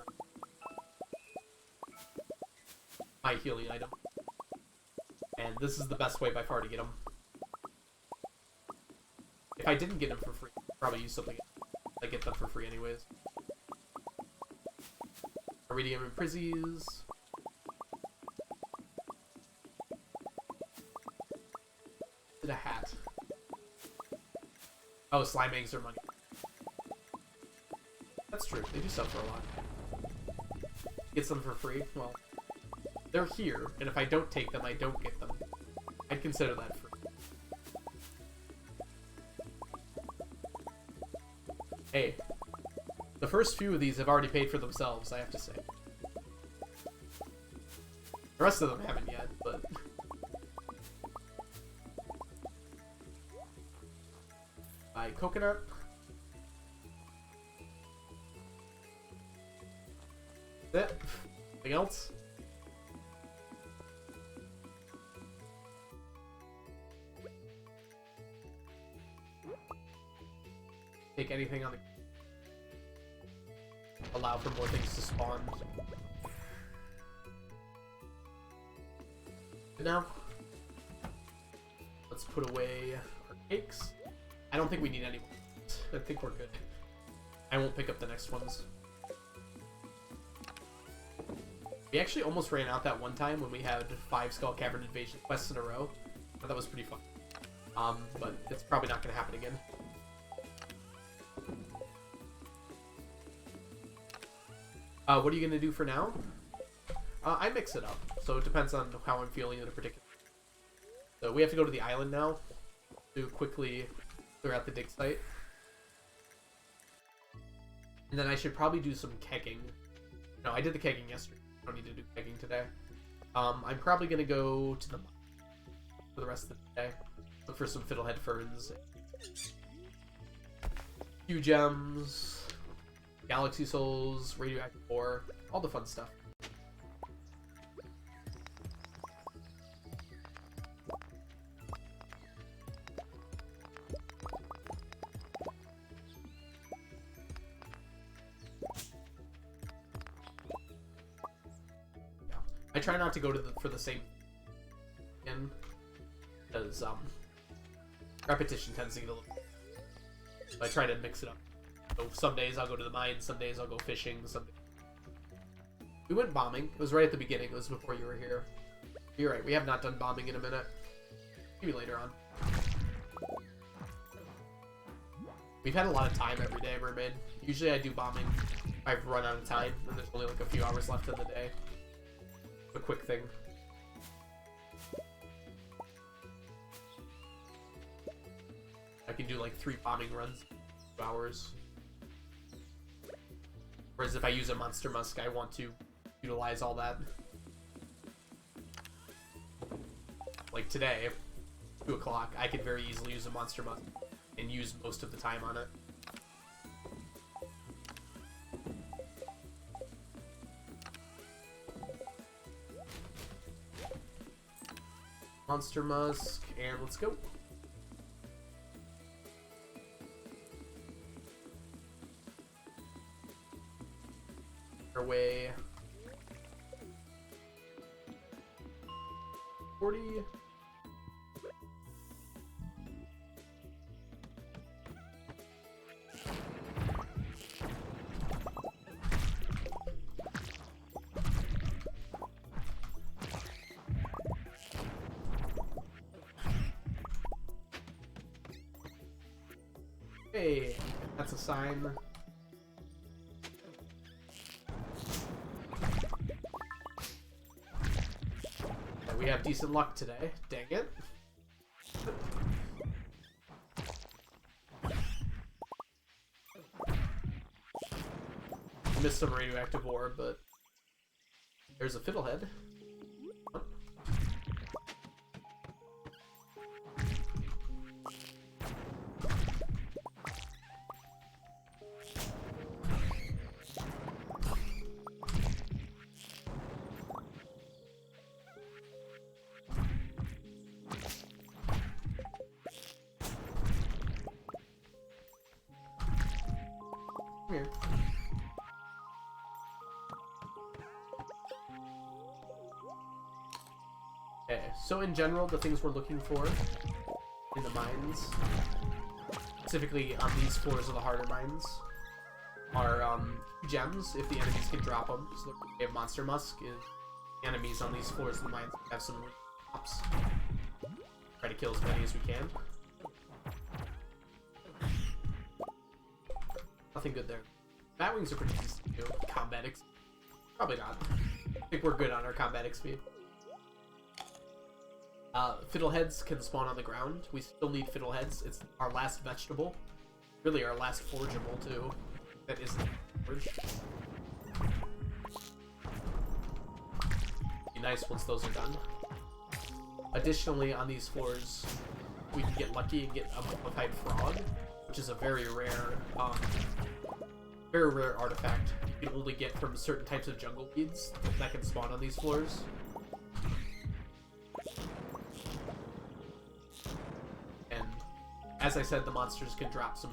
my healing item. And this is the best way by far to get them. If I didn't get them for free, I'd probably use something else. I get them for free anyways. Iridium and Prizzies. A hat. Oh, slime eggs are money. That's true. They do sell for a lot. Gets them for free? Well, they're here, and if I don't take them, I don't get them. I'd consider that free. Hey, the first few of these have already paid for themselves, I have to say. The rest of them haven't yet, but... Buy coconut. That's it. Anything else? Take anything on the... Allow for more things to spawn. Good now. Let's put away our cakes. I don't think we need any more. I think we're good. I won't pick up the next ones. We actually almost ran out that one time when we had 5 Skull Cavern Invasion quests in a row. I thought that was pretty fun. But it's probably not going to happen again. What are you going to do for now? I mix it up, so it depends on how I'm feeling in a particular... So we have to go to the island now to quickly clear out the dig site. And then I should probably do some kegging. No, I did the kegging yesterday. I don't need to do kegging today. I'm probably going to go to the for the rest of the day. Look for some fiddlehead ferns. Few gems. Galaxy souls. Radioactive ore. All the fun stuff. I try not to go to for the same again, because repetition tends to get a little... So I try to mix it up. So some days I'll go to the mines, some days I'll go fishing, some days... We went bombing. It was right at the beginning. It was before you were here. You're right. We have not done bombing in a minute. Maybe later on. We've had a lot of time every day, Mermaid. Usually I do bombing. I've run out of time, and there's only like a few hours left in the day. A quick thing. I can do like 3 bombing runs in 2 hours. Whereas if I use a Monster Musk, I want to utilize all that. Like today, 2 o'clock, I could very easily use a Monster Musk and use most of the time on it. Monster Musk, and let's go. Away. 40. Hey, that's a sign. We have decent luck today. Dang it. I missed some radioactive ore, but there's a fiddlehead. Here. Okay, so in general, the things we're looking for in the mines, specifically on these floors of the harder mines, are gems, if the enemies can drop them. So we have Monster Musk, is the enemies on these floors of the mines have some drops. Try to kill as many as we can. Nothing good there. Batwings are pretty decent too. Combat XP. Probably not. I think we're good on our combat XP. Fiddleheads can spawn on the ground. We still need fiddleheads. It's our last vegetable. Really our last forgeable too. That isn't forged. Be nice once those are done. Additionally, on these floors, we can get lucky and get a mummified frog, which is a very rare artifact you can only get from certain types of jungle weeds that can spawn on these floors. And as I said, the monsters can drop some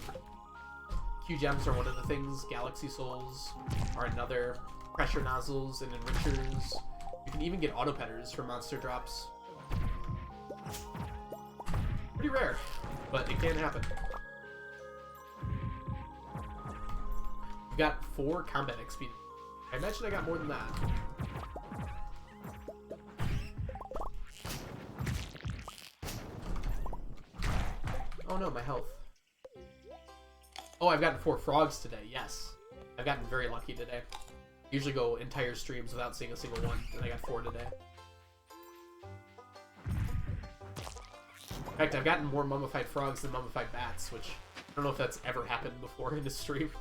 Q gems are one of the things, galaxy souls are another, pressure nozzles and enrichers. You can even get auto petters for monster drops. Pretty rare, but it can happen. We've got 4 combat XP. I imagine I got more than that. Oh no, my health. Oh, I've gotten 4 frogs today, yes. I've gotten very lucky today. Usually go entire streams without seeing a single one, and I got 4 today. In fact, I've gotten more mummified frogs than mummified bats, which I don't know if that's ever happened before in this stream.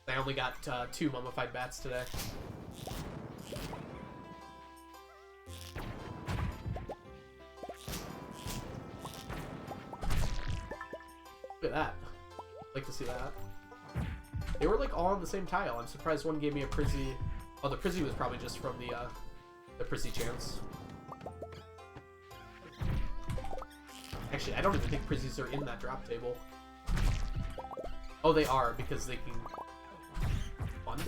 I only got 2 mummified bats today. Look at that. I'd like to see that. They were like all on the same tile. I'm surprised one gave me a Prizzy. Oh, the Prizzy was probably just from the Prizzy chance. Actually, I don't even think Prizzies are in that drop table. Oh, they are, because they can... Fun.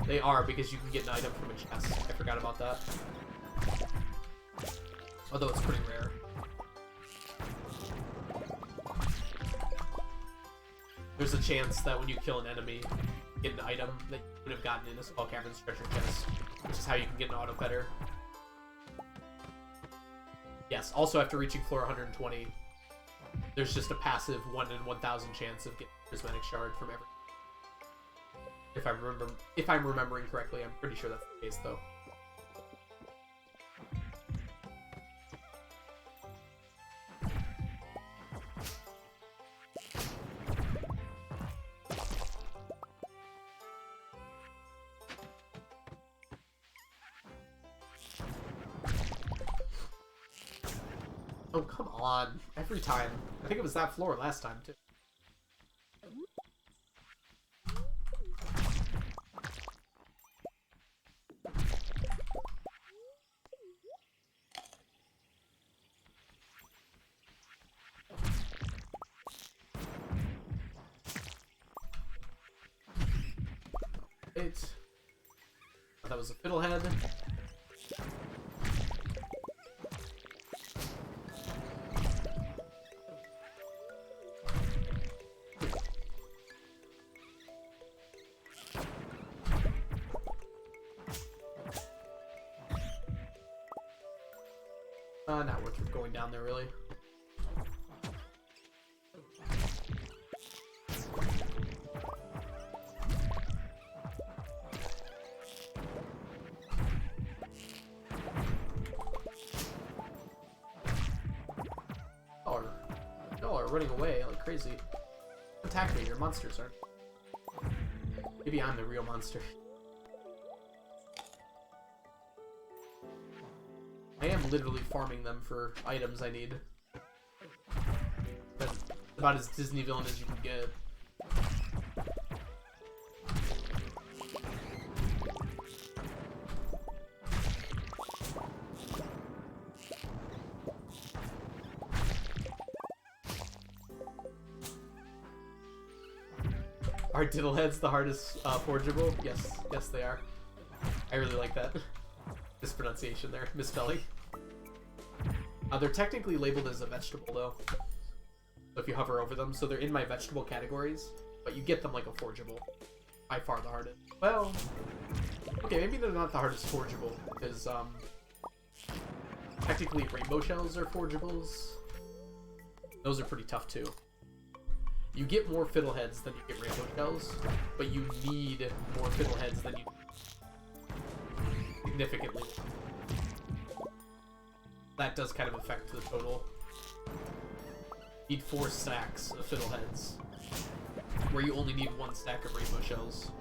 They are, because you can get an item from a chest. I forgot about that. Although it's pretty rare. There's a chance that when you kill an enemy, you get an item that you would have gotten in a Skull Cavern's treasure chest, which is how you can get an auto fetter. Yes, also after reaching floor 120, there's just a passive 1 in 1,000 chance of getting a prismatic shard from every. If I'm remembering correctly, I'm pretty sure that's the case though. Oh, come on. Every time. I think it was that floor last time, too. Wait. Oh, that was a fiddlehead. Not worth going down there, really. Y'all are running away like crazy. Attack me, you're monsters, aren't you? Maybe I'm the real monster. I am literally farming them for items I need. That's about as Disney villain as you can get. Are diddleheads the hardest forgeable? Yes they are. I really like that. Mispronunciation there, misspelling. They're technically labeled as a vegetable though, so if you hover over them, so they're in my vegetable categories, but you get them like a forgeable. By far the hardest. Well, okay, maybe they're not the hardest forgeable, because technically rainbow shells are forgeables. Those are pretty tough too. You get more fiddleheads than you get rainbow shells, but you need more fiddleheads than you significantly. That does kind of affect the total. Need 4 stacks of fiddleheads, where you only need 1 stack of rainbow shells.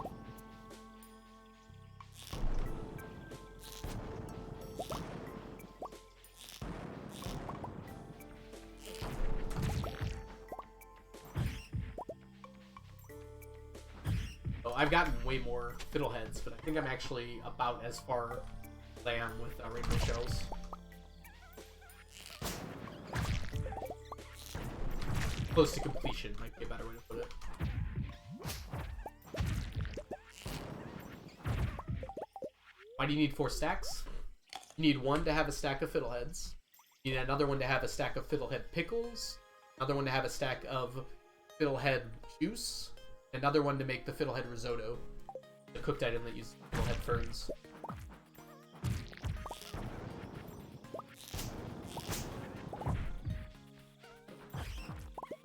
Oh, I've gotten way more fiddleheads, but I think I'm actually about as far as I am with rainbow shells. Close to completion might be a better way to put it. Why do you need 4 stacks? You need 1 to have a stack of fiddleheads. You need another one to have a stack of fiddlehead pickles. Another one to have a stack of fiddlehead juice. Another one to make the fiddlehead risotto, the cooked item that uses fiddlehead ferns.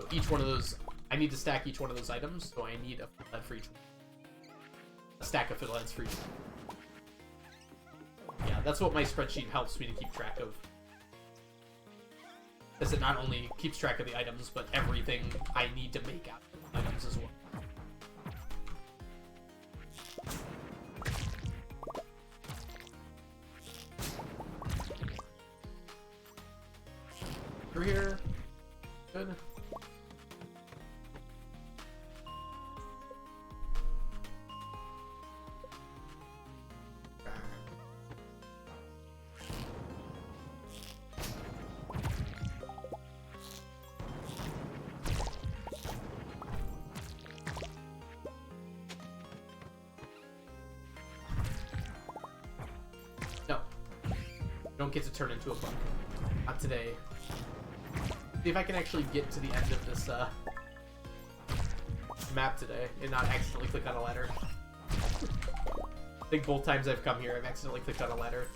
Each one of those, I need to stack each one of those items, so I need a fiddlehead for each one. A stack of fiddleheads for each one. Yeah, that's what my spreadsheet helps me to keep track of. Because it not only keeps track of the items, but everything I need to make out of the items as well. Through here. Good. No. You don't get to turn into a bug. Not today. See if I can actually get to the end of this map today and not accidentally click on a ladder. I think both times I've come here, I've accidentally clicked on a ladder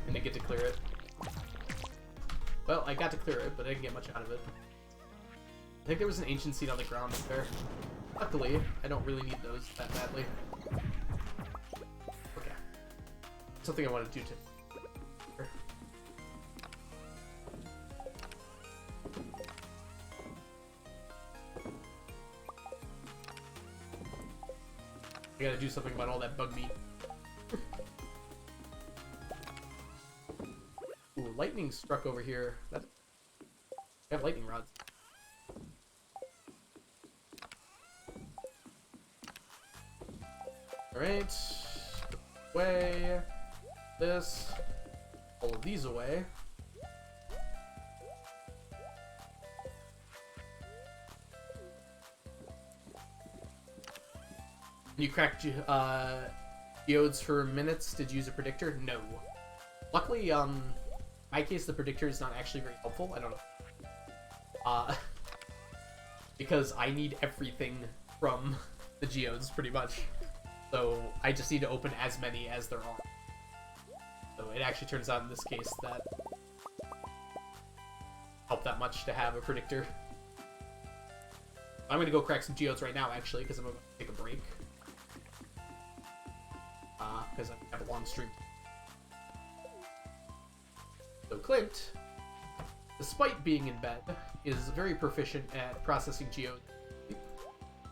and didn't get to clear it. Well, I got to clear it, but I didn't get much out of it. I think there was an ancient seed on the ground up there. Luckily, I don't really need those that badly. Okay. Something I want to do to... I gotta do something about all that bug meat. Ooh, lightning struck over here. I have lightning rods. Alright. Away. This. All of these away. You cracked geodes for minutes. Did you use a predictor? No. Luckily, my case, the predictor is not actually very helpful. I don't know. Because I need everything from the geodes, pretty much. So I just need to open as many as there are. So it actually turns out in this case that help that much to have a predictor. I'm gonna go crack some geodes right now, actually, because I'm gonna take a break. Because I have a long stream. So Clint, despite being in bed, is very proficient at processing geodes. So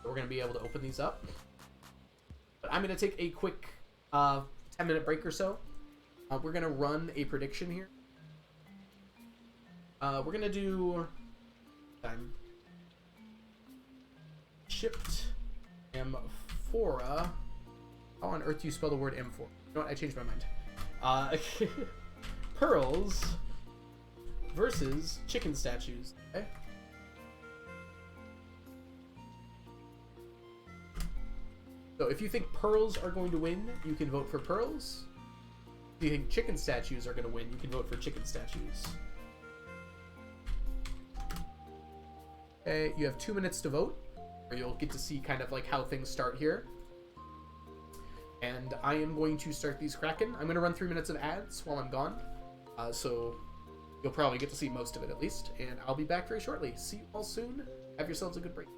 we're going to be able to open these up. But I'm going to take a quick 10-minute break or so. We're going to run a prediction here. We're going to do... Shipped amphora. How on earth do you spell the word amphora? You know what? I changed my mind. Pearls versus chicken statues. Okay. So if you think pearls are going to win, you can vote for pearls. If you think chicken statues are going to win, you can vote for chicken statues. Okay, you have 2 minutes to vote, or you'll get to see kind of like how things start here. And I am going to start these cracking. I'm going to run 3 minutes of ads while I'm gone. So you'll probably get to see most of it at least. And I'll be back very shortly. See you all soon. Have yourselves a good break.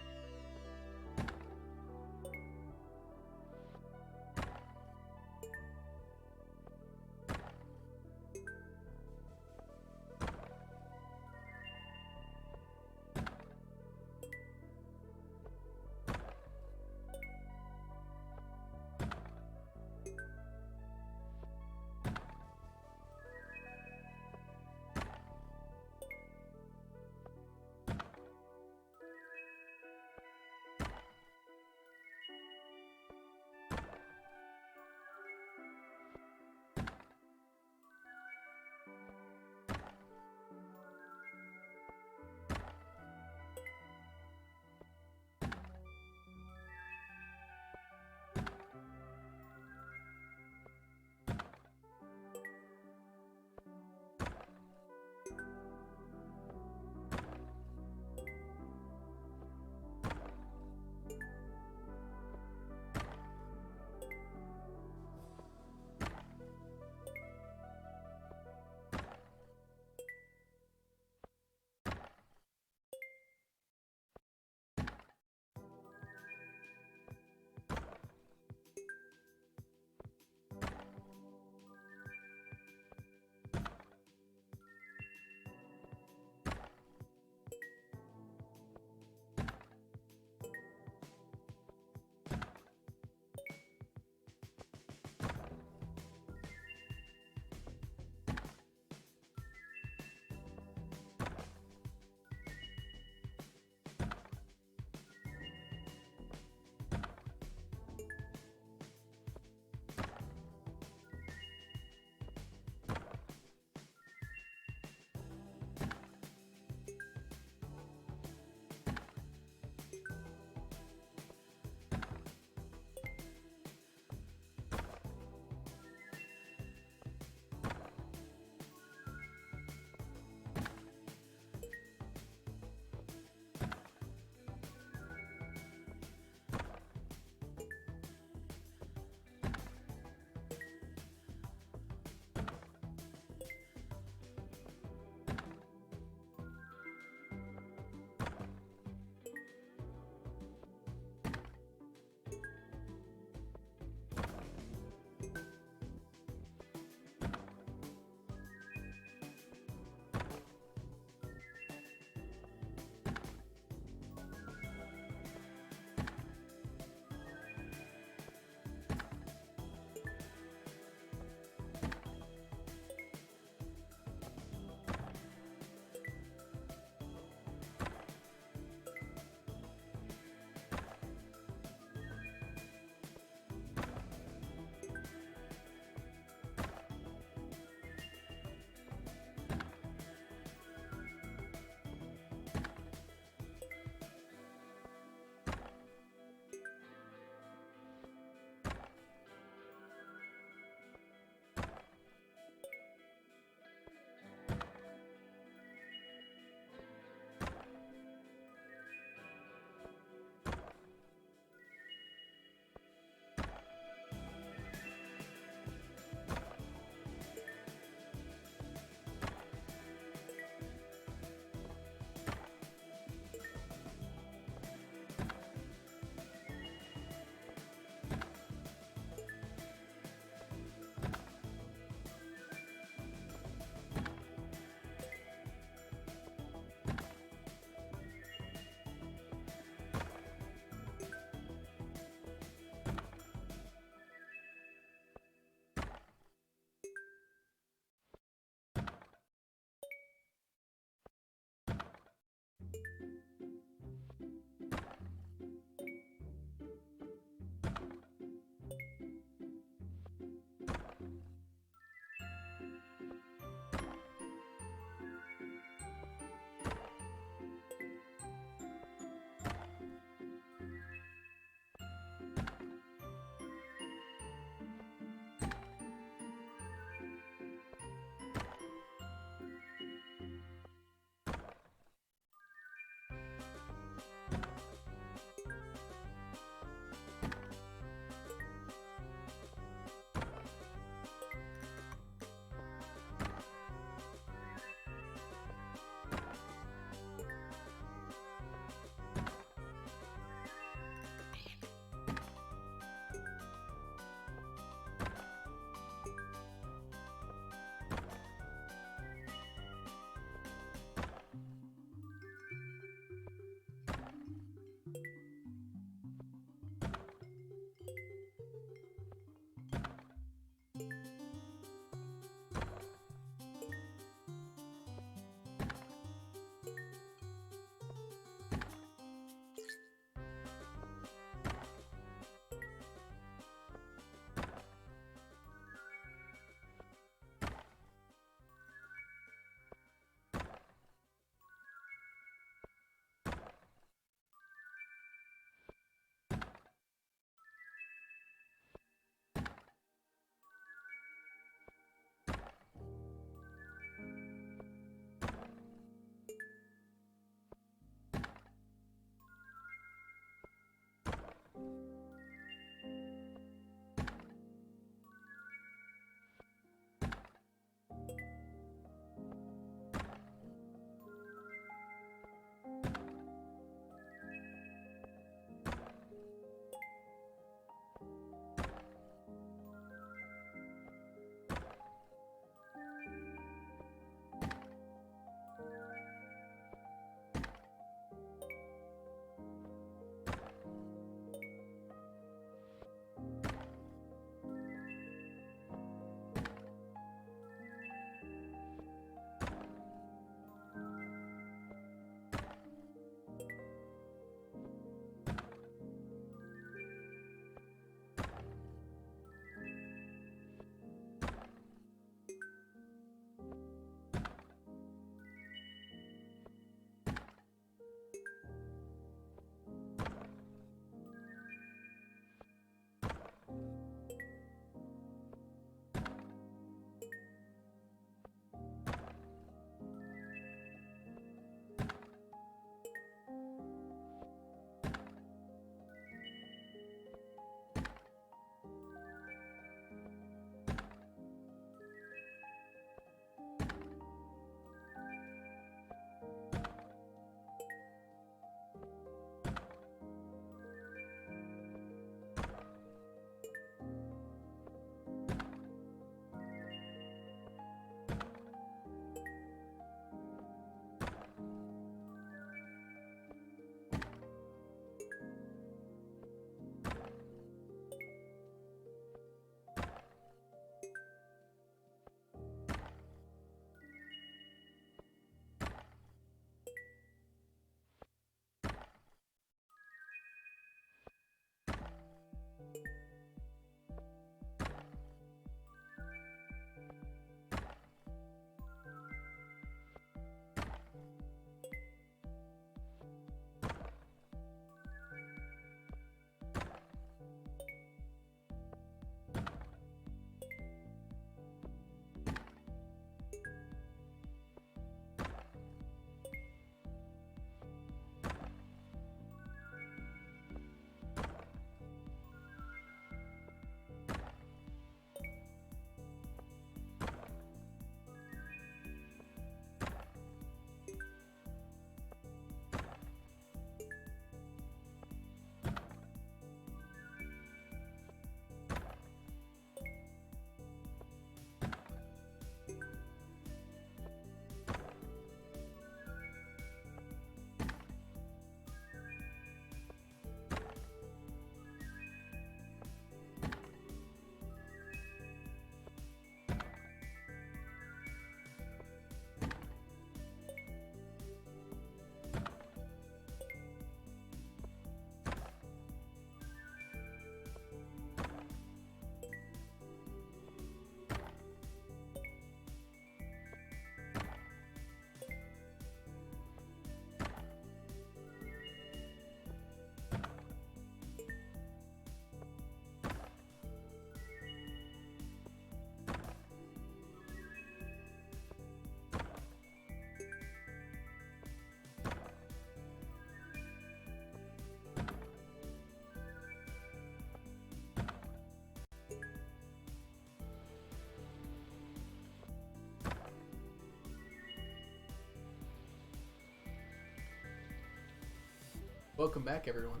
Welcome back, everyone.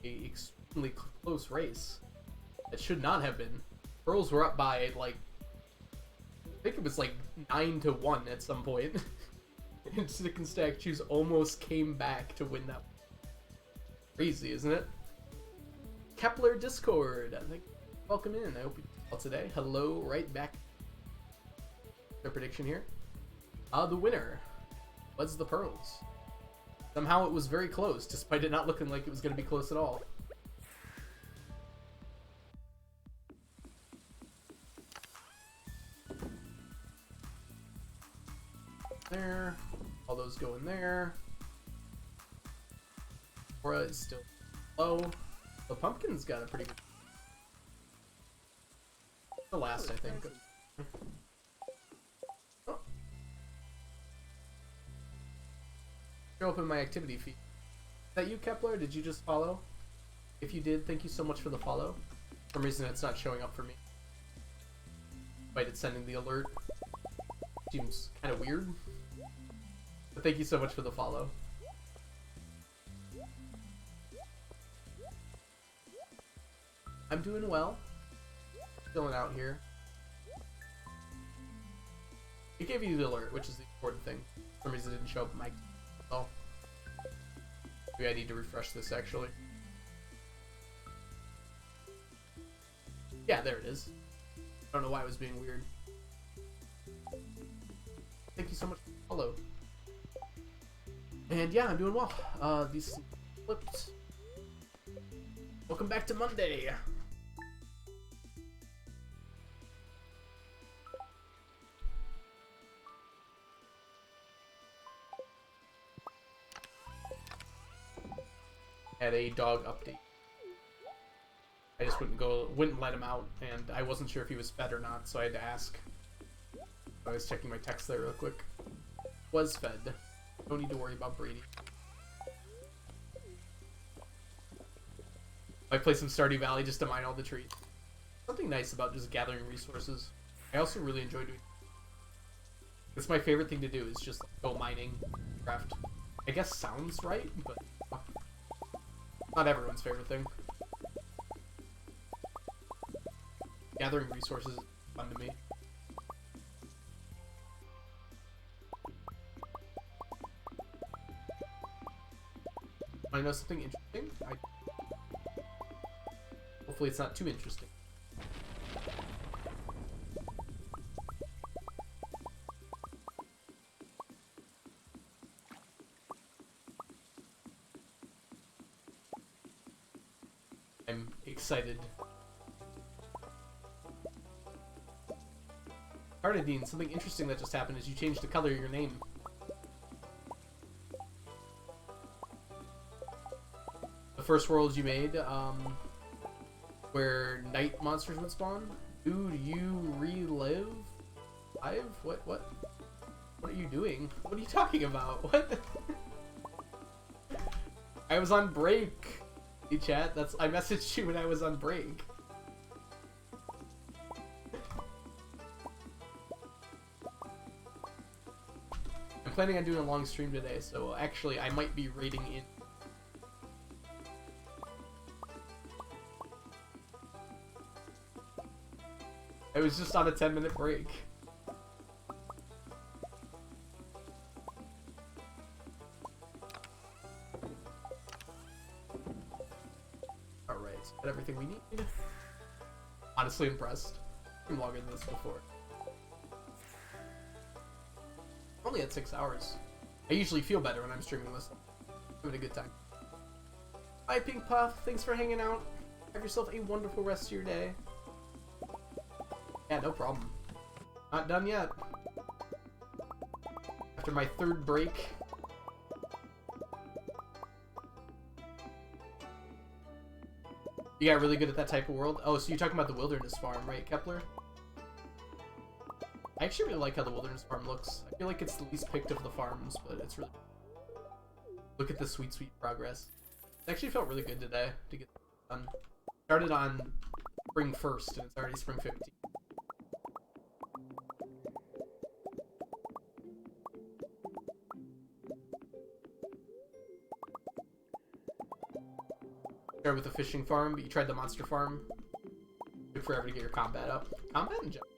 A extremely close race. It should not have been. Pearls were up by, like, I think it was like 9-1 at some point. And Stick and Stack Choose almost came back to win that. Crazy, isn't it? Kepler Discord. Welcome in. I hope you well today. Hello, right back. Their prediction here. The winner was the Pearls. Somehow it was very close, despite it not looking like it was going to be close at all. There. All those go in there. Aura is still low. The pumpkin's got a pretty good... The last, I think. Oh. Show up in my activity feed. Is that you, Kepler? Did you just follow? If you did, thank you so much for the follow. For some reason, it's not showing up for me. Despite it sending the alert. Seems kind of weird. But thank you so much for the follow. I'm doing well. Chilling out here. It gave you the alert, which is the important thing. For some reason it didn't show up in my... Oh. Maybe I need to refresh this, actually. Yeah, there it is. I don't know why it was being weird. Thank you so much for the follow. And yeah, I'm doing well. These flipped. Welcome back to Monday. Had a dog update. I just wouldn't let him out, and I wasn't sure if he was fed or not, so I had to ask. I was checking my text there real quick. Was fed. Don't need to worry about Brady. I play some Stardew Valley just to mine all the trees. Something nice about just gathering resources. I also really enjoy doing. It's my favorite thing to do is just go mining, craft. I guess sounds right, but not everyone's favorite thing. Gathering resources is fun to me. Want to know something interesting? Hopefully it's not too interesting. I'm excited. Cardadine, something interesting that just happened is you changed the color of your name. The first world you made, where night monsters would spawn. Dude, you relive? What are you doing? What are you talking about? What? I was on break. Hey chat, I messaged you when I was on break. I'm planning on doing a long stream today, so actually I might be raiding in. I was just on a 10-minute break. Alright, so got everything we need. Honestly impressed. I'm longer than this before. Only at 6 hours. I usually feel better when I'm streaming this. Having a good time. Hi Pink Puff, thanks for hanging out. Have yourself a wonderful rest of your day. Yeah, no problem. Not done yet. After my third break. You got really good at that type of world? Oh, so you're talking about the wilderness farm, right, Kepler? I actually really like how the wilderness farm looks. I feel like it's the least picked of the farms, but it's really... Look at the sweet, sweet progress. It actually felt really good today to get done. Started on spring 1st, and it's already spring 15th. Started with a fishing farm, but you tried the monster farm. Took forever to get your combat up. Combat in general,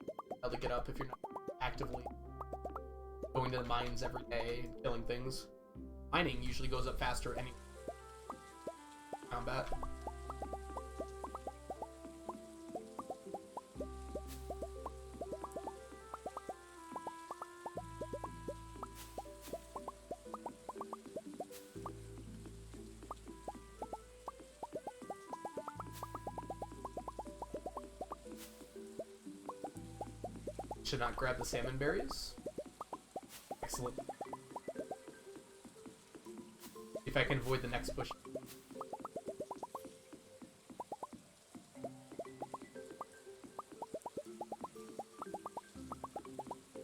how to get up if you're not actively going to the mines every day and killing things. Mining usually goes up faster anyway. Combat. Should not grab the salmon berries. Excellent. If I can avoid the next bush.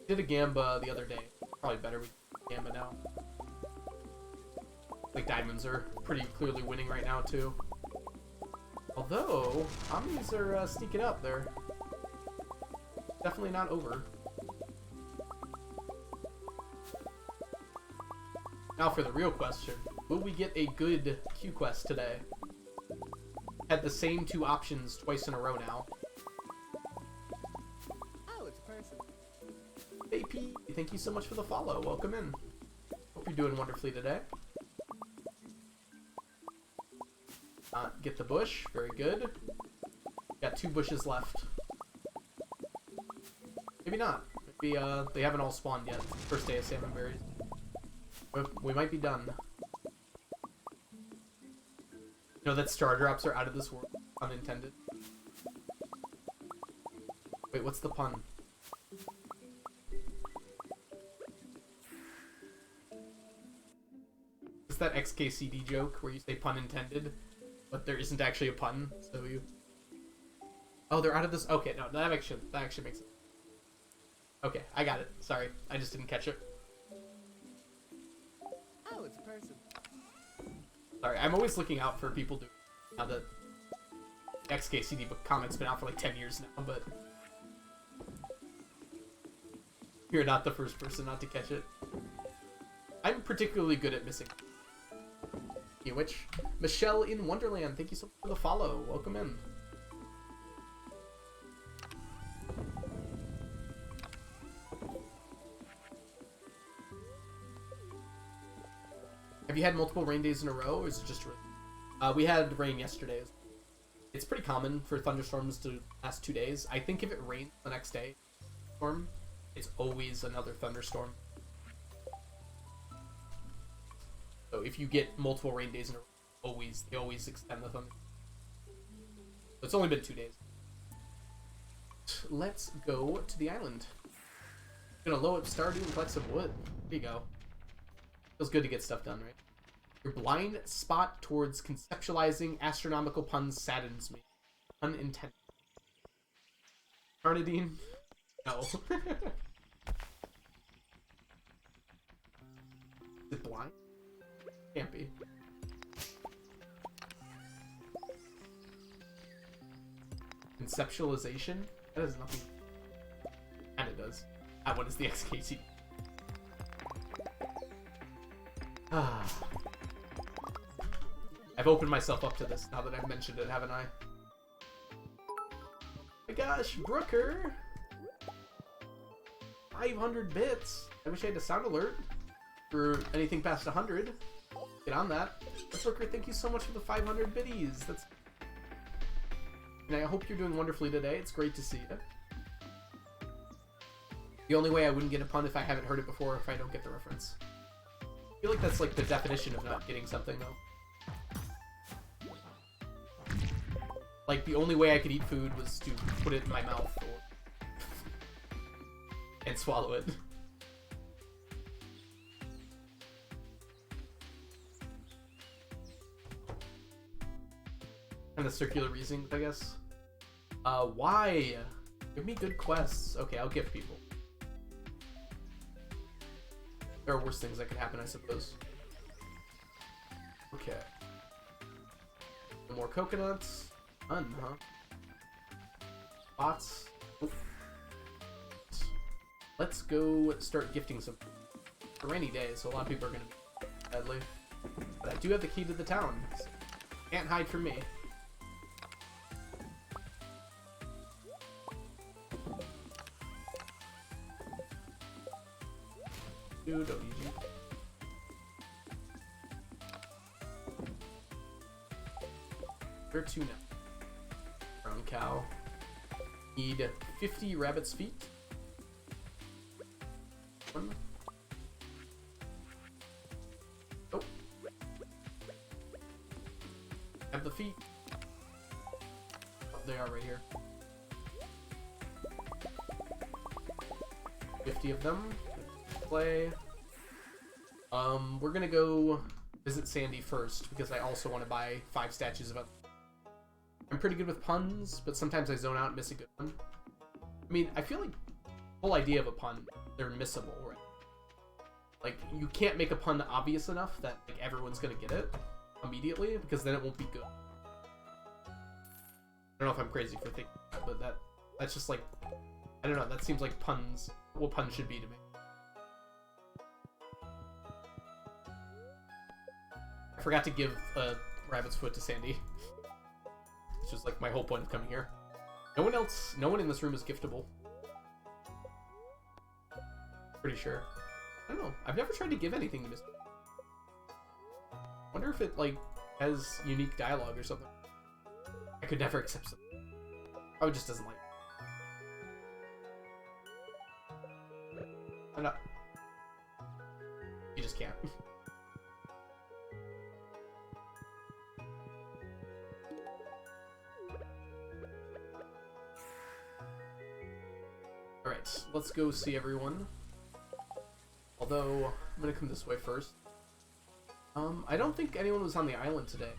Did a gamba the other day. Probably better with gamba now. Like diamonds are pretty clearly winning right now too. Although omnis are sneaking up there. Definitely not over. Now for the real question. Will we get a good Q quest today? Had the same two options twice in a row now. Oh, it's a person. Hey P, thank you so much for the follow. Welcome in. Hope you're doing wonderfully today. Get the bush. Very good. Got 2 bushes left. Maybe not. Maybe they haven't all spawned yet. First day of salmon berries. We might be done. You know that star drops are out of this world. Unintended. Wait, what's the pun? Is that XKCD joke where you say pun intended, but there isn't actually a pun? So you. Oh, they're out of this. Okay, no, that actually makes sense. Okay, I got it. Sorry, I just didn't catch it. Oh, it's a person. Sorry, I'm always looking out for people doing now that XKCD comic's been out for like 10 years now, but you're not the first person not to catch it. I'm particularly good at missing. Which Michelle in Wonderland, thank you so much for the follow. Welcome in. Have you had multiple rain days in a row, or is it just rain? We had rain yesterday. It's pretty common for thunderstorms to last 2 days. I think if it rains the next day, it's always another thunderstorm. So if you get multiple rain days in a row, they always extend the thunder. So it's only been 2 days. Let's go to the island. Gonna load up Stardew and collect some wood. There you go. Feels good to get stuff done, right? Your blind spot towards conceptualizing astronomical puns saddens me. Unintended. Carnadine? No. Is it blind? Can't be. Conceptualization? That has nothing. And it does. What is the XKT? I've opened myself up to this now that I've mentioned it, haven't I? Oh my gosh, Brooker! 500 bits! I wish I had a sound alert for anything past 100. Get on that. Brooker, thank you so much for the 500 biddies. That's... And I hope you're doing wonderfully today. It's great to see you. The only way I wouldn't get a pun if I haven't heard it before, if I don't get the reference. I feel like that's like the definition of not getting something, though. Like, the only way I could eat food was to put it in my mouth or... and swallow it. Kind of circular reasoning, I guess. Why? Give me good quests. Okay, I'll give people. There are worse things that could happen, I suppose. Okay. No more coconuts. None, huh? Spots. Oof. Let's go start gifting some. It's a rainy day, so a lot of people are going to be badly. But I do have the key to the town. Can't hide from me. Dude, don't need you. Where to now? Brown cow. Need 50 rabbit's feet. One. Oh. Have the feet. Oh, they are right here. 50 of them. Play. We're gonna go visit Sandy first because I also want to buy 5 statues of it. I'm pretty good with puns, but sometimes I zone out and miss a good one. I mean, I feel like the whole idea of a pun, they're missable, right? Like, you can't make a pun obvious enough that like everyone's gonna get it immediately, because then it won't be good. I don't know if I'm crazy for thinking that, but that's just like, I don't know, that seems like puns, what puns should be to me. I forgot to give a rabbit's foot to Sandy. Which is like my whole point of coming here. No one in this room is giftable. Pretty sure. I don't know. I've never tried to give anything to Miss. Wonder if it like has unique dialogue or something. I could never accept something. Probably just doesn't like it. I'm not. You just can't. Alright, let's go see everyone. Although, I'm gonna come this way first. I don't think anyone was on the island today.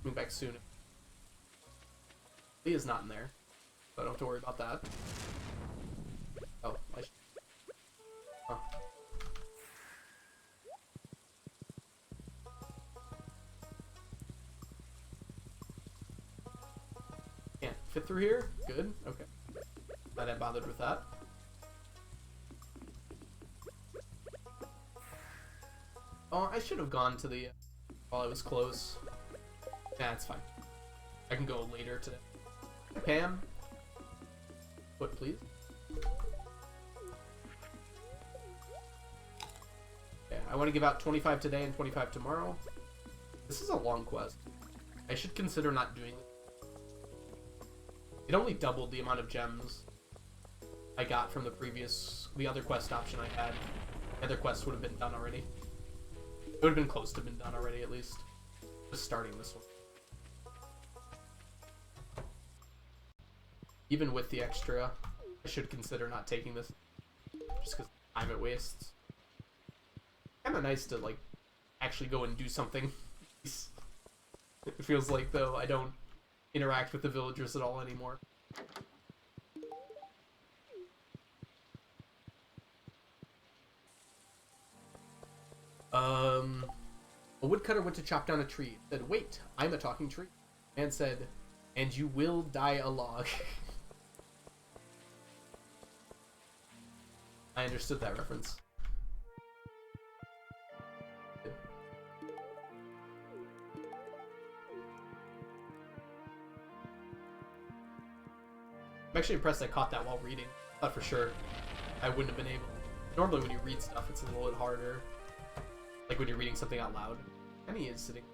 Coming back soon. Leah's not in there, so I don't have to worry about that. Oh, I should... Huh. Can't fit through here? Good, okay. Glad I bothered with that. Oh, I should have gone to the... while I was close. Nah, it's fine. I can go later today. Pam? Foot, please. Okay, I want to give out 25 today and 25 tomorrow. This is a long quest. I should consider not doing it. It only doubled the amount of gems I got from the other quest option I had. The other quests would have been done already. It would have been close to been done already, at least. Just starting this one. Even with the extra, I should consider not taking this. Just because time it wastes. Kinda nice to, like, actually go and do something. It feels like, though, I don't interact with the villagers at all anymore. A woodcutter went to chop down a tree. Said, "Wait, I'm a talking tree." Man said, "And you will die a log." I understood that reference. I'm actually impressed I caught that while reading. I thought for sure I wouldn't have been able. Normally when you read stuff, it's a little bit harder. Like when you're reading something out loud. Penny is sitting.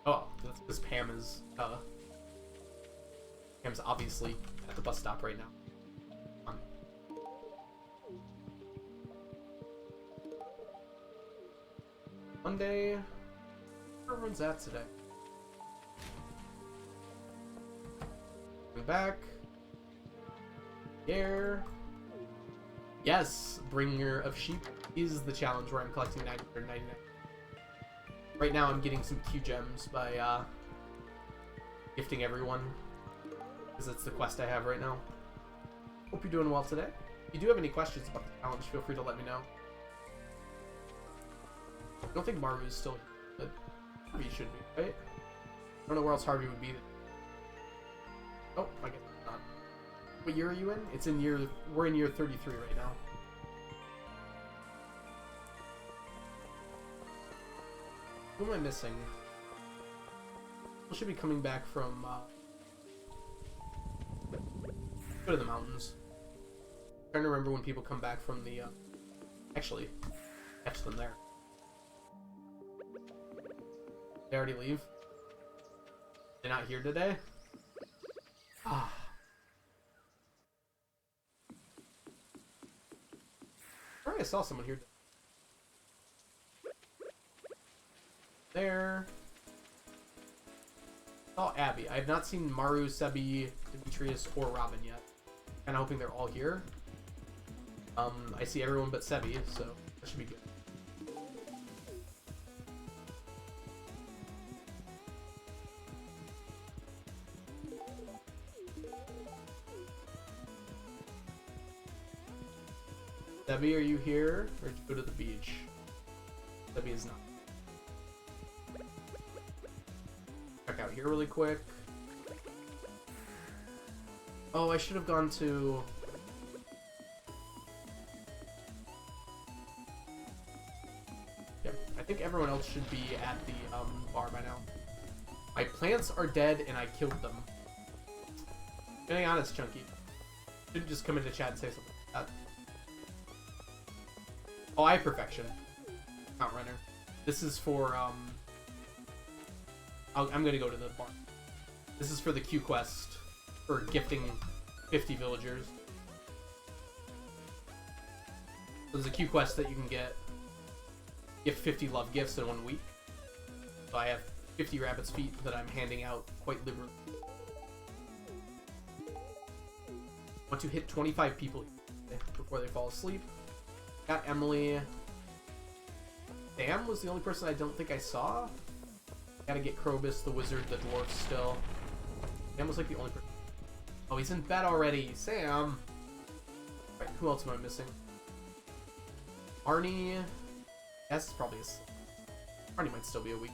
Oh, that's because Pam is, Pam's obviously at the bus stop right now. Monday. Where everyone's at today? Going back. Here. Yes, bringer of sheep is the challenge where I'm collecting 999. Right now I'm getting some Q gems by gifting everyone, because that's the quest I have right now. Hope you're doing well today. If you do have any questions about the challenge, feel free to let me know. I don't think Maru's still here, but Harvey should be, right? I don't know where else Harvey would be. Oh, I guess not. What year are you in? It's in year... We're in year 33 right now. Who am I missing? People should be coming back from, go to the mountains. I'm trying to remember when people come back from the, actually, catch them there. They already leave? They're not here today? Ah. I saw someone here. There. Oh, Abby. I have not seen Maru, Sebi, Demetrius, or Robin yet. Kind of hoping they're all here. I see everyone but Sebi, so that should be good. Sebi, are you here? Or did you go to the beach? Sebi is not. Check out here really quick. Oh, I should have gone to... Yeah, I think everyone else should be at the bar by now. My plants are dead and I killed them. Getting honest, Chunky. Shouldn't just come into chat and say something like that. Oh, I have perfection. Not runner. This is for, I'm gonna go to the bar. This is for the Q quest for gifting 50 villagers. So there's a Q quest that you can gift 50 love gifts in 1 week. So I have 50 rabbit's feet that I'm handing out quite liberally. Want to hit 25 people before they fall asleep. Got Emily. Sam was the only person I don't think I saw. Gotta get Krobus, the wizard, the dwarf still. Sam was like the only person. Oh, he's in bed already. Sam! Right, who else am I missing? Arnie. That's probably a... Arnie might still be awake.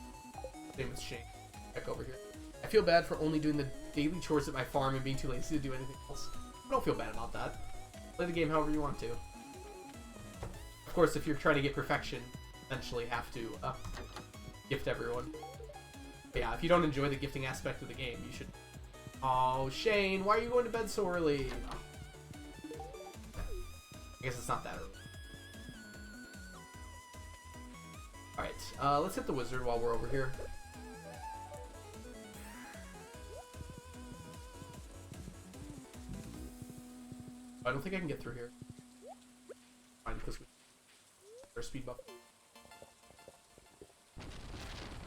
Same with Shane. Back over here. I feel bad for only doing the daily chores at my farm and being too lazy to do anything else. I don't feel bad about that. Play the game however you want to. Of course, if you're trying to get perfection, eventually have to gift everyone. But yeah, if you don't enjoy the gifting aspect of the game, you should... Oh, Shane, why are you going to bed so early? Oh. I guess it's not that early. Alright, let's hit the wizard while we're over here. I don't think I can get through here. Fine, because our speed buff.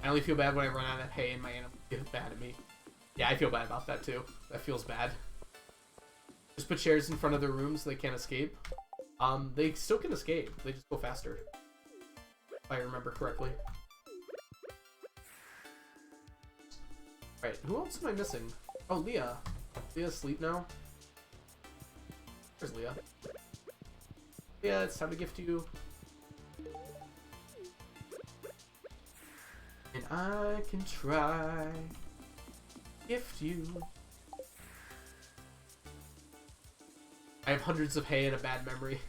I only feel bad when I run out of hay and my animals get bad at me. Yeah, I feel bad about that too. That feels bad. Just put chairs in front of their rooms so they can't escape. They still can escape. They just go faster. If I remember correctly. Right, who else am I missing? Oh, Leah. Leah's asleep now. Where's Leah? Leah, it's time to gift you. And I can try gift you. I have hundreds of hay and a bad memory.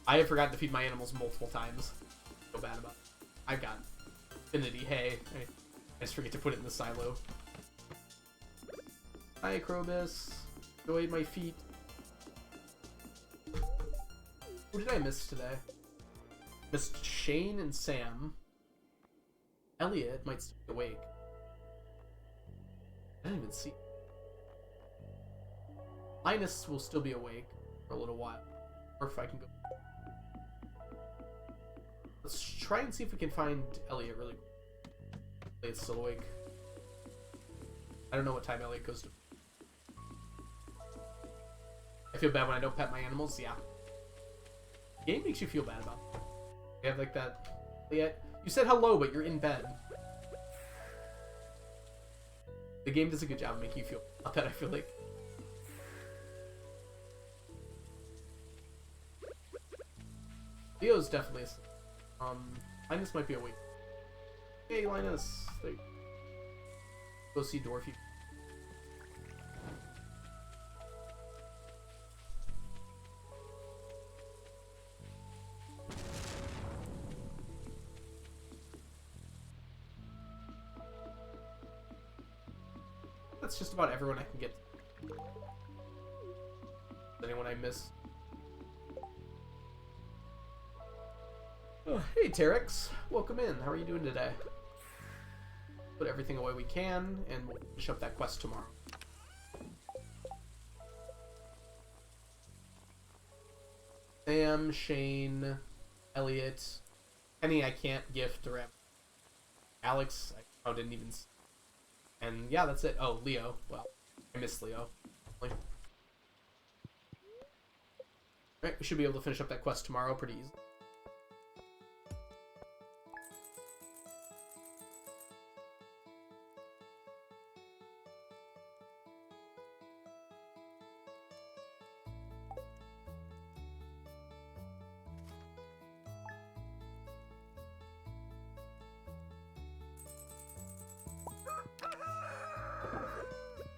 I have forgotten to feed my animals multiple times. I feel bad about it. I've got infinity hay. I just forget to put it in the silo. Hi, Krobus. Enjoy my feet. Who did I miss today? Missed Shane and Sam. Elliot might still be awake. I didn't even see. Linus will still be awake for a little while. Or if I can go. Let's try and see if we can find Elliot really quick. Elliot's still awake. I don't know what time Elliot goes to. I feel bad when I don't pet my animals, yeah. The game makes you feel bad about it. You have like that. Elliot, you said hello, but you're in bed. The game does a good job of making you feel about that, I feel like. Leo's definitely asleep. Linus might be awake. Hey, Linus. There you go. Go see Dorothy. that's just about everyone I can get. Anyone I miss? Oh, hey, Terex. Welcome in. How are you doing today? Put everything away we can, and we'll finish up that quest tomorrow. Sam, Shane, Elliot, Penny I can't gift, or Alex, I didn't even see. And yeah, that's it. Oh, Leo. Well, I miss Leo. Alright, we should be able to finish up that quest tomorrow pretty easy.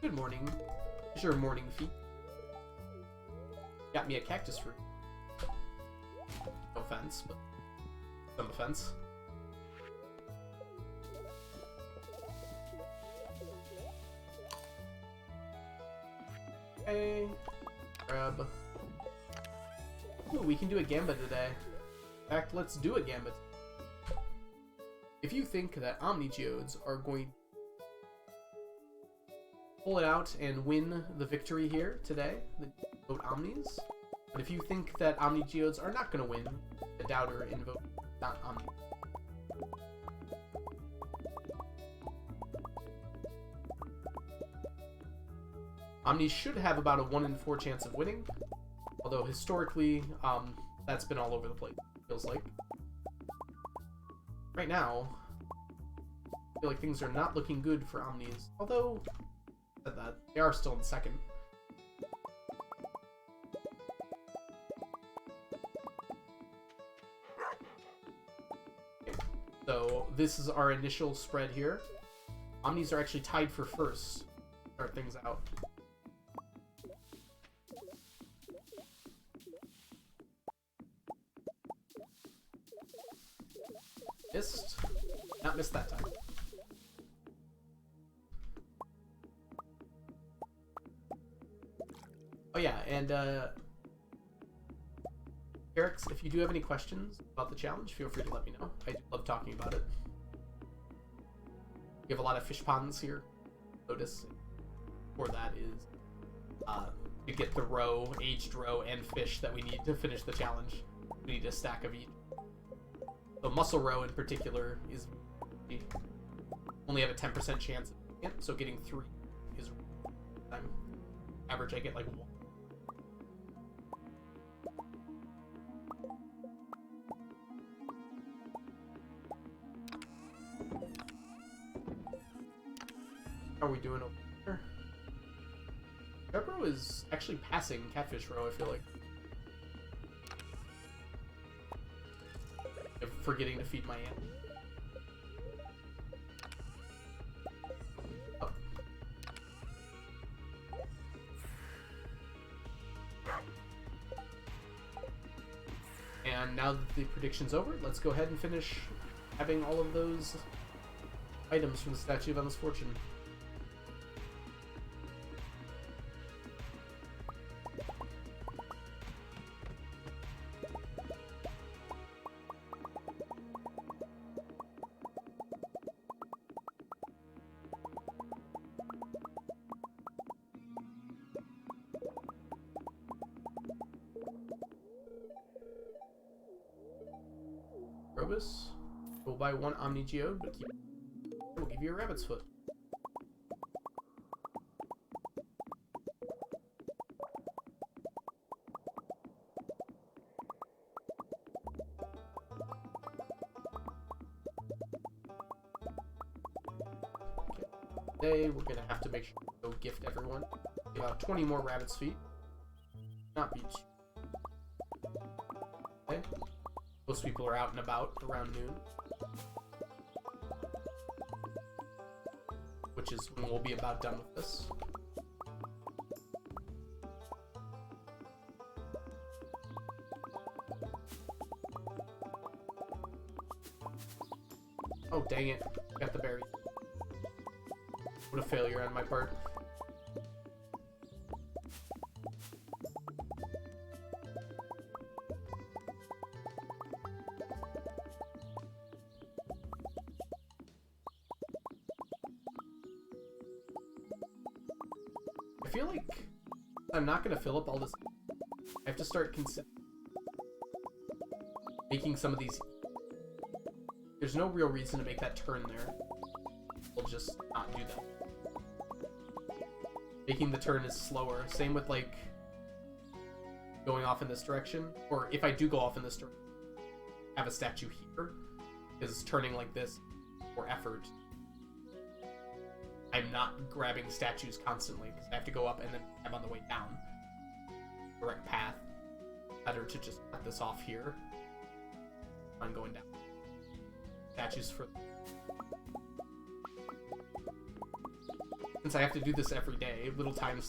Good morning. Here's your morning feet. Got me a cactus fruit. No offense, but some offense. Okay. Grab. Ooh, we can do a gambit today. In fact, let's do a gambit. If you think that Omni Geodes are going to pull it out and win the victory here today, then vote Omnis. But if you think that Omni Geodes are not going to win, the doubter and vote not Omni. Omni should have about a 1 in 4 chance of winning, although historically, that's been all over the place, it feels like. Right now, I feel like things are not looking good for Omnis, although said that they are still in second. Okay. So this is our initial spread here. Omnis are actually tied for first. Start things out. Missed. Not missed that time. Oh yeah, and Eric's, if you do have any questions about the challenge, feel free to let me know. I love talking about it. We have a lot of fish ponds here. Notice. For that is to get the roe, aged roe, and fish that we need to finish the challenge. We need a stack of each. So mussel roe in particular is only have a 10% chance of getting it, so getting 3 is average. I get like 1. How are we doing over here? Pepro is actually passing catfish roe, I feel like. I'm forgetting to feed my ant. Oh. And now that the prediction's over, let's go ahead and finish having all of those items from the Statue of Endless Fortune. We'll buy 1 Omni Geode, but we'll give you a rabbit's foot. Okay. Today we're gonna have to make sure to go gift everyone about 20 more rabbit's feet. Not be too. Okay. Most people are out and about around noon, which is when we'll be about done with this. Oh, dang it. Got the berry. What a failure on my part. feel like I'm not gonna fill up all this. I have to start making some of these. There's no real reason to make that turn there. We'll just not do that. Making the turn is slower. Same with like going off in this direction, or if I do go off in this direction, have a statue here, because turning like this for effort. I'm not grabbing statues constantly because I have to go up and then I'm on the way down. Direct path. Better to just cut this off here. I'm going down. Statues for. Since I have to do this every day, little time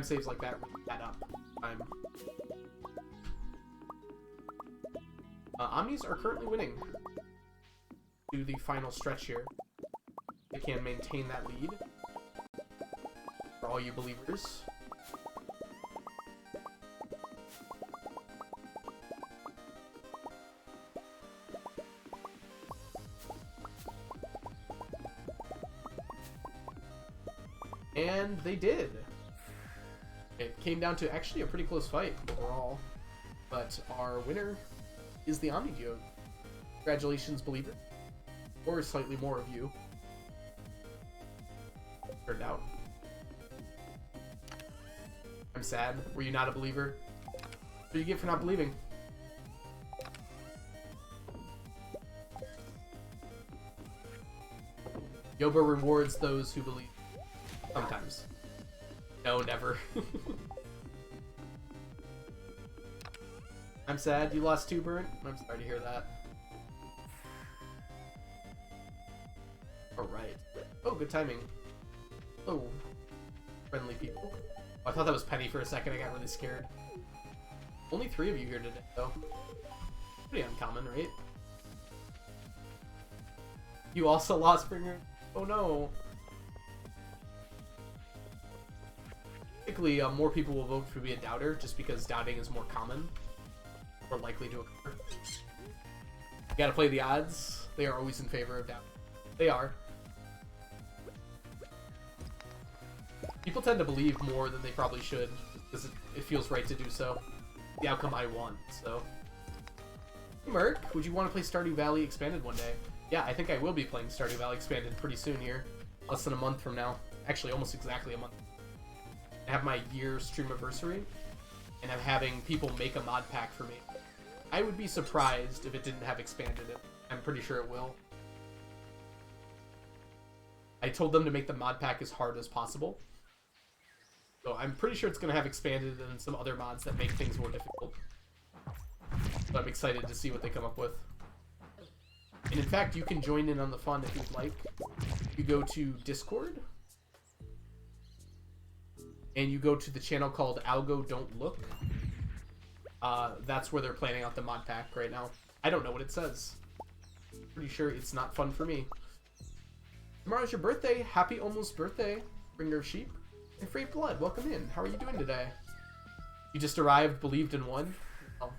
saves like that really add up. Omnis are currently winning. Do the final stretch here. They can maintain that lead. For all you believers. And they did. It came down to actually a pretty close fight overall. But our winner is the Omni Geode. Congratulations, believer. Or slightly more of you. Turned out. I'm sad. Were you not a believer? What do you get for not believing? Yoba rewards those who believe. Sometimes. No, never. I'm sad you lost 2 burnt. I'm sorry to hear that. Alright. Oh, good timing. Oh. Friendly people. Oh, I thought that was Penny for a second. I got really scared. Only 3 of you here today, though. Pretty uncommon, right? You also lost Springer? Oh no. Typically, more people will vote for me a doubter, just because doubting is more common. More likely to occur. You gotta play the odds. They are always in favor of doubt. They are. People tend to believe more than they probably should, because it feels right to do so. The outcome I want, so. Hey Merc, would you want to play Stardew Valley Expanded one day? Yeah, I think I will be playing Stardew Valley Expanded pretty soon here. Less than a month from now. Actually, almost exactly a month. I have my year stream anniversary, and I'm having people make a mod pack for me. I would be surprised if it didn't have Expanded in it. I'm pretty sure it will. I told them to make the mod pack as hard as possible. So I'm pretty sure it's going to have Expanded and some other mods that make things more difficult. So I'm excited to see what they come up with. And in fact, you can join in on the fun if you'd like. You go to Discord. And you go to the channel called Algo Don't Look. That's where they're planning out the mod pack right now. I don't know what it says. Pretty sure it's not fun for me. Tomorrow's your birthday. Happy almost birthday, Bringer of Sheep. And Free Blood, welcome in. How are you doing today? You just arrived, believed in one? Well,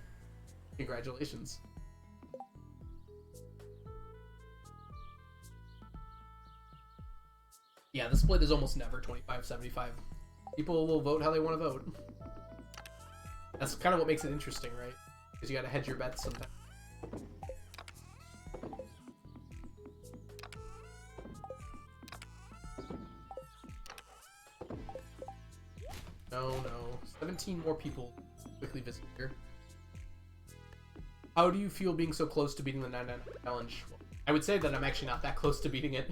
congratulations. Yeah, the split is almost never 25-75. People will vote how they want to vote. That's kind of what makes it interesting, right? Because you gotta hedge your bets sometimes. No. 17 more people quickly visit here. How do you feel being so close to beating the 99 challenge? I would say that I'm actually not that close to beating it.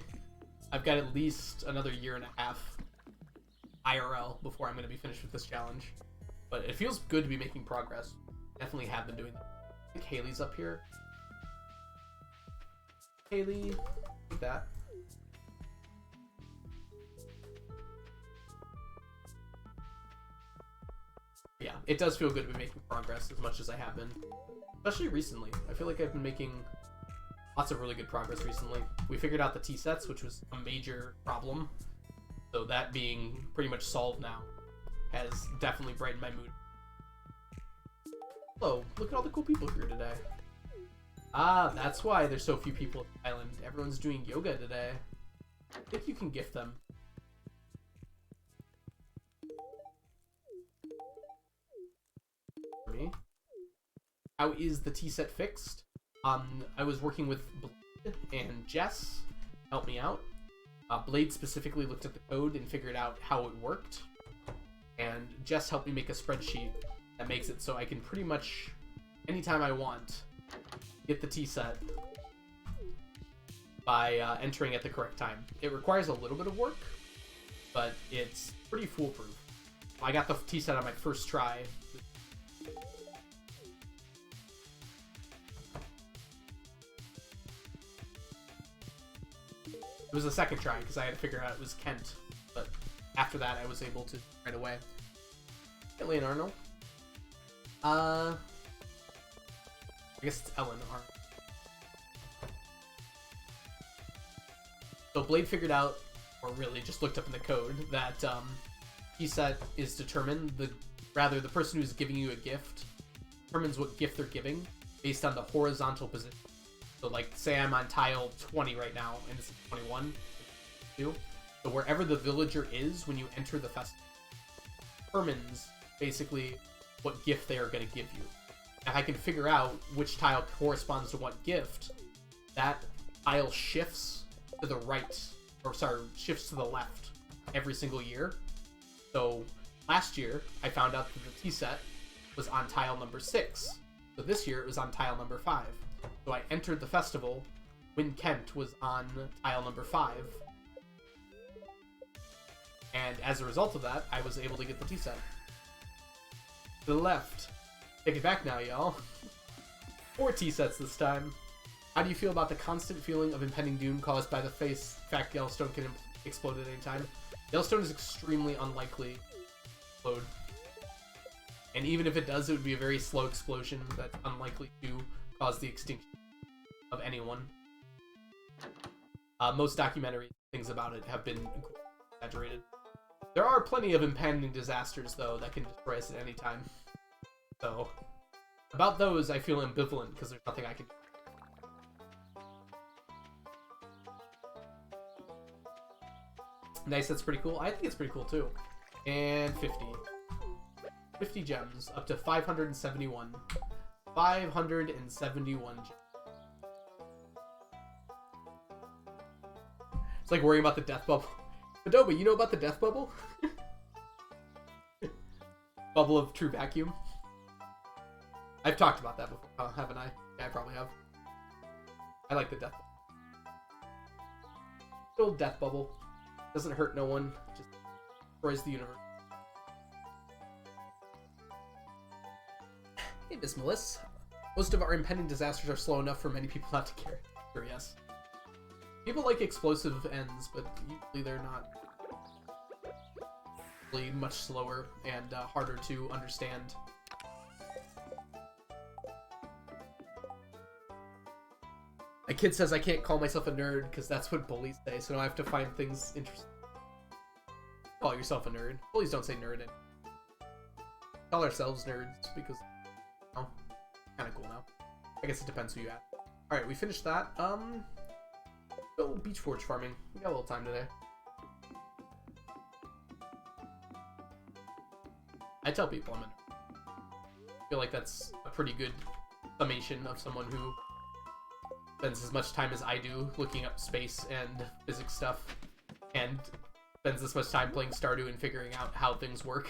I've got at least another year and a half IRL before I'm going to be finished with this challenge. But it feels good to be making progress. Definitely have been doing that. I think Haley's up here. Haley, like that. Yeah, it does feel good to be making progress as much as I have been. Especially recently. I feel like I've been making lots of really good progress recently. We figured out the T-sets, which was a major problem. So that being pretty much solved now has definitely brightened my mood. Hello, look at all the cool people here today. Ah, that's why there's so few people at the island. Everyone's doing yoga today. I think you can gift them. how is the tea set fixed? I was working with Blade and Jess helped me out. Blade specifically looked at the code and figured out how it worked. And Jess helped me make a spreadsheet that makes it so I can pretty much, anytime I want, get the tea set by entering at the correct time. It requires a little bit of work, but it's pretty foolproof. I got the tea set on my first try. It was the second try because I had to figure out it was Kent, but after that I was able to right away. Hey, Leonardo. I guess it's Ellen Arnold. So Blade figured out, or really just looked up in the code, that tea set is determined, the person who's giving you a gift determines what gift they're giving based on the horizontal position. So like, say I'm on tile 20 right now, and this is 21, so wherever the villager is when you enter the festival determines basically what gift they are going to give you. If I can figure out which tile corresponds to what gift, that tile shifts to the right, or sorry, shifts to the left every single year. So last year, I found out that the tea set was on tile number 6. So this year, it was on tile number 5. So I entered the festival when Kent was on tile number 5. And as a result of that, I was able to get the tea set. To the left. Take it back now, y'all. 4 tea sets this time. How do you feel about the constant feeling of impending doom caused by the fact Yellowstone can explode at any time? Yellowstone is extremely unlikely to explode. And even if it does, it would be a very slow explosion that's unlikely to cause the extinction of anyone. Most documentary things about it have been exaggerated. There are plenty of impending disasters, though, that can destroy us at any time. So, about those, I feel ambivalent, because there's nothing I can do. Nice, that's pretty cool. I think it's pretty cool, too. And 50. 50 gems, up to 571. 571 gems. It's like worrying about the death bubble. Adobe, you know about the death bubble? Bubble of true vacuum. I've talked about that before, haven't I? Yeah, I probably have. I like the death bubble. Good old death bubble. Doesn't hurt no one, just destroys the universe. Hey, Miss Melissa. Most of our impending disasters are slow enough for many people not to care. Sure, yes. People like explosive ends, but usually they're not really much slower and harder to understand. My kid says I can't call myself a nerd because that's what bullies say, so now I have to find things interesting. Call yourself a nerd. Bullies don't say nerd. Call ourselves nerds because, you know, kind of cool now. I guess it depends who you ask. All right, we finished that. Go beach forge farming. We got a little time today. I tell people I'm a nerd. I feel like that's a pretty good summation of someone who spends as much time as I do looking up space and physics stuff, and spends this much time playing Stardew and figuring out how things work.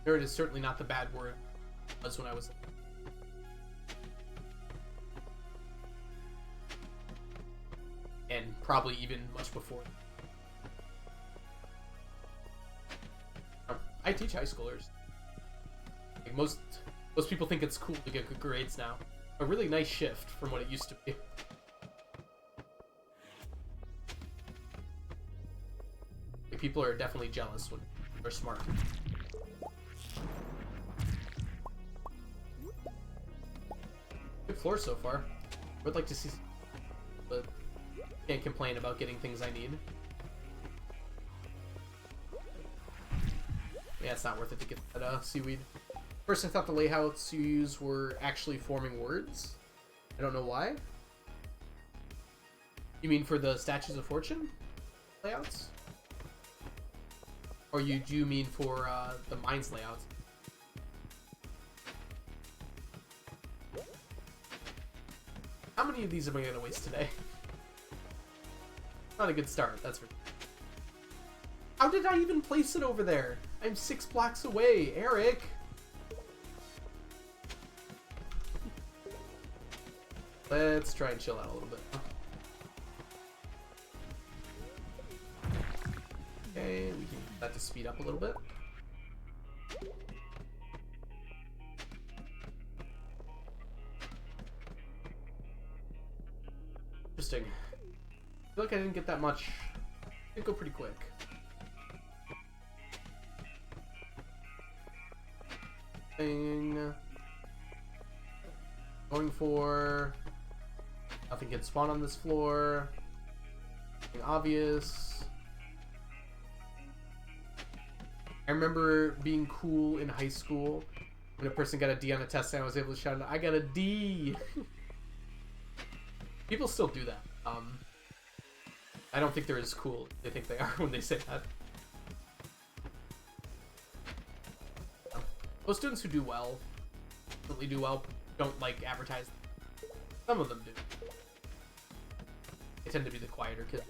Nerd is certainly not the bad word it was when I was... And probably even much before. I teach high schoolers. Like most people think it's cool to get good grades now. A really nice shift from what it used to be. Like, people are definitely jealous when they're smart. Good floor so far. I would like to see, but can't complain about getting things I need. Yeah, it's not worth it to get that seaweed. First, I thought the layouts you use were actually forming words. I don't know why. You mean for the Statues of Fortune? layouts? Or do you mean for the mines layouts? How many of these am I going to waste today? Not a good start, that's for sure. How did I even place it over there? I'm 6 blocks away, Eric! Let's try and chill out a little bit. Okay, we can get that to speed up a little bit. Interesting. I feel like I didn't get that much. It go pretty quick. Thing. Going for... Nothing can spawn on this floor. Nothing obvious. I remember being cool in high school when a person got a D on a test and I was able to shout out, I got a D! People still do that. I don't think they're as cool as they think they are when they say that. Most students who do well, really do well, don't like advertise. Some of them do. They tend to be the quieter kids.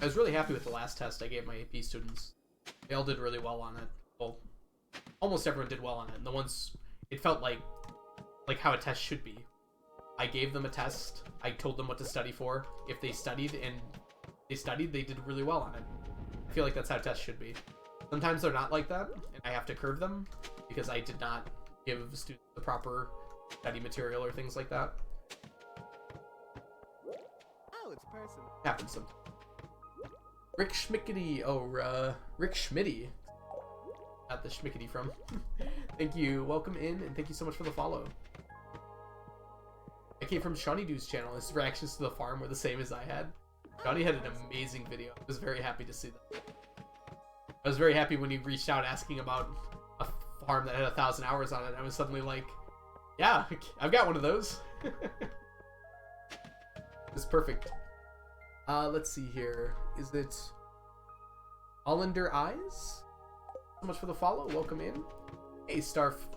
I was really happy with the last test I gave my AP students. They all did really well on it. Well, almost everyone did well on it. And the ones, it felt like how a test should be. I gave them a test. I told them what to study for. If they studied, they did really well on it. I feel like that's how tests should be. Sometimes they're not like that, and I have to curve them because I did not give students the proper study material or things like that. Oh, it's a person. Happens sometimes. Rick Schmickety. Oh, Rick Schmitty. Got the Schmickety from. Thank you. Welcome in, and thank you so much for the follow. I came from Shawnee Dew's channel. His reactions to the farm were the same as I had. Shawnee had an amazing video. I was very happy to see that. I was very happy when he reached out asking about a farm that had 1,000 hours on it. I was suddenly like, yeah, I've got one of those. It's perfect. Let's see here. Is it Hollander Eyes? So much for the follow. Welcome in. Hey, Starfish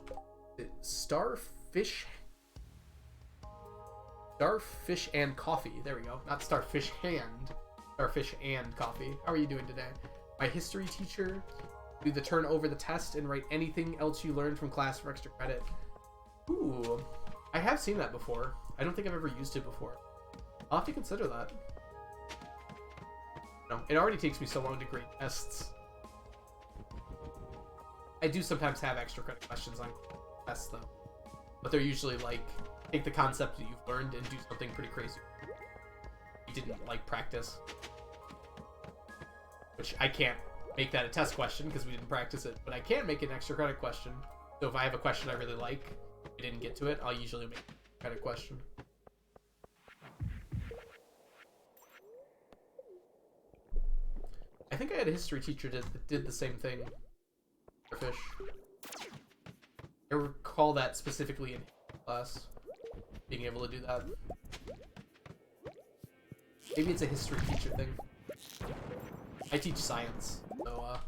and Coffee. There we go. Not Starfish Hand. Starfish and Coffee. How are you doing today? My history teacher. Do the turn over the test and write anything else you learned from class for extra credit. Ooh. I have seen that before. I don't think I've ever used it before. I'll have to consider that. No, it already takes me so long to grade tests. I do sometimes have extra credit questions on tests though. But they're usually like, take the concept that you've learned and do something pretty crazy. You didn't like practice. Which I can't make that a test question because we didn't practice it, but I can make an extra credit question. So if I have a question I really like, I didn't get to it, I'll usually make a credit question. I think I had a history teacher that did the same thing. Fish. I recall that specifically in class, being able to do that. Maybe it's a history teacher thing. I teach science, so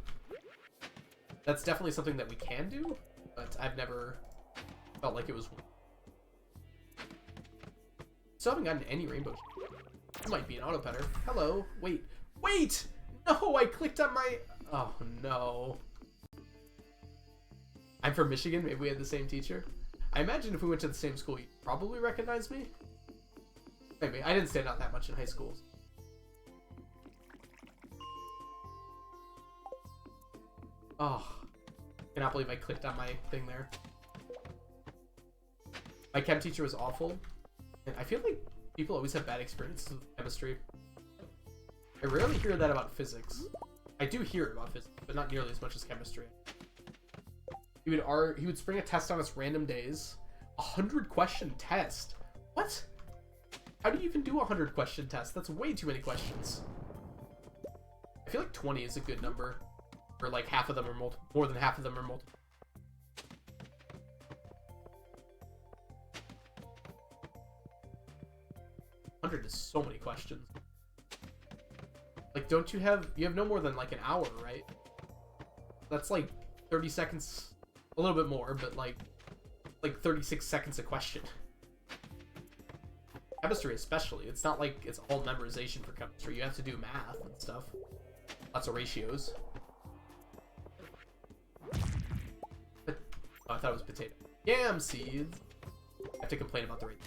that's definitely something that we can do, but I've never felt like it was. Still haven't gotten any rainbow. It might be an auto petter. Hello. Wait. Wait! No, I clicked on my... Oh, no. I'm from Michigan. Maybe we had the same teacher. I imagine if we went to the same school, you'd probably recognize me. Maybe. I didn't stand out that much in high school. Oh. I cannot believe I clicked on my thing there. My chem teacher was awful. And I feel like people always have bad experiences with chemistry. I rarely hear that about physics. I do hear it about physics, but not nearly as much as chemistry. He would spring a test on us random days. 100 question test. What? How do you even do a 100 question test? That's way too many questions. I feel like 20 is a good number. Or like half of them are multiple. More than half of them are multiple. 100 is so many questions. Like, don't you have no more than like an hour, right? That's like 30 seconds, a little bit more, but like 36 seconds a question. Chemistry especially, it's not like it's all memorization for chemistry. You have to do math and stuff. Lots of ratios. But, oh, I thought it was potato. Yam seeds. I have to complain about the rate.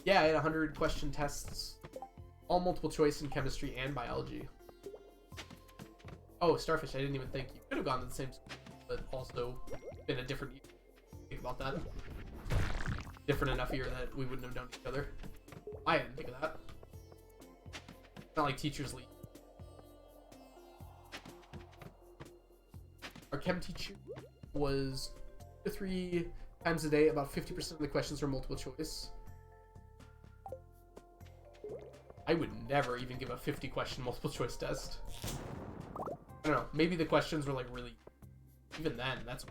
Yeah, I had 100 question tests. All multiple choice in chemistry and biology. Oh, Starfish, I didn't even think you could have gone to the same school, but also been a different year. Think about that. Different enough year that we wouldn't have known each other. I didn't think of that. It's not like teachers leave. Our chem teacher was 2 to 3 times a day. About 50% of the questions were multiple choice. I would never even give a 50 question multiple choice test. I don't know, maybe the questions were like really, even then, that's...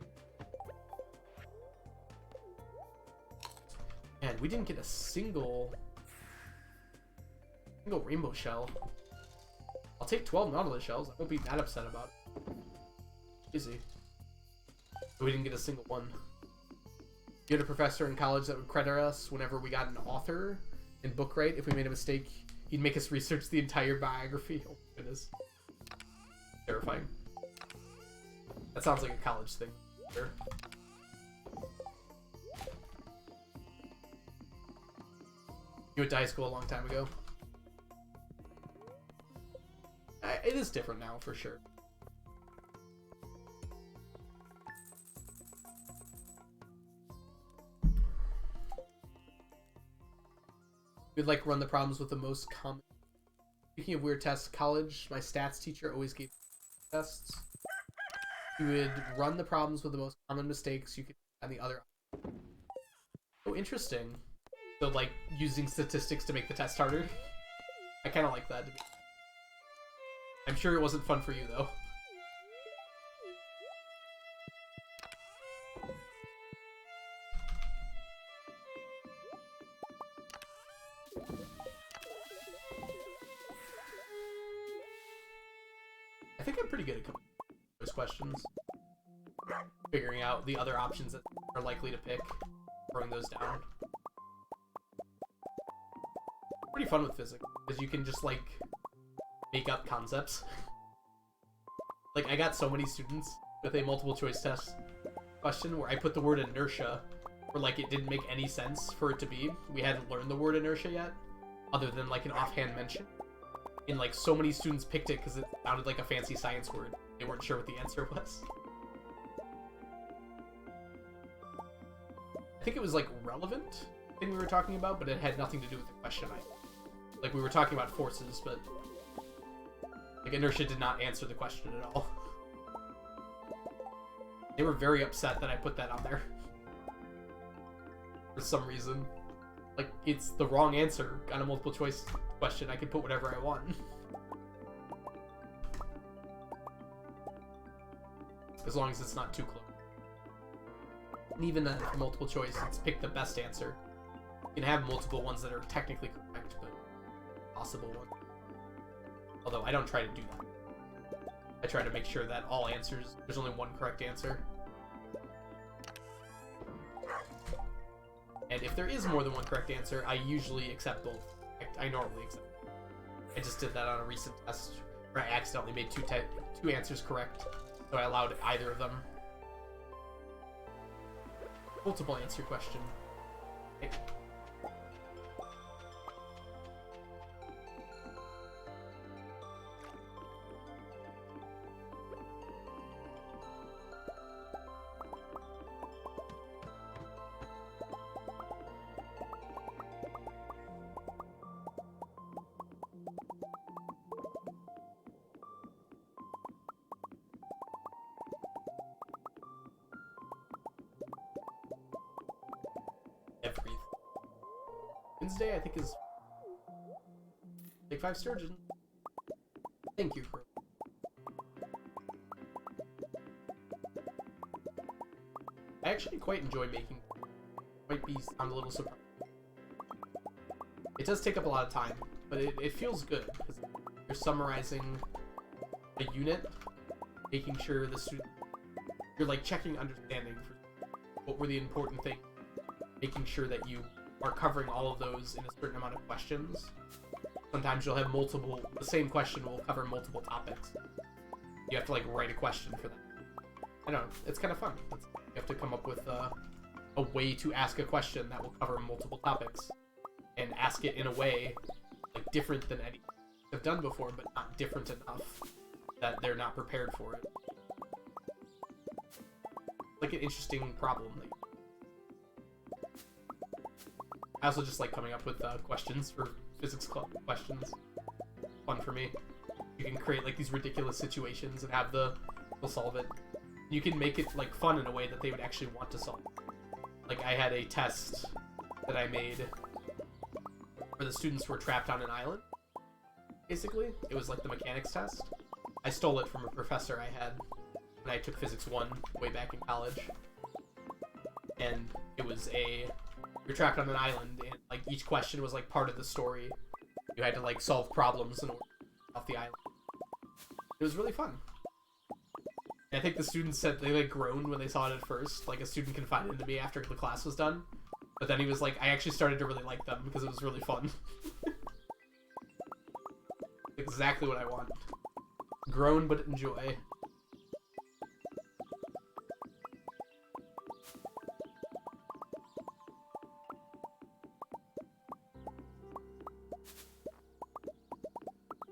Man, we didn't get a single rainbow shell. I'll take 12 Nautilus shells, I won't be that upset about it. Easy. We didn't get a single one. You had a professor in college that would credit us whenever we got an author in book right. If we made a mistake, he'd make us research the entire biography. Oh my goodness. Terrifying. That sounds like a college thing. Sure. You went to high school a long time ago. It is different now, for sure. We'd like run the problems with the most common. Speaking of weird tests, college, my stats teacher always gave tests. You would run the problems with the most common mistakes you could on the other. Oh, interesting. So, like, using statistics to make the test harder. I kind of like that. I'm sure it wasn't fun for you, though. I think I'm pretty good at coming up with those questions. Figuring out the other options that are likely to pick. Throwing those down. Pretty fun with physics, because you can just, like, make up concepts. Like, I got so many students with a multiple choice test question where I put the word inertia, where, like, it didn't make any sense for it to be. We hadn't learned the word inertia yet, other than, like, an offhand mention. And, like, so many students picked it because it sounded like a fancy science word. They weren't sure what the answer was. I think it was, like, relevant thing we were talking about, but it had nothing to do with the question. Like, we were talking about forces, but like, inertia did not answer the question at all. They were very upset that I put that on there. For some reason. Like, it's the wrong answer on a multiple choice question. I can put whatever I want. As long as it's not too close. And even a multiple choice, it's pick the best answer. You can have multiple ones that are technically correct, but possible one. Although I don't try to do that. I try to make sure that all answers, there's only one correct answer. And if there is more than one correct answer, I usually accept both. I normally accept both. I just did that on a recent test where I accidentally made two answers correct, so I allowed either of them. Multiple answer question. Okay. Everything. Wednesday, I think, is Take 5 Sturgeon. Thank you for. I actually quite enjoy making. might sound a little surprising. It does take up a lot of time, but it feels good because you're summarizing a unit, making sure the student, you're like checking understanding for what were the important things, making sure that you are covering all of those in a certain amount of questions. Sometimes you'll have the same question will cover multiple topics. You have to like write a question for that. I don't know, it's kind of fun. You have to come up with a way to ask a question that will cover multiple topics and ask it in a way like different than any have done before, but not different enough that they're not prepared for it. Like an interesting problem. I also just like coming up with questions for physics club questions. Fun for me. You can create like these ridiculous situations and have they'll solve it. You can make it like fun in a way that they would actually want to solve. Like I had a test that I made where the students were trapped on an island. Basically, it was like the mechanics test. I stole it from a professor I had when I took Physics 1 way back in college. And it was you're trapped on an island, and like each question was like part of the story. You had to like solve problems in order to get off the island. It was really fun. And I think the students said they like groaned when they saw it at first. Like a student confided to me after the class was done. But then he was like, I actually started to really like them because it was really fun. Exactly what I want. Groan but enjoy.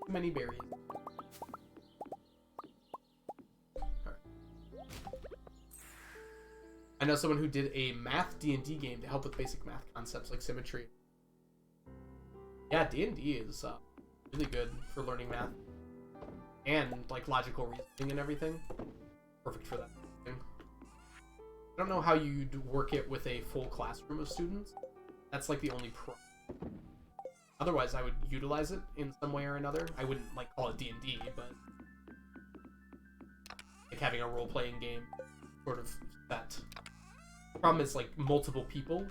Too many berries. Alright. I know someone who did a math D&D game to help with basic math concepts like symmetry. Yeah, D&D is really good for learning math and like logical reasoning and everything. Perfect for that. I don't know how you'd work it with a full classroom of students. That's like the only pro. Otherwise, I would utilize it in some way or another. I wouldn't like call it D&D, but like having a role-playing game sort of that. The problem is like multiple people.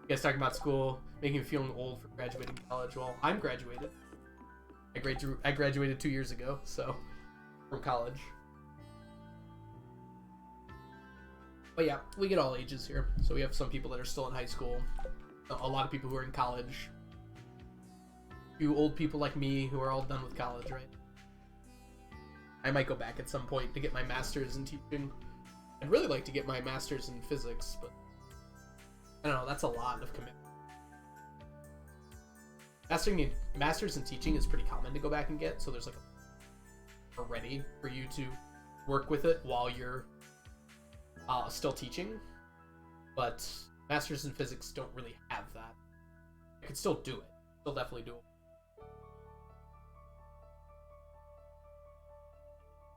You guys talking about school, making me feeling old for graduating college. Well, I'm graduated. I graduated 2 years ago, so from college. But yeah, we get all ages here. So we have some people that are still in high school, a lot of people who are in college, a few old people like me who are all done with college, right? I might go back at some point to get my master's in teaching. I'd really like to get my master's in physics, but I don't know, that's a lot of commitment. Master's in teaching is pretty common to go back and get, so there's like a ready for you to work with it while you're still teaching, but masters in physics don't really have that. I could still do it. Still definitely do it.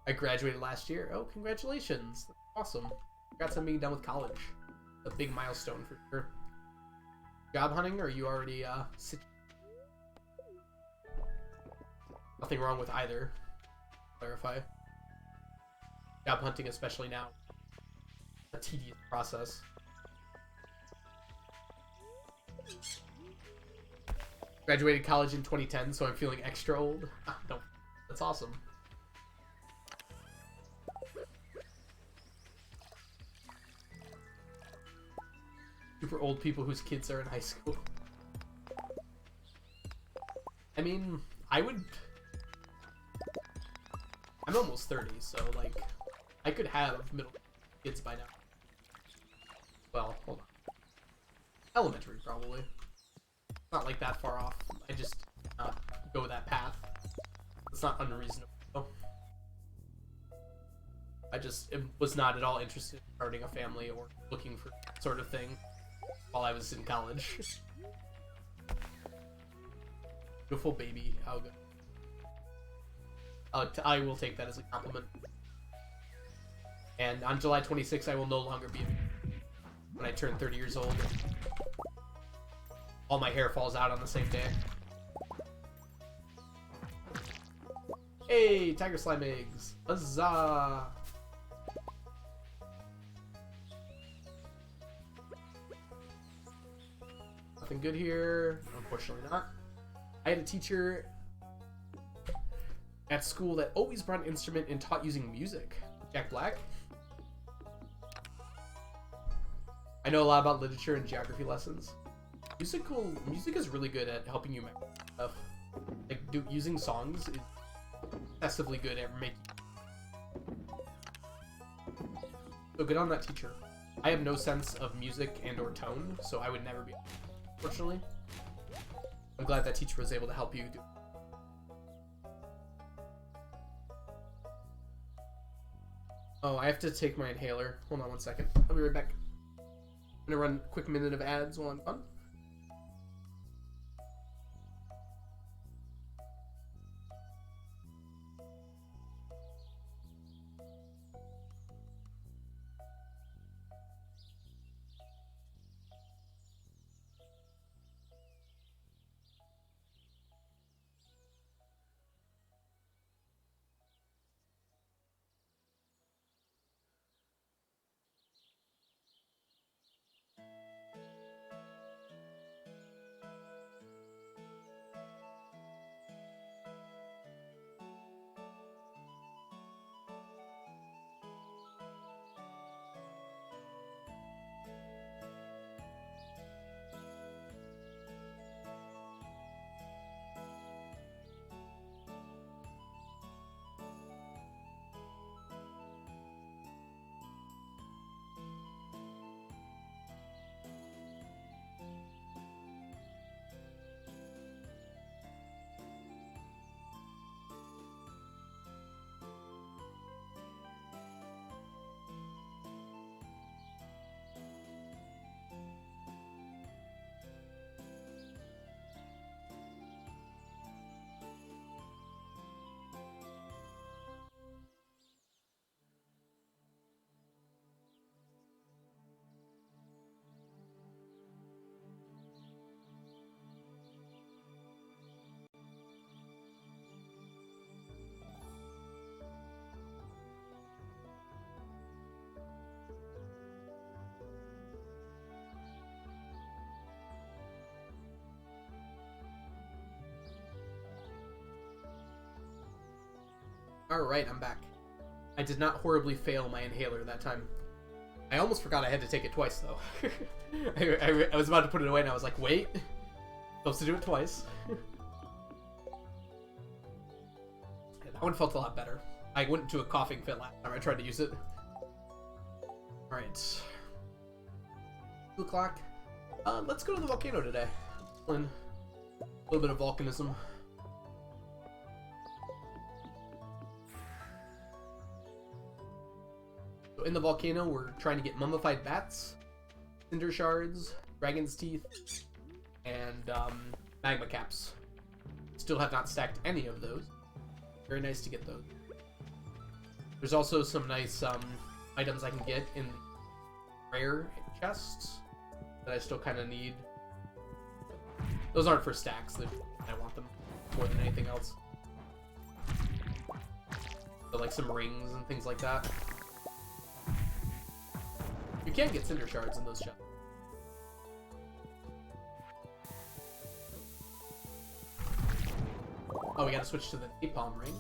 I graduated last year. Oh, congratulations. That's awesome. Congrats on being done with college. A big milestone for sure. Job hunting, or are you already nothing wrong with either. Clarify. Job hunting, especially now. A tedious process. Graduated college in 2010, so I'm feeling extra old. No, that's awesome. Super old people whose kids are in high school. I mean, I'm almost 30, so like, I could have middle kids by now. Well, hold on. Elementary, probably. Not like that far off. I just not go that path. It's not unreasonable. I just was not at all interested in starting a family or looking for that sort of thing while I was in college. Beautiful baby. How good. I will take that as a compliment. And on July 26th, I will no longer be when I turn 30 years old. All my hair falls out on the same day. Hey, tiger slime eggs. Huzzah! Nothing good here. Unfortunately not. I had a teacher at school that always brought an instrument and taught using music. Jack Black. I know a lot about literature and geography lessons. Music is really good at helping you memorize stuff. Like using songs is excessively good at making. So good on that teacher. I have no sense of music and or tone, so I would never be. Unfortunately, I'm glad that teacher was able to help you do. Oh, I have to take my inhaler. Hold on one second. I'll be right back. I'm gonna run a quick minute of ads while I'm gone. Alright, I'm back. I did not horribly fail my inhaler that time. I almost forgot I had to take it twice, though. I was about to put it away, and I was like, wait. Supposed to do it twice. That one felt a lot better. I went into a coughing fit last time I tried to use it. Alright. 2 o'clock. Let's go to the volcano today. A little bit of volcanism. So in the volcano, we're trying to get mummified bats, cinder shards, dragon's teeth, and magma caps. Still have not stacked any of those. Very nice to get those. There's also some nice items I can get in rare chests that I still kind of need. Those aren't for stacks. I want them more than anything else. So like some rings and things like that. You can get cinder shards in those chests. Oh, we gotta switch to the napalm ring.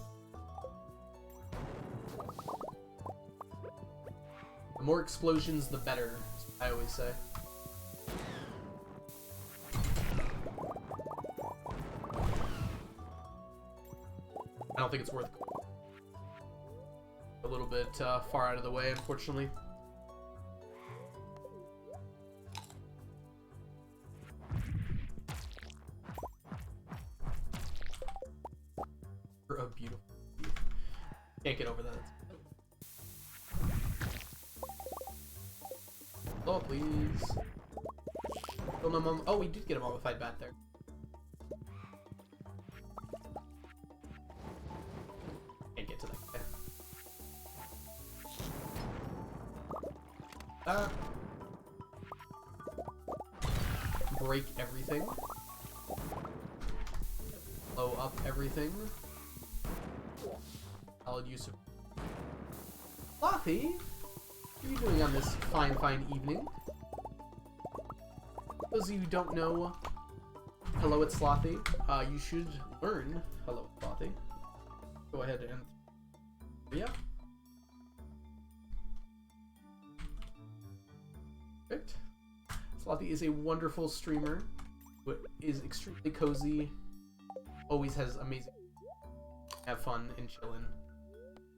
The more explosions, the better, I always say. I don't think it's worth a little bit far out of the way, unfortunately. Oh, beautiful. Can't get over that. Oh, please. Oh, no, oh, we did get a mummified bat there. Can't get to that guy. Break everything. Blow up everything. Solid use of... Fluffy? What are you doing on this fine, fine evening? those of you who don't know, hello, it's Slothy. You should learn hello, it's Slothy. Go ahead and yeah. Perfect. Slothy is a wonderful streamer who is extremely cozy, always has amazing, have fun and chillin'.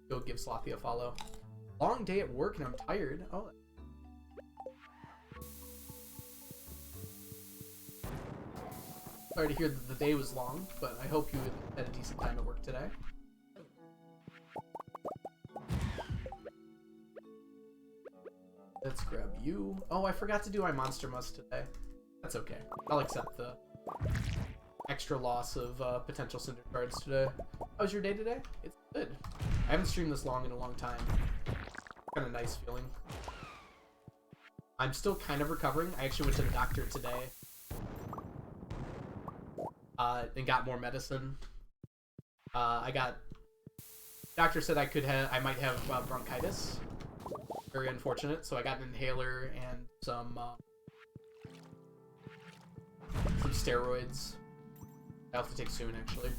Go give Slothy a follow. Long day at work and I'm tired. Oh. Sorry to hear that the day was long, but I hope you had a decent time at work today. Let's grab you. Oh, I forgot to do my monster must today. That's okay. I'll accept the extra loss of potential cinder cards today. How was your day today? It's good. I haven't streamed this long in a long time. Kind of nice feeling. I'm still kind of recovering. I actually went to the doctor today. And got more medicine. Doctor said I might have bronchitis. Very unfortunate. So I got an inhaler and some steroids. I'll have to take soon, actually.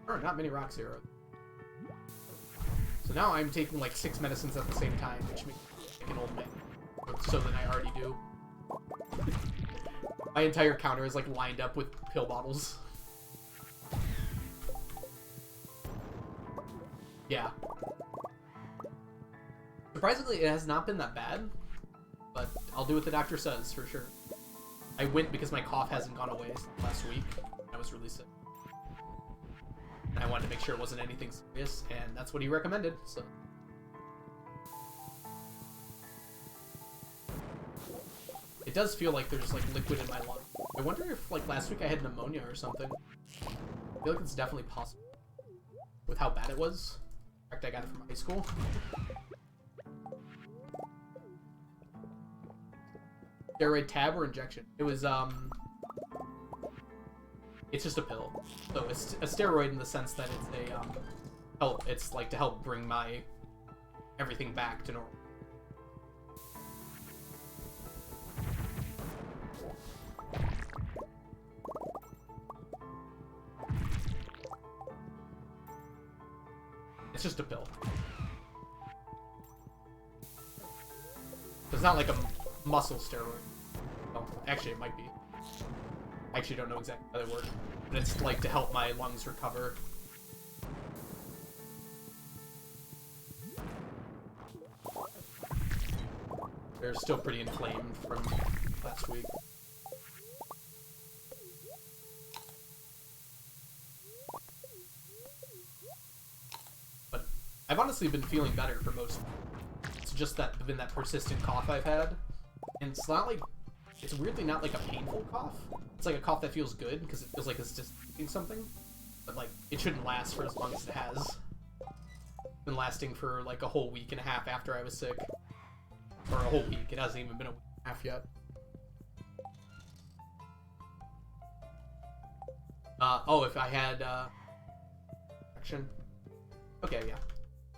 Oh, not many rock zeros. So now I'm taking like 6 medicines at the same time, which makes me like an old man. So than I already do. My entire counter is like lined up with pill bottles. Yeah. Surprisingly, it has not been that bad, but I'll do what the doctor says for sure. I went because my cough hasn't gone away since last week. I was really sick. And I wanted to make sure it wasn't anything serious, and that's what he recommended, so. It does feel like there's like liquid in my lung. I wonder if like last week I had pneumonia or something. I feel like it's definitely possible with how bad it was. In fact, I got it from high school. Steroid tab or injection? It was it's just a pill. So it's a steroid in the sense that it's a it's like to help bring my everything back to normal. It's just a pill. It's not like a muscle steroid. Oh, actually, it might be. I actually don't know exactly how they work. But it's like to help my lungs recover. They're still pretty inflamed from last week. I've honestly been feeling better for most of it. It's just been that persistent cough I've had. And it's not like, it's weirdly not like a painful cough. It's like a cough that feels good because it feels like it's just doing something. But like, it shouldn't last for as long as it has. It's been lasting for like a whole week and a half after I was sick. Or a whole week, it hasn't even been a week and a half yet. Oh, if I had, action. Okay, yeah.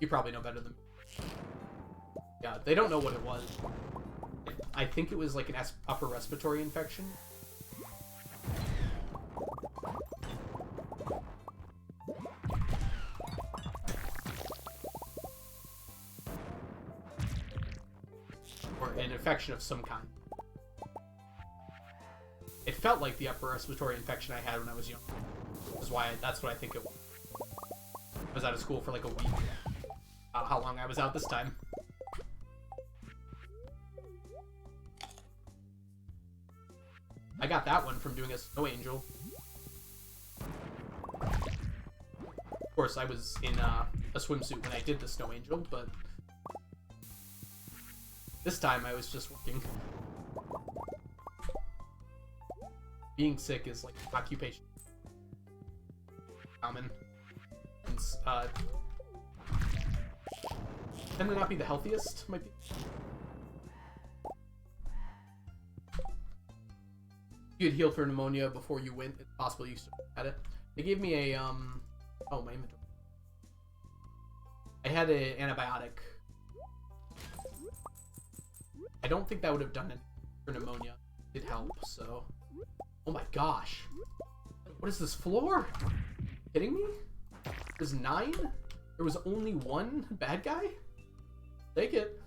You probably know better than me. Yeah, they don't know what it was. I think it was like an upper respiratory infection. Or an infection of some kind. It felt like the upper respiratory infection I had when I was young. That's what I think it was. I was out of school for like a week. How long I was out this time. I got that one from doing a snow angel. Of course, I was in a swimsuit when I did the snow angel, but this time I was just working. Being sick is like occupation. Common. And, tend to not be the healthiest, might be. You had healed for pneumonia before you went. It's possible you still had it. They gave me a, oh, my inventory. I had an antibiotic I don't think that would have done it for pneumonia. It did help, so... Oh my gosh. What is this floor? Kidding me? There's 9? There was only 1 bad guy? Take it.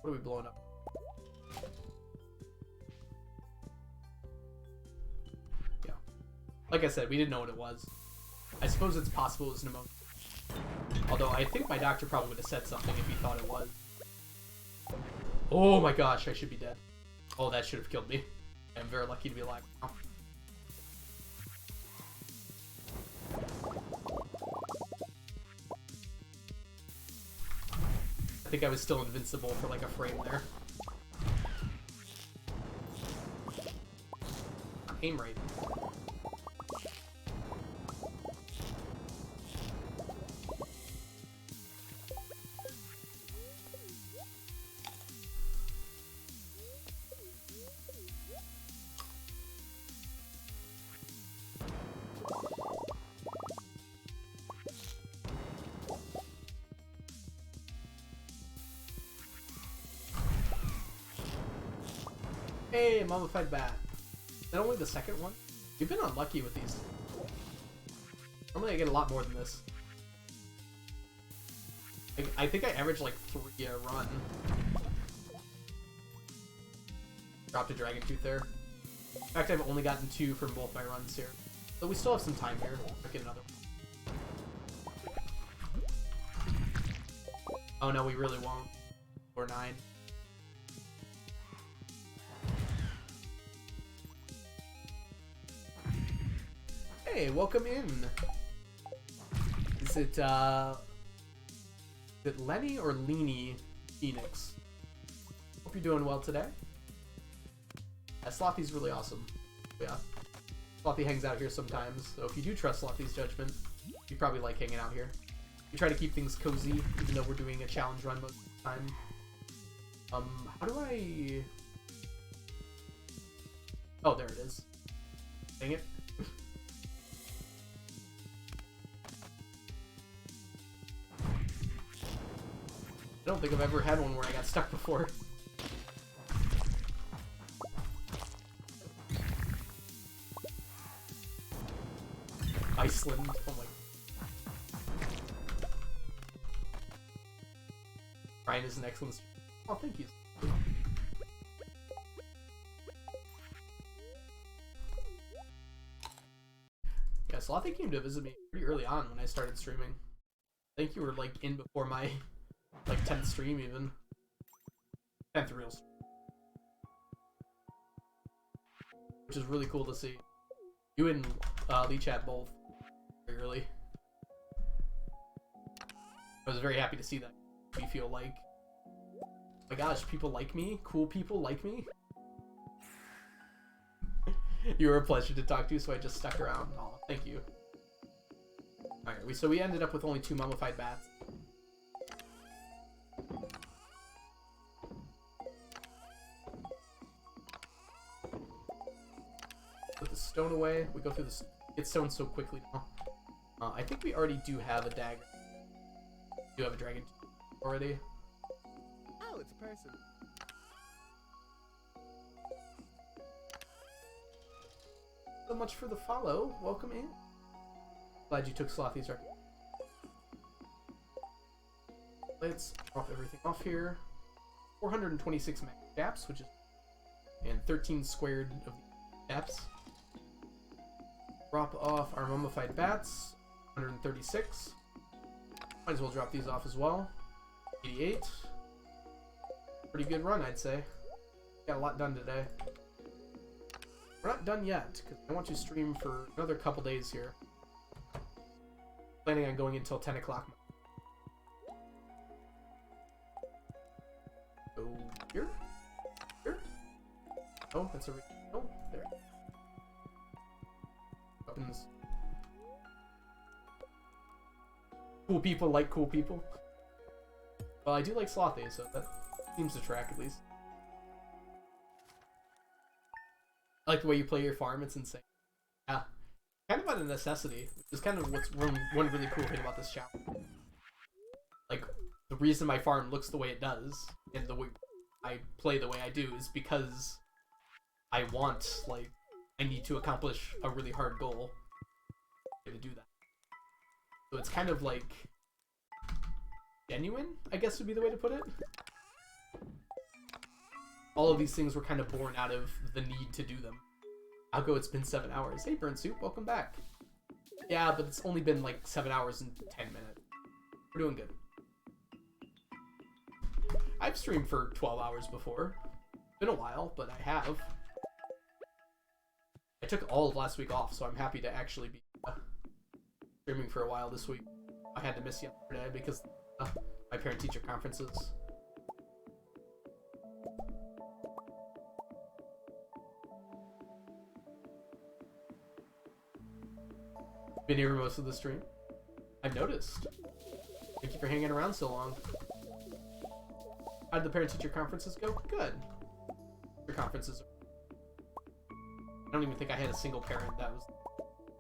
What are we blowing up? Yeah. Like I said, we didn't know what it was. I suppose it's possible it was pneumonia. Although I think my doctor probably would have said something if he thought it was. Oh my gosh, I should be dead. Oh, that should have killed me. I'm very lucky to be alive now. I think I was still invincible for like a frame there. Aim rate. Hey, mummified bat. Is that only the second one? You've been unlucky with these. Normally I get a lot more than this. I think I average like 3 a run. Dropped a dragon tooth there. In fact, I've only gotten 2 from both my runs here. So we still have some time here. I'll get another one. Oh no, we really won't. Or 9. Hey, welcome in. Is it Lenny or Leany Phoenix? Hope you're doing well today. Yeah, Slothy's really awesome. Yeah. Slothy hangs out here sometimes, so if you do trust Slothy's judgment, you probably like hanging out here. We try to keep things cozy, even though we're doing a challenge run most of the time. How do I... Oh, there it is. Dang it. I don't think I've ever had one where I got stuck before. Iceland. Oh my. Ryan is an excellent. Oh, thank you. Yeah, Slothy came to visit me pretty early on when I started streaming. I think you were like in before my like 10th stream even. 10th real stream. Which is really cool to see. You and Lee Chat both very early. I was very happy to see that. We feel like, oh my gosh, people like me? Cool people like me? You were a pleasure to talk to, so I just stuck around. Oh, thank you. Alright, so we ended up with only 2 mummified bats. Put the stone away. We go through this. Get stone so quickly now. I think we already do have a dagger. We do have a dragon already. Oh, it's a person. So much for the follow. Welcome in. Glad you took Slothy's record. Let's drop everything off here. 426 max gaps, which is and 13 squared of the gaps. Drop off our mummified bats. 136. Might as well drop these off as well. 88. Pretty good run, I'd say. Got a lot done today. We're not done yet, because I want to stream for another couple days here. Planning on going until 10 o'clock. Go here? Here? Oh, that's a... Oh, there. Weapons. Cool people like cool people. Well, I do like Slothy, so that seems to track at least. I like the way you play your farm, it's insane. Yeah. Kind of out of necessity, which is kind of what's one really cool thing about this channel. Like, the the reason my farm looks the way it does and the way I play the way I do is because I want, like, I need to accomplish a really hard goal to do that. So it's kind of like genuine, I guess would be the way to put it. All of these things were kind of born out of the need to do them. Algo, it's been 7 hours. Hey, Burnt Soup, welcome back. Yeah, but it's only been like 7 hours and 10 minutes. We're doing good. I've streamed for 12 hours before. Been a while, but I have. I took all of last week off, so I'm happy to actually be streaming for a while this week. I had to miss yesterday because my parent-teacher conferences. Been here for most of the stream. I've noticed. Thank you for hanging around so long. How did the parent-teacher conferences go? Good. The conferences. I don't even think I had a single parent that was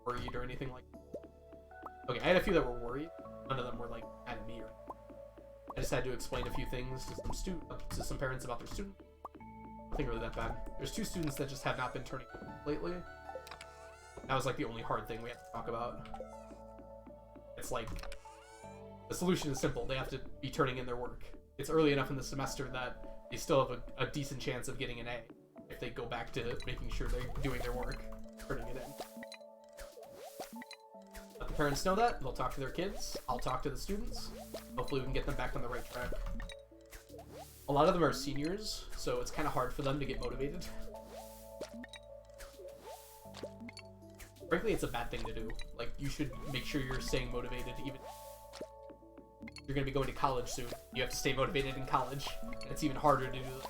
worried or anything like that. Okay, I had a few that were worried. None of them were like mad at me or. I just had to explain a few things to some parents about their student. Nothing really that bad. There's 2 students that just have not been turning lately. That was like the only hard thing we had to talk about. It's like the solution is simple. They have to be turning in their work. It's early enough in the semester that they still have a decent chance of getting an A if they go back to making sure they're doing their work, turning it in. Let the parents know that. They'll talk to their kids. I'll talk to the students. Hopefully we can get them back on the right track. A lot of them are seniors, so it's kind of hard for them to get motivated. Frankly, it's a bad thing to do. Like, you should make sure you're staying motivated even if you're going to be going to college soon. You have to stay motivated in college, and it's even harder to do that.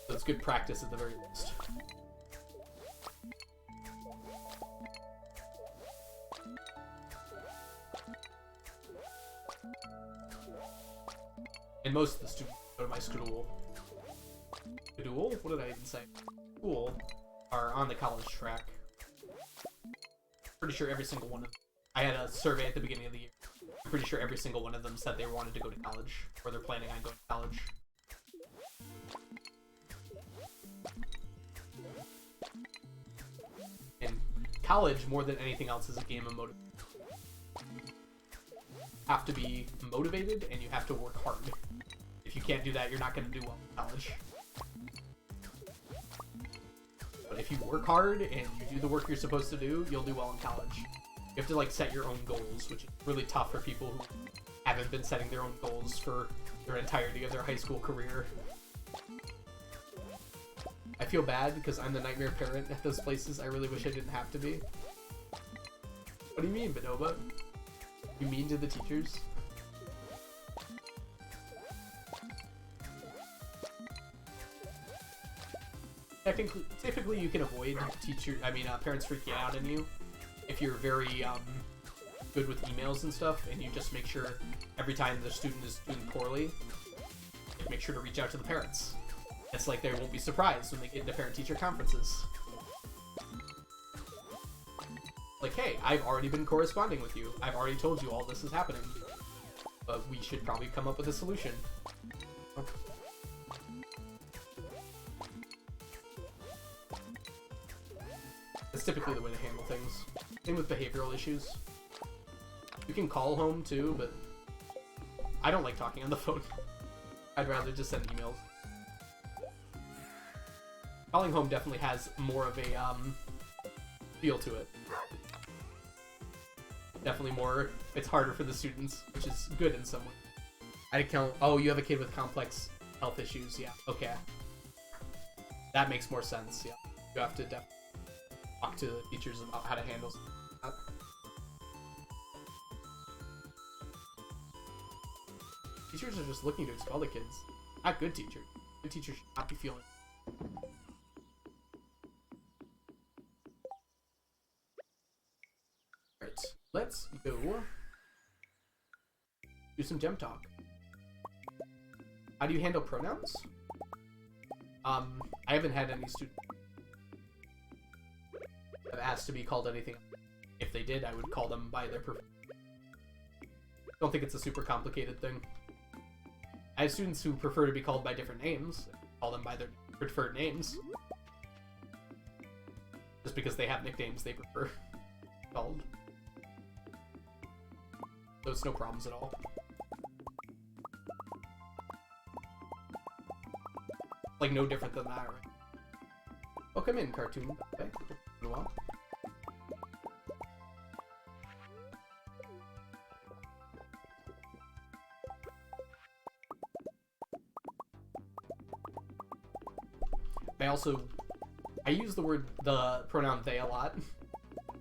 So it's good practice at the very least. And most of the students who go to my school, what did I even say? School, are on the college track. Pretty sure every single one of them. I had a survey at the beginning of the year. I'm pretty sure every single one of them said they wanted to go to college, or they're planning on going to college. And college, more than anything else, is a game of motivation. You have to be motivated, and you have to work hard. If you can't do that, you're not going to do well in college. But if you work hard and you do the work you're supposed to do, you'll do well in college. You have to like set your own goals, which is really tough for people who haven't been setting their own goals for their entirety of their high school career. I feel bad because I'm the nightmare parent at those places. I really wish I didn't have to be. What do you mean, Bonoba? You mean to the teachers? Typically you can avoid parents freaking out on you if you're very good with emails and stuff, and you just make sure every time the student is doing poorly, you make sure to reach out to the parents. It's like they won't be surprised when they get into parent-teacher conferences. Like, hey, I've already been corresponding with you. I've already told you all this is happening. But we should probably come up with a solution. Okay. It's typically the way to handle things. Same with behavioral issues. You can call home too, but I don't like talking on the phone. I'd rather just send emails. Calling home definitely has more of a feel to it. Definitely more. It's harder for the students, which is good in some way. I count. Oh, you have a kid with complex health issues. Yeah. Okay. That makes more sense. Yeah. You have to definitely talk to the teachers about how to handle that. Teachers are just looking to expel the kids. Not good teachers. Good teachers should not be feeling. Alright, let's go do some gem talk. How do you handle pronouns? I haven't had any students have asked to be called anything. If they did, I would call them by their preferred. Don't think it's a super complicated thing. I have students who prefer to be called by different names. Call them by their preferred names. Just because they have nicknames they prefer called. So it's no problems at all. Like, no different than that, right? Oh, come in, cartoon. Okay, doing well. I use the pronoun they a lot,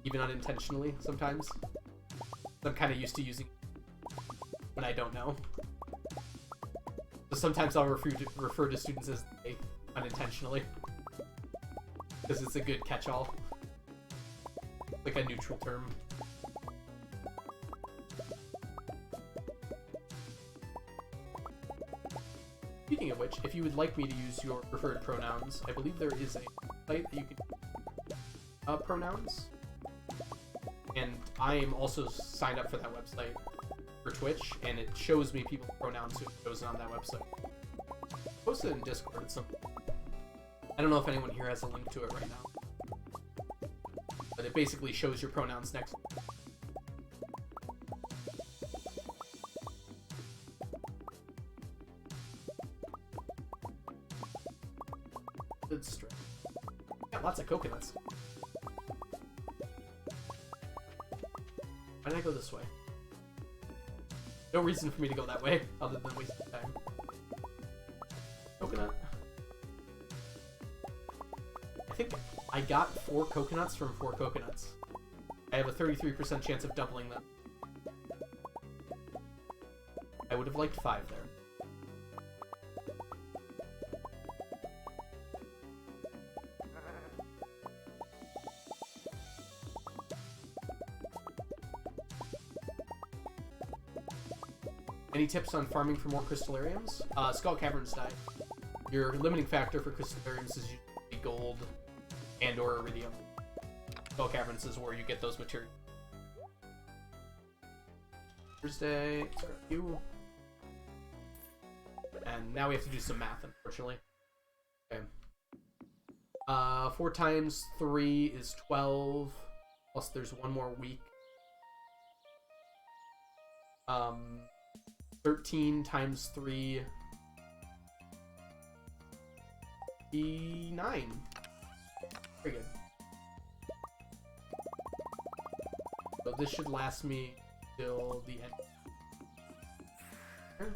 even unintentionally sometimes. I'm kind of used to using it when I don't know. So sometimes I'll refer to students as they unintentionally, because it's a good catch-all, like a neutral term. Speaking of which, if you would like me to use your preferred pronouns, I believe there is a site that you can pronouns, and I am also signed up for that website for Twitch, and it shows me people's pronouns who have chosen on that website. Post it in Discord at some point. I don't know if anyone here has a link to it right now, but it basically shows your pronouns next. Good strength. Got lots of coconuts. Why did I go this way? No reason for me to go that way, other than wasting time. Coconut. I think I got 4 coconuts from 4 coconuts. I have a 33% chance of doubling them. I would have liked 5 there. Any tips on farming for more crystallariums? Skull Caverns die. Your limiting factor for crystallariums is usually gold and or iridium. Skull Caverns is where you get those materials. Thursday, scrap you. And now we have to do some math, unfortunately. Okay. 4 times 3 is 12. Plus there's 1 more week. 13 times 3... 9. Very good. So this should last me till the end.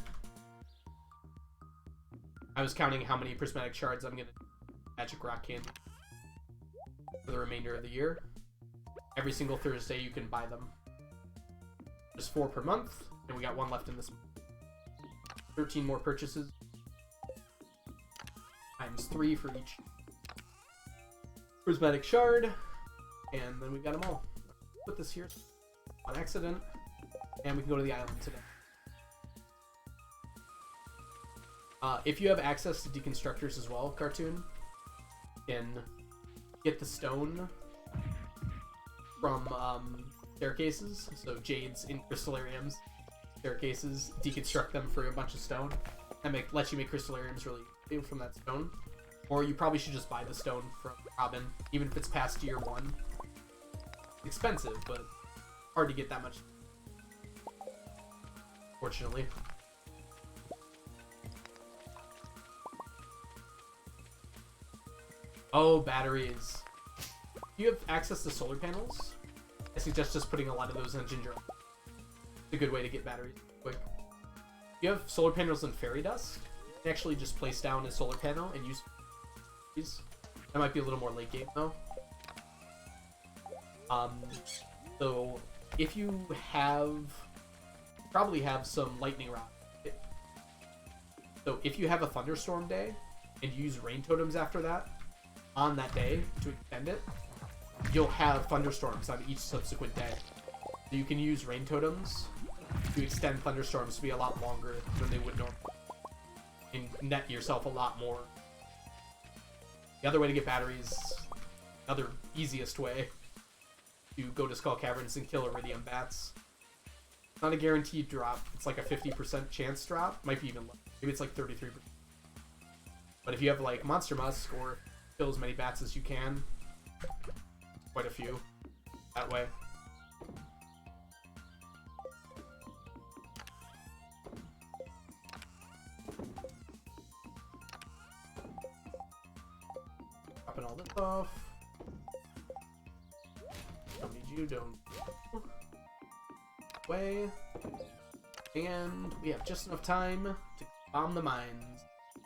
I was counting how many prismatic shards I'm gonna magic rock candy for the remainder of the year. Every single Thursday you can buy them. There's 4 per month, and we got 1 left in this month. 13 more purchases. Times 3 for each prismatic shard. And then we got them all. Put this here on accident. And we can go to the island today. If you have access to deconstructors as well, Cartoon, you can get the stone from staircases. So jades in crystallariums. Staircases, deconstruct them for a bunch of stone, and lets you make crystallariums really easy from that stone. Or you probably should just buy the stone from Robin, even if it's past year 1. It's expensive, but hard to get that much, fortunately. Oh, batteries. If you have access to solar panels, I suggest just putting a lot of those in ginger. A good way to get batteries quick. If you have solar panels and fairy dust, you can actually just place down a solar panel and use these. That might be a little more late game though. So if you probably have some lightning rod. So if you have a thunderstorm day and you use rain totems after that, on that day to extend it, you'll have thunderstorms on each subsequent day. So you can use rain totems to extend thunderstorms to be a lot longer than they would normally, and net yourself a lot more. The other way to get batteries, another easiest way, you go to Skull Caverns and kill iridium bats. It's not a guaranteed drop. It's like a 50% chance drop. Might be even Maybe it's like 33%. But if you have like Monster Musk or kill as many bats as you can, quite a few that way. Dropping all this off. Don't need you, don't. Way. And we have just enough time to bomb the mines.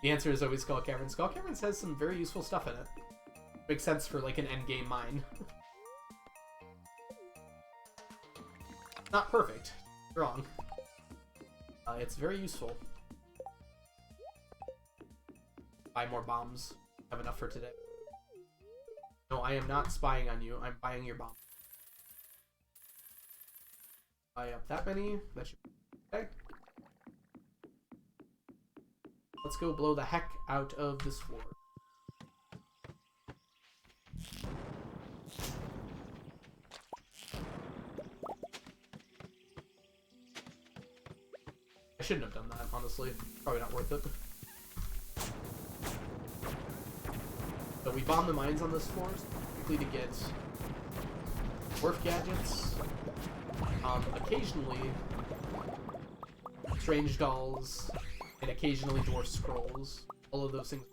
The answer is always Skull Caverns. Skull Caverns has some very useful stuff in it. Makes sense for like an endgame mine. Not perfect. Wrong. It's very useful. Buy more bombs. Have enough for today. No, I am not spying on you. I'm buying your bomb. Buy up that many. That should be okay. Let's go blow the heck out of this floor. I shouldn't have done that, honestly. Probably not worth it. So we bomb the mines on this floor, quickly to get dwarf gadgets. Occasionally strange dolls, and occasionally dwarf scrolls. All of those things.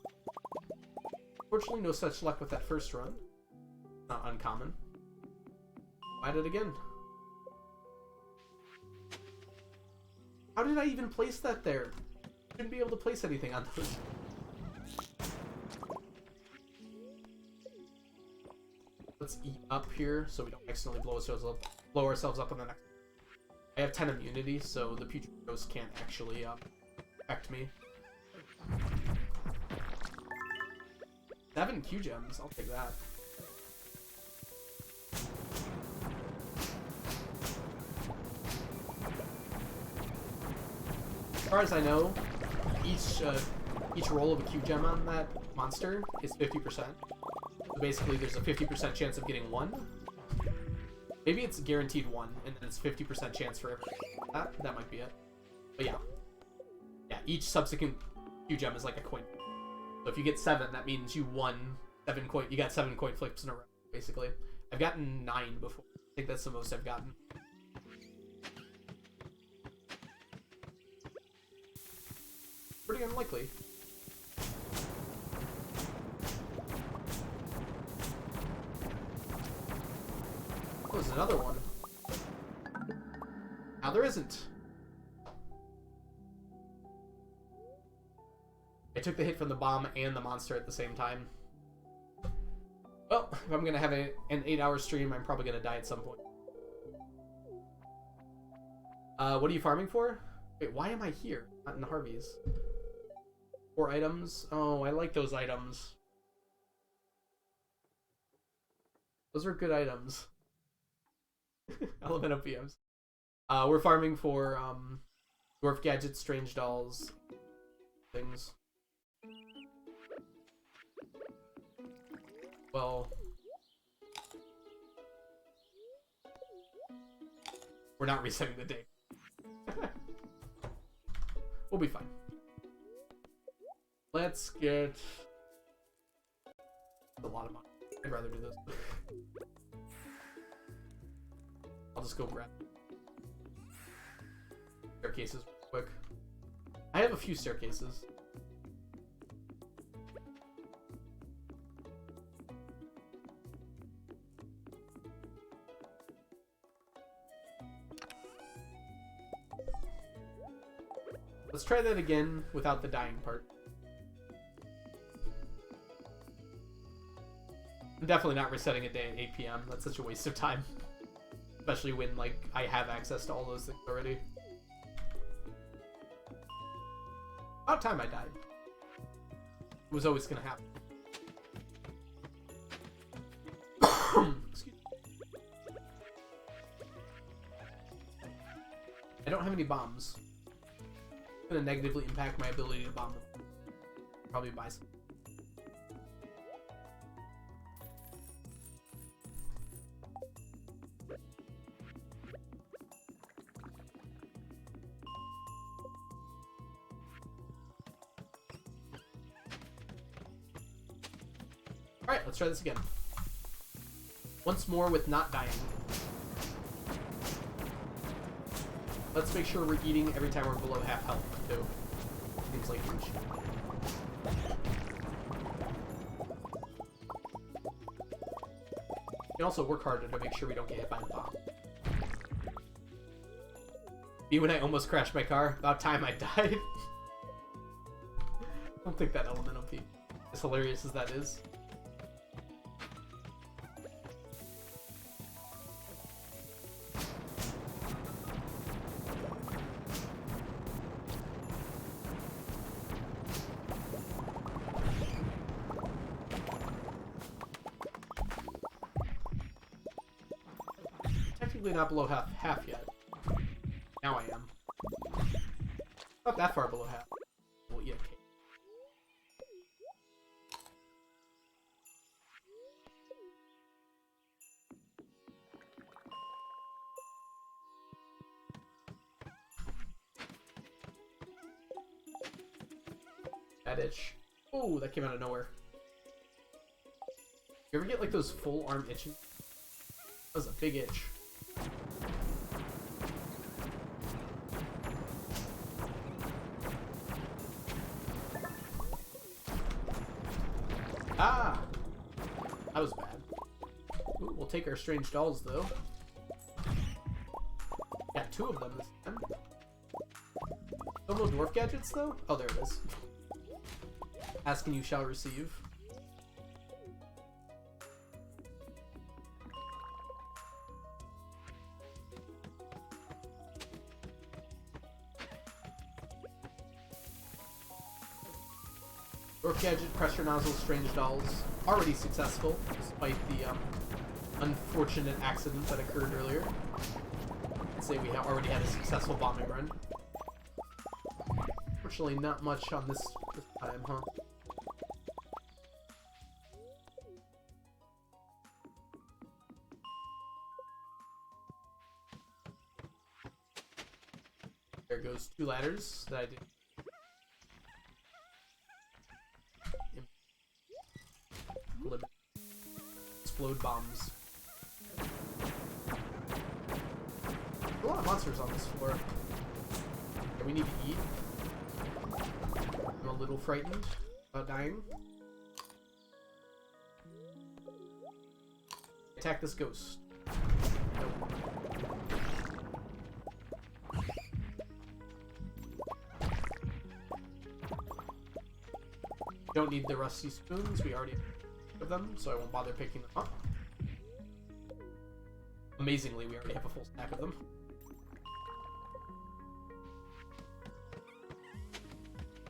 Fortunately, no such luck with that first run. Not uncommon. Add it again. How did I even place that there? Shouldn't be able to place anything on those. Let's eat up here so we don't accidentally blow ourselves up on the next. I have 10 immunity, so the Putrid Ghost can't actually affect me. 7 Q gems, I'll take that. As far as I know, each roll of a Q gem on that monster is 50%. So basically, there's a 50% chance of getting 1. Maybe it's guaranteed 1, and then it's 50% chance for every. That might be it. But yeah. Yeah, each subsequent Q gem is like a coin. So if you get 7, that means you won 7 coin. You got 7 coin flips in a row, basically. I've gotten 9 before. I think that's the most I've gotten. Pretty unlikely. Oh, there's another one. Now there isn't. I took the hit from the bomb and the monster at the same time. Well, if I'm gonna have an 8-hour stream, I'm probably gonna die at some point. What are you farming for? Wait, why am I here? Not in Harvey's. 4 items. Oh, I like those items. Those are good items. Element of PMs. We're farming for dwarf gadgets, strange dolls, things. Well, we're not resetting the date. We'll be fine. Let's get a lot of money. I'd rather do this. I'll just go grab staircases real quick. I have a few staircases. Let's try that again without the dying part. I'm definitely not resetting a day at 8 PM. That's such a waste of time. Especially when, like, I have access to all those things already. About time I died. It was always gonna happen. Excuse me. I don't have any bombs. It's gonna negatively impact my ability to bomb them. Probably buy some. Alright, let's try this again. Once more with not dying. Let's make sure we're eating every time we're below half health, too. Seems like huge. We can also work harder to make sure we don't get hit by the bomb. Me when I almost crashed my car, about time I died. I don't think that elemental peak, as hilarious as that is. Technically not below half yet. Now I am. Not that far below half. We'll eat a cake. That itch. Oh, that came out of nowhere. You ever get like those full arm itching? That was a big itch. Ah! That was bad. Ooh, we'll take our strange dolls, though. Got 2 of them this time. Still no dwarf gadgets, though? Oh, there it is. Ask and you shall receive. Dwarf gadget, pressure nozzle, strange dolls. Already successful, despite the unfortunate accident that occurred earlier. I'd say we already had a successful bombing run. Fortunately, not much on this time, huh? There goes 2 ladders that I did. Explode bombs. A lot of monsters on this floor. Yeah, we need to eat. I'm a little frightened about dying. Attack this ghost. Nope. Don't need the rusty spoons, we already have them, so I won't bother picking them up. Amazingly, we already have a full stack of them.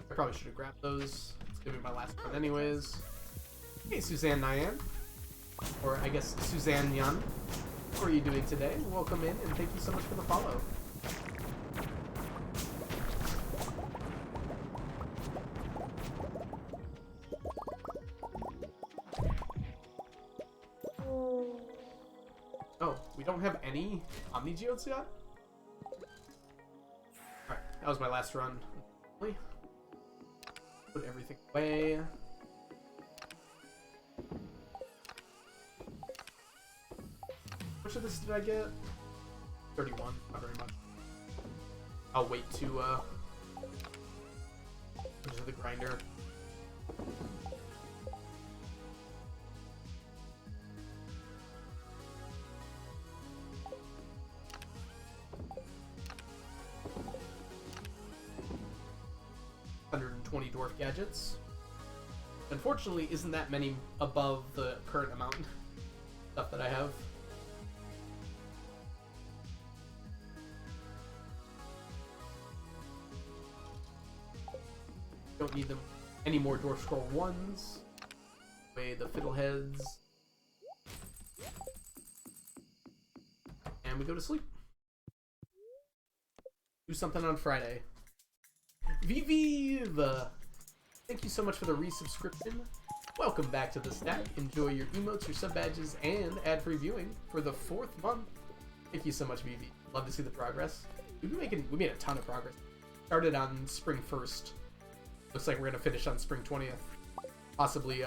I probably should have grabbed those. It's gonna be my last one anyways. Hey, Suzanne Nyan. Or I guess Suzanne Yan. How are you doing today? Welcome in, and thank you so much for the follow. Oh, we don't have any Omni Geodes yet? Alright, that was my last run. Put everything away. How much of this did I get? 31, not very much. I'll wait to, go to the grinder. Dwarf gadgets. Unfortunately, isn't that many above the current amount of stuff that I have. Don't need them any more Dwarf Scroll 1s. Away the fiddleheads. And we go to sleep. Do something on Friday. Viviv! Thank you so much for the resubscription. Welcome back to the stack. Enjoy your emotes, your sub badges, and ad-free viewing for the 4th month. Thank you so much, Vivi. Love to see the progress. We made a ton of progress. Started on spring 1st. Looks like we're gonna finish on spring 20th. Possibly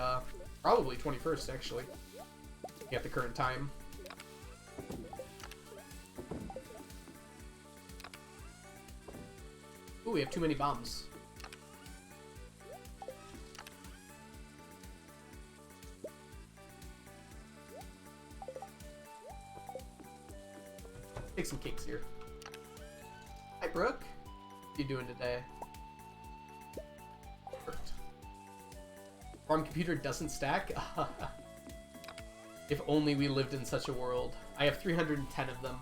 Probably 21st, actually. At the current time. Ooh, we have too many bombs. Take some cakes here. Hi, Brooke. What are you doing today? Perfect. Farm computer doesn't stack? If only we lived in such a world. I have 310 of them.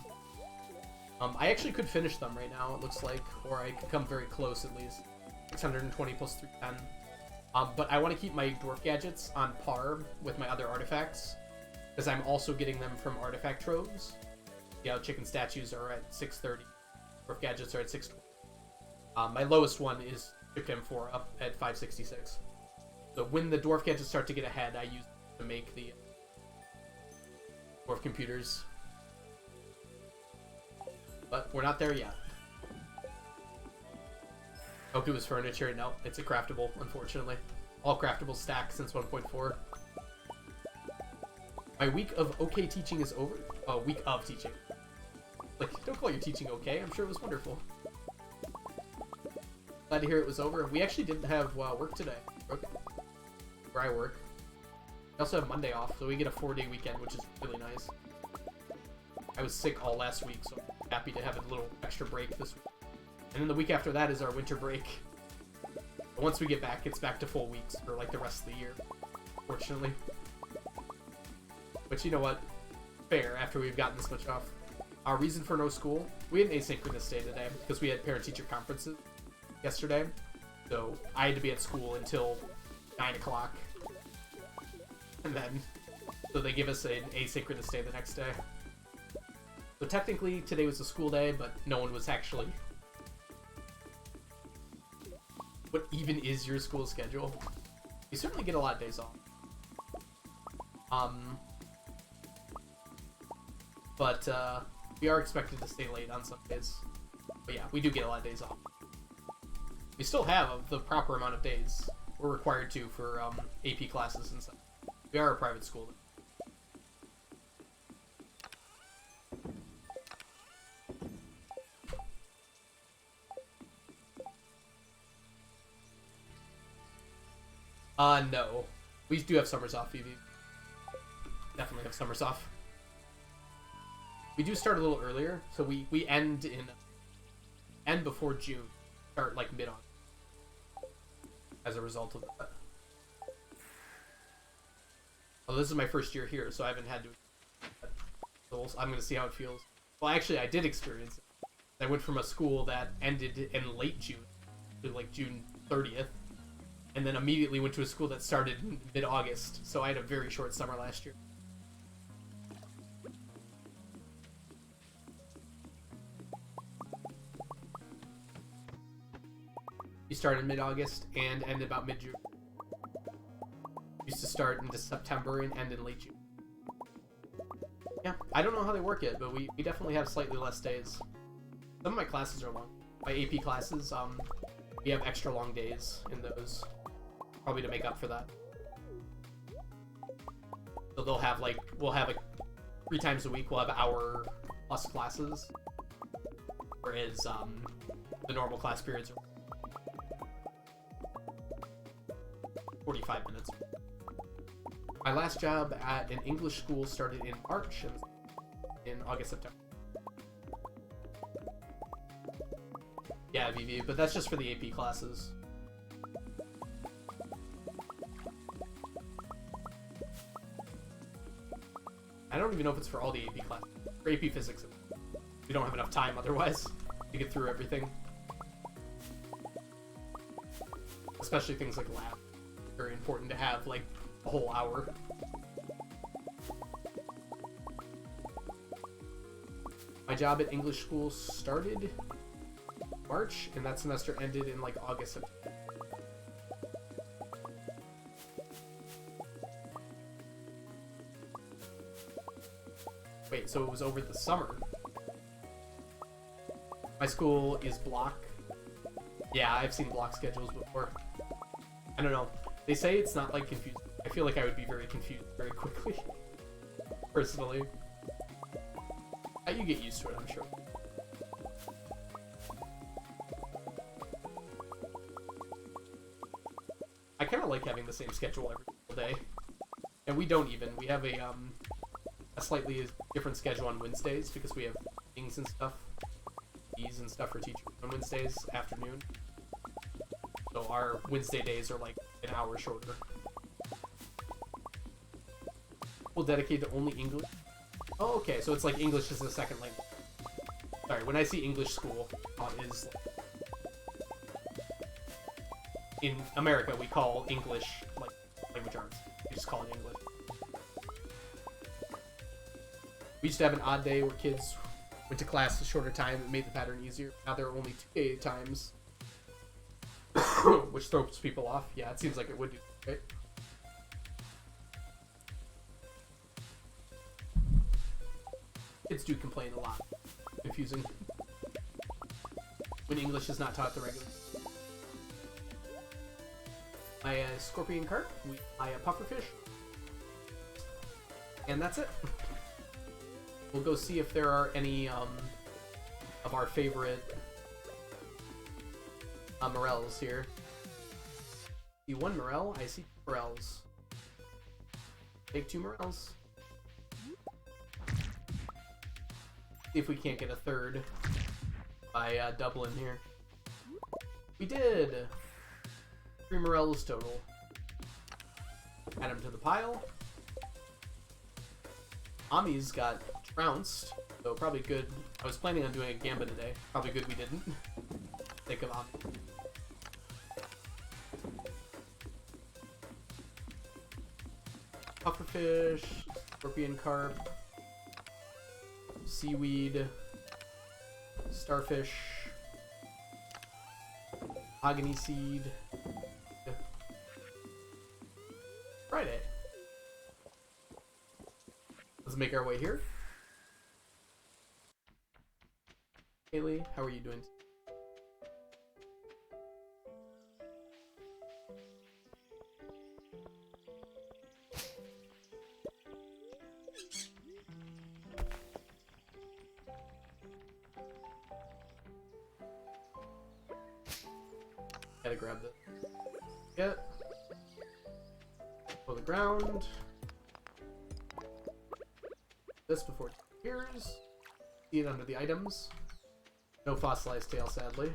I actually could finish them right now, it looks like. Or I could come very close, at least. 620 plus 310. But I want to keep my dwarf gadgets on par with my other artifacts. Because I'm also getting them from artifact troves. You know, chicken statues are at 630. Dwarf gadgets are at 620. My lowest one is Chick Amphora at 566. So when the dwarf gadgets start to get ahead, I use them to make the dwarf computers. But we're not there yet. Goku is furniture. No, it's a craftable, unfortunately. All craftable stack since 1.4. My week of okay teaching is over. Oh, week of teaching. Like, don't call your teaching okay. I'm sure it was wonderful. Glad to hear it was over. We actually didn't have work today, where I work. We also have Monday off, so we get a 4-day weekend, which is really nice. I was sick all last week, so I'm happy to have a little extra break this week. And then the week after that is our winter break. But once we get back, it's back to full weeks for like the rest of the year, fortunately. But you know what? Fair, after we've gotten this much off. Our reason for no school, we had an asynchronous day today because we had parent-teacher conferences yesterday. So I had to be at school until 9 o'clock. And then, so they give us an asynchronous day the next day. So technically, today was a school day, but no one was actually... What even is your school schedule? You certainly get a lot of days off. But we are expected to stay late on some days. But yeah, we do get a lot of days off. We still have the proper amount of days we're required to for AP classes and stuff. We are a private school. No. We do have summers off, Evie. Definitely have summers off. We do start a little earlier, so we end before June. Start like mid-on. As a result of that. Well, this is my first year here, so I haven't had to. So I'm going to see how it feels. Well, actually, I did experience it. I went from a school that ended in late June to like June 30th, and then immediately went to a school that started in mid-August. So I had a very short summer last year. We started in mid-August and ended about mid-June. Used to start in September and end in late June. Yeah, I don't know how they work it, but we definitely have slightly less days. Some of my classes are long. My AP classes, we have extra long days in those. Probably to make up for that. So they'll have like, we'll have like 3 times a week, we'll have hour plus classes. Whereas, the normal class periods are 45 minutes. My last job at an English school started in March and in August, September. Yeah, VV, but that's just for the AP classes. I don't even know if it's for all the AP classes. For AP Physics, we don't have enough time otherwise to get through everything. Especially things like lab. Very important to have, like, a whole hour. My job at English school started March, and that semester ended in, like, August. Wait, so it was over the summer? My school is block. Yeah, I've seen block schedules before. I don't know. They say it's not, like, confusing. I feel like I would be very confused very quickly. Personally. You get used to it, I'm sure. I kind of like having the same schedule every single day. And we don't even. We have a slightly different schedule on Wednesdays because we have meetings and stuff. Fees and stuff for teachers on Wednesdays afternoon. So our Wednesday days are like an hour shorter. We'll dedicate to only English. Oh, okay, so it's like English is a second language. Sorry, when I see English school, it is like, in America we call English like language arts. We just call it English. We used to have an odd day where kids went to class a shorter time. It made the pattern easier. Now there are only 2 day times, which throws people off. Yeah, it seems like it would do, right? Kids do complain a lot. Confusing. When English is not taught the regular. My scorpion carp, my pufferfish. And that's it. We'll go see if there are any of our favorite morels here. See 1 morel, I see 2 morels. Take 2 morels. See if we can't get a 3rd by doubling here. We did! 3 morels total. Add them to the pile. Ami's got trounced, so probably good. I was planning on doing a gamba today. Probably good we didn't. Think of Ami. Pufferfish, scorpion carp, seaweed, starfish, mahogany seed, Friday. Let's make our way here. Haley, how are you doing? Gotta grab this. Get. For the ground. This before it disappears. See it under the items. No fossilized tail, sadly.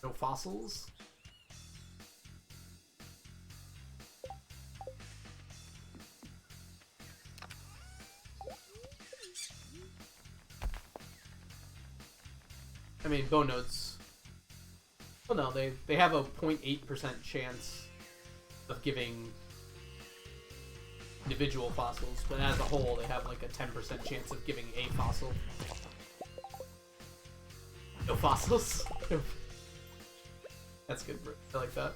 No fossils. I mean, bone nodes. Well, no, they have a 0.8% chance of giving individual fossils, but as a whole, they have like a 10% chance of giving a fossil. No fossils. That's good, bro. I like that.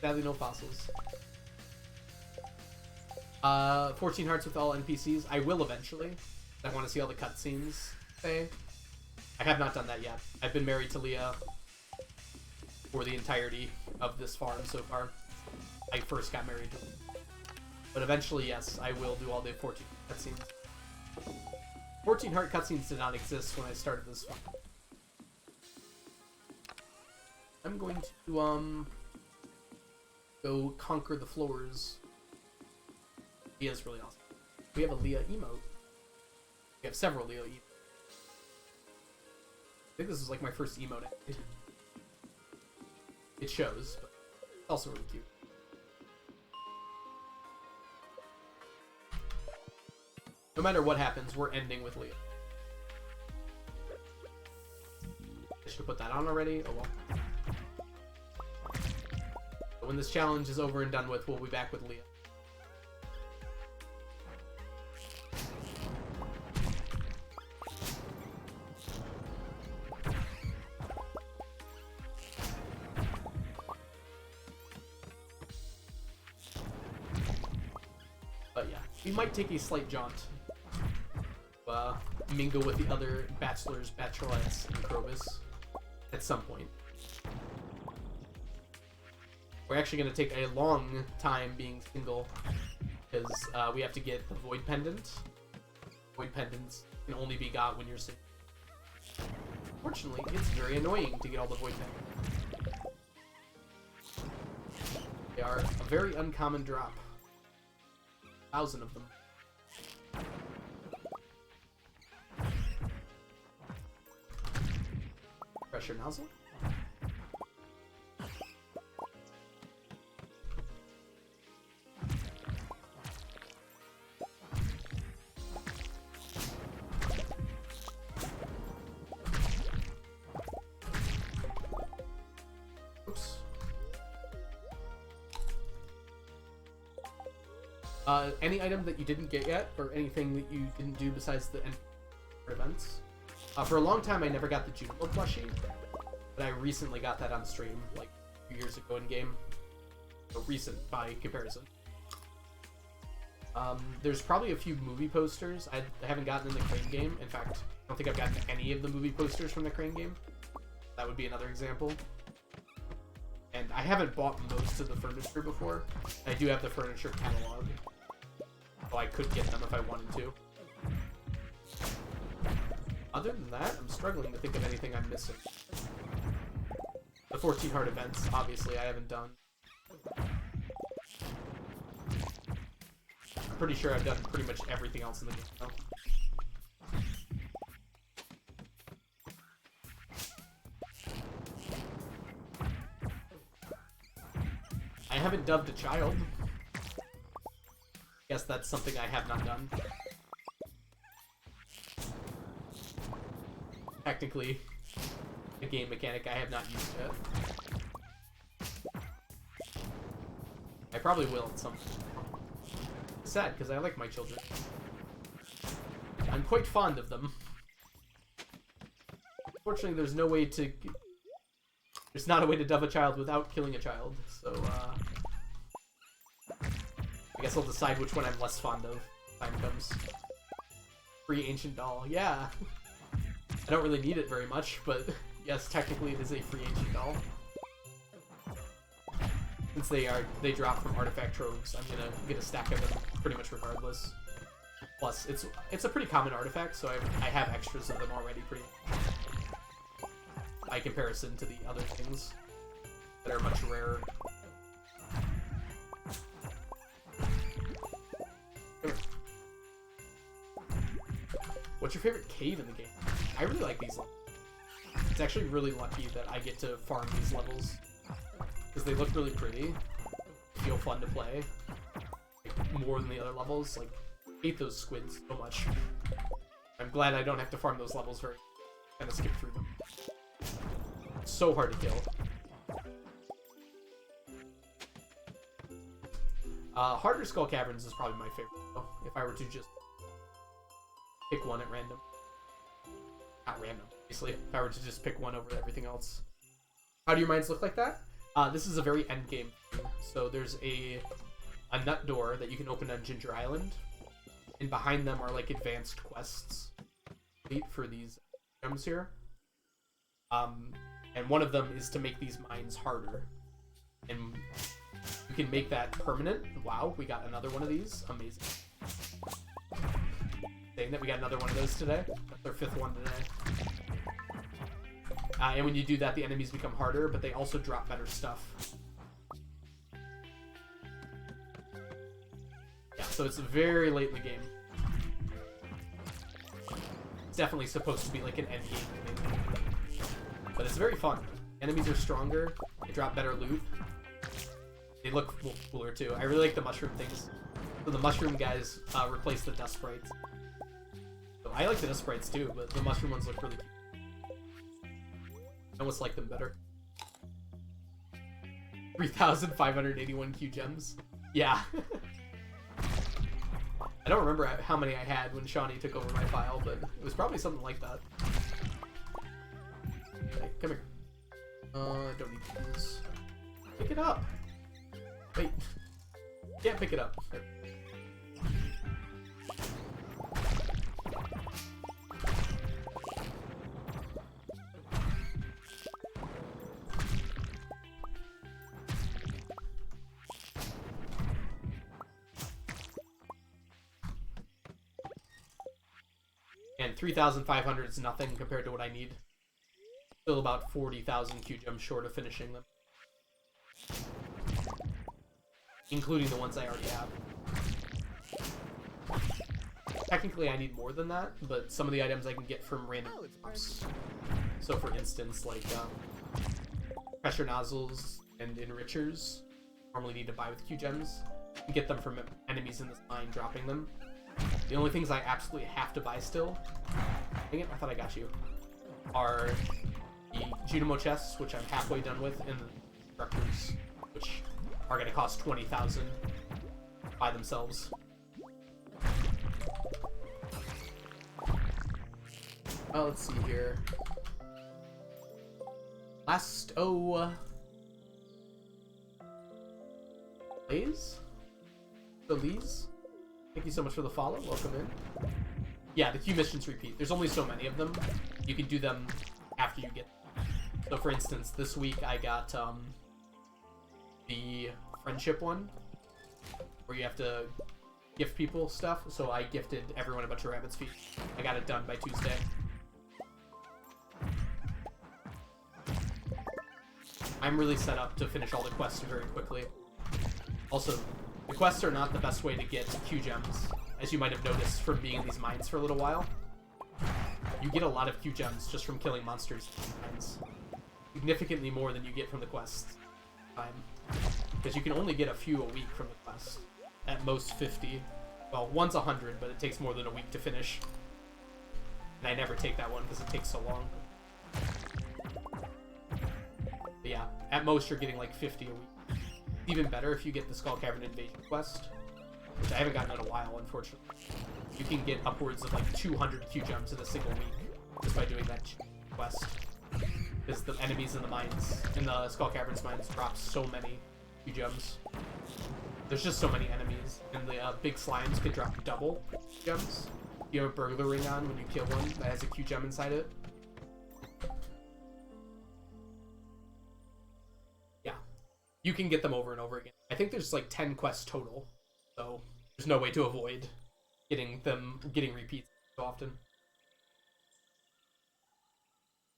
Sadly, no fossils. 14 hearts with all NPCs. I will eventually. I want to see all the cutscenes. I have not done that yet. I've been married to Leah for the entirety of this farm so far. I first got married to her. But eventually, yes, I will do all the 14 cutscenes. 14 heart cutscenes did not exist when I started this farm. I'm going to, go conquer the floors. Leah's really awesome. We have a Leah emote. We have several Leah emotes. I think this is like my first emote I made. It shows, but it's also really cute. No matter what happens, we're ending with Leah. I should have put that on already. Oh well. But when this challenge is over and done with, we'll be back with Leah. But yeah, we might take a slight jaunt. mingle with the other bachelors, bachelorettes in Krobus at some point. We're actually going to take a long time being single because we have to get the Void Pendant. Void Pendants can only be got when you're single. Fortunately, it's very annoying to get all the Void Pendants. They are a very uncommon drop. 1,000 of them. Pressure nozzle. Oops. Any item that you didn't get yet, or anything that you didn't do besides the end events? For a long time, I never got the Juno plushie, but I recently got that on stream, like a few years ago in game. So recent by comparison. There's probably a few movie posters I haven't gotten in the Crane game. In fact, I don't think I've gotten any of the movie posters from the Crane game. That would be another example. And I haven't bought most of the furniture before. I do have the furniture catalog, so I could get them if I wanted to. Other than that, I'm struggling to think of anything I'm missing. The 14 heart events, obviously, I haven't done. I'm pretty sure I've done pretty much everything else in the game, though. I haven't dubbed a child. Guess that's something I have not done. Technically, a game mechanic I have not used yet. I probably will at some point. It's sad, because I like my children. I'm quite fond of them. Unfortunately, there's no way to... There's not a way to dub a child without killing a child, so, I guess I'll decide which one I'm less fond of. Time comes. Free ancient doll. Yeah. I don't really need it very much, but yes, technically it is a free ancient doll. Since they drop from artifact troves, I'm gonna get a stack of them pretty much regardless. Plus, it's a pretty common artifact, so I have extras of them already pretty much. By comparison to the other things that are much rarer. What's your favorite cave in the game? I really like these levels. It's actually really lucky that I get to farm these levels. Because they look really pretty. Feel fun to play. Like, more than the other levels. Like, I hate those squids so much. I'm glad I don't have to farm those levels very... kind of skip through them. It's so hard to kill. Harder Skull Caverns is probably my favorite, though, if I were to just pick one at random. Not random, obviously. If I were to just pick one over everything else. How do your mines look like that? This is a very end game thing. So there's a nut door that you can open on Ginger Island. And behind them are like advanced quests for these gems here. And one of them is to make these mines harder. And you can make that permanent. Wow, we got another one of these. Amazing. Saying that we got another one of those today. That's our 5th one today. And when you do that, the enemies become harder, but they also drop better stuff. Yeah, so it's very late in the game. It's definitely supposed to be like an end game thing. But it's very fun. Enemies are stronger, they drop better loot. They look cooler too. I really like the mushroom things. So the mushroom guys replace the dust sprites. So I like the dust sprites too, but the mushroom ones look really cute. I almost like them better. 3,581 Q gems. Yeah. I don't remember how many I had when Shawnee took over my file, but it was probably something like that. Okay, come here. I don't need these. Pick it up. Wait. Can't pick it up. There. And 3,500 is nothing compared to what I need. Still about 40,000 Q gems short of finishing them. Including the ones I already have. Technically, I need more than that, but some of the items I can get from random shops. So, for instance, like pressure nozzles and enrichers, normally need to buy with Q gems. You can get them from enemies in this line, dropping them. The only things I absolutely have to buy still, dang it, I thought I got you, are the Junimo chests, which I'm halfway done with, and the instructors, which are going to cost 20,000 by themselves. Oh, let's see here. Last, Blaze? Belize? Thank you so much for the follow. Welcome in. Yeah, the Q missions repeat. There's only so many of them. You can do them after you get them. So, for instance, this week I got the friendship one, where you have to gift people stuff. So I gifted everyone a bunch of rabbit's feet. I got it done by Tuesday. I'm really set up to finish all the quests very quickly. Also, the quests are not the best way to get Q gems, as you might have noticed from being in these mines for a little while. You get a lot of Q gems just from killing monsters in these mines. Significantly more than you get from the quests time. Because you can only get a few a week from the quest. At most 50. Well, one's 100, but it takes more than a week to finish. And I never take that one because it takes so long. But yeah, at most you're getting like 50 a week. Even better if you get the Skull Cavern Invasion quest, which I haven't gotten in a while, unfortunately. You can get upwards of like 200 Q gems in a single week just by doing that quest. Because the enemies in the mines, in the Skull Caverns mines, drop so many Q gems. There's just so many enemies, and the big slimes can drop double gems. You have a burglar ring on when you kill one that has a Q gem inside it. Yeah. You can get them over and over again. I think there's like 10 quests total, so there's no way to avoid getting repeats so often.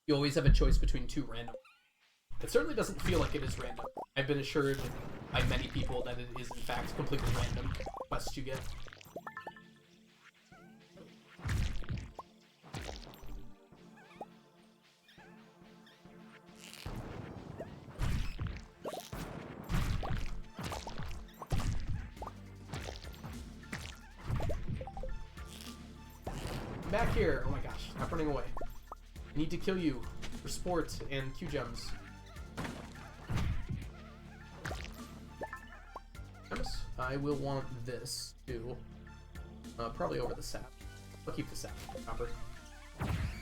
You always have a choice between two random. It certainly doesn't feel like it is random. I've been assured by many people that it is in fact completely random quests you get. Back here! Oh my gosh, stop running away. I need to kill you for sport and Q gems. I will want this too. Probably over the sap. I'll keep the sap proper.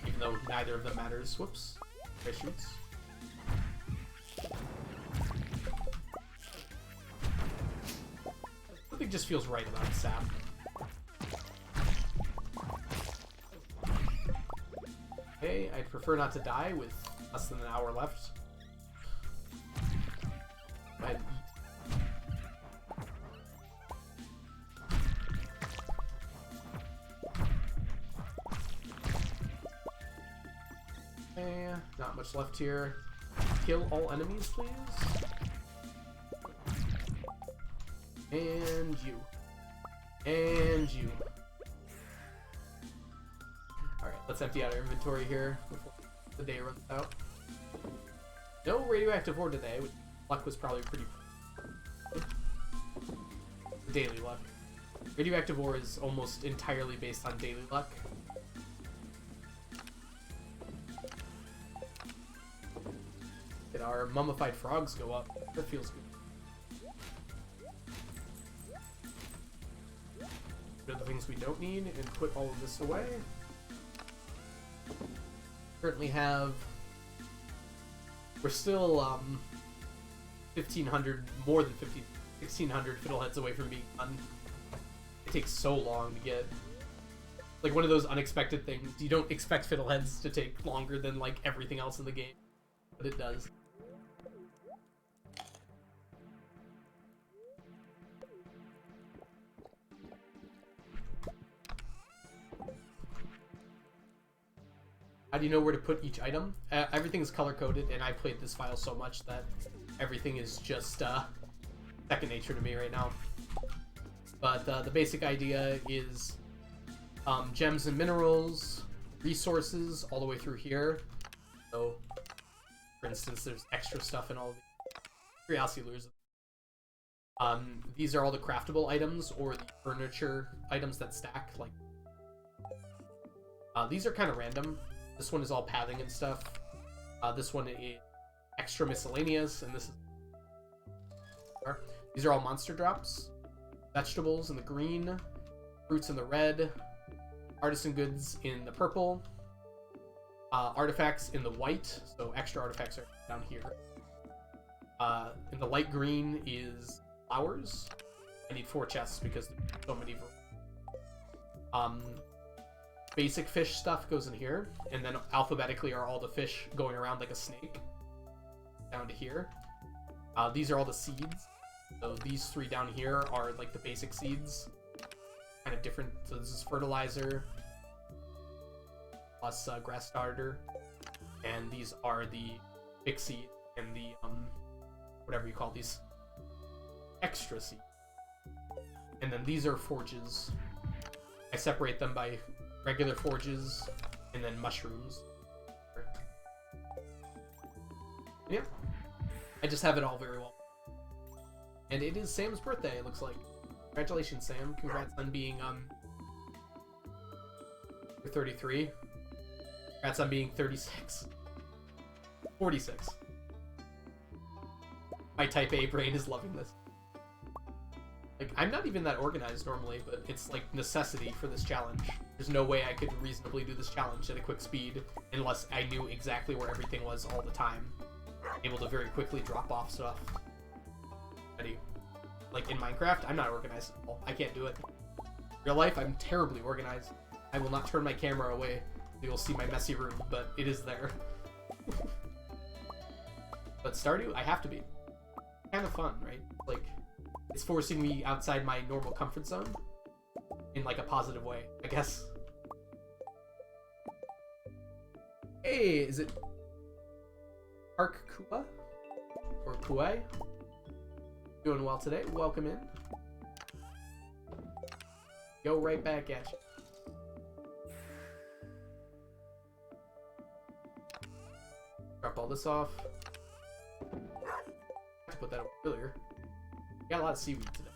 Even though neither of them matters. Whoops. Gray shoots. Something just feels right about the sap. Okay, I'd prefer not to die with less than an hour left. Go ahead and eat. Okay, not much left here. Kill all enemies, please. And you. And you. Alright, let's empty out our inventory here before the day runs out. No radioactive ore today, which luck was probably pretty... Daily luck. Radioactive ore is almost entirely based on daily luck. Did our mummified frogs go up? That feels good. Rid of the things we don't need and put all of this away. Currently have... We're still 1,500, more than 1,600 fiddleheads away from being done. It takes so long to get... Like one of those unexpected things. You don't expect fiddleheads to take longer than like everything else in the game. But it does. How do you know where to put each item? Everything's color-coded, and I played this file so much that everything is just second nature to me right now. But the basic idea is gems and minerals, resources, all the way through here. So, for instance, there's extra stuff in all of the curiosity lures. These are all the craftable items, or the furniture items that stack. Like, these are kind of random. This one is all pathing and stuff. This one is extra miscellaneous, and this is... These are all monster drops. Vegetables in the green, fruits in the red, artisan goods in the purple, artifacts in the white, so extra artifacts are down here. In the light green is flowers. I need 4 chests because there's so many. Basic fish stuff goes in here, and then alphabetically are all the fish going around like a snake down to here. These are all the seeds. So these 3 down here are like the basic seeds, kind of different. So this is fertilizer plus grass starter, and these are the big seed and the whatever you call these, extra seed. And then these are forges. I separate them by regular forges and then mushrooms. Yeah, I just have it all very well. And it is Sam's birthday, it looks like. Congratulations, Sam. Congrats on being, you're 33. Congrats on being 36. 46. My type A brain is loving this. Like, I'm not even that organized normally, but it's like necessity for this challenge. There's no way I could reasonably do this challenge at a quick speed unless I knew exactly where everything was all the time. Able to very quickly drop off stuff. Like in Minecraft, I'm not organized at all. I can't do it. Real life, I'm terribly organized. I will not turn my camera away. You'll see my messy room, but it is there. But Stardew, I have to be. Kind of fun, right? Like, it's forcing me outside my normal comfort zone in like a positive way, I guess. Hey, is it Ark Kua? Or Kuai? Doing well today. Welcome in. Go right back at you. Drop all this off. I put that away earlier. Got a lot of seaweed today.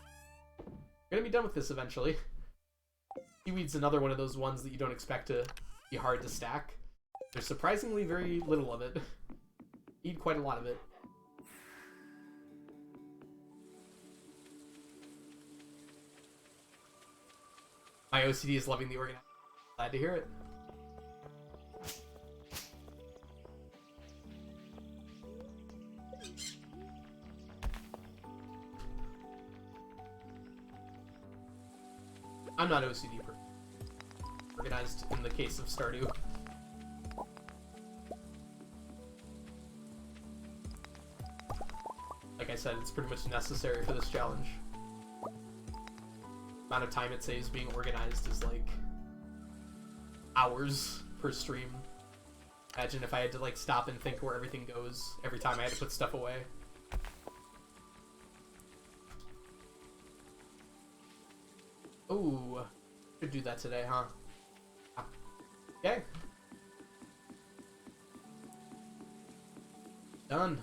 Gonna be done with this eventually. Seaweed's another one of those ones that you don't expect to be hard to stack. There's surprisingly very little of it. Need quite a lot of it. My OCD is loving the organization. Glad to hear it. I'm not OCD organized in the case of Stardew. Like I said, it's pretty much necessary for this challenge. The amount of time it saves being organized is like hours per stream. Imagine if I had to like stop and think where everything goes every time I had to put stuff away. Ooh, should do that today, huh? Okay. Done.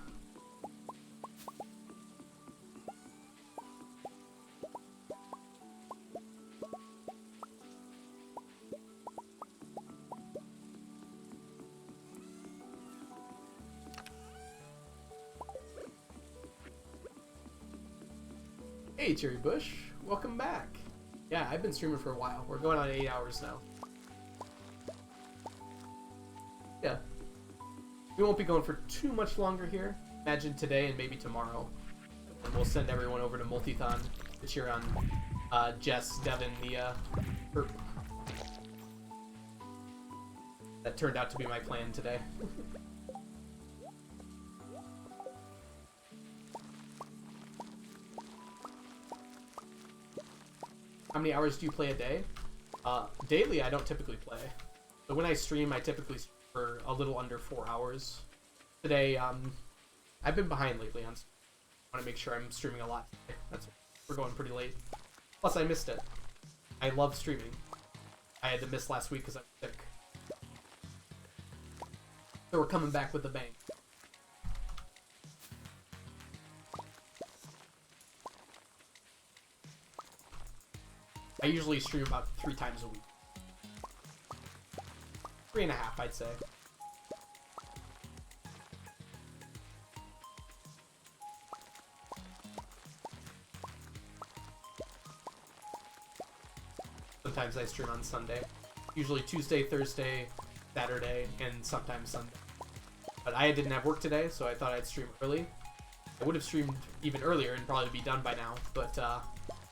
Hey, Cherry Bush, welcome back. Yeah, I've been streaming for a while. We're going on 8 hours now. Yeah. We won't be going for too much longer here. Imagine today and maybe tomorrow. And we'll send everyone over to Multithon to cheer on Jess, Devin, Nia. That turned out to be my plan today. How many hours do you play a day? Daily, I don't typically play. But when I stream, I typically stream for a little under 4 hours. Today, I've been behind lately on. I want to make sure I'm streaming a lot. We're going pretty late. Plus, I missed it. I love streaming. I had to miss last week because I was sick. So we're coming back with a bang. I usually stream about 3 times a week. 3.5, I'd say. Sometimes I stream on Sunday. Usually Tuesday, Thursday, Saturday, and sometimes Sunday. But I didn't have work today, so I thought I'd stream early. I would have streamed even earlier and probably be done by now, but I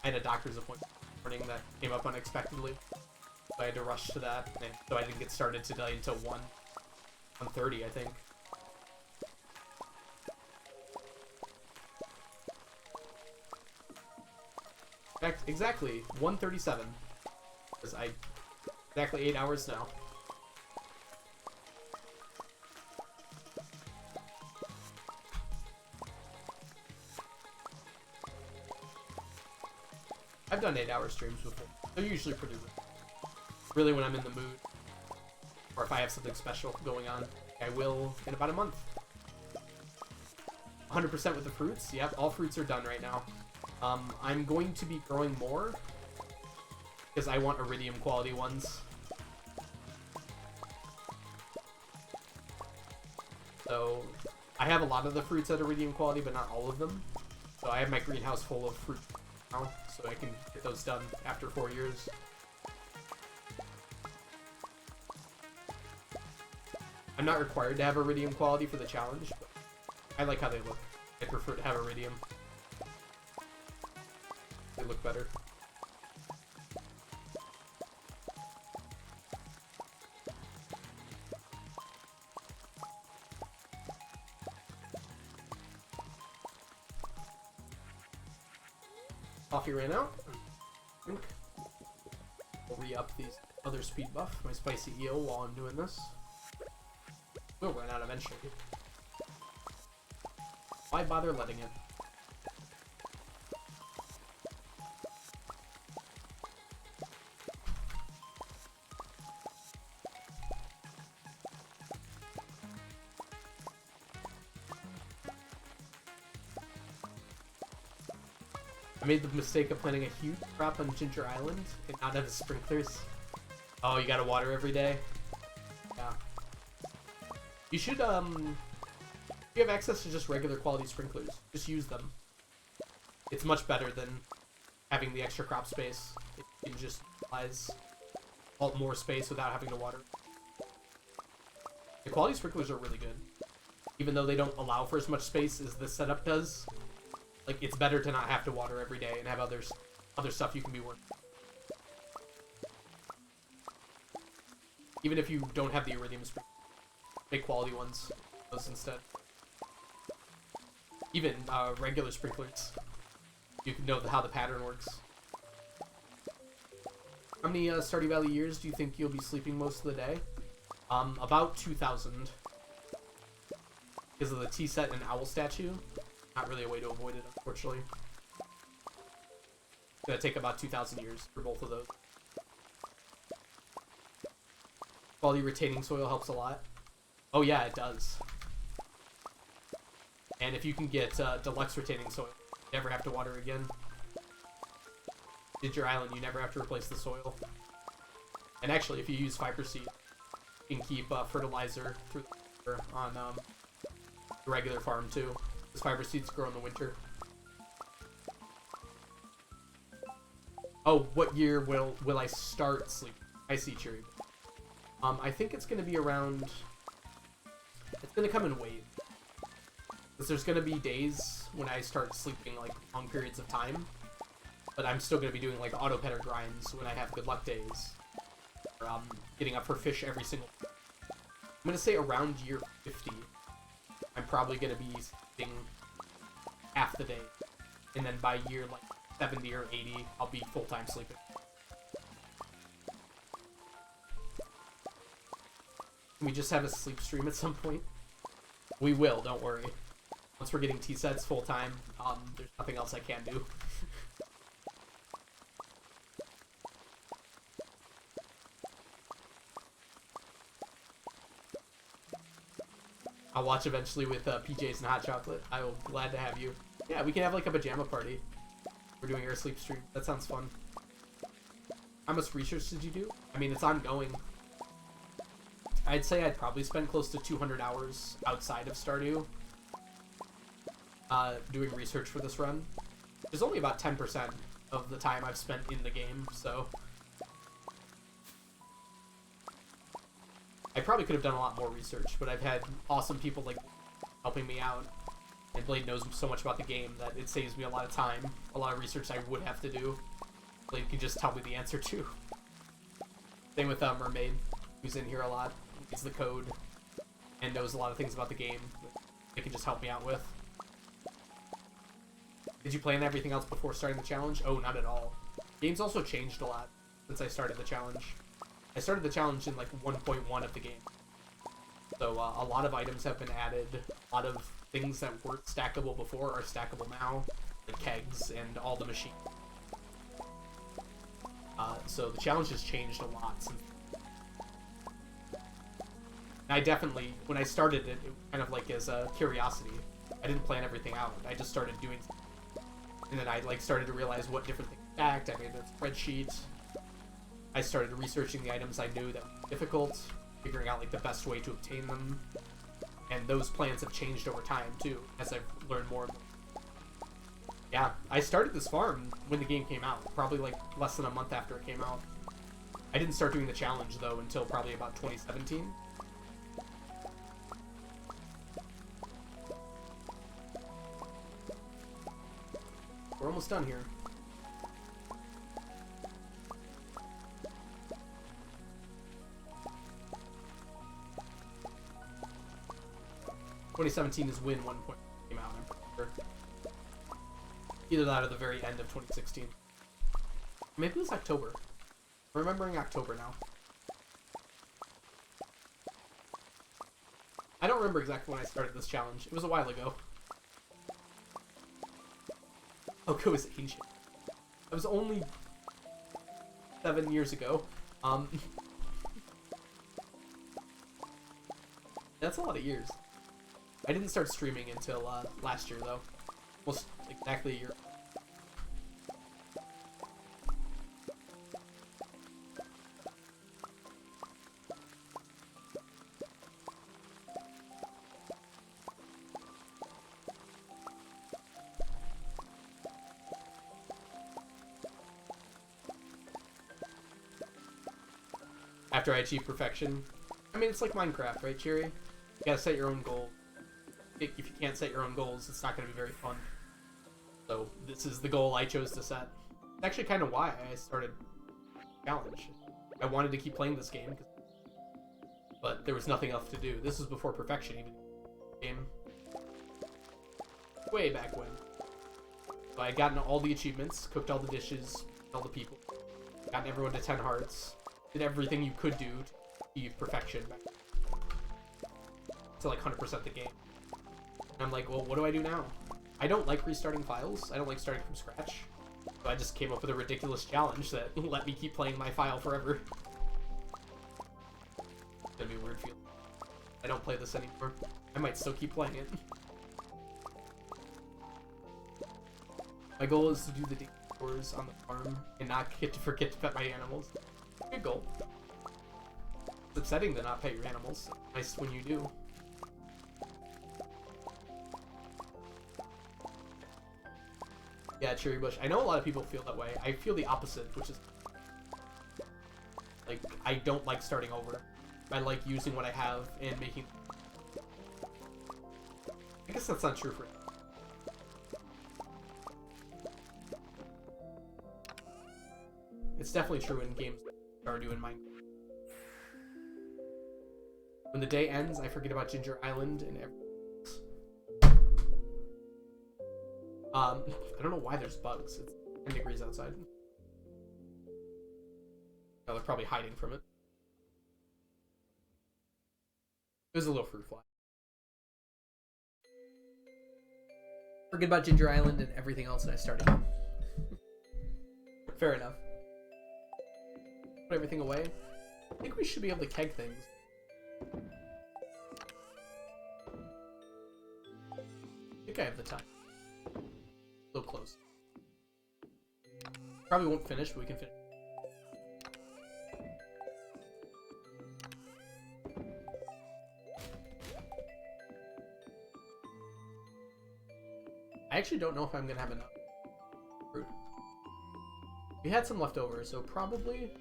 had a doctor's appointment this morning that came up unexpectedly. So I had to rush to that, and so I didn't get started today until 1:30, I think. Exactly, 1:37. Because exactly 8 hours now. I've done 8-hour streams before. They're usually pretty good. Really when I'm in the mood. Or if I have something special going on. I will in about a month. 100% with the fruits. Yep, all fruits are done right now. I'm going to be growing more. Because I want iridium quality ones. So, I have a lot of the fruits at iridium quality, but not all of them. So I have my greenhouse full of fruit now, so I can get those done after 4 years. I'm not required to have iridium quality for the challenge, but I like how they look. I prefer to have iridium. They look better. Coffee ran out. I think I'll re-up these other speed buff, my spicy eel, while I'm doing this. We'll run out eventually. Why bother letting it? I made the mistake of planting a huge crop on Ginger Island and not have sprinklers. Oh, you gotta water every day? Yeah. You should, if you have access to just regular quality sprinklers, just use them. It's much better than having the extra crop space. It can just utilize more space without having to water. The quality sprinklers are really good. Even though they don't allow for as much space as this setup does. Like, it's better to not have to water every day and have other stuff you can be working. Even if you don't have the iridium sprinklers, make quality ones, those instead. Even regular sprinklers, you can know how the pattern works. How many Stardew Valley years do you think you'll be sleeping most of the day? About 2,000. Because of the tea set and owl statue. Not really a way to avoid it, unfortunately. It's gonna take about 2,000 years for both of those. Quality retaining soil helps a lot. Oh yeah, it does. And if you can get deluxe retaining soil, you never have to water again. Ginger Island, you never have to replace the soil. And actually, if you use fiber seed, you can keep fertilizer through on the regular farm too. Because fiber seeds grow in the winter. Oh, what year will I start sleeping? I see, Cherry. I think it's going to be around... It's going to come in waves. Because there's going to be days when I start sleeping, like, long periods of time. But I'm still going to be doing, like, auto-petter grinds when I have good luck days. Or, getting up for fish every single... I'm going to say around year 50. I'm probably going to be sleeping half the day. And then by year, like, 70 or 80, I'll be full-time sleeping. Can we just have a sleep stream at some point? We will, don't worry. Once we're getting T-sets full time, there's nothing else I can do. I'll watch eventually with PJs and hot chocolate. I will be glad to have you. Yeah, we can have like a pajama party. We're doing our sleep stream. That sounds fun. How much research did you do? I mean, it's ongoing. I'd say I'd probably spend close to 200 hours outside of Stardew doing research for this run. There's only about 10% of the time I've spent in the game, so I probably could have done a lot more research, but I've had awesome people like helping me out, and Blade knows so much about the game that it saves me a lot of time, a lot of research I would have to do. Blade can just tell me the answer to. Same with Mermaid, who's in here a lot. He's the code and knows a lot of things about the game that they can just help me out with. Did you plan everything else before starting the challenge? Oh, not at all. Game's also changed a lot since I started the challenge. I started the challenge in like 1.1 of the game. So a lot of items have been added. A lot of things that weren't stackable before are stackable now. The kegs and all the machines. So the challenge has changed a lot since. And I definitely, when I started it, it was kind of like as a curiosity. I didn't plan everything out. I just started doing something. And then I like started to realize what different things stacked. I made a spreadsheet. I started researching the items I knew that were difficult, figuring out like the best way to obtain them. And those plans have changed over time too, as I've learned more. Yeah, I started this farm when the game came out, probably like less than a month after it came out. I didn't start doing the challenge though until probably about 2017. We're almost done here. '17 is when 1.0 came out, I'm pretty sure. Either that or the very end of 2016. Maybe it was October. I'm remembering October now. I don't remember exactly when I started this challenge. It was a while ago. Oko is ancient. That was only 7 years ago. That's a lot of years. I didn't start streaming until last year, though. Almost exactly a year. After I achieve perfection. I mean, it's like Minecraft, right, Cherry? You gotta set your own goal. If you can't set your own goals, it's not gonna be very fun. So, this is the goal I chose to set. It's actually kind of why I started challenge. I wanted to keep playing this game, but there was nothing else to do. This was before perfection even game. Way back when. So I had gotten all the achievements, cooked all the dishes, all the people, gotten everyone to 10 hearts. Did everything you could do to achieve perfection back to like 100% the game. And I'm like, well, what do I do now? I don't like restarting files. I don't like starting from scratch. So I just came up with a ridiculous challenge that let me keep playing my file forever. It's gonna be a weird feeling. I don't play this anymore. I might still keep playing it. My goal is to do the daily chores on the farm and not forget to pet my animals. Good goal. It's upsetting to not pet your animals. Nice when you do. Yeah, Cherry Bush. I know a lot of people feel that way. I feel the opposite, which is like I don't like starting over. I like using what I have and making. I guess that's not true for. It's definitely true in games like Stardew and Minecraft. When the day ends, I forget about Ginger Island and everything else. I don't know why there's bugs. It's 10 degrees outside. Oh, they're probably hiding from it. It was a little fruit fly. Forget about Ginger Island and everything else, and I started. Fair enough. Put everything away. I think we should be able to keg things. I think I have the time. A little close. Probably won't finish, but we can finish. I actually don't know if I'm gonna have enough fruit. We had some left over, so probably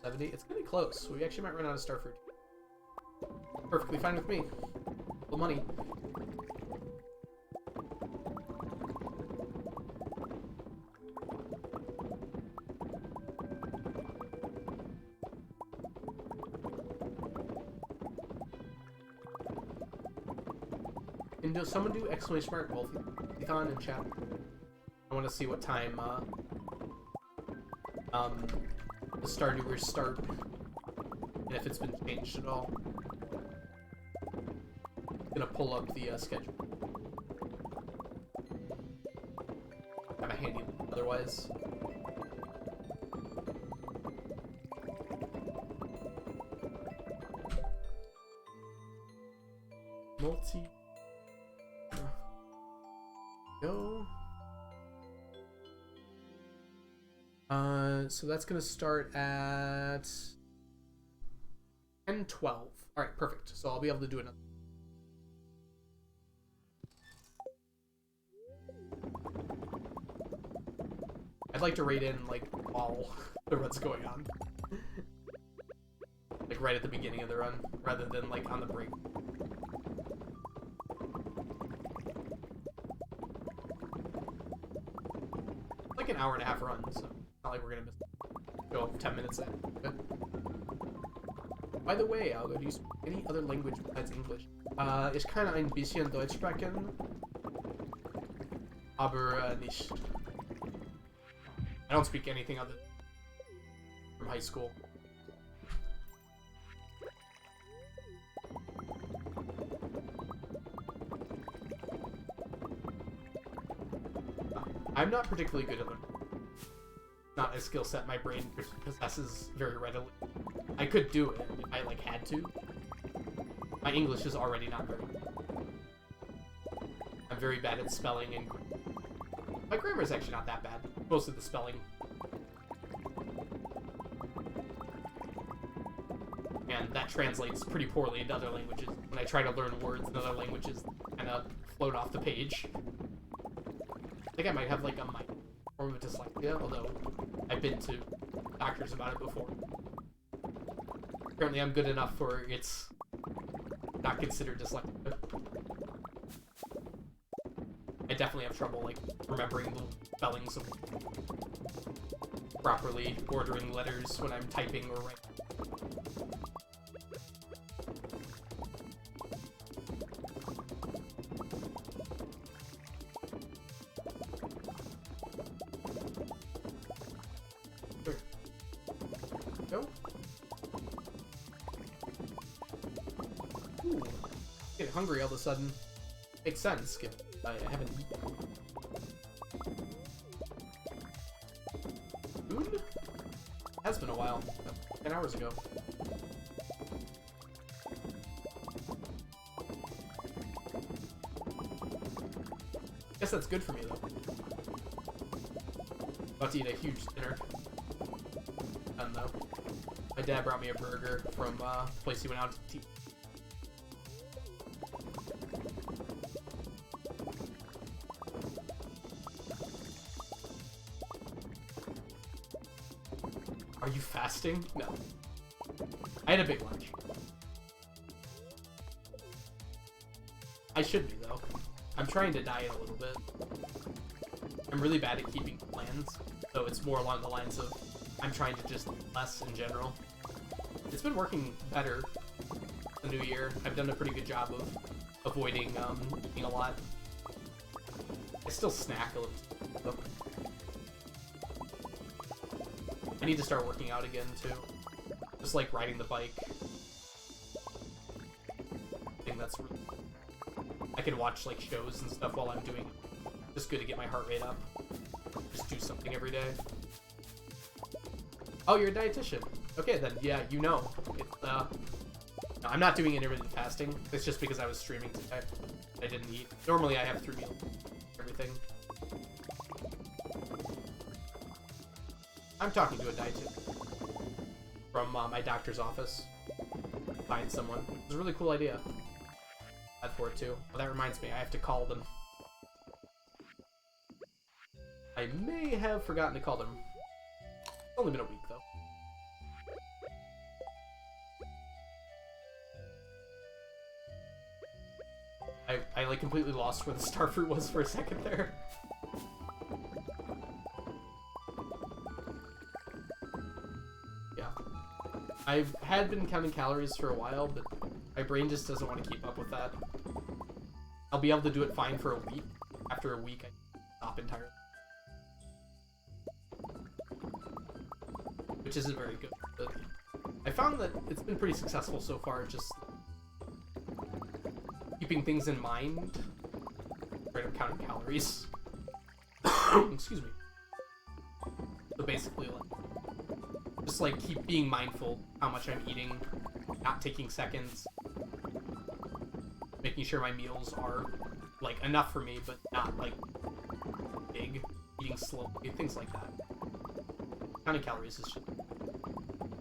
70. It's gonna be close. We actually might run out of star fruit. Perfectly fine with me. Well, money. And does someone do exclamation mark Wolfethon in chat? I want to see what time the Stardewers start, and if it's been changed at all. I'm gonna pull up the schedule. Have a handy otherwise. Multi. Go. So that's gonna start at 10:12. All right, perfect. So I'll be able to do another. I'd like to raid in like while the run's going on, like right at the beginning of the run, rather than like on the break. Like an hour and a half run, so not like we're gonna miss. Go 10 minutes in. Good. By the way, Algo, do you speak any other language besides English? Ich kann ein bisschen Deutsch sprechen, aber nicht. I don't speak anything other from high school. I'm not particularly good at it. Not a skill set my brain possesses very readily. I could do it if I like had to. My English is already not very good. I'm very bad at spelling and my grammar is actually not that bad. Most of the spelling. And that translates pretty poorly into other languages. When I try to learn words in other languages, kind of float off the page. I think I might have like a form of dyslexia, although I've been to doctors about it before. Apparently I'm good enough for it's not considered dyslexia. I definitely have trouble like remembering the spellings of properly ordering letters when I'm typing or writing. Go. Ooh, getting hungry all of a sudden. Makes sense, given I haven't eaten. Food? Has been a while. 10 hours ago. Guess that's good for me though. About to eat a huge dinner. Done though. My dad brought me a burger from a place he went out to eat. Are you fasting? No. I had a big lunch. I should be, though. I'm trying to diet a little bit. I'm really bad at keeping plans, so it's more along the lines of I'm trying to just eat less in general. It's been working better the new year. I've done a pretty good job of avoiding eating a lot. I still snack a little. I need to start working out again, too. Just like riding the bike. I think that's really... I can watch like shows and stuff while I'm doing. Just good to get my heart rate up. Just do something every day. Oh, you're a dietitian. Okay, then yeah, you know. It's, no, I'm not doing intermittent fasting. It's just because I was streaming today. I didn't eat. Normally I have 3 meals. Everything. I'm talking to a dietitian from my doctor's office. Find someone. It's a really cool idea. Bad for it too. Well, that reminds me, I have to call them. I may have forgotten to call them. It's only been a week though. I like completely lost where the starfruit was for a second there. Yeah. I had been counting calories for a while, but my brain just doesn't want to keep up with that. I'll be able to do it fine for a week. After a week, I stop entirely. Which isn't very good, but I found that it's been pretty successful so far, just keeping things in mind, right of counting calories. Excuse me. So basically, like, just like keep being mindful how much I'm eating, not taking seconds, making sure my meals are like enough for me, but not like big, eating slowly, things like that. Counting calories is just,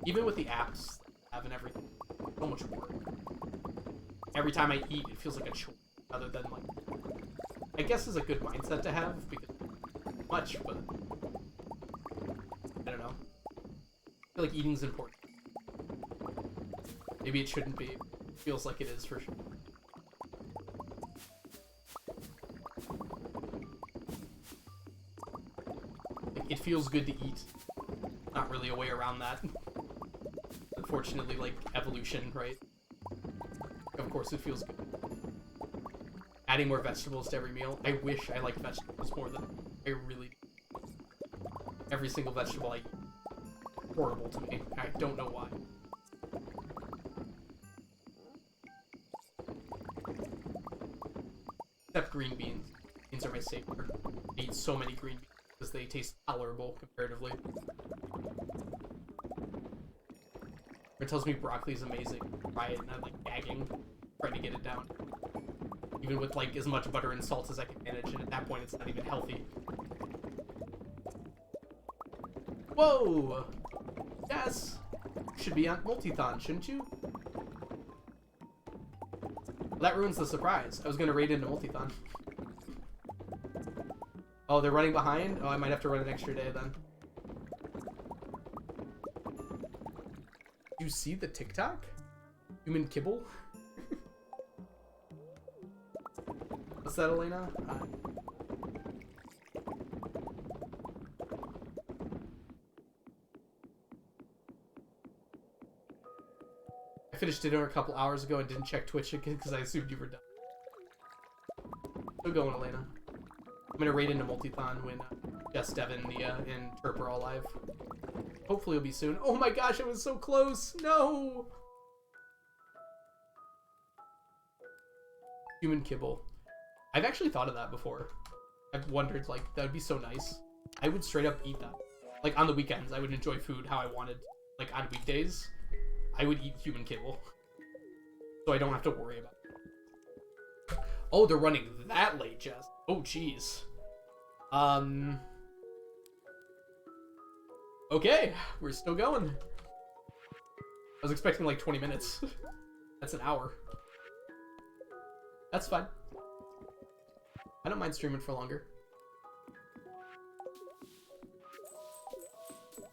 even with the apps I have and everything, so much work. Every time I eat, it feels like a chore, rather than like, I guess is a good mindset to have, because much, but I don't know. I feel like eating's important. Maybe it shouldn't be. It feels like it is for sure. Like, it feels good to eat. Not really a way around that. Unfortunately, like, evolution, right? Of course it feels good. Adding more vegetables to every meal. I wish I liked vegetables more than I really do. Every single vegetable I eat is horrible to me. I don't know why. Except green beans. Beans are my savior. I eat so many green beans because they taste tolerable comparatively. It tells me broccoli is amazing. Try it, and I'm like gagging, trying to get it down. Even with like as much butter and salt as I can manage, and at that point it's not even healthy. Whoa! Yes! Should be on Multithon, shouldn't you? Well, that ruins the surprise. I was gonna raid into Multithon. Oh, they're running behind? Oh, I might have to run an extra day then. You see the TikTok? Human kibble? What's that, Elena? I finished dinner a couple hours ago and didn't check Twitch again because I assumed you were done. Still going, Elena. I'm gonna raid into Multithon when Jess, Devin, Nia, and Terp are all live. Hopefully it'll be soon. Oh my gosh, I was so close! No! Human kibble. I've actually thought of that before. I've wondered, like, that would be so nice. I would straight up eat that. Like, on the weekends, I would enjoy food how I wanted. Like, on weekdays, I would eat human kibble. So I don't have to worry about it. Oh, they're running that late, Jess. Oh, jeez. Okay, we're still going. I was expecting like 20 minutes. That's an hour. That's fine. I don't mind streaming for longer.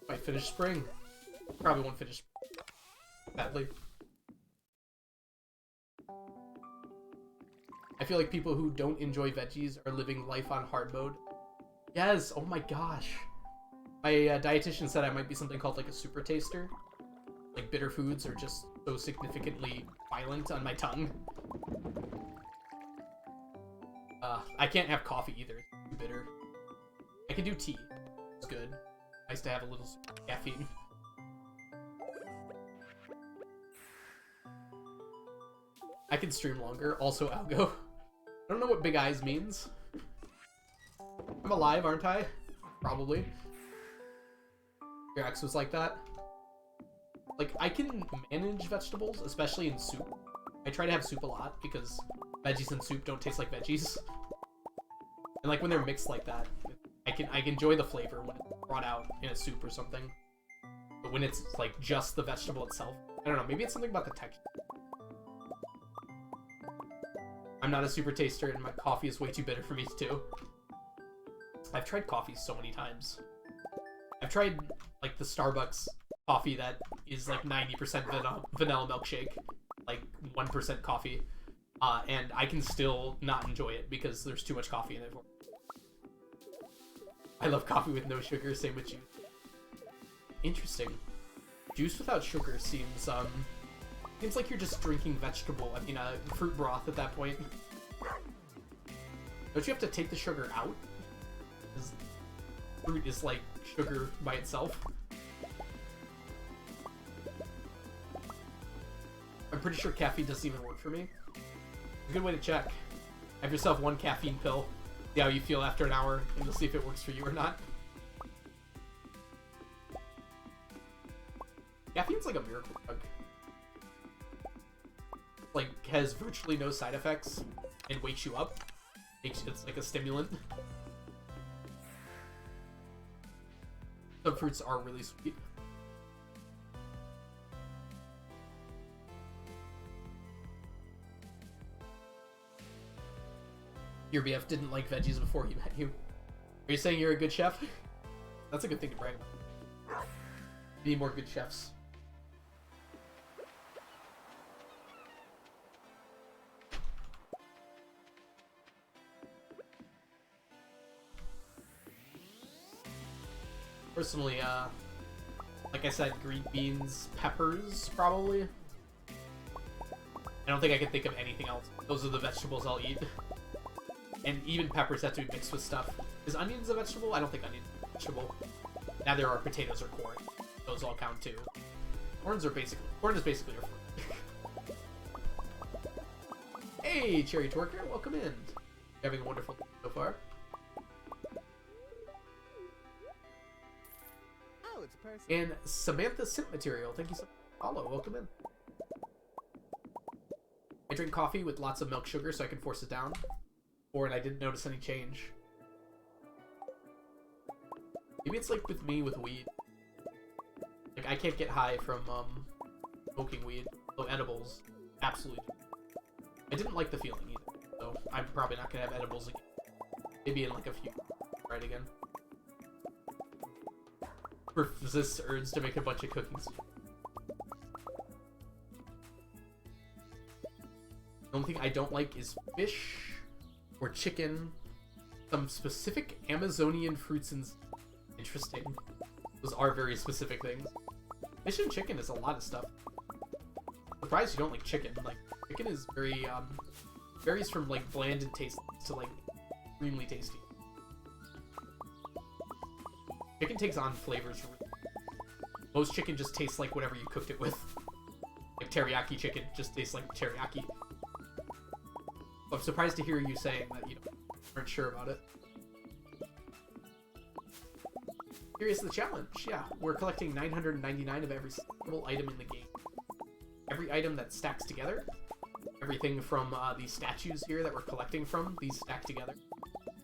Might finish spring. Probably won't finish badly. I feel like people who don't enjoy veggies are living life on hard mode. Yes, oh my gosh. My dietitian said I might be something called like a super taster. Like bitter foods are just so significantly violent on my tongue. I can't have coffee either. It's too bitter. I can do tea. It's good. Nice to have a little caffeine. can stream longer. Also, Algo. I don't know what big eyes means. I'm alive, aren't I? Probably. Your ex was like that. Like, I can manage vegetables, especially in soup. I try to have soup a lot because veggies and soup don't taste like veggies. And like when they're mixed like that, I can enjoy the flavor when it's brought out in a soup or something. But when it's like just the vegetable itself, I don't know, maybe it's something about the texture. I'm not a super taster and my coffee is way too bitter for me too. I've tried coffee so many times. I've tried like the Starbucks coffee that is like 90% vanilla milkshake, like 1% coffee, and I can still not enjoy it because there's too much coffee in it. I love coffee with no sugar, same with juice. Interesting. Juice without sugar seems like you're just drinking vegetable, fruit broth at that point. Don't you have to take the sugar out? Because fruit is like sugar by itself. I'm pretty sure caffeine doesn't even work for me. A good way to check. Have yourself one caffeine pill. See how you feel after an hour, and you'll see if it works for you or not. Caffeine's like a miracle drug. Like, has virtually no side effects and wakes you up. It's like a stimulant. Some fruits are really sweet. Your BF didn't like veggies before he met you. Are you saying you're a good chef? That's a good thing to brag about. We need more good chefs. Personally, like I said, green beans, peppers, probably. I don't think I can think of anything else. Those are the vegetables I'll eat. And even peppers have to be mixed with stuff. Is onions a vegetable? I don't think onions are a vegetable. Neither are potatoes or corn. Those all count too. Corn is basically your fruit. Hey, Cherry Twerker, welcome in. You're having a wonderful day so far. Oh, it's a person. And Samantha Simp Material, thank you so much. Follow, welcome in. I drink coffee with lots of milk sugar so I can force it down. And I didn't notice any change. Maybe it's like with me with weed. Like I can't get high from smoking weed. So edibles, absolutely. I didn't like the feeling either, so I'm probably not gonna have edibles again. Maybe in like a few. Right again. Resist urge to make a bunch of cookies. The only thing I don't like is fish. Or chicken, some specific Amazonian fruits and... Interesting. Those are very specific things. Fish and chicken is a lot of stuff. I'm surprised you don't like chicken. Like, chicken is very, varies from, like, bland and tasteless to, like, extremely tasty. Chicken takes on flavors. Most chicken just tastes like whatever you cooked it with. Like teriyaki chicken just tastes like teriyaki. I'm surprised to hear you saying that you aren't sure about it. Here's the challenge. Yeah, we're collecting 999 of every single item in the game. Every item that stacks together. Everything from these statues here that we're collecting from, these stack together,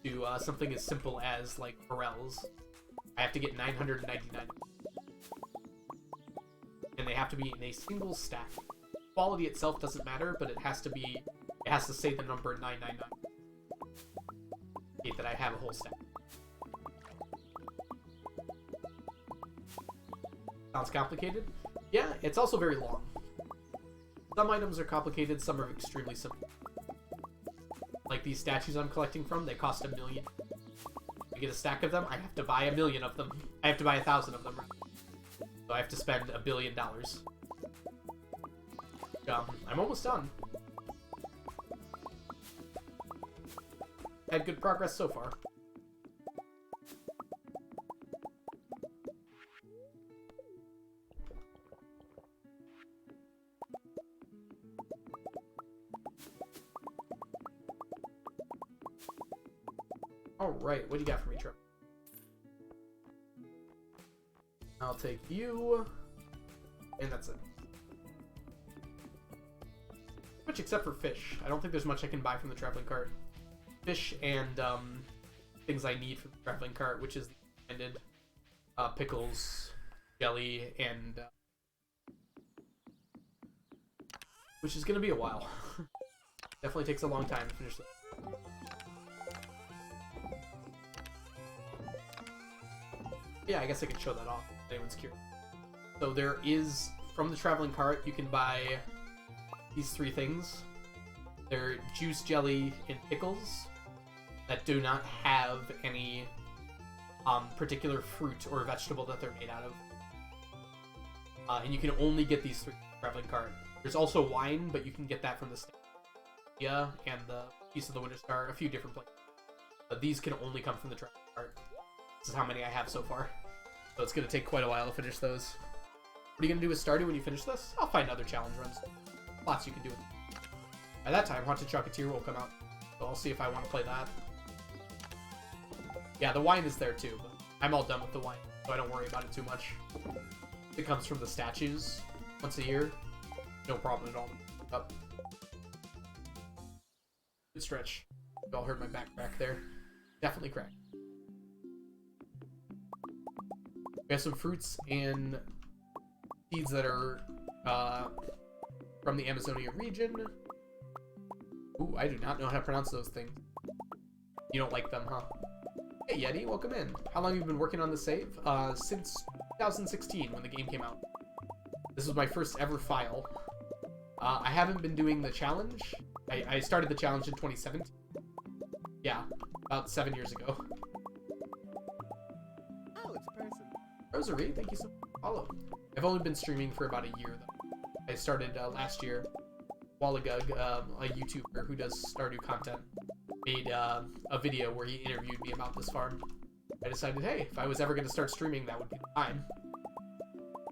to something as simple as, like, morels. I have to get 999. And they have to be in a single stack. Quality itself doesn't matter, but it has to be... It has to say the number 999. That I have a whole stack. Sounds complicated? Yeah, it's also very long. Some items are complicated, some are extremely simple. Like these statues I'm collecting from, they cost $1 million. To get a stack of them, I have to buy 1 million of them. I have to buy 1,000 of them. So I have to spend $1 billion. I'm almost done. Had good progress so far. Alright, what do you got for me, Trevor? I'll take you. And that's it. Much except for fish. I don't think there's much I can buy from the traveling cart. Fish and things I need from the traveling cart, which is ended pickles, jelly, and which is gonna be a while. Definitely takes a long time to finish that. Yeah, I guess I could show that off if anyone's curious. So there is, from the traveling cart, you can buy these 3 things. They're juice, jelly, and pickles that do not have any particular fruit or vegetable that they're made out of. And you can only get these 3 from the traveling cart. There's also wine, but you can get that from the Stardew and the Piece of the Winter Star, a few different places. But these can only come from the traveling cart. This is how many I have so far. So it's going to take quite a while to finish those. What are you going to do with Stardew when you finish this? I'll find other challenge runs. Lots you can do with it. By that time, Haunted Chocolatier will come out. So I'll see if I want to play that. Yeah, the wine is there too, but I'm all done with the wine, so I don't worry about it too much. It comes from the statues once a year. No problem at all. Up. Good stretch. You all heard my back crack there. Definitely cracked. We have some fruits and seeds that are from the Amazonia region. Ooh, I do not know how to pronounce those things. You don't like them, huh? Hey Yeti, welcome in. How long have you been working on the save? Since 2016 when the game came out. This was my first ever file. I haven't been doing the challenge. I started the challenge in 2017. Yeah, about 7 years ago. Oh, it's a person. Rosary, thank you so much for follow. I've only been streaming for about a year though. I started last year. Wallagug, a YouTuber who does Stardew content, made a video where he interviewed me about this farm. I decided, hey, if I was ever going to start streaming, that would be the time.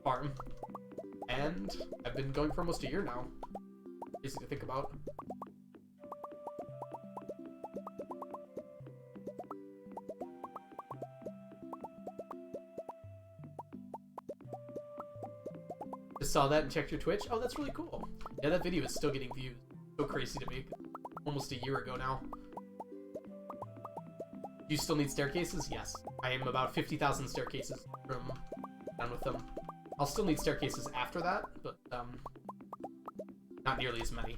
Farm. And I've been going for almost a year now. Easy to think about. Just saw that and checked your Twitch. Oh, that's really cool. Yeah, that video is still getting views. So crazy to me. Almost a year ago now. Do you still need staircases? Yes. I am about 50,000 staircases from done with them. I'll still need staircases after that, but not nearly as many.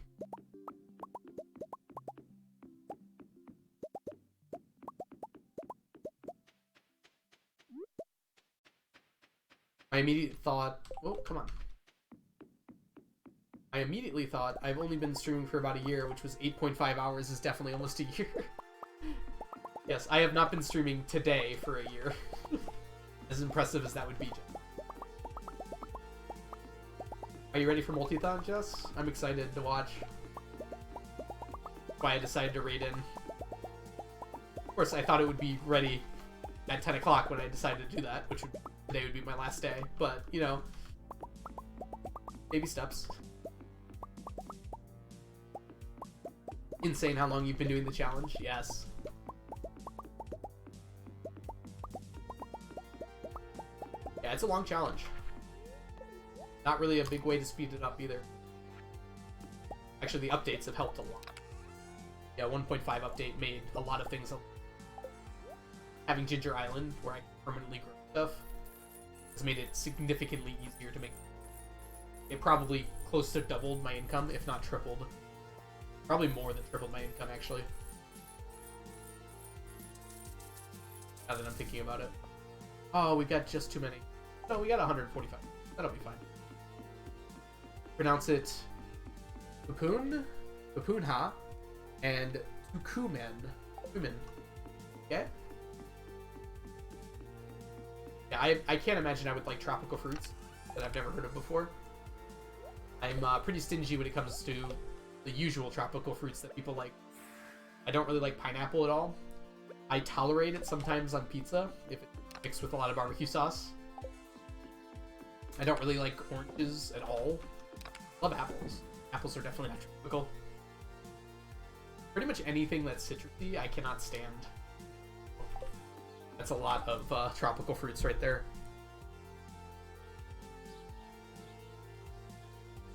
My immediate thought... Oh, come on. I immediately thought I've only been streaming for about a year, which was 8.5 hours is definitely almost a year. Yes, I have not been streaming today for a year. As impressive as that would be. Are you ready for Multithon, Jess? I'm excited to watch. That's why I decided to raid in. Of course, I thought it would be ready at 10 o'clock when I decided to do that, which today would be my last day. But, you know, baby steps. Insane how long you've been doing the challenge. Yes. Yeah, it's a long challenge. Not really a big way to speed it up either. Actually, the updates have helped a lot. Yeah, 1.5 update made a lot of things. Having Ginger Island, where I can permanently grow stuff, has made it significantly easier to make. It probably close to doubled my income, if not tripled. Probably more than tripled my income, actually. Now that I'm thinking about it. Oh, we got just too many. No, we got 145. That'll be fine. Pronounce it Pupoon, Pupoonha, and Tukumen. Tukumen. Okay? Yeah, I can't imagine I would like tropical fruits that I've never heard of before. I'm pretty stingy when it comes to the usual tropical fruits that people like. I don't really like pineapple at all. I tolerate it sometimes on pizza if it's mixed with a lot of barbecue sauce. I don't really like oranges at all. Love apples. Apples are definitely not tropical. Pretty much anything that's citrusy I cannot stand. That's a lot of tropical fruits right there.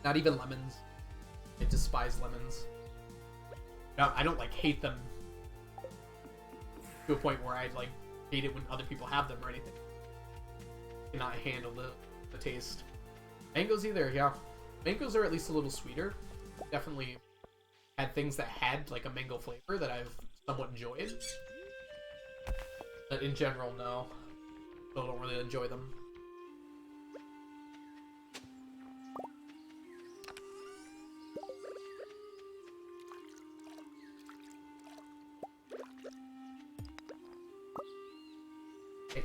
Not even lemons. I despise lemons. No, I don't like hate them to a point where I like hate it when other people have them or anything. Cannot handle the taste. Mangoes either, yeah. Mangoes are at least a little sweeter. Definitely had things that had like a mango flavor that I've somewhat enjoyed. But in general, no. Still don't really enjoy them. Okay.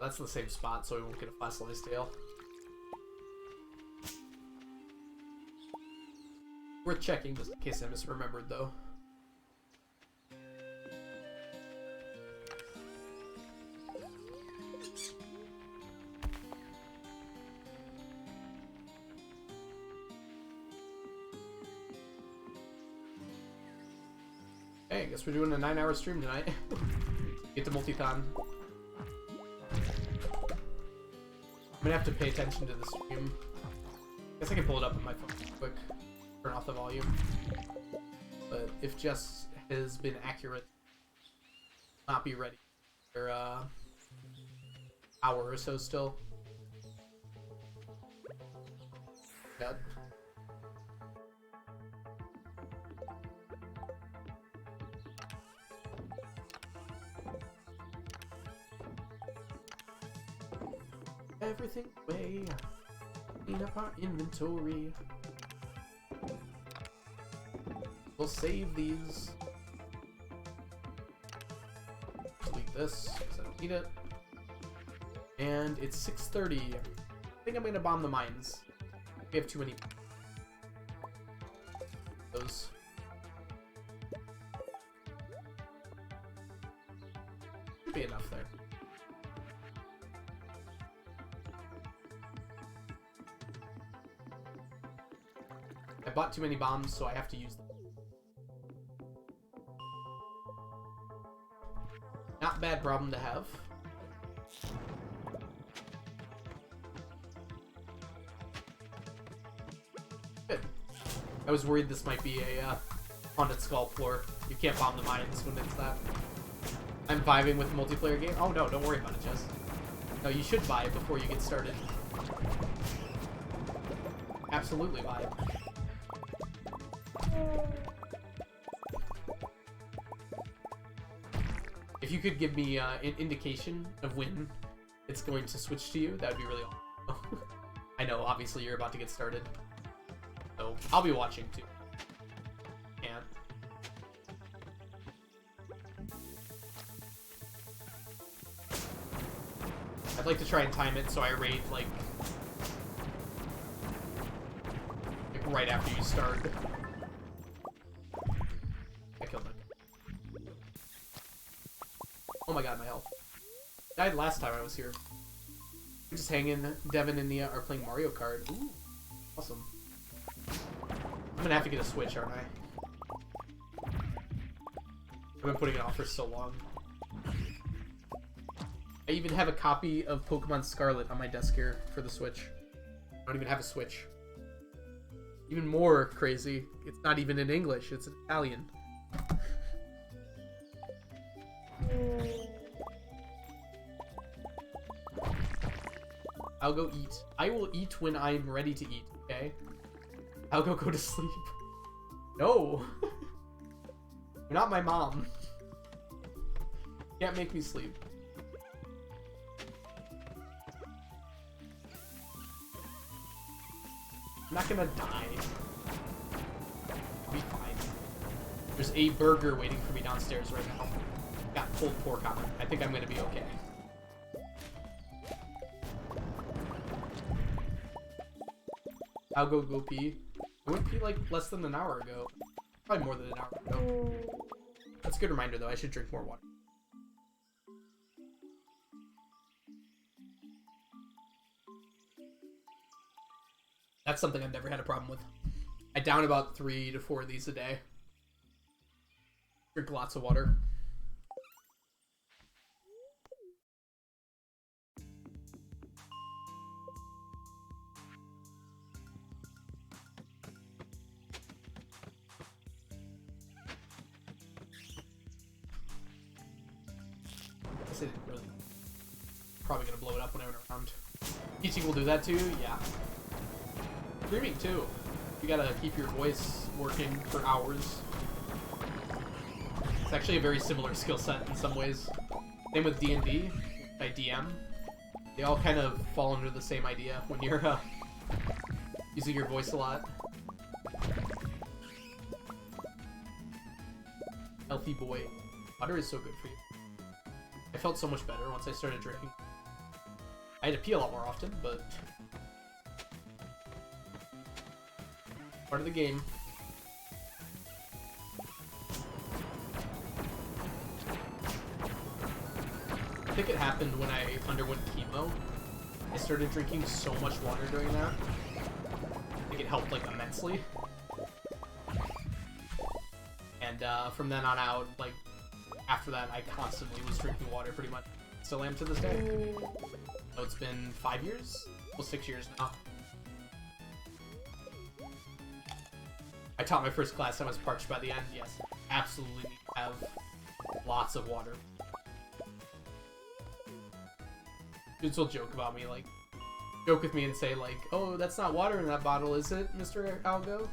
That's the same spot, so we won't get a fossilized tail. Worth checking just in case I misremembered, though. Hey, I guess we're doing a 9-hour stream tonight. Get to multi-con. I'm gonna have to pay attention to the stream. I guess I can pull it up on my phone real quick. Turn off the volume. But if Jess has been accurate, not be ready for hour or so still. God. Everything away. Clean up our inventory. We'll save these. Delete this because I don't need it. And it's 6:30. I think I'm gonna bomb the mines. We have too many. Those. Should be enough there. I bought too many bombs, so I have to use them. Not bad problem to have. Good. I was worried this might be a haunted skull floor. You can't bomb the mines when it's that. I'm vibing with the multiplayer game. Oh no, don't worry about it, Jess. No, you should vibe before you get started. Absolutely vibe. If you could give me an indication of when it's going to switch to you, that would be really awesome. I know, obviously, you're about to get started. So, I'll be watching, too. And I'd like to try and time it so I raid, like right after you start. I killed it. Oh my god, my health. Died last time I was here. We're just hanging. Devin and Nia are playing Mario Kart. Ooh, awesome. I'm gonna have to get a Switch, aren't I? I've been putting it off for so long. I even have a copy of Pokemon Scarlet on my desk here for the Switch. I don't even have a Switch. Even more crazy, it's not even in English, it's in Italian. I'll go eat. I will eat when I'm ready to eat, okay? I'll go to sleep. No! You're not my mom. Can't make me sleep. I'm not gonna die. I'll be fine. There's a burger waiting for me downstairs right now. Got pulled pork on it. I think I'm gonna be okay. I'll go pee. I went pee like less than an hour ago. Probably more than an hour ago. That's a good reminder though, I should drink more water. That's something I've never had a problem with. I down about 3 to 4 of these a day. Drink lots of water. guess I didn't really. Probably gonna blow it up when I went around. Teaching will do that too, yeah. Streaming too. You gotta keep your voice working for hours. It's actually a very similar skill set in some ways. Same with D&D, by DM. They all kind of fall under the same idea when you're using your voice a lot. Healthy boy. Water is so good for you. I felt so much better once I started drinking. I had to pee a lot more often, but part of the game. I think it happened when I underwent chemo. I started drinking so much water during that. I think it helped like immensely. And from then on out, like after that, I constantly was drinking water pretty much. Still am to this day. So it's been 5 years? Well, 6 years now. I taught my first class, I was parched by the end. Yes, absolutely need to have lots of water. Dudes will joke about me, like, joke with me and say, like, oh, that's not water in that bottle, is it, Mr. Algo?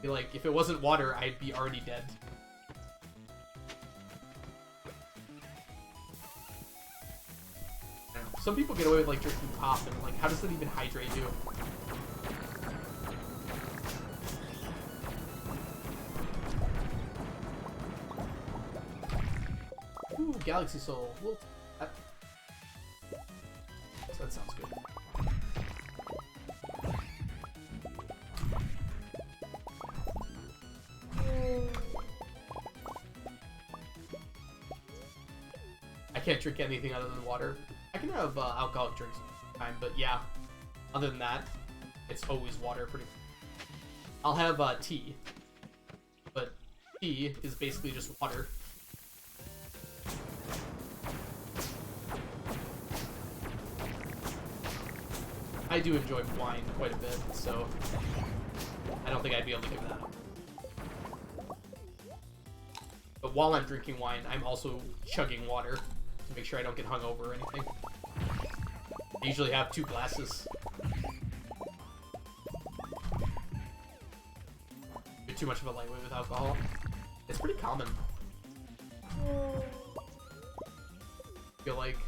Be like, if it wasn't water, I'd be already dead. Some people get away with, like, drinking pop, and, like, how does that even hydrate you? Ooh, Galaxy Soul. We'll that. So that sounds good. I can't drink anything other than water. I can have alcoholic drinks time, but yeah, other than that, it's always water pretty much. I'll have tea, but tea is basically just water. I do enjoy wine quite a bit, so I don't think I'd be able to give that up. But while I'm drinking wine, I'm also chugging water to make sure I don't get hungover or anything. I usually have 2 glasses. You're too much of a lightweight with alcohol. It's pretty common. I feel like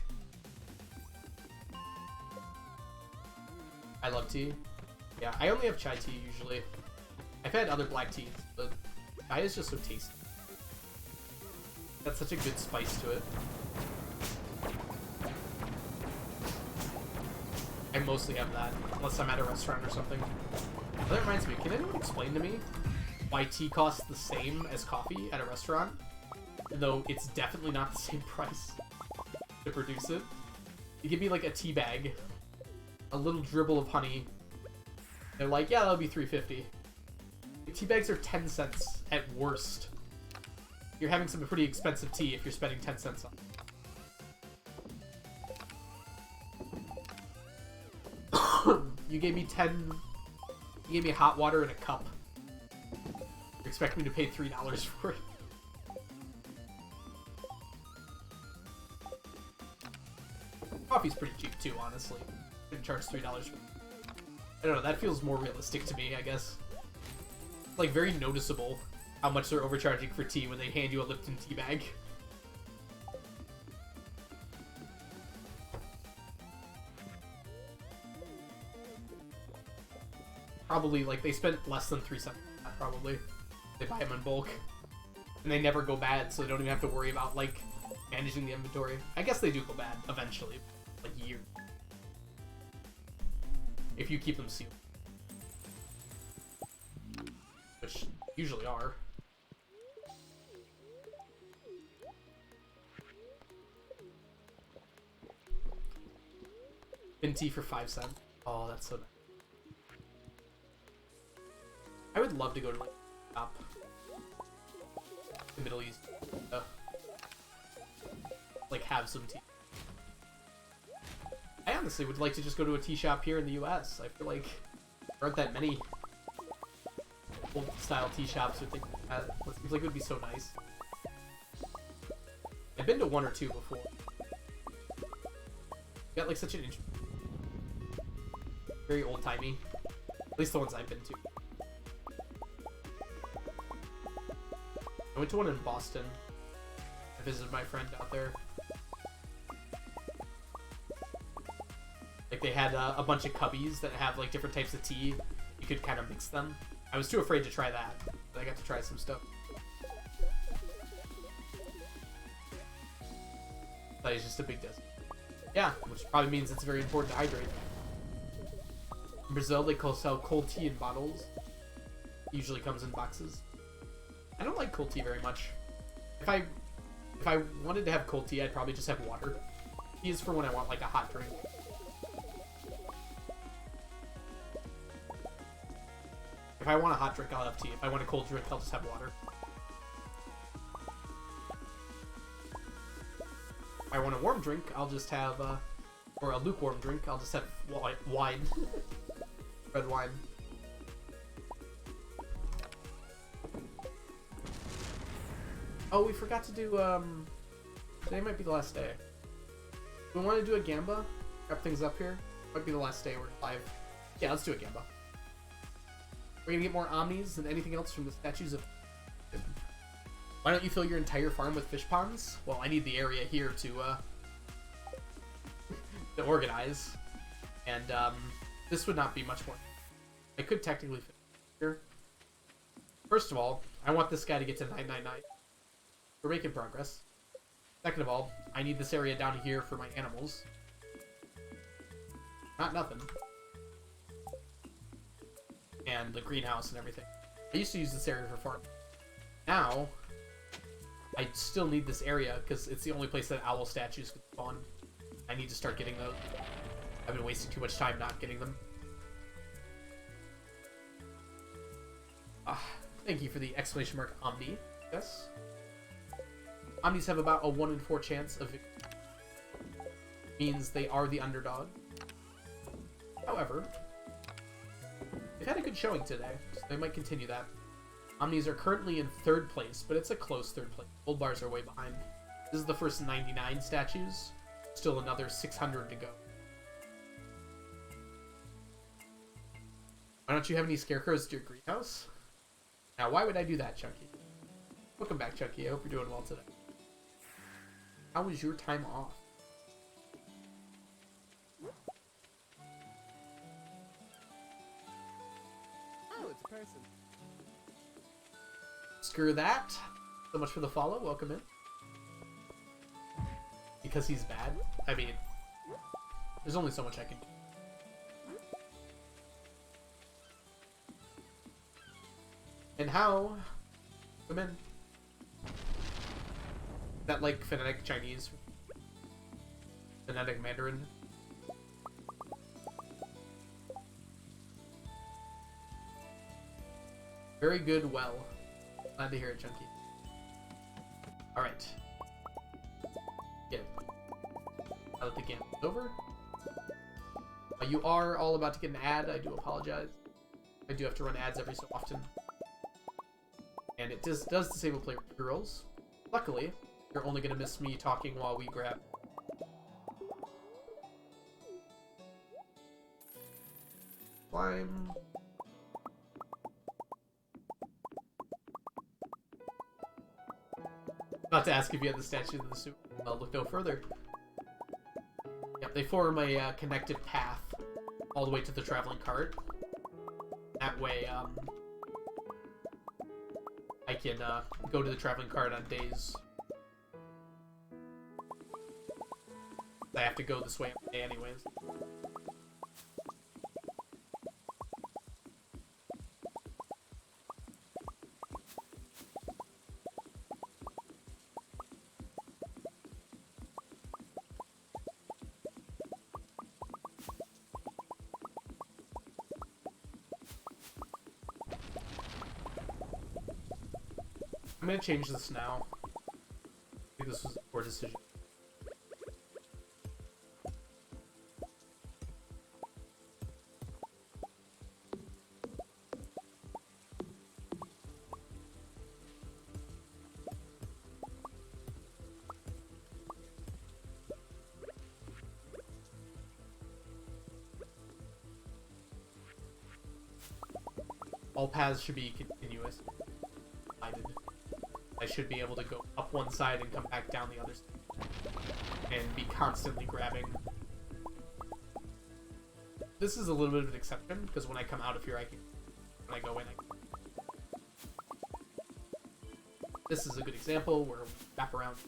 I love tea. Yeah, I only have chai tea usually. I've had other black teas, but chai is just so tasty. That's such a good spice to it. I mostly have that, unless I'm at a restaurant or something. That reminds me, can anyone explain to me why tea costs the same as coffee at a restaurant? Though it's definitely not the same price to produce it. You give me like a tea bag, a little dribble of honey. They're like, yeah, that'll be $3.50. Tea bags are 10 cents at worst. You're having some pretty expensive tea if you're spending 10 cents on it. You gave me hot water in a cup. You expect me to pay $3 for it? Coffee's pretty cheap too, honestly. Shouldn't charge $3 for it. I don't know, that feels more realistic to me, I guess. It's like very noticeable how much they're overcharging for tea when they hand you a Lipton tea bag. Probably, like, they spent less than 3 cents on that, probably. They buy them in bulk. And they never go bad, so they don't even have to worry about, like, managing the inventory. I guess they do go bad, eventually. Like, years. If you keep them sealed. Which usually are. Bin tea for 5 cents. Oh, that's so nice. I would love to go to like shop the Middle East, like have some tea. I honestly would like to just go to a tea shop here in the U.S. I feel like there aren't that many old style tea shops or things like that. It seems like it would be so nice. I've been to 1 or 2 before. Got like such an very old timey. At least the ones I've been to. I went to one in Boston. I visited my friend out there. Like they had a bunch of cubbies that have like different types of tea. You could kind of mix them. I was too afraid to try that, but I got to try some stuff. That is just a big desert. Yeah, which probably means it's very important to hydrate. In Brazil, they sell cold tea in bottles. It usually comes in boxes. I don't like cold tea very much. If I wanted to have cold tea, I'd probably just have water. Tea is for when I want like a hot drink. If I want a hot drink, I'll have tea. If I want a cold drink, I'll just have water. If I want a warm drink, I'll just have, or a lukewarm drink, I'll just have wine. Red wine. Oh, we forgot to do, today might be the last day. Do we want to do a Gamba? Wrap things up here? Might be the last day we're live. Yeah, let's do a Gamba. We're gonna get more omnis than anything else from the statues of... Why don't you fill your entire farm with fish ponds? Well, I need the area here to, to organize. And, this would not be much more. I could technically fit here. First of all, I want this guy to get to 999. We're making progress. Second of all, I need this area down here for my animals. Not nothing. And the greenhouse and everything. I used to use this area for farming. Now, I still need this area because it's the only place that owl statues can spawn. I need to start getting those. I've been wasting too much time not getting them. Thank you for the exclamation mark Omni. Yes. Omnis have about a 1 in 4 chance of victory. Means they are the underdog. However, they've had a good showing today, so they might continue that. Omnis are currently in 3rd place, but it's a close 3rd place. Gold bars are way behind. This is the first 99 statues. Still another 600 to go. Why don't you have any scarecrows at your greenhouse? Now, why would I do that, Chunky? Welcome back, Chunky. I hope you're doing well today. How was your time off? Oh, it's a person. Screw that. So much for the follow. Welcome in. Because he's bad? I mean, there's only so much I can do. And how? Come in. That like phonetic Chinese? Phonetic Mandarin? Very good, well. Glad to hear it, Chunky. Alright. Good. Now that the game is over. You are all about to get an ad. I do apologize. I do have to run ads every so often. And it does disable player rolls. Luckily, you're only going to miss me talking while we grab. Climb. About to ask if you had the statue of the suit. I'll look no further. Yep, they form a connected path all the way to the traveling cart. That way, I can go to the traveling cart on days I have to go this way anyways. I'm gonna change this now. I think this was a poor decision. all paths should be continuous. I should be able to go up one side and come back down the other side. And be constantly grabbing. This is a little bit of an exception, because when I come out of here, I can... When I go in, I can... This is a good example where we wrap around,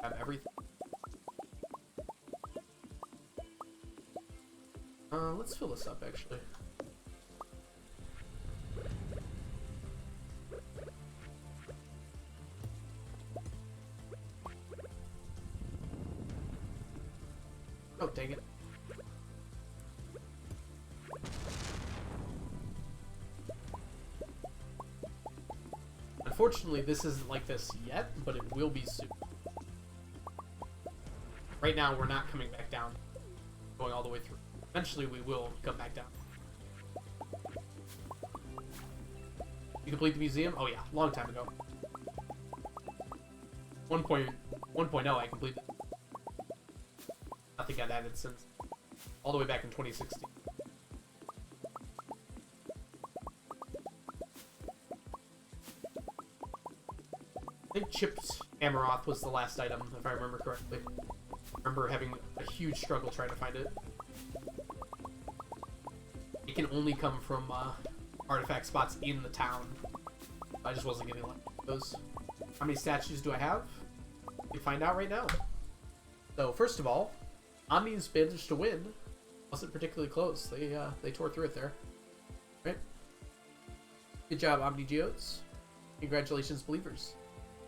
grab everything. Let's fill this up, actually. Oh, dang it. Unfortunately, this isn't like this yet, but it will be soon. Right now, we're not coming back down, going all the way through. Eventually, we will come back down. You complete the museum? Oh yeah, long time ago. 1.0, I completed. Nothing got added since. All the way back in 2016. I think chipped Amaroth was the last item, if I remember correctly. I remember having a huge struggle trying to find it. It can only come from artifact spots in the town. I just wasn't getting lucky with those. How many statues do I have? We find out right now. So first of all, Omni's managed to win. Wasn't particularly close. They tore through it there. Right? Good job, Omni Geodes. Congratulations, believers.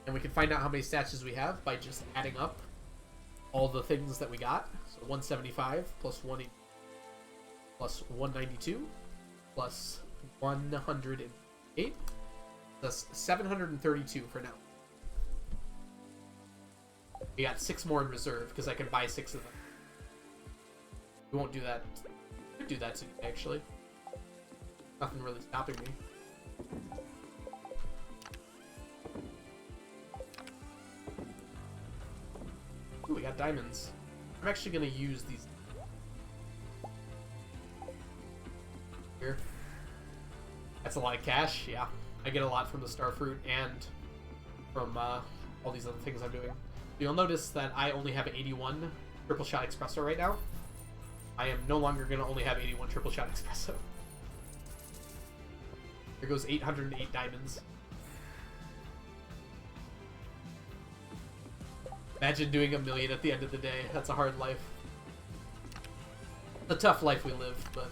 And we can find out how many statues we have by just adding up all the things that we got. So 175 plus 180 plus 192 plus 108. That's 732 for now. We got 6 more in reserve because I can buy 6 of them. We won't do that. I could do that soon, actually. Nothing really stopping me. Ooh, we got diamonds. I'm actually going to use these. Here. That's a lot of cash, yeah. I get a lot from the Starfruit and from all these other things I'm doing. You'll notice that I only have 81 triple shot espresso right now. I am no longer going to only have 81 triple shot espresso. There goes 808 diamonds. Imagine doing 1 million at the end of the day. That's a hard life. It's a tough life we live, but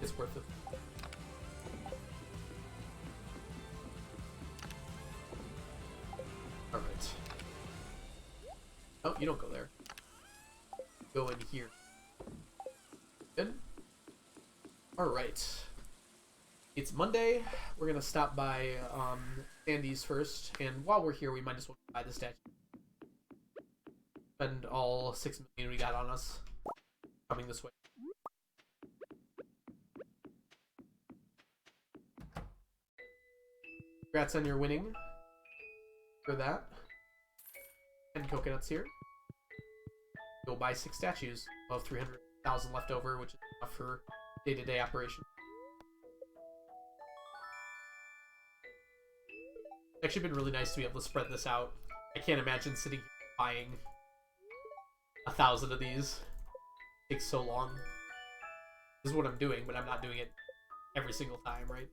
it's worth it. Alright. Oh, you don't go there. Go in here. Good. Alright. It's Monday. We're gonna stop by Sandy's first, and while we're here, we might as well buy the statue. Spend all 6 million we got on us coming this way. Congrats on your winning for that. 10 coconuts here. Go buy 6 statues. We'll have 300,000 left over, which is enough for day-to-day operation. It's actually been really nice to be able to spread this out. I can't imagine sitting here buying 1,000 of these. It takes so long. This is what I'm doing, but I'm not doing it every single time, right?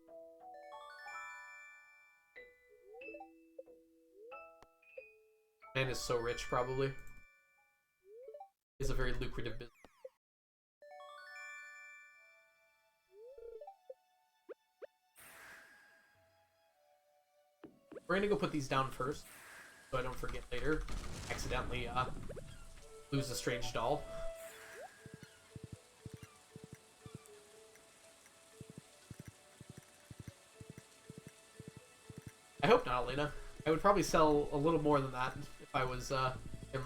Man is so rich, probably. It's a very lucrative business. We're gonna go put these down first, so I don't forget later. Accidentally, lose a strange doll. I hope not, Elena. I would probably sell a little more than that if I was, him.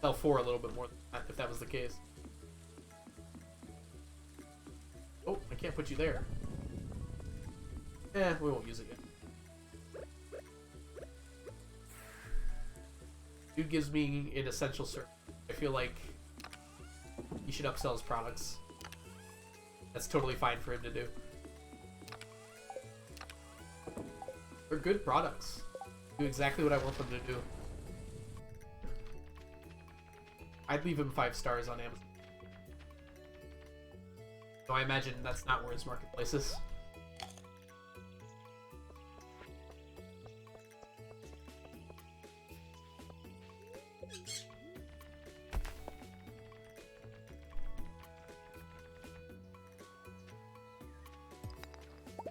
Sell for a little bit more than that, if that was the case. Oh, I can't put you there. Eh, we won't use it yet. Dude gives me an essential service. I feel like he should upsell his products. That's totally fine for him to do. They're good products. Do exactly what I want them to do. I'd leave him 5 stars on Amazon. So I imagine that's not where his marketplace is.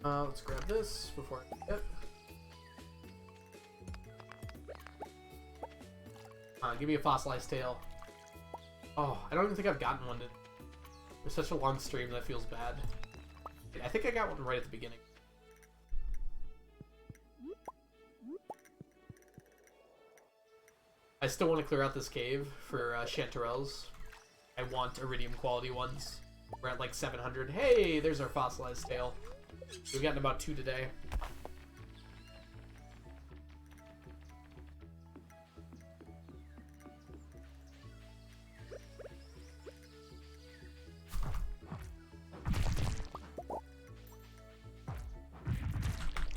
Let's grab this before I forget. Give me a fossilized tail. Oh, I don't even think I've gotten one. It's such a long stream that feels bad. I think I got one right at the beginning. I still want to clear out this cave for chanterelles. I want iridium quality ones. We're at like 700. Hey, there's our fossilized tail. We've gotten about 2 today.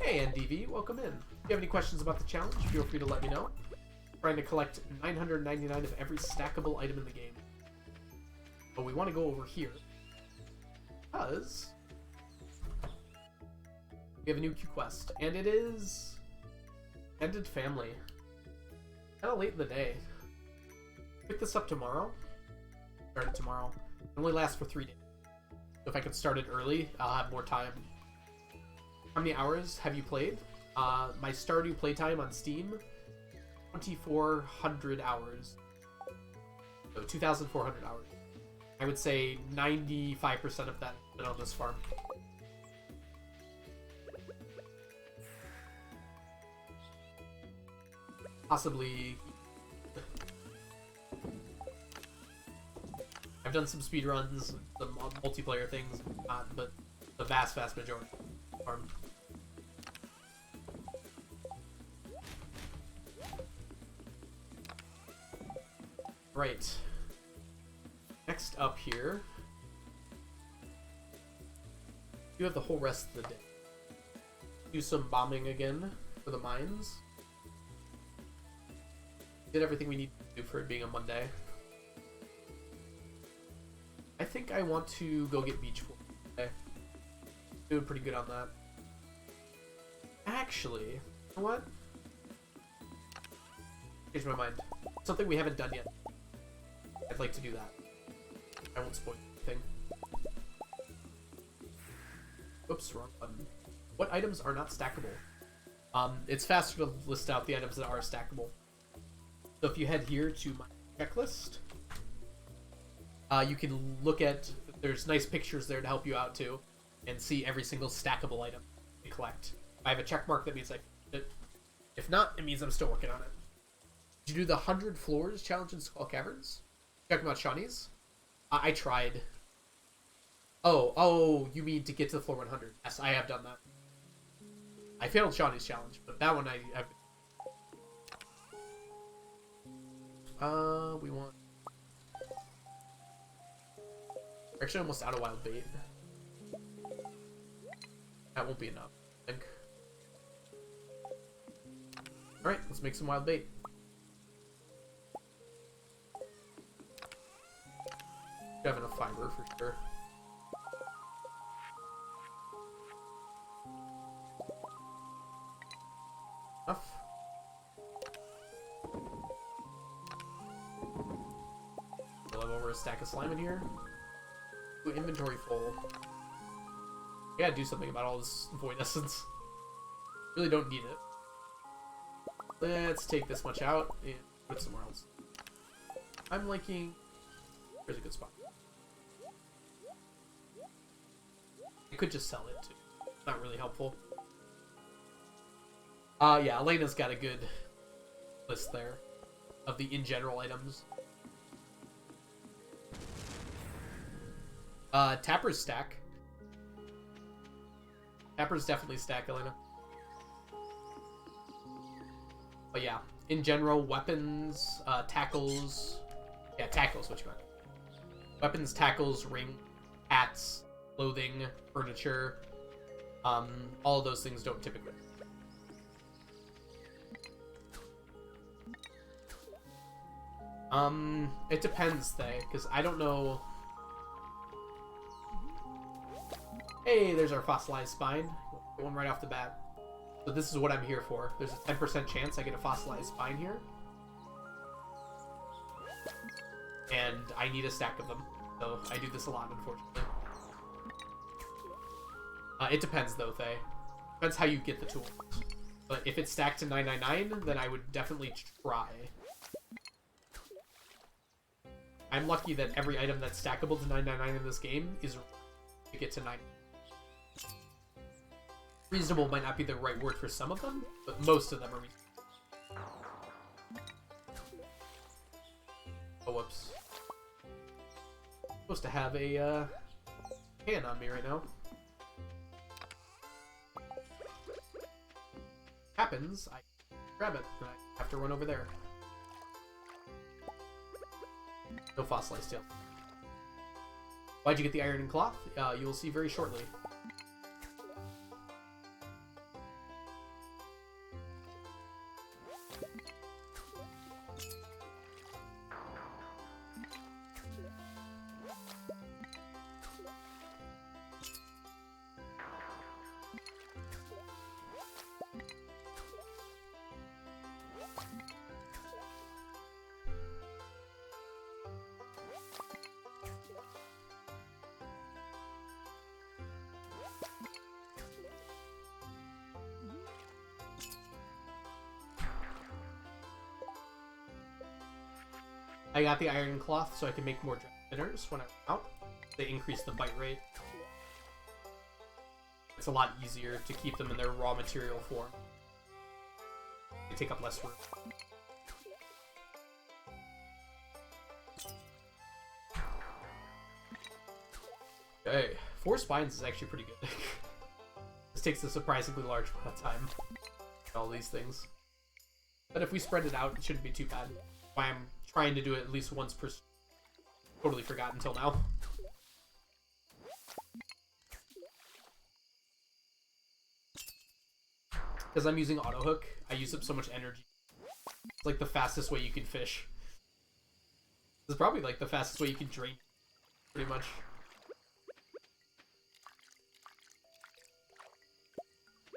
Hey NDV, welcome in. If you have any questions about the challenge, feel free to let me know. I'm trying to collect 999 of every stackable item in the game. But we want to go over here. Because we have a new Q quest, and it is Ended Family. Kind of late in the day. Pick this up tomorrow. Start it tomorrow. It only lasts for 3 days. So if I could start it early, I'll have more time. How many hours have you played? My Stardew playtime on Steam, 2,400 hours. So 2,400 hours. I would say 95% of that has been on this farm. Possibly. I've done some speedruns, some multiplayer things, but the vast majority farm. Right. Next up here, you have the whole rest of the day. Do some bombing again for the mines. Did everything we need to do for it being a Monday. I think I want to go get beach floor today. Doing pretty good on that. Actually, you know what? Changed my mind. Something we haven't done yet. I'd like to do that. I won't spoil anything. Oops, wrong button. What items are not stackable? It's faster to list out the items that are stackable. So if you head here to my checklist, you can look at, there's nice pictures there to help you out too, and see every single stackable item you collect. If I have a check mark, that means I finished it. If not, it means I'm still working on it. Did you do the 100 floors challenge in Skull Caverns? Talking about Shawnees? I tried. Oh, you mean to get to the floor 100? Yes, I have done that. I failed Shawnee's challenge, but that one I've... we want... We're actually almost out of wild bait. That won't be enough, I think. Alright, let's make some wild bait. You have enough fiber for sure. Enough. We'll have over a stack of slime in here. Ooh, inventory full. I gotta do something about all this void essence. Really don't need it. Let's take this much out and put it somewhere else. I'm liking... Here's a good spot. I could just sell it too. Not really helpful. Yeah, Elena's got a good list there of the in general items. Tapper's stack. Tapper's definitely stack, Elena. But yeah, in general, weapons, tackles. Yeah, tackles, what you got. Weapons, tackles, ring, hats, clothing, furniture. All of those things don't typically. It depends, because I don't know. Hey, there's our fossilized spine. Get one right off the bat. So this is what I'm here for. There's a 10% chance I get a fossilized spine here. And I need a stack of them. So I do this a lot, unfortunately. It depends, though, Thay. Depends how you get the tools. But if it's stacked to 999, then I would definitely try. I'm lucky that every item that's stackable to 999 in this game is to get to 9. Reasonable might not be the right word for some of them, but most of them are reasonable. Oh, whoops. I'm supposed to have a can on me right now. Happens, I grab it, and I have to run over there. No fossilized tail. Why'd you get the iron and cloth? You will see very shortly. I got the iron cloth so I can make more spinners when I'm out. They increase the bite rate. It's a lot easier to keep them in their raw material form. They take up less room. Okay, 4 spines is actually pretty good. This takes a surprisingly large amount of time. All these things. But if we spread it out, it shouldn't be too bad. Why I'm trying to do it at least once per... Totally forgot until now. Because I'm using auto hook, I use up so much energy. It's like the fastest way you can fish. It's probably like the fastest way you can drink, pretty much.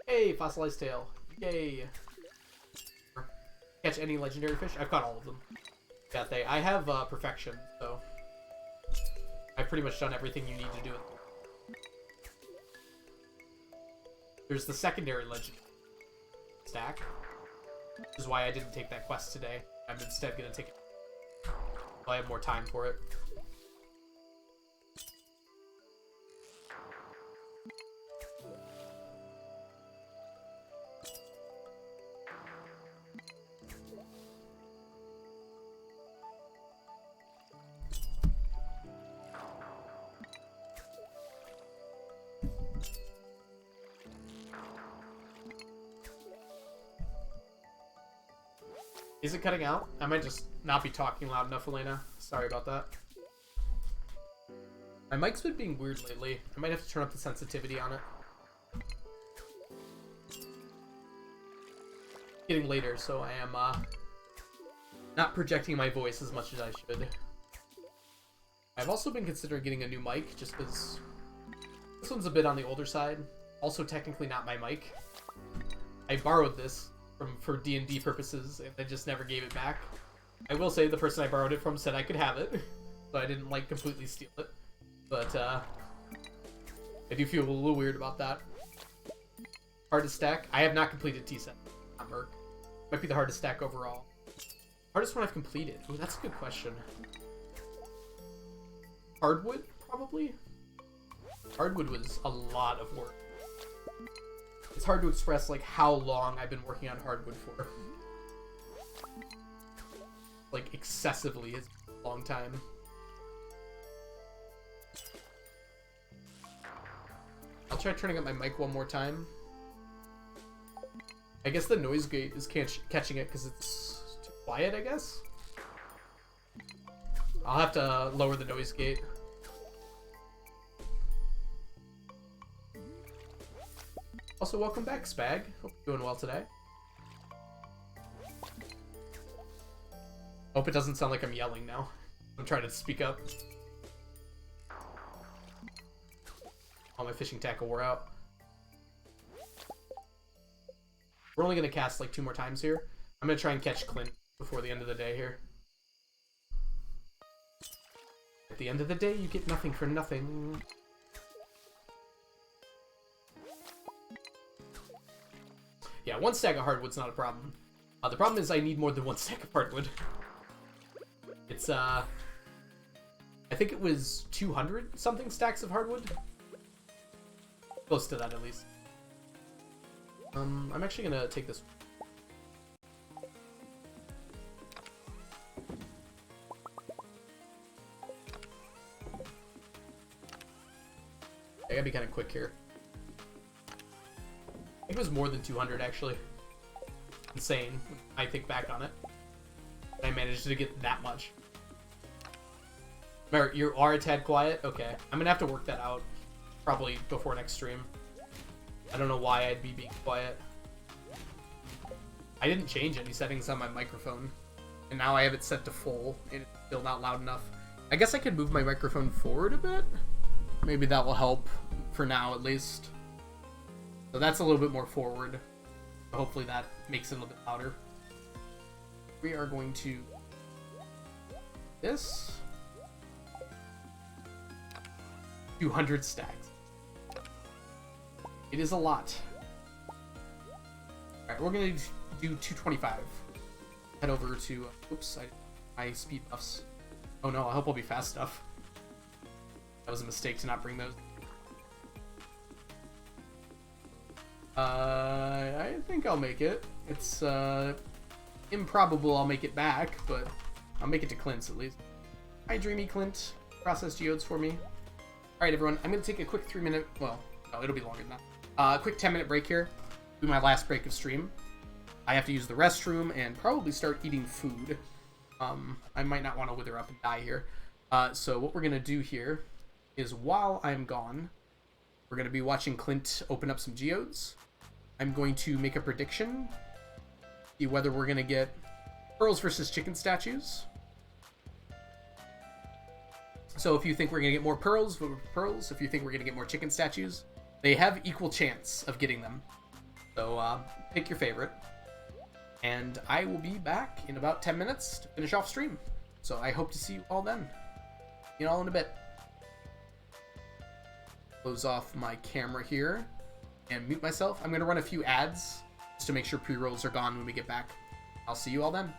Hey, fossilized tail. Yay. Catch any legendary fish? I've caught all of them. Yeah, I have perfection, so I've pretty much done everything you need to do it. There's the secondary legend stack, which is why I didn't take that quest today. I'm instead going to take it. I have more time for it. Is it cutting out? I might just not be talking loud enough, Elena. Sorry about that. My mic's been being weird lately. I might have to turn up the sensitivity on it. Getting later, so I am not projecting my voice as much as I should. I've also been considering getting a new mic, just because this one's a bit on the older side. Also technically not my mic. I borrowed this for D&D purposes, and I just never gave it back. I will say the person I borrowed it from said I could have it, so I didn't, like, completely steal it. But, I do feel a little weird about that. Hardest stack? I have not completed T-set. Not Merc. Might be the hardest stack overall. Hardest one I've completed? Ooh, that's a good question. Hardwood, probably? Hardwood was a lot of work. It's hard to express, like, how long I've been working on hardwood for. Like, excessively. It's a long time. I'll try turning up my mic one more time. I guess the noise gate is catching it because it's too quiet, I guess? I'll have to lower the noise gate. Also, welcome back, Spag. Hope you're doing well today. Hope it doesn't sound like I'm yelling now. I'm trying to speak up. All my fishing tackle wore out. We're only going to cast like 2 more times here. I'm going to try and catch Clint before the end of the day here. At the end of the day, you get nothing for nothing. Yeah, 1 stack of hardwood's not a problem. The problem is I need more than 1 stack of hardwood. It's, I think it was 200 something stacks of hardwood. Close to that, at least. I'm actually gonna take this. I gotta be kind of quick here. I think it was more than 200, actually. Insane, when I think back on it. I managed to get that much. Merritt, you are a tad quiet? Okay. I'm gonna have to work that out. Probably before next stream. I don't know why I'd be being quiet. I didn't change any settings on my microphone. And now I have it set to full, and it's still not loud enough. I guess I could move my microphone forward a bit. Maybe that will help, for now at least. So that's a little bit more forward. Hopefully that makes it a little bit louder. We are going to... this. 200 stacks. It is a lot. Alright, we're going to do 225. Head over to... oops, my speed buffs. Oh no, I hope I'll be fast enough. That was a mistake to not bring those. I think I'll make it. It's improbable I'll make it back, but I'll make it to Clint's at least. Hi, Dreamy Clint. Process geodes for me. Alright, everyone. I'm going to take a quick 3-minute... well, no, it'll be longer than that. Quick 10-minute break here. Do my last break of stream. I have to use the restroom and probably start eating food. I might not want to wither up and die here. So what we're going to do here is while I'm gone, we're going to be watching Clint open up some geodes. I'm going to make a prediction. See whether we're going to get pearls versus chicken statues. So if you think we're going to get more pearls, vote for pearls. If you think we're going to get more chicken statues, they have equal chance of getting them. So pick your favorite. And I will be back in about 10 minutes to finish off stream. So I hope to see you all then. See you all in a bit. Close off my camera here and mute myself. I'm going to run a few ads just to make sure pre-rolls are gone when we get back. I'll see you all then.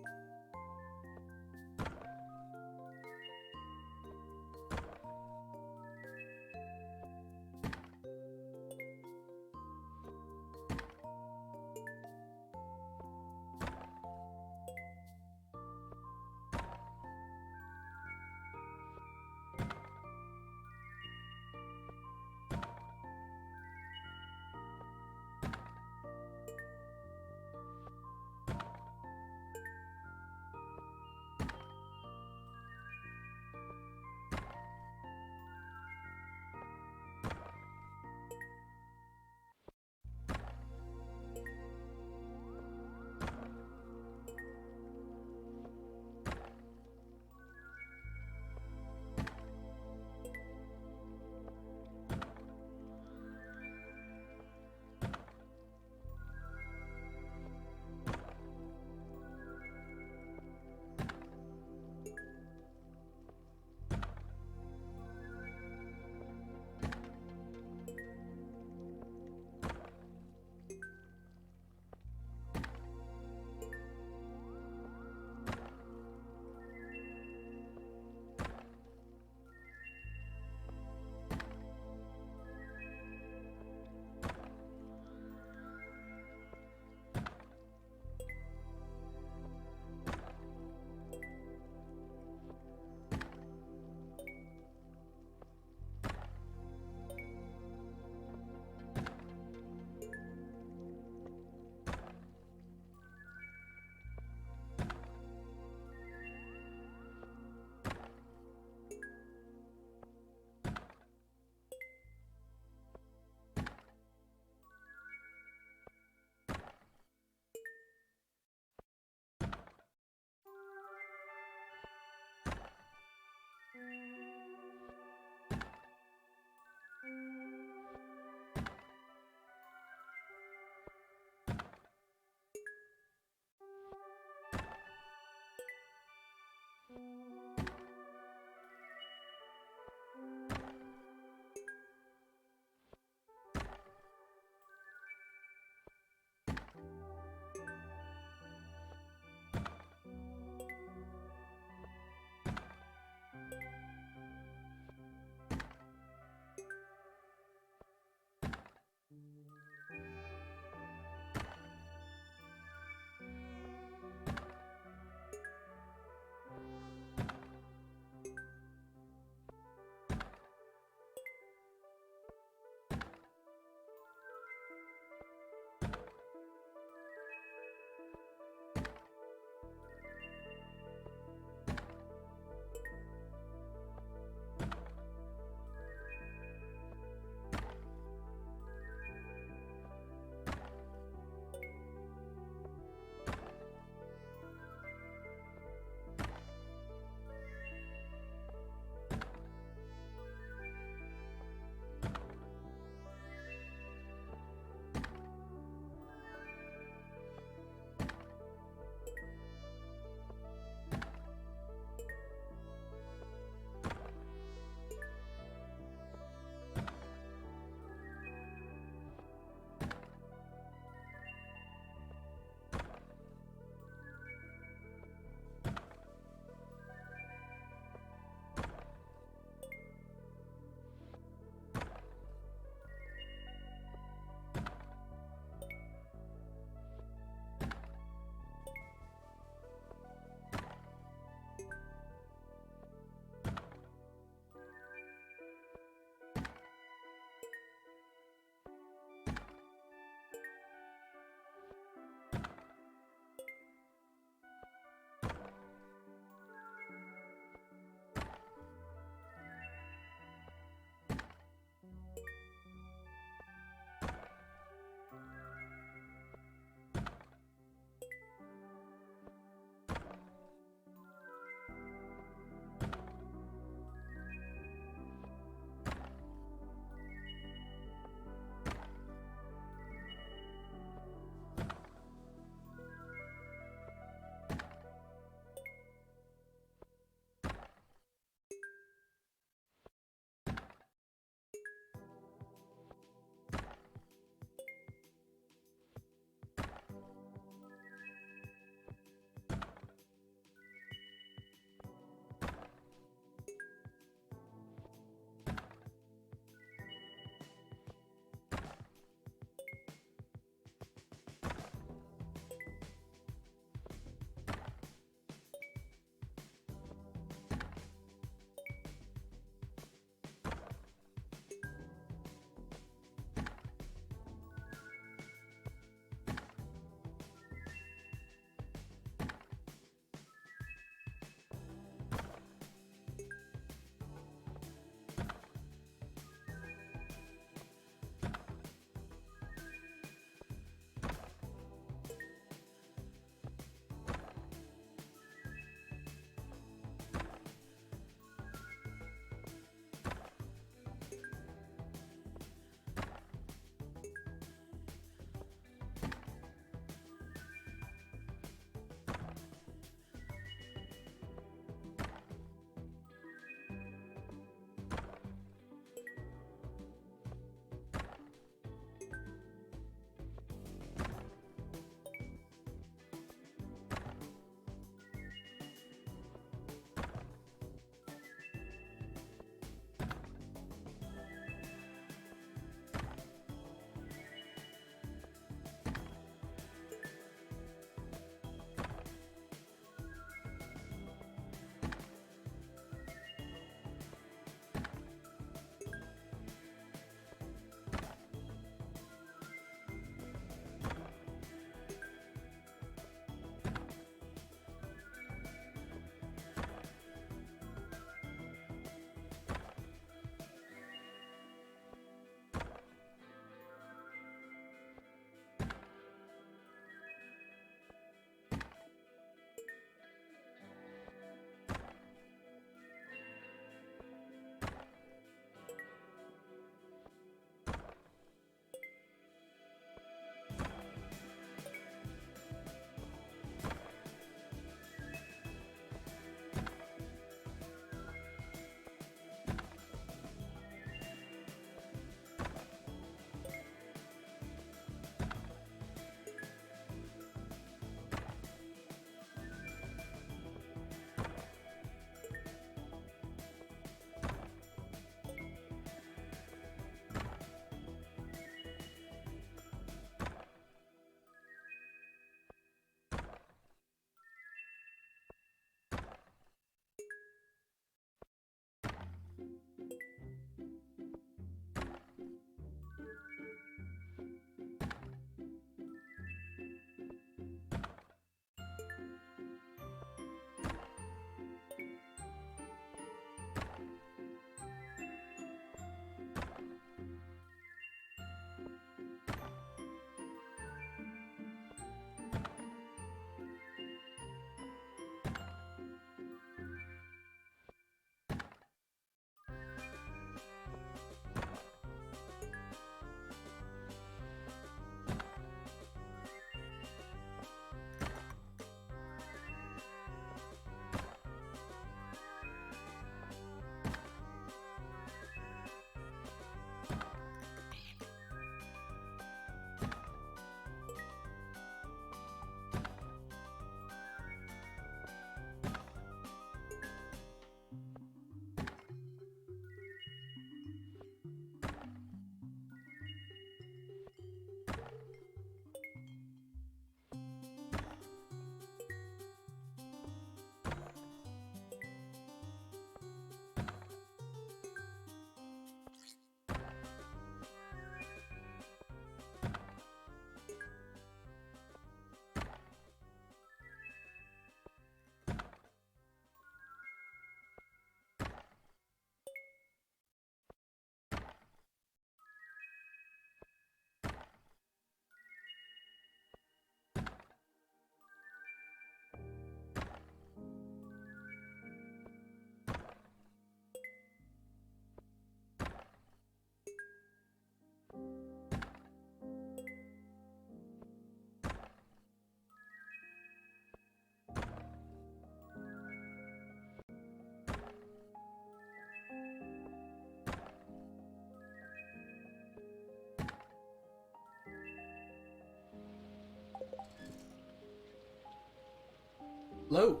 Hello.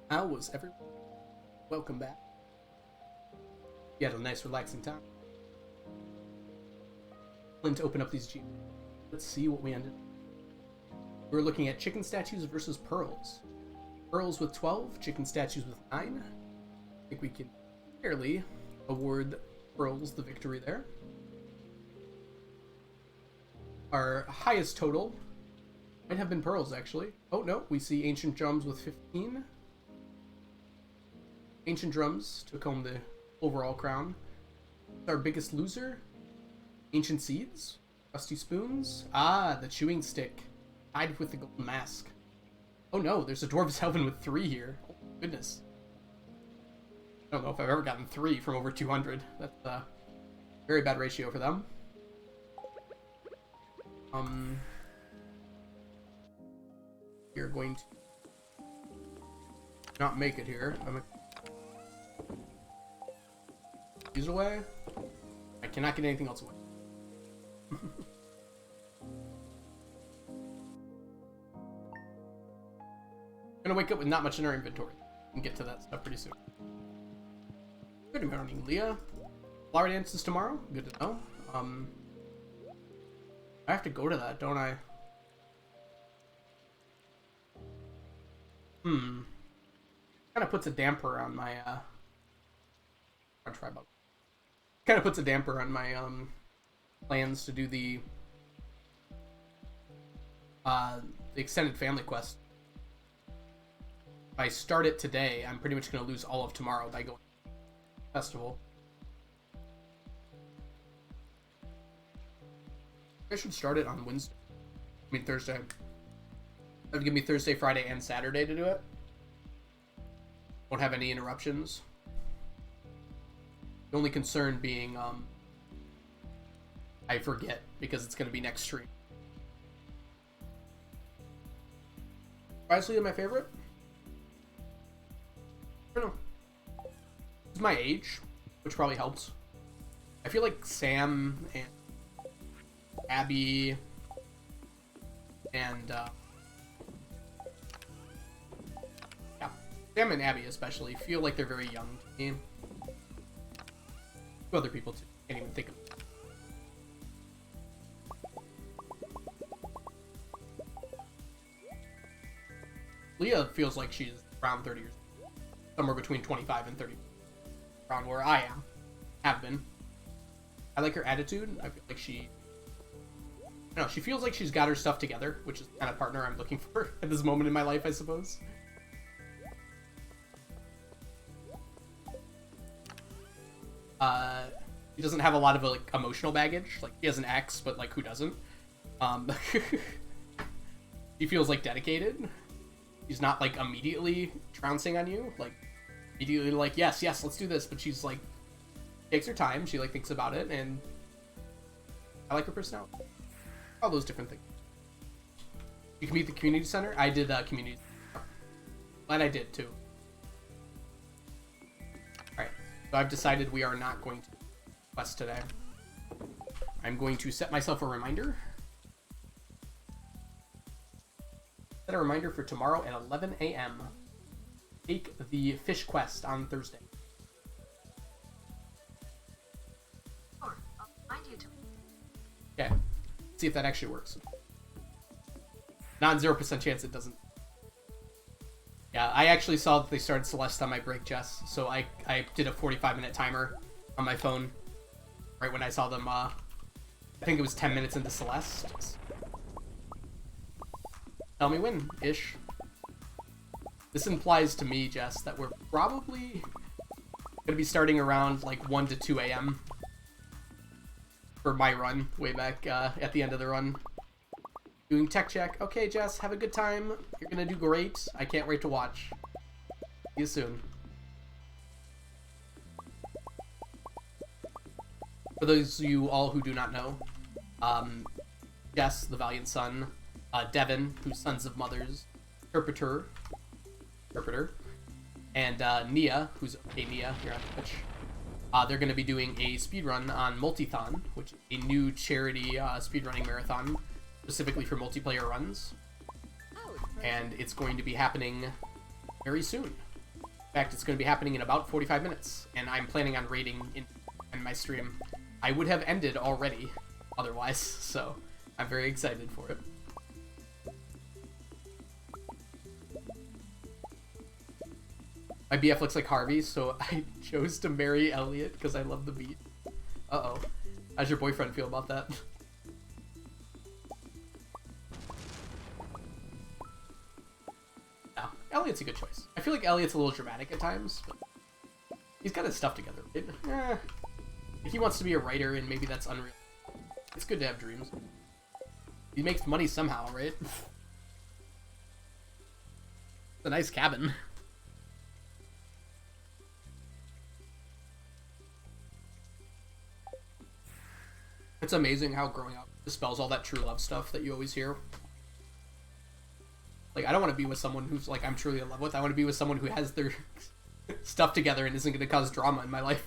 How was everyone? Welcome back. You had a nice relaxing time. Going to open up these G. Let's see what we ended. We're looking at chicken statues versus pearls. Pearls with 12, chicken statues with 9. I think we can fairly award pearls the victory there. Our highest total might have been pearls, actually. Oh, no, we see ancient drums with 15. Ancient drums took home the overall crown. Our biggest loser, ancient seeds, rusty spoons. Ah, the chewing stick, tied with the golden mask. Oh no, there's a dwarves helping with 3 here. Oh, goodness. I don't know if I've ever gotten 3 from over 200. That's a very bad ratio for them. You're going to not make it here. These away. I cannot get anything else away. Gonna wake up with not much in our inventory and get to that stuff pretty soon. Good morning, Leah. Flower dance is tomorrow. Good to know. I have to go to that, don't I? Kind of puts a damper on my I'll try about. Kind of puts a damper on my plans to do the extended family quest. If I start it today, I'm pretty much going to lose all of tomorrow by going to the festival. I should start it on Wednesday. I mean Thursday. That would give me Thursday, Friday, and Saturday to do it. Won't have any interruptions. The only concern being, I forget because it's going to be next stream. Surprisingly, my favorite? I don't know. It's my age, which probably helps. I feel like Sam and Abby and yeah, Sam and Abby especially feel like they're very young to me. Two other people too. Can't even think of it. Leah feels like she's around 30 years old. Somewhere between 25 and 30. Around where I am. Have been. I like her attitude. I feel like she... No, she feels like she's got her stuff together, which is the kind of partner I'm looking for at this moment in my life, I suppose. She doesn't have a lot of like emotional baggage. Like, she has an ex, but like, who doesn't? She feels like dedicated. She's not like immediately trouncing on you, like immediately like, yes, let's do this. But she's like, takes her time. She like thinks about it, and I like her personality. All those different things. You can meet the community center. I did community. Glad I did too. All right, so I've decided we are not going to quest today. I'm going to set myself a reminder. Set a reminder for tomorrow at 11 a.m. Take the fish quest on Thursday. Sure, I'll remind you to. Okay, see if that actually works. Non-0% chance it doesn't. Yeah, I actually saw that they started Celeste on my break, Jess. So I did a 45-minute timer on my phone right when I saw them. I think it was 10 minutes into Celeste. Tell me when, ish. This implies to me, Jess, that we're probably gonna be starting around like 1 to 2 a.m. for my run, way back at the end of the run. Doing tech check. Okay, Jess, have a good time. You're gonna do great. I can't wait to watch. See you soon. For those of you all who do not know, Jess, the Valiant Son, Devin, who's Sons of Mothers, Interpreter, and Nia, who's okay Nia here on Twitch. They're going to be doing a speedrun on Multithon, which is a new charity speedrunning marathon, specifically for multiplayer runs. Oh, it's and it's going to be happening very soon. In fact, it's going to be happening in about 45 minutes, and I'm planning on raiding in my stream. I would have ended already otherwise, so I'm very excited for it. My BF looks like Harvey, so I chose to marry Elliot because I love the beat. Uh-oh. How's your boyfriend feel about that? No, Elliot's a good choice. I feel like Elliot's a little dramatic at times, but he's got his stuff together. If he wants to be a writer, and maybe that's unreal, it's good to have dreams. He makes money somehow, right? It's a nice cabin. It's amazing how growing up dispels all that true love stuff that you always hear. Like, I don't want to be with someone who's, like, I'm truly in love with. I want to be with someone who has their stuff together and isn't going to cause drama in my life.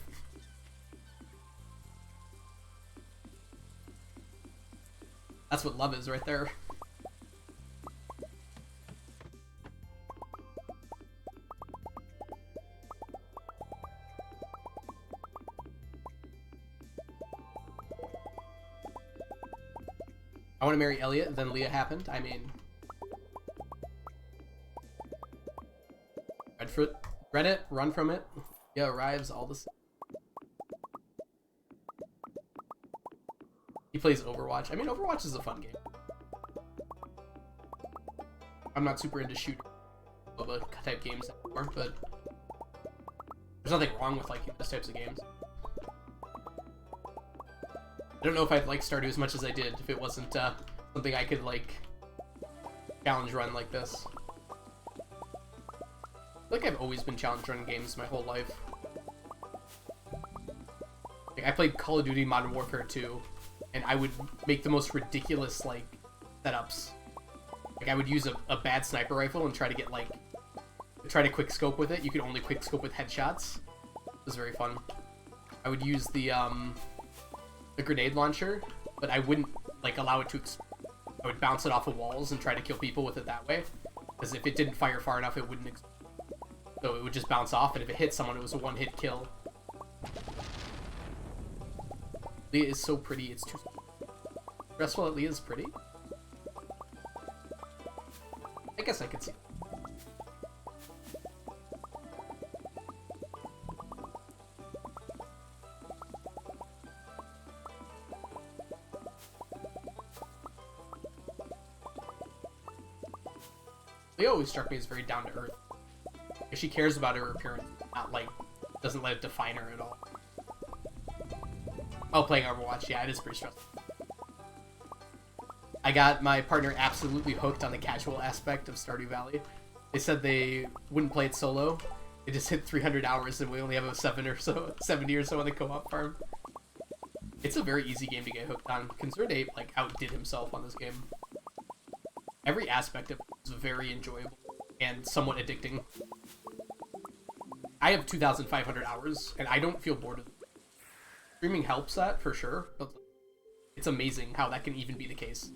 That's what love is right there. I want to marry Elliot, then Leah happened. I mean... Reddit, run from it. Yeah, arrives all the same. He plays Overwatch. I mean, Overwatch is a fun game. I'm not super into shooter type games anymore, but there's nothing wrong with liking those types of games. I don't know if I'd like Stardew as much as I did if it wasn't something I could, like, challenge run like this. I feel like I've always been challenge run games my whole life. Like, I played Call of Duty Modern Warfare 2, and I would make the most ridiculous, like, setups. Like, I would use a bad sniper rifle and try to get, like, try to quick scope with it. You could only quick scope with headshots. It was very fun. I would use the grenade launcher, but I wouldn't, like, allow it to I would bounce it off of walls and try to kill people with it that way. Because if it didn't fire far enough, it wouldn't so it would just bounce off, and if it hit someone, it was a one-hit kill. Leah is so pretty, it's too stressful that Leah's pretty. I guess I could see. Leah always struck me as very down to earth. She cares about her appearance, not, like, doesn't let it define her at all. Oh, playing Overwatch, yeah, it is pretty stressful. I got my partner absolutely hooked on the casual aspect of Stardew Valley. They said they wouldn't play it solo. They just hit 300 hours, and we only have a 70 or so on the co-op farm. It's a very easy game to get hooked on. Concerned Ape, like, outdid himself on this game. Every aspect of it was very enjoyable and somewhat addicting. I have 2,500 hours, and I don't feel bored of it. Streaming helps that, for sure, but it's amazing how that can even be the case.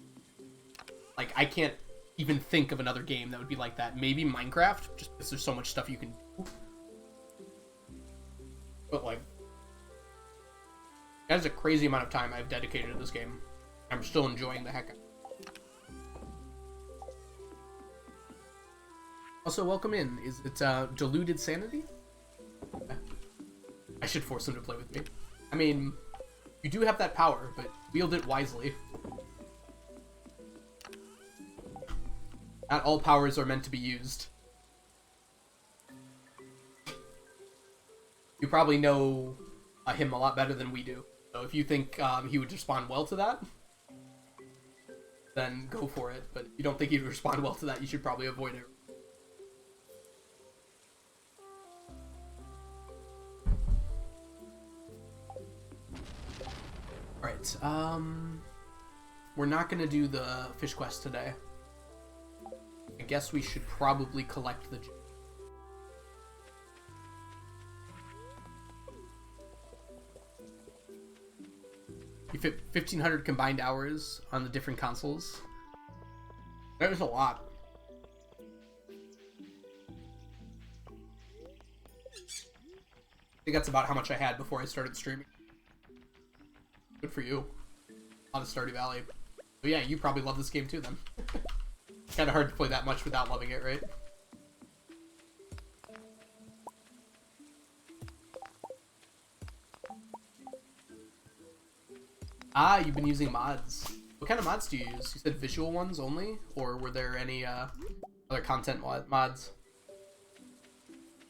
Like, I can't even think of another game that would be like that. Maybe Minecraft, just because there's so much stuff you can do. But, like, that is a crazy amount of time I've dedicated to this game. I'm still enjoying the heck out of it. Also, welcome in. Is it Deluded Sanity? I should force him to play with me. I mean, you do have that power, but wield it wisely. Not all powers are meant to be used. You probably know him a lot better than we do. So if you think he would respond well to that, then go for it. But if you don't think he'd respond well to that, you should probably avoid it. Alright, we're not gonna do the fish quest today. I guess we should probably collect the... You fit 1,500 combined hours on the different consoles. That was a lot. think that's about how much I had before I started streaming. Good for you. On a Stardew Valley. But yeah, you probably love this game too then. Kind of hard to play that much without loving it, right? Ah, you've been using mods. What kind of mods do you use? You said visual ones only? Or were there any other content mods?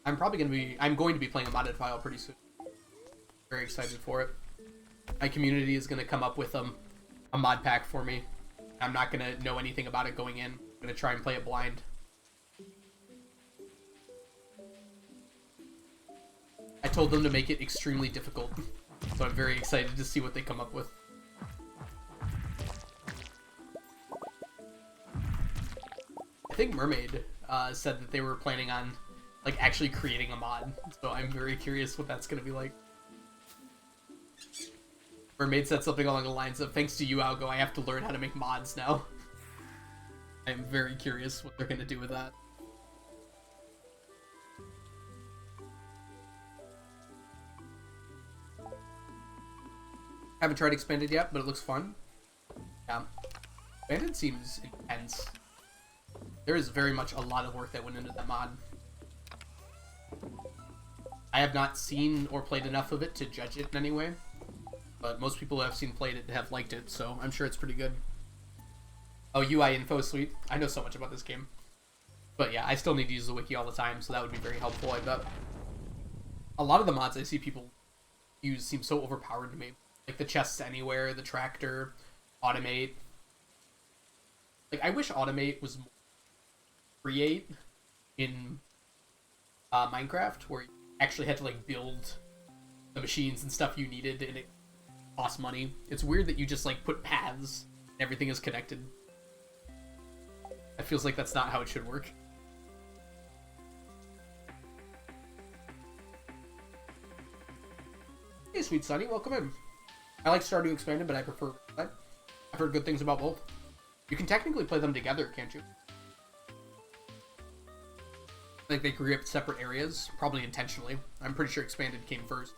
I'm going to be playing a modded file pretty soon. Very excited for it. My community is going to come up with a mod pack for me. I'm not going to know anything about it going in. I'm going to try and play it blind. I told them to make it extremely difficult. So I'm very excited to see what they come up with. I think Mermaid said that they were planning on like actually creating a mod, so I'm very curious what that's gonna be like. Mermaid said something along the lines of, "Thanks to you, Algo, I have to learn how to make mods now." I am very curious what they're gonna do with that. Haven't tried Expanded yet, but it looks fun. Yeah, Expanded seems intense. There is very much a lot of work that went into that mod. I have not seen or played enough of it to judge it in any way, but most people who have seen played it have liked it, so I'm sure it's pretty good. Oh, UI info, sweet. I know so much about this game. But yeah, I still need to use the wiki all the time, so that would be very helpful, I bet. A lot of the mods I see people use seem so overpowered to me. Like the chests anywhere, the tractor, automate. Like, I wish automate was more create in Minecraft, where you actually had to like build the machines and stuff you needed, and it cost money. It's weird that you just like put paths and everything is connected. It feels like that's not how it should work. Hey, sweet Sunny, welcome in. I like Stardew Expanded, but I prefer Red. I've heard good things about both. You can technically play them together, can't you? Like they create separate areas, probably intentionally. I'm pretty sure Expanded came first.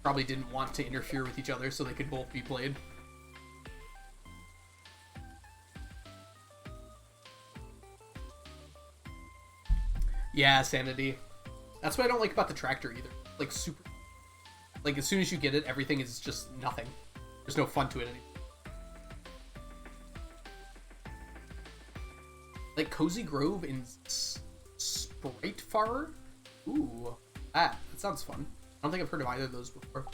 Probably didn't want to interfere with each other so they could both be played. Yeah, Sanity. That's what I don't like about the tractor either. Like super... Like as soon as you get it, everything is just nothing. There's no fun to it anymore. Like Cozy Grove in Spritefire? Ooh, that sounds fun. I don't think I've heard of either of those before.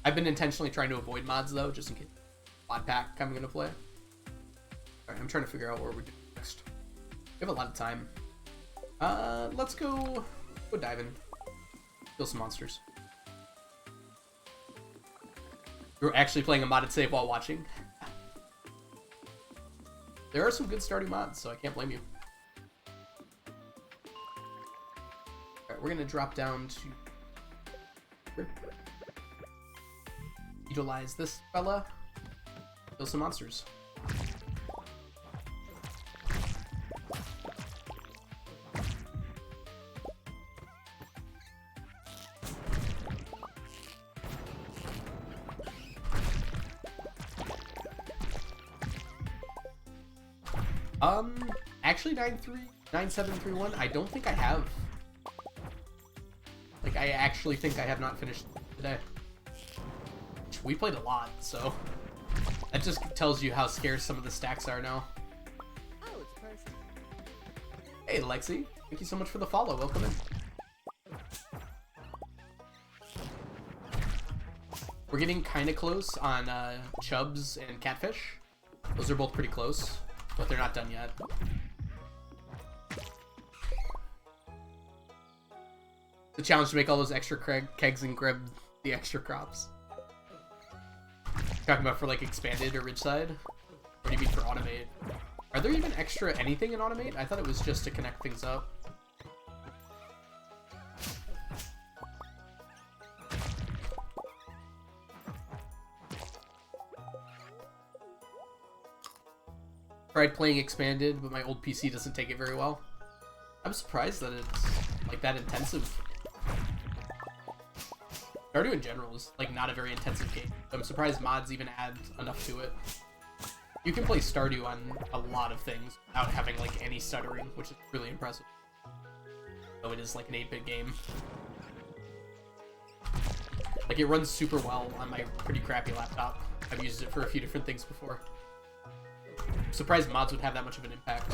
I've been intentionally trying to avoid mods though, just in case mod pack I'm gonna play. Alright, I'm trying to figure out what we're doing next. We have a lot of time. Let's go diving. Kill some monsters. We're actually playing a modded save while watching. There are some good starting mods, so I can't blame you. Alright, we're gonna drop down to... utilize this fella. Kill some monsters. Actually 9731, I don't think I have. Like, I actually think I have not finished today. We played a lot, so that just tells you how scarce some of the stacks are now. Oh, it's a person. Hey, Lexi. Thank you so much for the follow. Welcome in. We're getting kind of close on chubs and catfish. Those are both pretty close, but they're not done yet. The challenge to make all those extra kegs and grab the extra crops. Talking about for like expanded or Ridgeside? What do you mean for automate? Are there even extra anything in automate? I thought it was just to connect things up. Tried playing expanded, but my old PC doesn't take it very well. I'm surprised that it's like that intensive. Stardew in general is like not a very intensive game. I'm surprised mods even add enough to it. You can play Stardew on a lot of things without having like any stuttering, which is really impressive. So it is like an 8-bit game. Like it runs super well on my pretty crappy laptop. I've used it for a few different things before. I'm surprised mods would have that much of an impact.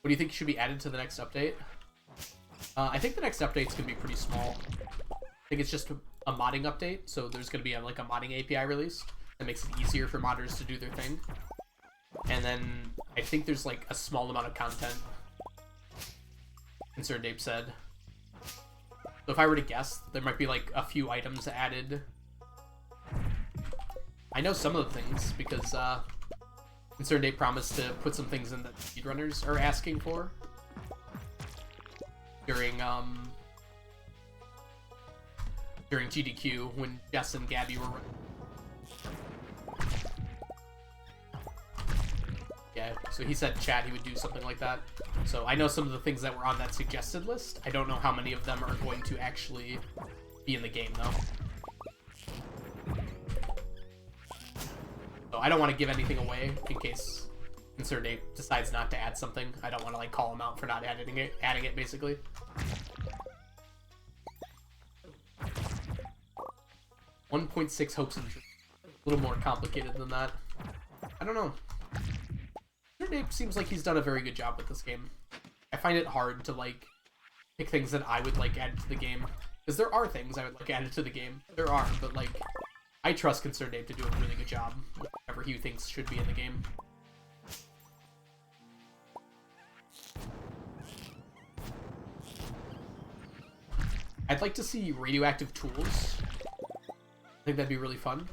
What do you think should be added to the next update? I think the next update's gonna be pretty small. I think it's just a modding update, so there's gonna be like a modding API released that makes it easier for modders to do their thing. And then I think there's like a small amount of content, Concerned Ape said. So if I were to guess, there might be like a few items added. I know some of the things because Concerned Ape promised to put some things in that speedrunners are asking for during GDQ when Jess and Gabby were running. Yeah, so he said in chat he would do something like that. So I know some of the things that were on that suggested list. I don't know how many of them are going to actually be in the game, though. So I don't want to give anything away in case Concerned Ape decides not to add something. I don't want to like call him out for not adding it basically. 1.6 hopes and dreams. A little more complicated than that. I don't know. Concerned Ape seems like he's done a very good job with this game. I find it hard to like pick things that I would like added to the game. Because there are things I would like added to the game. There are, but like I trust Concerned Ape to do a really good job with whatever he thinks should be in the game. I'd like to see radioactive tools. I think that'd be really fun.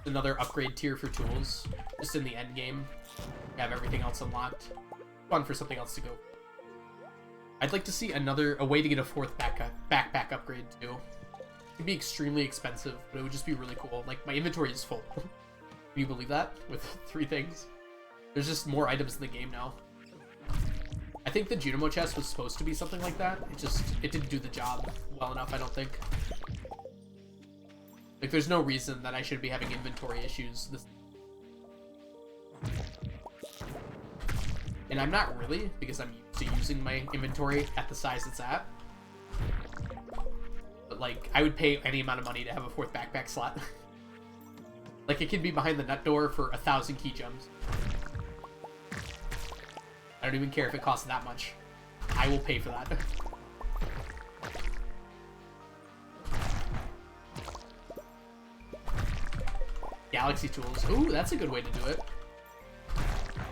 Another upgrade tier for tools, just in the end game. Have everything else unlocked. Fun for something else to go. I'd like to see a way to get a 4th backpack upgrade too. It'd be extremely expensive, but it would just be really cool. Like my inventory is full. Can you believe that? With 3 things. There's just more items in the game now. I think the Junimo chest was supposed to be something like that. It didn't do the job well enough, I don't think. Like there's no reason that I should be having inventory issues. And I'm not really, because I'm used to using my inventory at the size it's at. But like, I would pay any amount of money to have a 4th backpack slot. Like, it could be behind the nut door for 1,000 key gems. I don't even care if it costs that much. I will pay for that. Galaxy tools. Ooh, that's a good way to do it.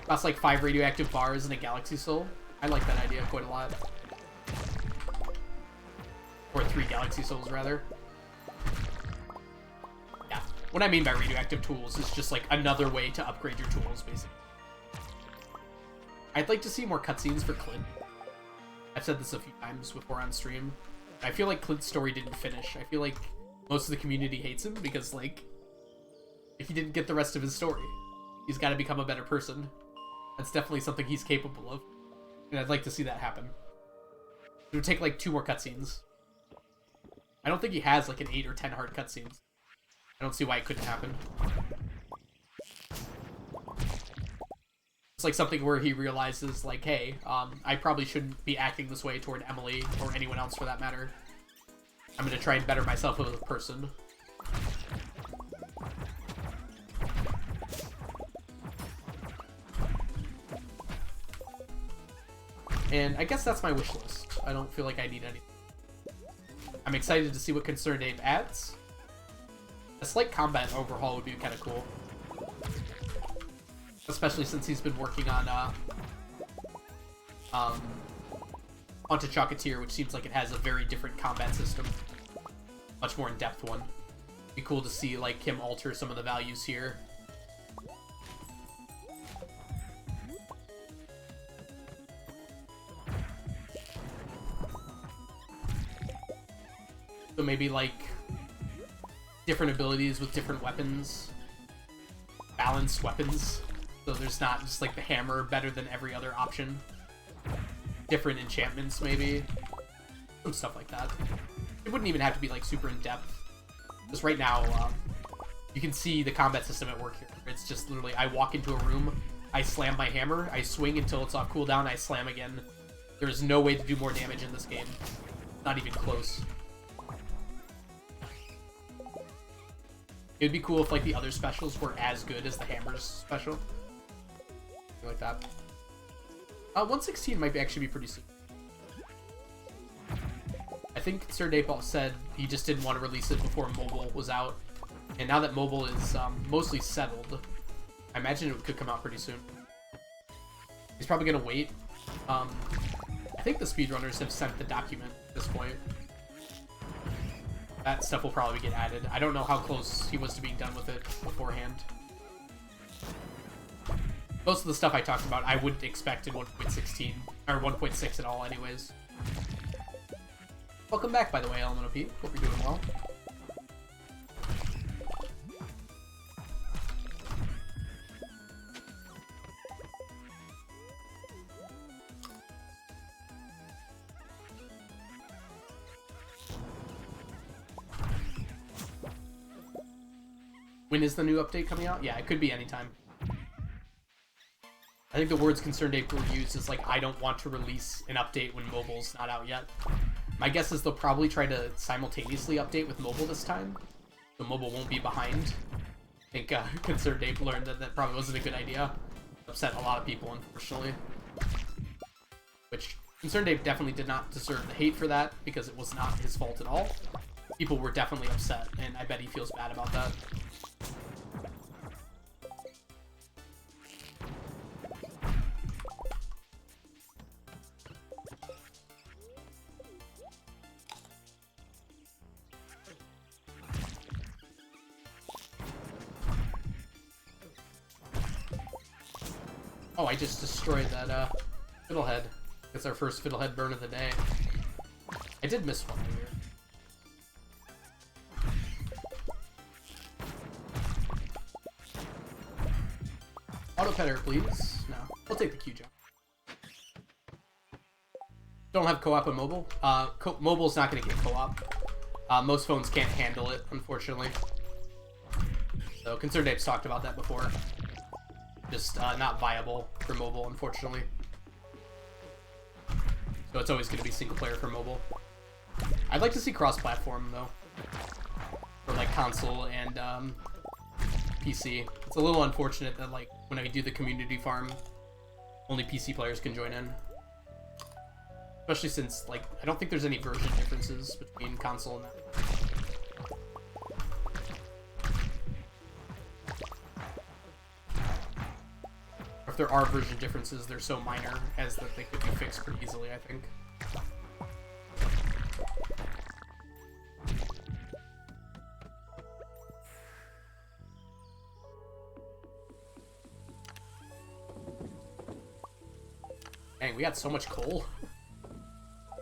Costs like 5 radioactive bars and a galaxy soul. I like that idea quite a lot. Or 3 galaxy souls, rather. Yeah. What I mean by radioactive tools is just like another way to upgrade your tools, basically. I'd like to see more cutscenes for Clint. I've said this a few times before on stream. I feel like Clint's story didn't finish. I feel like most of the community hates him because, like, he didn't get the rest of his story. He's got to become a better person. That's definitely something he's capable of. And I'd like to see that happen. It would take, like, 2 more cutscenes. I don't think he has, like, an 8 or 10 hard cutscenes. I don't see why it couldn't happen. It's like something where he realizes, like, hey, I probably shouldn't be acting this way toward Emily, or anyone else for that matter. I'm gonna try and better myself as a person. And I guess that's my wish list. I don't feel like I need anything. I'm excited to see what Concerned Ape adds. A slight combat overhaul would be kind of cool. Especially since he's been working on Haunted Chocolatier, which seems like it has a very different combat system. Much more in-depth one. Be cool to see like him alter some of the values here. So maybe like different abilities with different weapons. Balanced weapons. So there's not just like the hammer better than every other option. Different enchantments, maybe. Some stuff like that. It wouldn't even have to be like super in-depth. Just right now, you can see the combat system at work here. It's just literally, I walk into a room, I slam my hammer, I swing until it's off cooldown, I slam again. There's no way to do more damage in this game. Not even close. It'd be cool if like the other specials were as good as the hammer's special. Something like that. 116 might actually be pretty soon. I think Stardew said he just didn't want to release it before mobile was out. And now that mobile is mostly settled, I imagine it could come out pretty soon. He's probably going to wait. I think the speedrunners have sent the document at this point. That stuff will probably get added. I don't know how close he was to being done with it beforehand. Most of the stuff I talked about, I wouldn't expect in 1.16, or 1.6 at all anyways. Welcome back, by the way, Elemental Pete. Hope you're doing well. When is the new update coming out? Yeah, it could be anytime. I think the words ConcernedApe were used as like, I don't want to release an update when mobile's not out yet. My guess is they'll probably try to simultaneously update with mobile this time, so mobile won't be behind. I think ConcernedApe learned that that probably wasn't a good idea. Upset a lot of people, unfortunately. Which, ConcernedApe definitely did not deserve the hate for that, because it was not his fault at all. People were definitely upset, and I bet he feels bad about that. Oh, I just destroyed that fiddlehead. It's our first fiddlehead burn of the day. I did miss one earlier. Auto petter, please. No, I'll take the Q jump. Don't have co-op on mobile. Mobile's not going to get co-op. Most phones can't handle it, unfortunately. So ConcernedApe's talked about that before. Just not viable for mobile, unfortunately. So it's always going to be single player for mobile. I'd like to see cross-platform, though. For, like, console and PC. It's a little unfortunate that, like, when I do the community farm, only PC players can join in. Especially since, like, I don't think there's any version differences between console and that. If there are version differences, they're so minor as that they could be fixed pretty easily, I think. Dang, we got so much coal.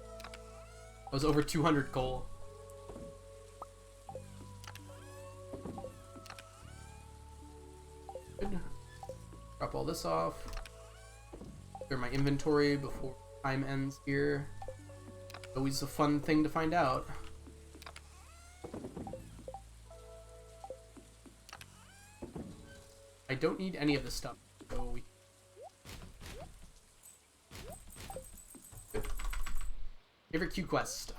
That was over 200 coal. Good. Drop all this off. Clear my inventory before time ends here. Always a fun thing to find out. I don't need any of this stuff. So we... Good. Favorite Q quest?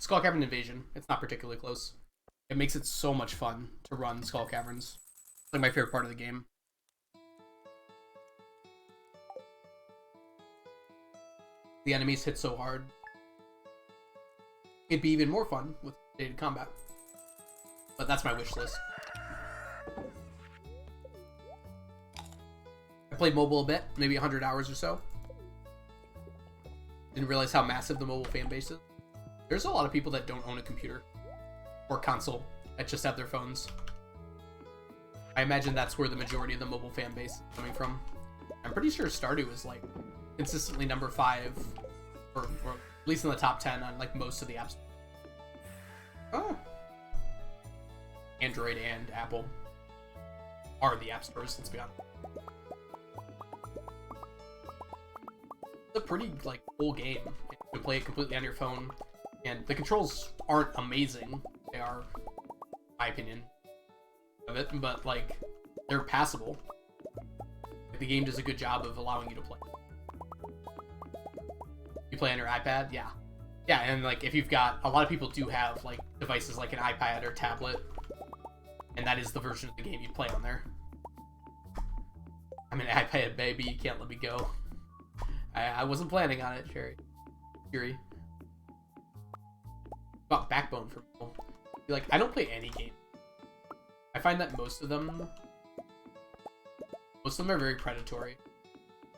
Skull Cavern Invasion. It's not particularly close. It makes it so much fun to run Skull Caverns. It's like my favorite part of the game. The enemies hit so hard. It'd be even more fun with updated combat. But that's my wish list. I played mobile a bit, maybe 100 hours or so. Didn't realize how massive the mobile fan base is. There's a lot of people that don't own a computer or console that just have their phones. I imagine that's where the majority of the mobile fan base is coming from. I'm pretty sure Stardew is like consistently number 5, or at least in the top 10 on like most of the apps. Oh. Android and Apple are the app stores, let's be honest. It's a pretty, like, full game. You can play it completely on your phone, and the controls aren't amazing. They are, in my opinion, of it, but, like, they're passable. Like, the game does a good job of allowing you to play. You play on your iPad? Yeah. Yeah, and, like, if you've got... A lot of people do have, like, devices like an iPad or tablet, and that is the version of the game you play on there. I'm an iPad baby, you can't let me go. I wasn't planning on it, Fury. About Backbone for people. Like, I don't play any game. I find that most of them are very predatory.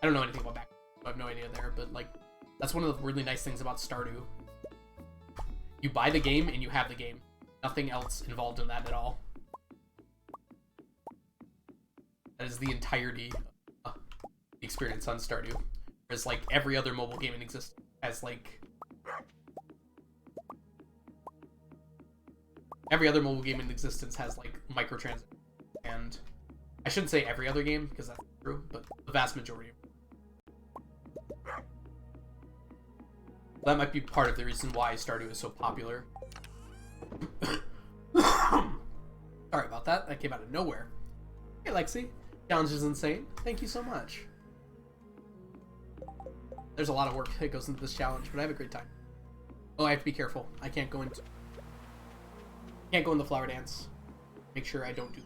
I don't know anything about Backbone, so I have no idea there, but, like, that's one of the really nice things about Stardew. You buy the game and you have the game. Nothing else involved in that at all. That is the entirety of the experience on Stardew. Whereas, like, every other mobile game in existence has, like... Every other mobile game in existence has, like, microtransactions. And I shouldn't say every other game, because that's true, but the vast majority. That might be part of the reason why Stardew is so popular. Sorry about that. That came out of nowhere. Hey, Lexi. Challenge is insane. Thank you so much. There's a lot of work that goes into this challenge, but I have a great time. Oh, I have to be careful. I can't go in the flower dance. Make sure I don't do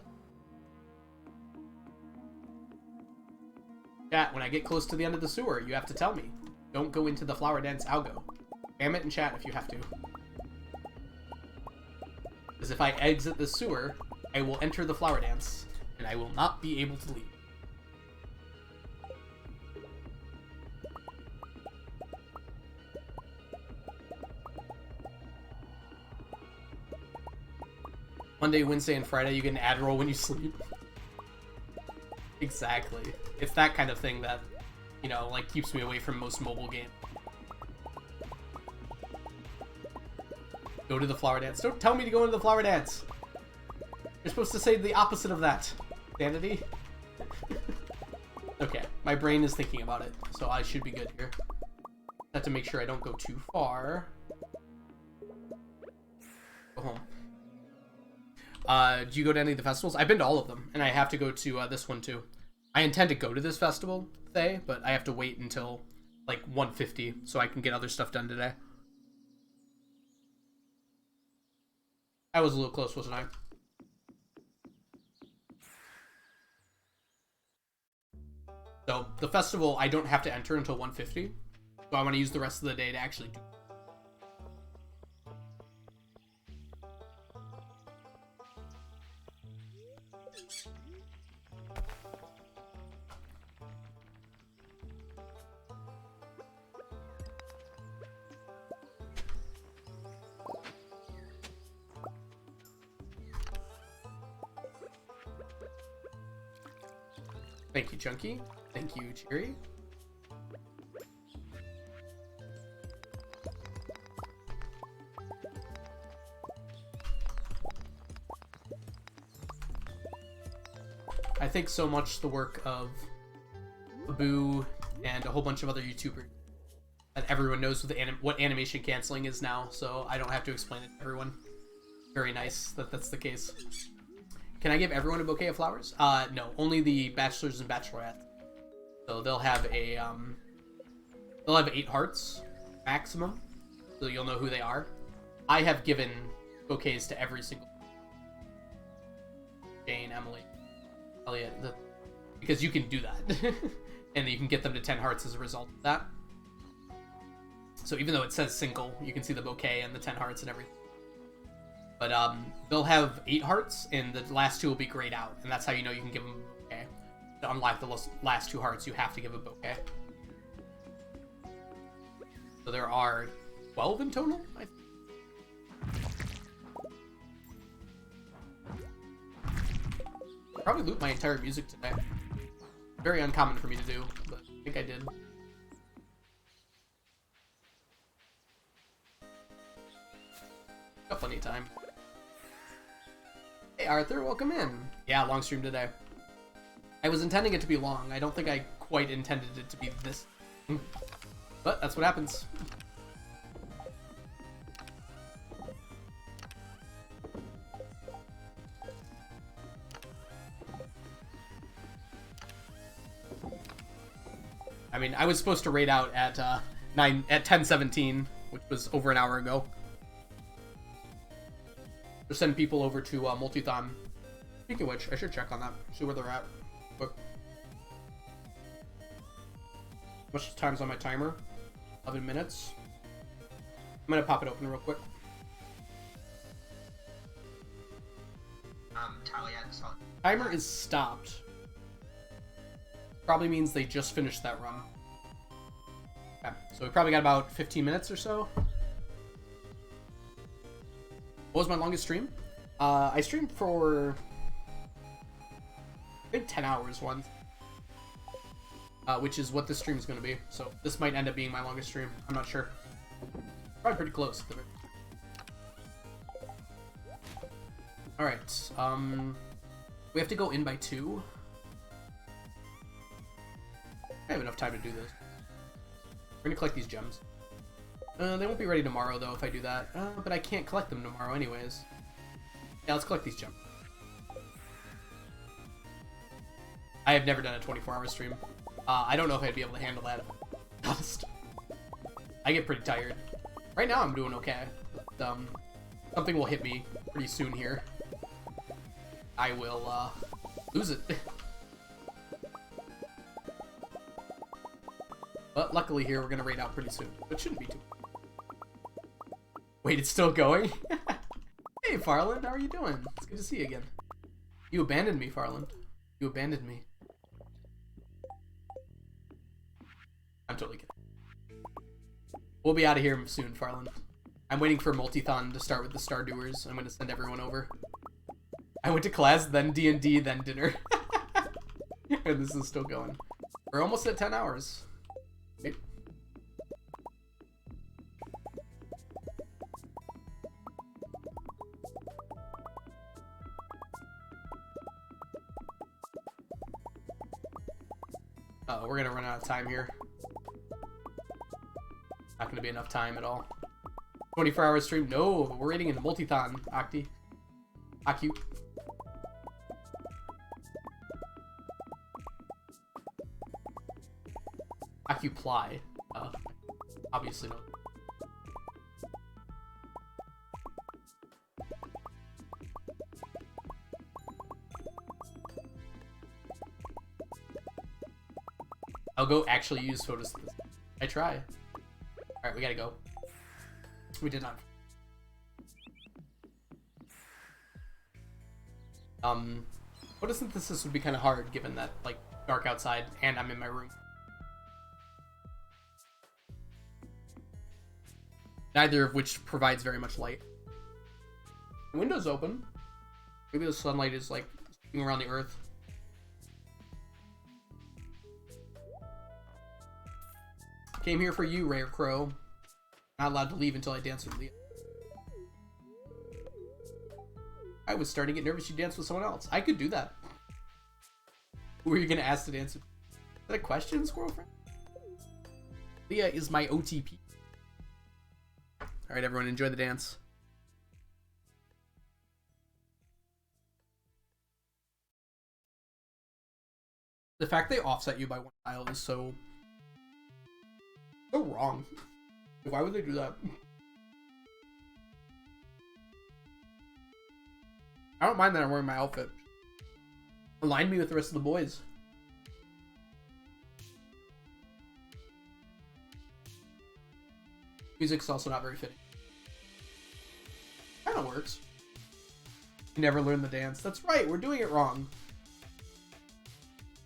that. Chat, when I get close to the end of the sewer, you have to tell me. Don't go into the flower dance, I'll go. Spam it in chat if you have to. Because if I exit the sewer, I will enter the flower dance, and I will not be able to leave. Monday, Wednesday, and Friday, you get an Adderall when you sleep. Exactly. It's that kind of thing that, you know, like, keeps me away from most mobile games. Go to the flower dance. Don't tell me to go into the flower dance! You're supposed to say the opposite of that. Sanity? Okay, my brain is thinking about it, so I should be good here. I have to make sure I don't go too far. Go home. Do you go to any of the festivals? I've been to all of them, and I have to go to this one too. I intend to go to this festival, Faye, but I have to wait until like 1:50 so I can get other stuff done today. I was a little close, wasn't I? So the festival I don't have to enter until 1:50, so I want to use the rest of the day to actually do. Thank you, Chunky. Thank you, Cheery. I think so much the work of Boo and a whole bunch of other YouTubers that everyone knows what animation canceling is now, so I don't have to explain it to everyone. Very nice that that's the case. Can I give everyone a bouquet of flowers? No, only the bachelors and bachelorettes. So they'll have a they'll have 8 hearts maximum, so you'll know who they are. I have given bouquets to every single Jane, Emily, Elliot, because you can do that, and you can get them to 10 hearts as a result of that. So even though it says single, you can see the bouquet and the 10 hearts and everything. But they'll have 8 hearts, and the last 2 will be grayed out, and that's how you know you can give them a bouquet. To unlock the last 2 hearts, you have to give a bouquet. So there are 12 in total, I think. Probably loot my entire music today. Very uncommon for me to do, but I think I did. Got plenty of time. Hey Arthur, welcome in. Yeah, long stream today. I was intending it to be long. I don't think I quite intended it to be this. But that's what happens. I mean, I was supposed to raid out at 10:17, which was over an hour ago. To send people over to Multithon. Speaking of which, I should check on that, see where they're at. But how much time's on my timer? 11 minutes. I'm gonna pop it open real quick. Talia, Timer is stopped. Probably means they just finished that run. Okay, so we probably got about 15 minutes or so. What was my longest stream? I streamed for I think 10 hours once. Which is what this stream is going to be. So this might end up being my longest stream. I'm not sure. Probably pretty close. Alright, we have to go in by 2. I have enough time to do this. We're gonna collect these gems. They won't be ready tomorrow though if I do that. But I can't collect them tomorrow anyways. Yeah, let's collect these gems. I have never done a 24-hour stream. I don't know if I'd be able to handle that. Honest. I get pretty tired. Right now I'm doing okay. But, something will hit me pretty soon here. I will lose it. But luckily here we're gonna raid out pretty soon. It shouldn't be too. Wait, it's still going? Hey Farland, how are you doing? It's good to see you again. You abandoned me, Farland. You abandoned me. I'm totally kidding. We'll be out of here soon, Farland. I'm waiting for Multithon to start with the Stardewers. I'm gonna send everyone over. I went to class, then D&D, then dinner. And this is still going. We're almost at 10 hours. Wait. Oh, we're gonna run out of time here. Not gonna be enough time at all. 24-hour stream? No, we're raiding in the Multithon, Octi. Acu. Occupy. Obviously not. I'll go actually use photosynthesis. I try. Alright, we gotta go. We did not. Photosynthesis would be kind of hard given that, like, dark outside and I'm in my room. Neither of which provides very much light. The window's open. Maybe the sunlight is, like, sweeping around the earth. Came here for you, Rare Crow. Not allowed to leave until I dance with Leo. I was starting to get nervous you danced with someone else. I could do that. Who are you gonna ask to dance with? Is that a question, Squirrel Friend? Leah is my OTP. Alright, everyone, enjoy the dance. The fact they offset you by 1 tile is so wrong. Why would they do that? I don't mind that I'm wearing my outfit. Align me with the rest of the boys. Music's also not very fitting. Kinda works. You never learn the dance. That's right, we're doing it wrong.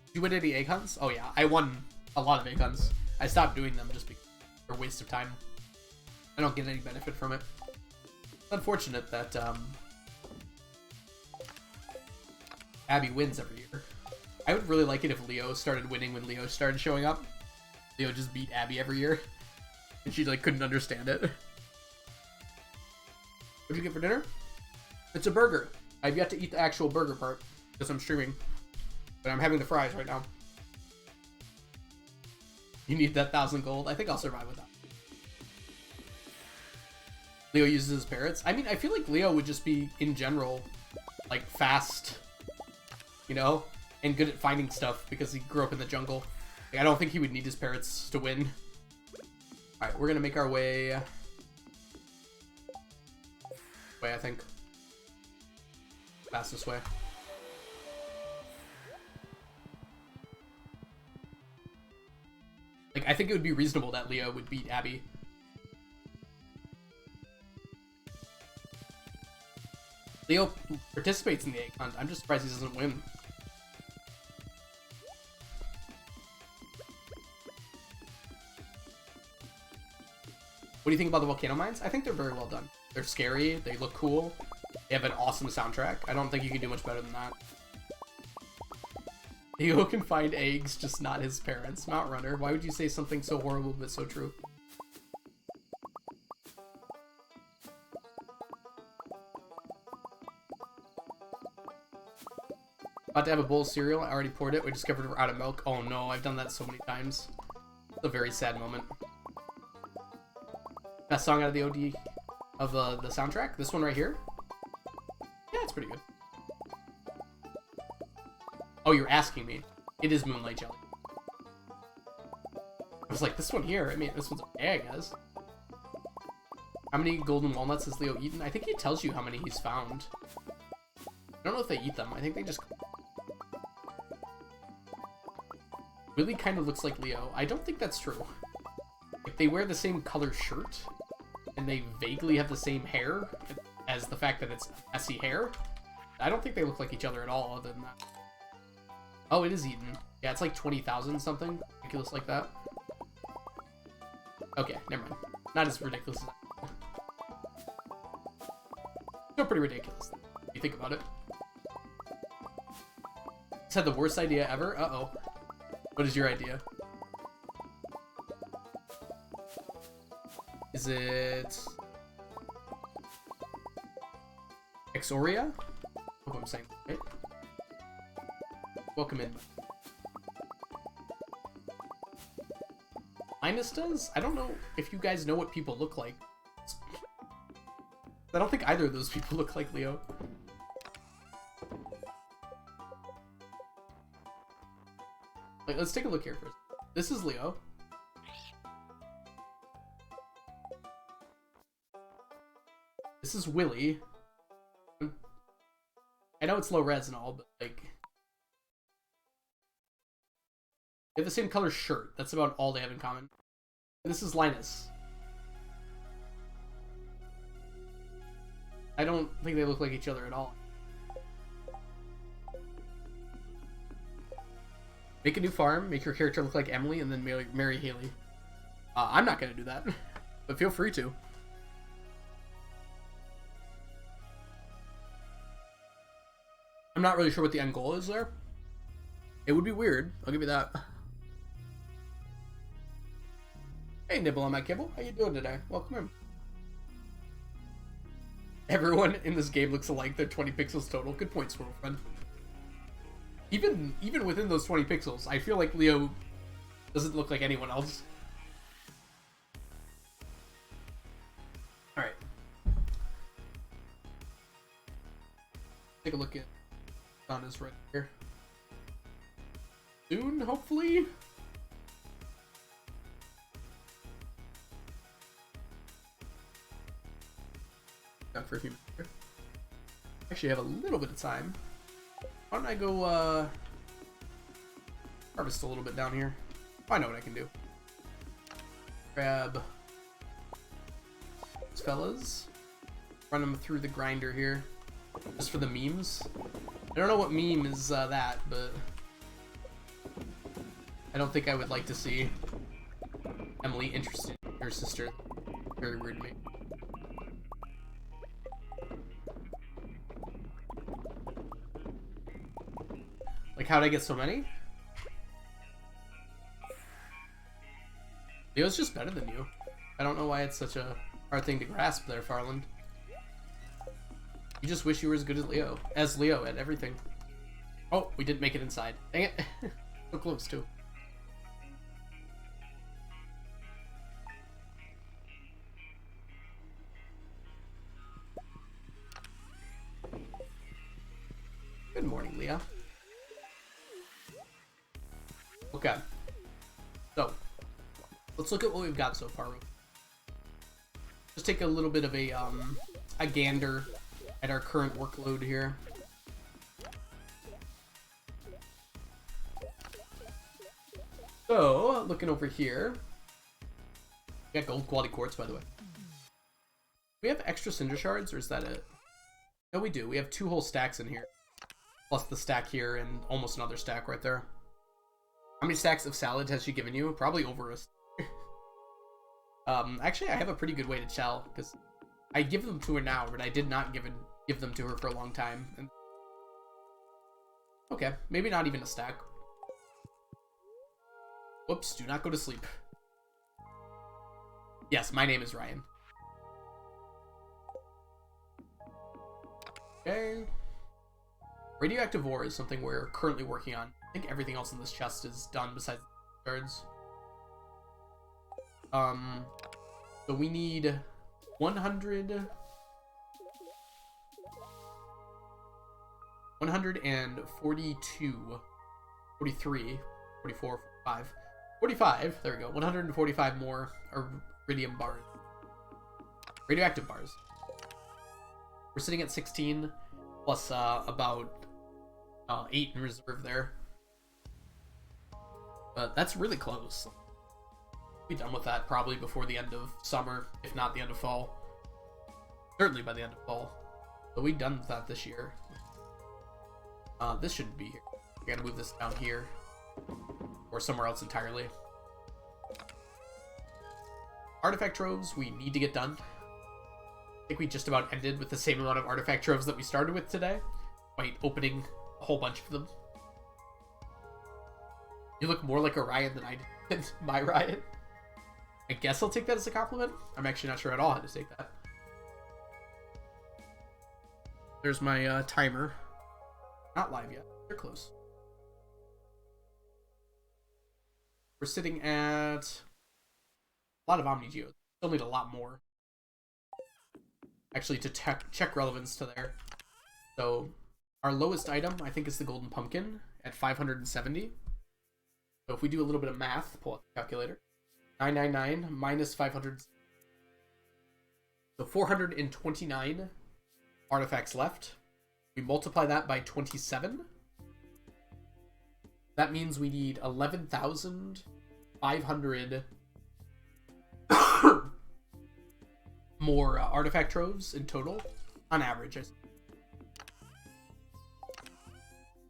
Did you win any egg hunts? Oh yeah, I won a lot of egg hunts. I stopped doing them just because they're a waste of time. I don't get any benefit from it. It's unfortunate that Abby wins every year. I would really like it if Leo started winning when Leo started showing up. Leo just beat Abby every year. And she, like, couldn't understand it. What'd you get for dinner? It's a burger. I've yet to eat the actual burger part because I'm streaming. But I'm having the fries right now. You need that 1,000 gold. I think I'll survive with that. Leo uses his parrots. I mean, I feel like Leo would just be, in general, like, fast, you know? And good at finding stuff because he grew up in the jungle. Like, I don't think he would need his parrots to win. Alright, we're gonna make our way... I think. Fastest way. Like, I think it would be reasonable that Leo would beat Abby. Leo participates in the egg hunt. I'm just surprised he doesn't win. What do you think about the volcano mines? I think they're very well done. They're scary, they look cool, they have an awesome soundtrack. I don't think you can do much better than that. Leo can find eggs, just not his parents. Mount Runner, why would you say something so horrible but so true? About to have a bowl of cereal, I already poured it, we discovered we're out of milk. Oh no, I've done that so many times. It's a very sad moment. Best song out of the OD of the soundtrack? This one right here? Yeah, it's pretty good. Oh, you're asking me. It is Moonlight Jelly. I was like, this one here? I mean, this one's okay, I guess. How many golden walnuts has Leo eaten? I think he tells you how many he's found. I don't know if they eat them. I think they just... Really kind of looks like Leo. I don't think that's true. Like, they wear the same color shirt, and they vaguely have the same hair as the fact that it's messy hair. I don't think they look like each other at all, other than that. Oh, it is eaten. Yeah, it's like 20,000 something. Ridiculous like that. Okay, never mind. Not as ridiculous as that. Still pretty ridiculous, if you think about it. Just had the worst idea ever? Uh-oh. What is your idea? Is it... Exoria? I hope I'm saying that right. Welcome in. Linus does? I don't know if you guys know what people look like. I don't think either of those people look like Leo. Wait, let's take a look here first. This is Leo. This is Willy. I know it's low res and all, but like... They have the same color shirt. That's about all they have in common. And this is Linus. I don't think they look like each other at all. Make a new farm, make your character look like Emily, and then marry Haley. I'm not gonna do that, but feel free to. I'm not really sure what the end goal is there. It would be weird, I'll give you that. Hey, Nibble on my kibble, how you doing today? Welcome in. Everyone in this game looks alike, they're 20 pixels total. Good point, Squirrel Friend. Even within those 20 pixels, I feel like Leo doesn't look like anyone else. Alright. Take a look at Donna's right here. Soon, hopefully? Got for a few minutes here. Actually, I have a little bit of time. Why don't I go, harvest a little bit down here? I know what I can do. Grab these fellas. Run them through the grinder here. Just for the memes. I don't know what meme is that, but... I don't think I would like to see Emily interested in her sister. Very weird to me. Like, how'd I get so many? Leo's just better than you. I don't know why it's such a hard thing to grasp there, Farland. You just wish you were as good as Leo at everything. Oh, we didn't make it inside. Dang it. So close, too. Okay. So, let's look at what we've got so far. Just take a little bit of a gander at our current workload here. So, looking over here, we got gold quality quartz, by the way. Do we have extra cinder shards, or is that it? No, we do. We have 2 whole stacks in here, plus the stack here and almost another stack right there. How many stacks of salad has she given you? Probably over a stack. Actually, I have a pretty good way to tell, because I give them to her now, but I did not give them to her for a long time. And... okay, maybe not even a stack. Whoops, do not go to sleep. Yes, my name is Ryan. Okay. Radioactive ore is something we're currently working on. I think everything else in this chest is done besides the shards. So we need 100... 142, 43, 44, 45, 45, there we go, 145 more iridium bars. Radioactive bars. We're sitting at 16, plus about 8 in reserve there. But that's really close. We'll be done with that probably before the end of summer, if not the end of fall. Certainly by the end of fall. So we've done with that this year. This shouldn't be here. We gotta move this down here. Or somewhere else entirely. Artifact troves, we need to get done. I think we just about ended with the same amount of artifact troves that we started with today, by opening a whole bunch of them. You look more like a Ryan than I did. My Ryan. I guess I'll take that as a compliment. I'm actually not sure at all how to take that. There's my timer. Not live yet. They're close. We're sitting at a lot of Omni Geodes. Still need a lot more. Actually, to check relevance to there. So, our lowest item, I think, is the Golden Pumpkin at 570. So if we do a little bit of math, pull out the calculator. 999 minus 500. So 429 artifacts left. We multiply that by 27. That means we need 11,500 more artifact troves in total, on average.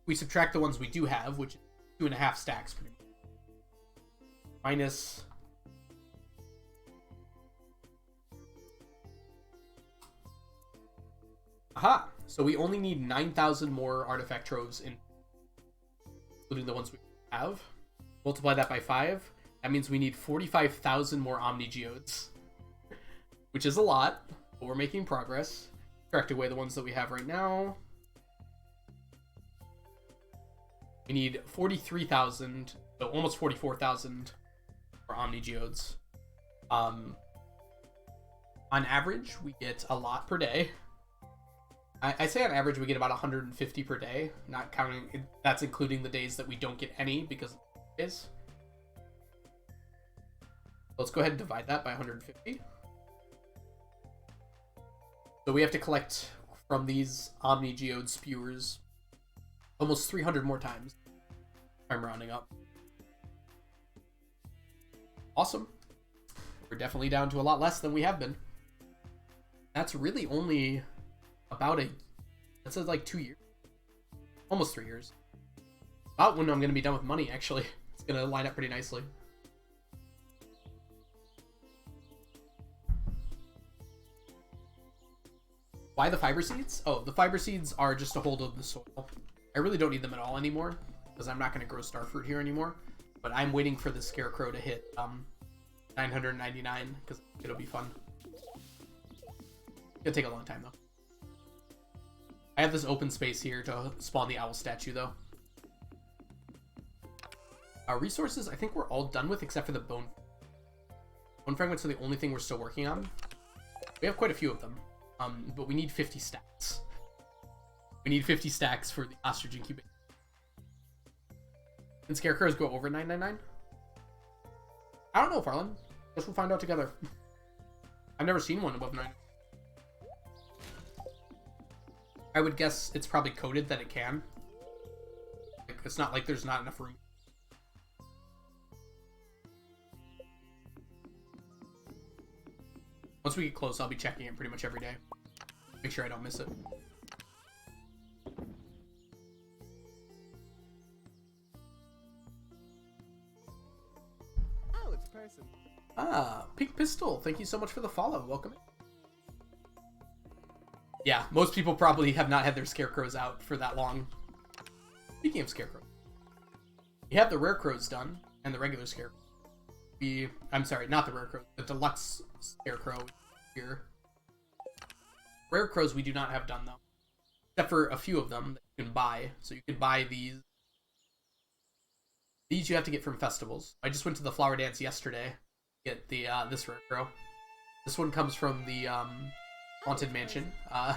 We subtract the ones we do have, which is 2.5 stacks, pretty much. Minus... aha! So we only need 9,000 more artifact troves, including the ones we have. Multiply that by 5. That means we need 45,000 more Omni Geodes. Which is a lot, but we're making progress. Subtract away the ones that we have right now. We need 43,000, so almost 44,000 for Omni Geodes. On average, we get a lot per day. I say on average we get about 150 per day, not counting, that's including the days that we don't get any because of the days. Let's go ahead and divide that by 150. So we have to collect from these Omni Geode spewers almost 300 more times. I'm rounding up. Awesome. We're definitely down to a lot less than we have been. That's really only about that's like 2 years. Almost 3 years. About when I'm going to be done with money, actually. It's going to line up pretty nicely. Why the fiber seeds? Oh, the fiber seeds are just to hold on the soil. I really don't need them at all anymore, because I'm not going to grow starfruit here anymore. But I'm waiting for the scarecrow to hit 999, because it'll be fun. It'll take a long time, though. I have this open space here to spawn the owl statue, though. Our resources, I think we're all done with, except for the bone. Bone fragments are the only thing we're still working on. We have quite a few of them. But we need 50 stacks. We need 50 stacks for the ostrich incubation. Can scarecrows go over 999? I don't know, Farland. Guess we'll find out together. I've never seen one above 9. I would guess it's probably coded that it can. Like, it's not like there's not enough room. Once we get close, I'll be checking it pretty much every day. Make sure I don't miss it. Oh, it's a person. Ah, Pink Pistol, thank you so much for the follow. Welcome in. Yeah, most people probably have not had their scarecrows out for that long. Speaking of scarecrow, we have the rare crows done and the regular scarecrow. I'm sorry, not the rare crow, the deluxe scarecrow here. Rare crows we do not have done though, except for a few of them that you can buy. So you can buy these. These you have to get from festivals. I just went to the flower dance yesterday to get the this rare crow. This one comes from the Haunted Mansion. No,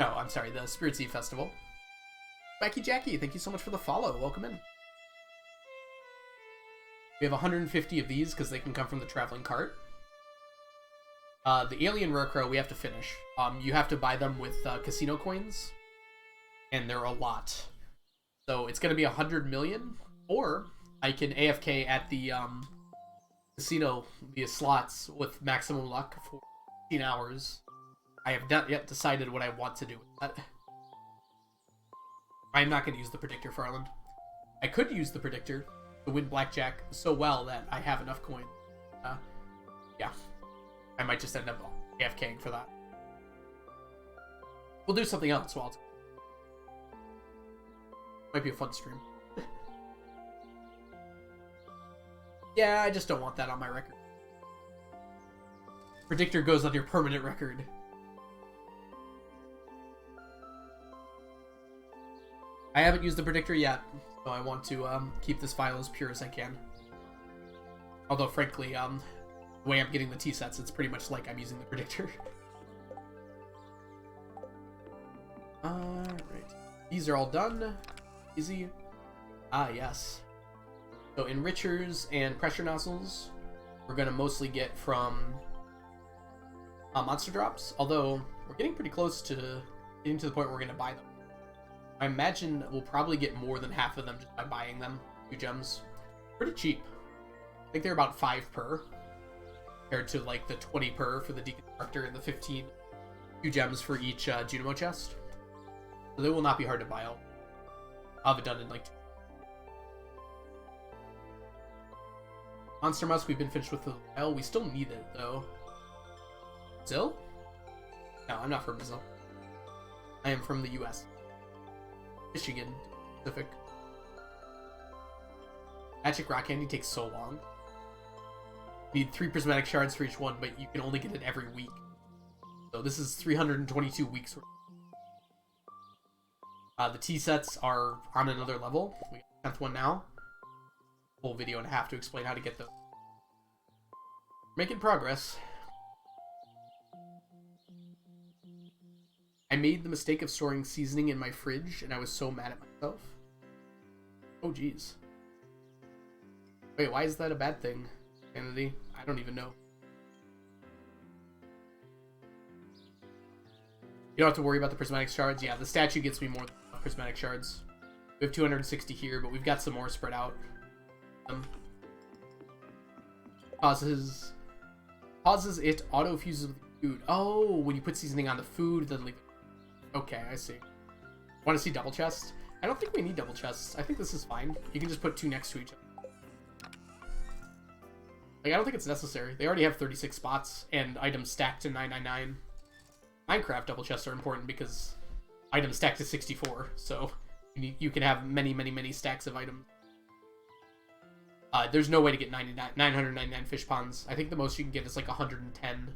I'm sorry, the Spirit Sea Festival. Wacky Jackie, thank you so much for the follow. Welcome in. We have 150 of these because they can come from the traveling cart. The Alien Rare Crow we have to finish. You have to buy them with casino coins, and they're a lot. So it's going to be 100 million, or I can AFK at the casino via slots with maximum luck for 15 hours. I have not yet decided what I want to do with that. I'm not going to use the predictor, Farland. I could use the predictor to win blackjack so well that I have enough coins. Yeah. I might just end up AFKing for that. We'll do something else while it's... Might be a fun stream. Yeah, I just don't want that on my record. Predictor goes on your permanent record. I haven't used the predictor yet, so I want to keep this file as pure as I can. Although, frankly, the way I'm getting the T-sets, it's pretty much like I'm using the predictor. Alright. These are all done. Easy. Ah, yes. So, enrichers and pressure nozzles, we're going to mostly get from monster drops, although we're getting pretty close to getting to the point where we're going to buy them. I imagine we'll probably get more than half of them just by buying them. 2 gems. Pretty cheap. I think they're about 5 per. Compared to like the 20 per for the deconstructor and the 15 2 gems for each Junimo chest. So they will not be hard to buy. I'll have it done in like 2. Monster Musk we've been finished with for a while. We still need it though. Brazil? No, I'm not from Brazil. I am from the US. Michigan, Pacific. Magic Rock Candy takes so long. You need 3 prismatic shards for each one, but you can only get it every week. So this is 322 weeks worth. The T-sets are on another level. We got the 10th one now. Full video and a half to explain how to get those. Making progress. I made the mistake of storing seasoning in my fridge, and I was so mad at myself. Oh, jeez. Wait, why is that a bad thing, Kennedy? I don't even know. You don't have to worry about the prismatic shards. Yeah, the statue gets me more than prismatic shards. We have 260 here, but we've got some more spread out. Pauses it, auto fuses with food. Oh, when you put seasoning on the food, then leave it. Okay, I see. Want to see double chests? I don't think we need double chests. I think this is fine. You can just put 2 next to each other. Like, I don't think it's necessary. They already have 36 spots and items stacked to 999. Minecraft double chests are important because items stacked to 64, so you can have many, many, many stacks of items. There's no way to get 999 fish ponds. I think the most you can get is like 110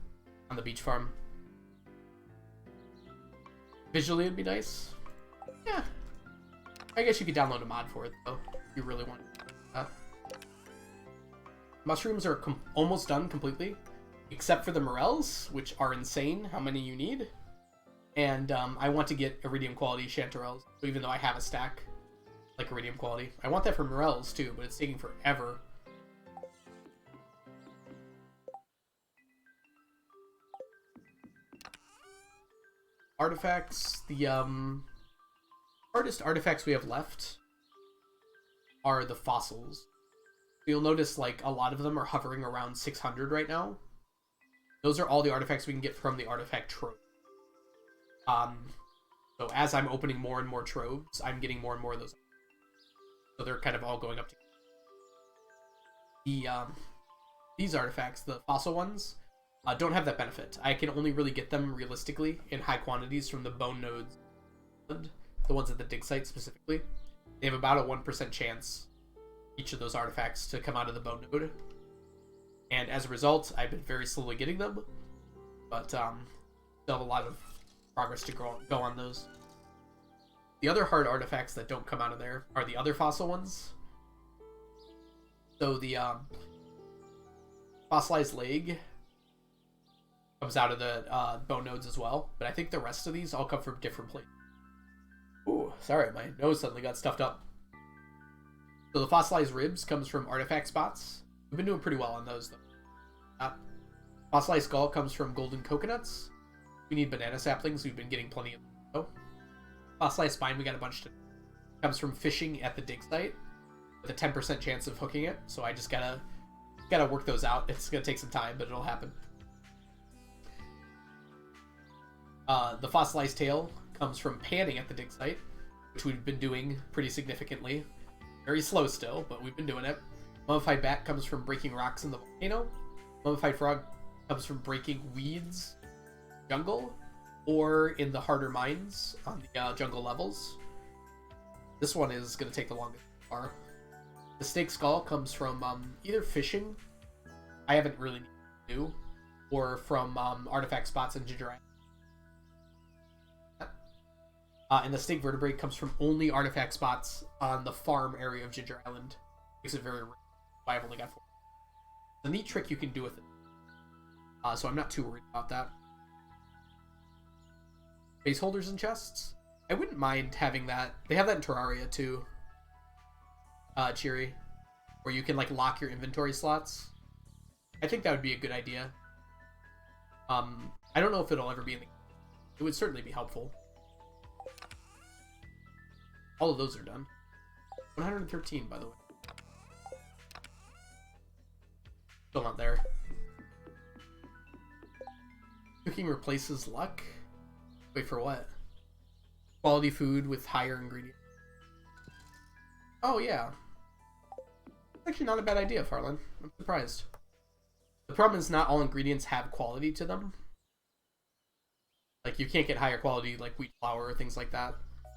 on the beach farm. Visually, it'd be nice. Yeah. I guess you could download a mod for it, though, if you really want. Mushrooms are almost done completely, except for the morels, which are insane how many you need. And I want to get iridium quality chanterelles, even though I have a stack. like iridium quality. I want that for Morels too, but it's taking forever. Artifacts, the hardest artifacts we have left are the fossils. You'll notice like a lot of them are hovering around 600 right now. Those are all the artifacts we can get from the artifact trove. So as I'm opening more and more troves, I'm getting more and more of those. So they're kind of all going up to these artifacts, the fossil ones, don't have that benefit. I can only really get them realistically in high quantities from the bone nodes, the ones at the dig site specifically. They have about a 1% chance, each of those artifacts, to come out of the bone node. And as a result, I've been very slowly getting them, but still have a lot of progress to go on those. The other hard artifacts that don't come out of there are the other fossil ones. So the fossilized leg comes out of the bone nodes as well, but I think the rest of these all come from different places. Ooh, sorry, my nose suddenly got stuffed up. So the fossilized ribs comes from artifact spots. We've been doing pretty well on those though. Fossilized skull comes from golden coconuts. We need banana saplings. We've been getting plenty of those. Fossilized spine, we got a bunch to. Comes from fishing at the dig site with a 10% chance of hooking it. So I just gotta work those out. It's gonna take some time, but it'll happen. The fossilized tail comes from panning at the dig site, which we've been doing pretty significantly. Very slow still, but we've been doing it. Mummified bat comes from breaking rocks in the volcano. Mummified frog comes from breaking weeds jungle, or in the harder mines on the jungle levels. This one is going to take the longest so far. The snake skull comes from either fishing, I haven't really needed to do, or from artifact spots in Ginger Island. And the snake vertebrae comes from only artifact spots on the farm area of Ginger Island. Makes it very rare. I've only got 4. It's a neat trick you can do with it. So I'm not too worried about that. Base holders and chests. I wouldn't mind having that. They have that in Terraria too. Cheery. Where you can like lock your inventory slots. I think that would be a good idea. I don't know if it'll ever be in the game. It would certainly be helpful. All of those are done. 113, by the way. Still not there. Cooking replaces luck? Wait, for what? Quality food with higher ingredients. Oh, yeah. Actually not a bad idea, Farland. I'm surprised. The problem is not all ingredients have quality to them. Like, you can't get higher quality, like wheat flour or things like that.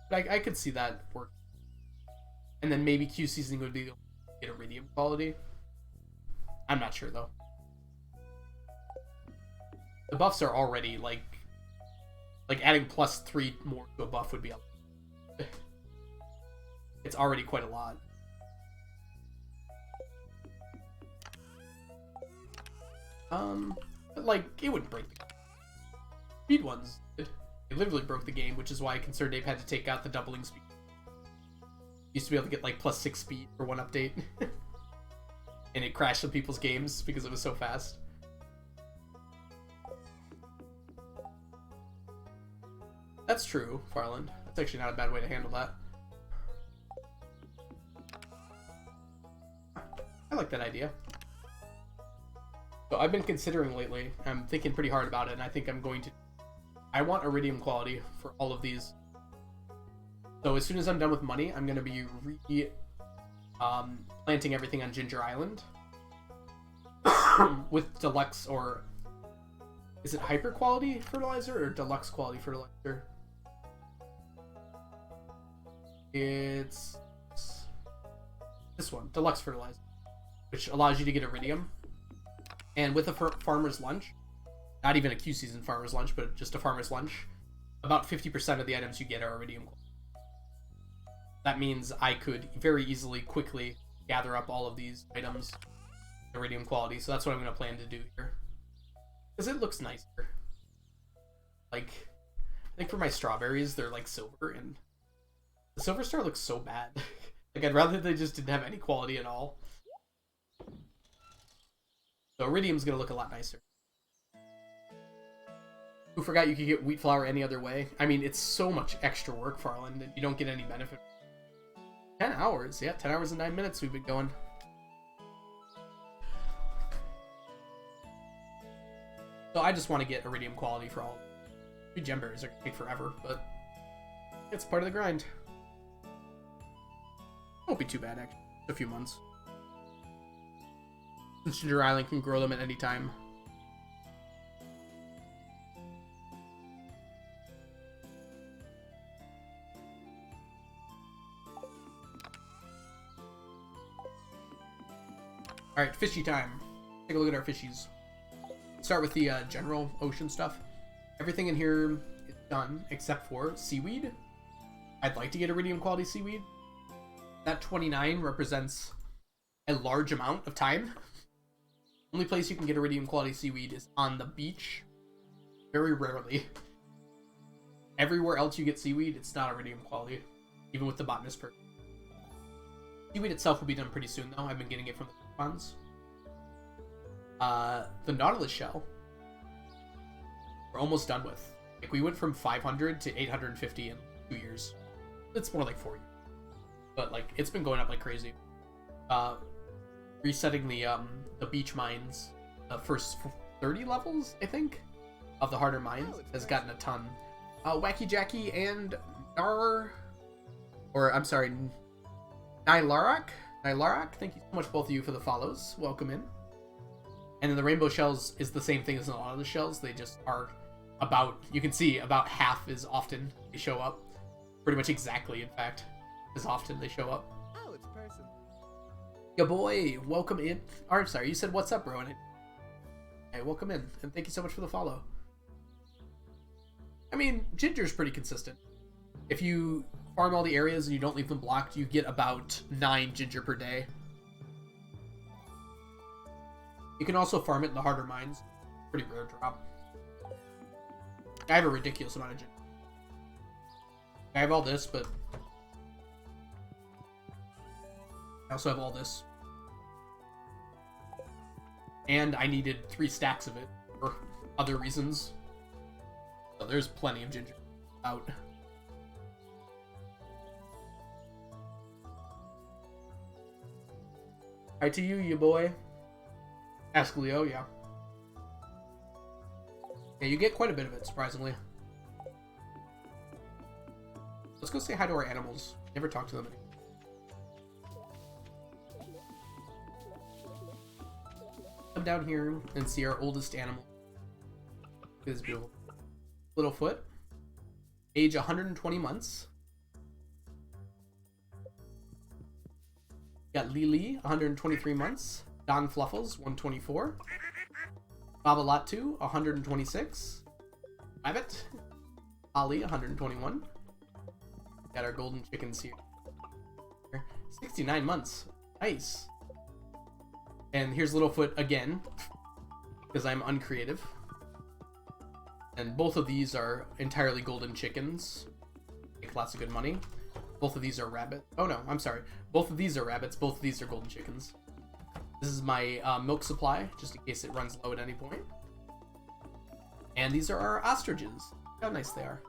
But I could see that work. And then maybe Q seasoning would be get iridium quality. I'm not sure, though. The buffs are already, like adding +3 more to a buff would be it's already quite a lot. But like, it wouldn't break the game. Speed ones, it literally broke the game, which is why Concerned Ape had to take out the doubling speed. Used to be able to get like +6 speed for one update. And it crashed some people's games because it was so fast. That's true, Farland. That's actually not a bad way to handle that. I like that idea. So I've been considering lately, I'm thinking pretty hard about it, and I think I'm going to... I want iridium quality for all of these. So as soon as I'm done with money, I'm going to be planting everything on Ginger Island. With deluxe, or... Is it hyper quality fertilizer or deluxe quality fertilizer? It's this one, deluxe fertilizer, which allows you to get iridium. And with a farmer's lunch, not even a Q season farmer's lunch, but just a farmer's lunch, about 50% of the items you get are iridium quality. That means I could very easily, quickly gather up all of these items, iridium quality. So that's what I'm going to plan to do here. Because it looks nicer. Like, I think for my strawberries, they're like silver, and the silver star looks so bad. Like, I'd rather they just didn't have any quality at all. So iridium's gonna look a lot nicer. Who forgot you could get wheat flour any other way? I mean, it's so much extra work, Farland, and you don't get any benefit. 10 hours. Yeah, 10 hours and 9 minutes we've been going. So I just want to get iridium quality for all. 3 gem berries are going to take forever, but it's part of the grind. Won't be too bad, actually. A few months. Since Ginger Island can grow them at any time. Alright, fishy time. Take a look at our fishies. Start with the general ocean stuff. Everything in here is done except for seaweed. I'd like to get iridium quality seaweed. That 29 represents a large amount of time. Only place you can get iridium quality seaweed is on the beach. Very rarely. Everywhere else you get seaweed, it's not iridium quality. Even with the botanist perk. Seaweed itself will be done pretty soon though. I've been getting it from the funds. The Nautilus shell we're almost done with. Like, we went from 500 to 850 in 2 years. It's more like 4 years. But, like, it's been going up like crazy. Resetting the beach mines, the first 30 levels, I think, of the harder mines has gotten a ton. Wacky Jackie and Nylarak, thank you so much, both of you, for the follows. Welcome in. And then the rainbow shells is the same thing as a lot of the shells. They just are about, you can see, about half as often they show up. Pretty much exactly, in fact, as often they show up. Oh, it's a person. Yo boy, welcome in. Or, sorry, you said what's up, bro? Hey, welcome in, and thank you so much for the follow. I mean, Ginger's pretty consistent. If you farm all the areas and you don't leave them blocked, you get about 9 ginger per day. You can also farm it in the harder mines. Pretty rare drop. I have a ridiculous amount of ginger. I have all this, but I also have all this. And I needed 3 stacks of it for other reasons. So there's plenty of ginger out. Hi to you, you boy. Ask Leo, yeah. Yeah, you get quite a bit of it, surprisingly. Let's go say hi to our animals. Never talk to them anymore. Come down here and see our oldest animal. Look at this beautiful Littlefoot. Age 120 months. Got Lily, 123 months. Don Fluffles, 124. Babalatu, 126. Rabbit. Ollie, 121. Got our golden chickens here. 69 months. Nice. And here's Littlefoot again, because I'm uncreative. And both of these are entirely golden chickens. Make lots of good money. Both of these are rabbit. Oh no, I'm sorry. Both of these are rabbits. Both of these are golden chickens. This is my milk supply, just in case it runs low at any point. And these are our ostriches. Look how nice they are.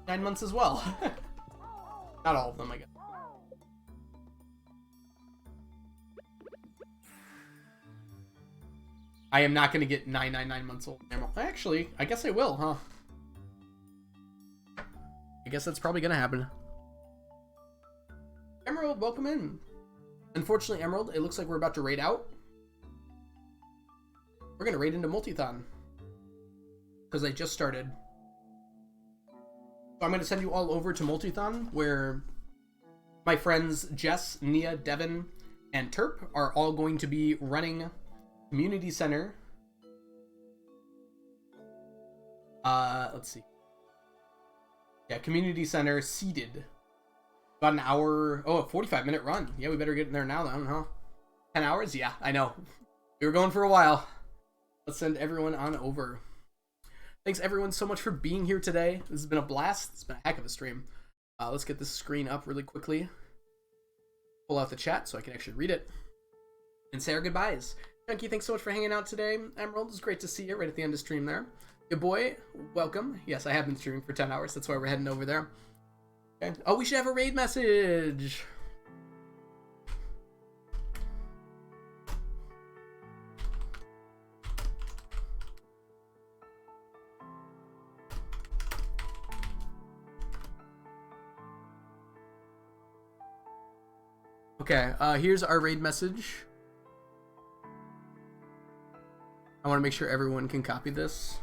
9 months as well. Not all of them, I guess. I am not going to get 999 months old. Actually, I guess I will, huh? I guess that's probably going to happen. Emerald, welcome in. Unfortunately, Emerald, it looks like we're about to raid out. We're going to raid into Multithon. Because I just started. So I'm going to send you all over to Multithon, where my friends Jess, Nia, Devin, and Terp are all going to be running Community Center. Let's see. Yeah, Community Center seated. About an hour. Oh, a 45-minute run. Yeah, we better get in there now then, huh? 10 hours? Yeah, I know. We were going for a while. Let's send everyone on over. Thanks everyone so much for being here today. This has been a blast. It's been a heck of a stream. Let's get this screen up really quickly. pull out the chat so I can actually read it and say our goodbyes. Chunky, thanks so much for hanging out today. Emerald, it's great to see you right at the end of stream there. Good boy, welcome. Yes, I have been streaming for 10 hours. That's why we're heading over there. Okay. Oh, we should have a raid message. Okay, here's our raid message. I want to make sure everyone can copy this.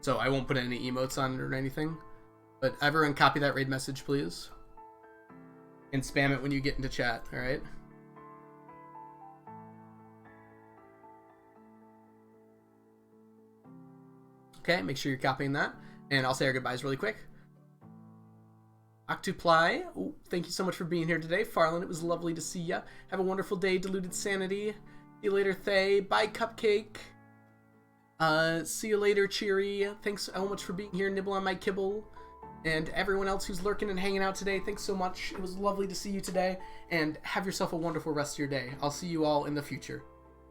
So I won't put any emotes on it or anything. But everyone copy that raid message, please. And spam it when you get into chat, alright? Okay, make sure you're copying that. And I'll say our goodbyes really quick. Octuply, oh, thank you so much for being here today. Farland, it was lovely to see ya. Have a wonderful day, Diluted Sanity. See you later, Thay. Bye, Cupcake. See you later, Cheery. Thanks so much for being here, Nibble on my kibble. And everyone else who's lurking and hanging out today, thanks so much. It was lovely to see you today. And have yourself a wonderful rest of your day. I'll see you all in the future.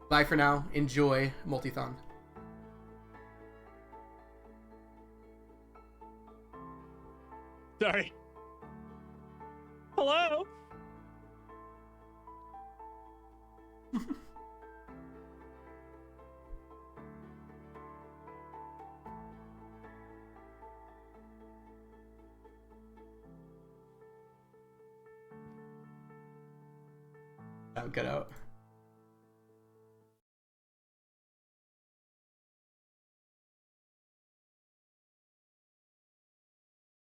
Bye for now. Enjoy Multithon. Sorry. Hello? Cut out.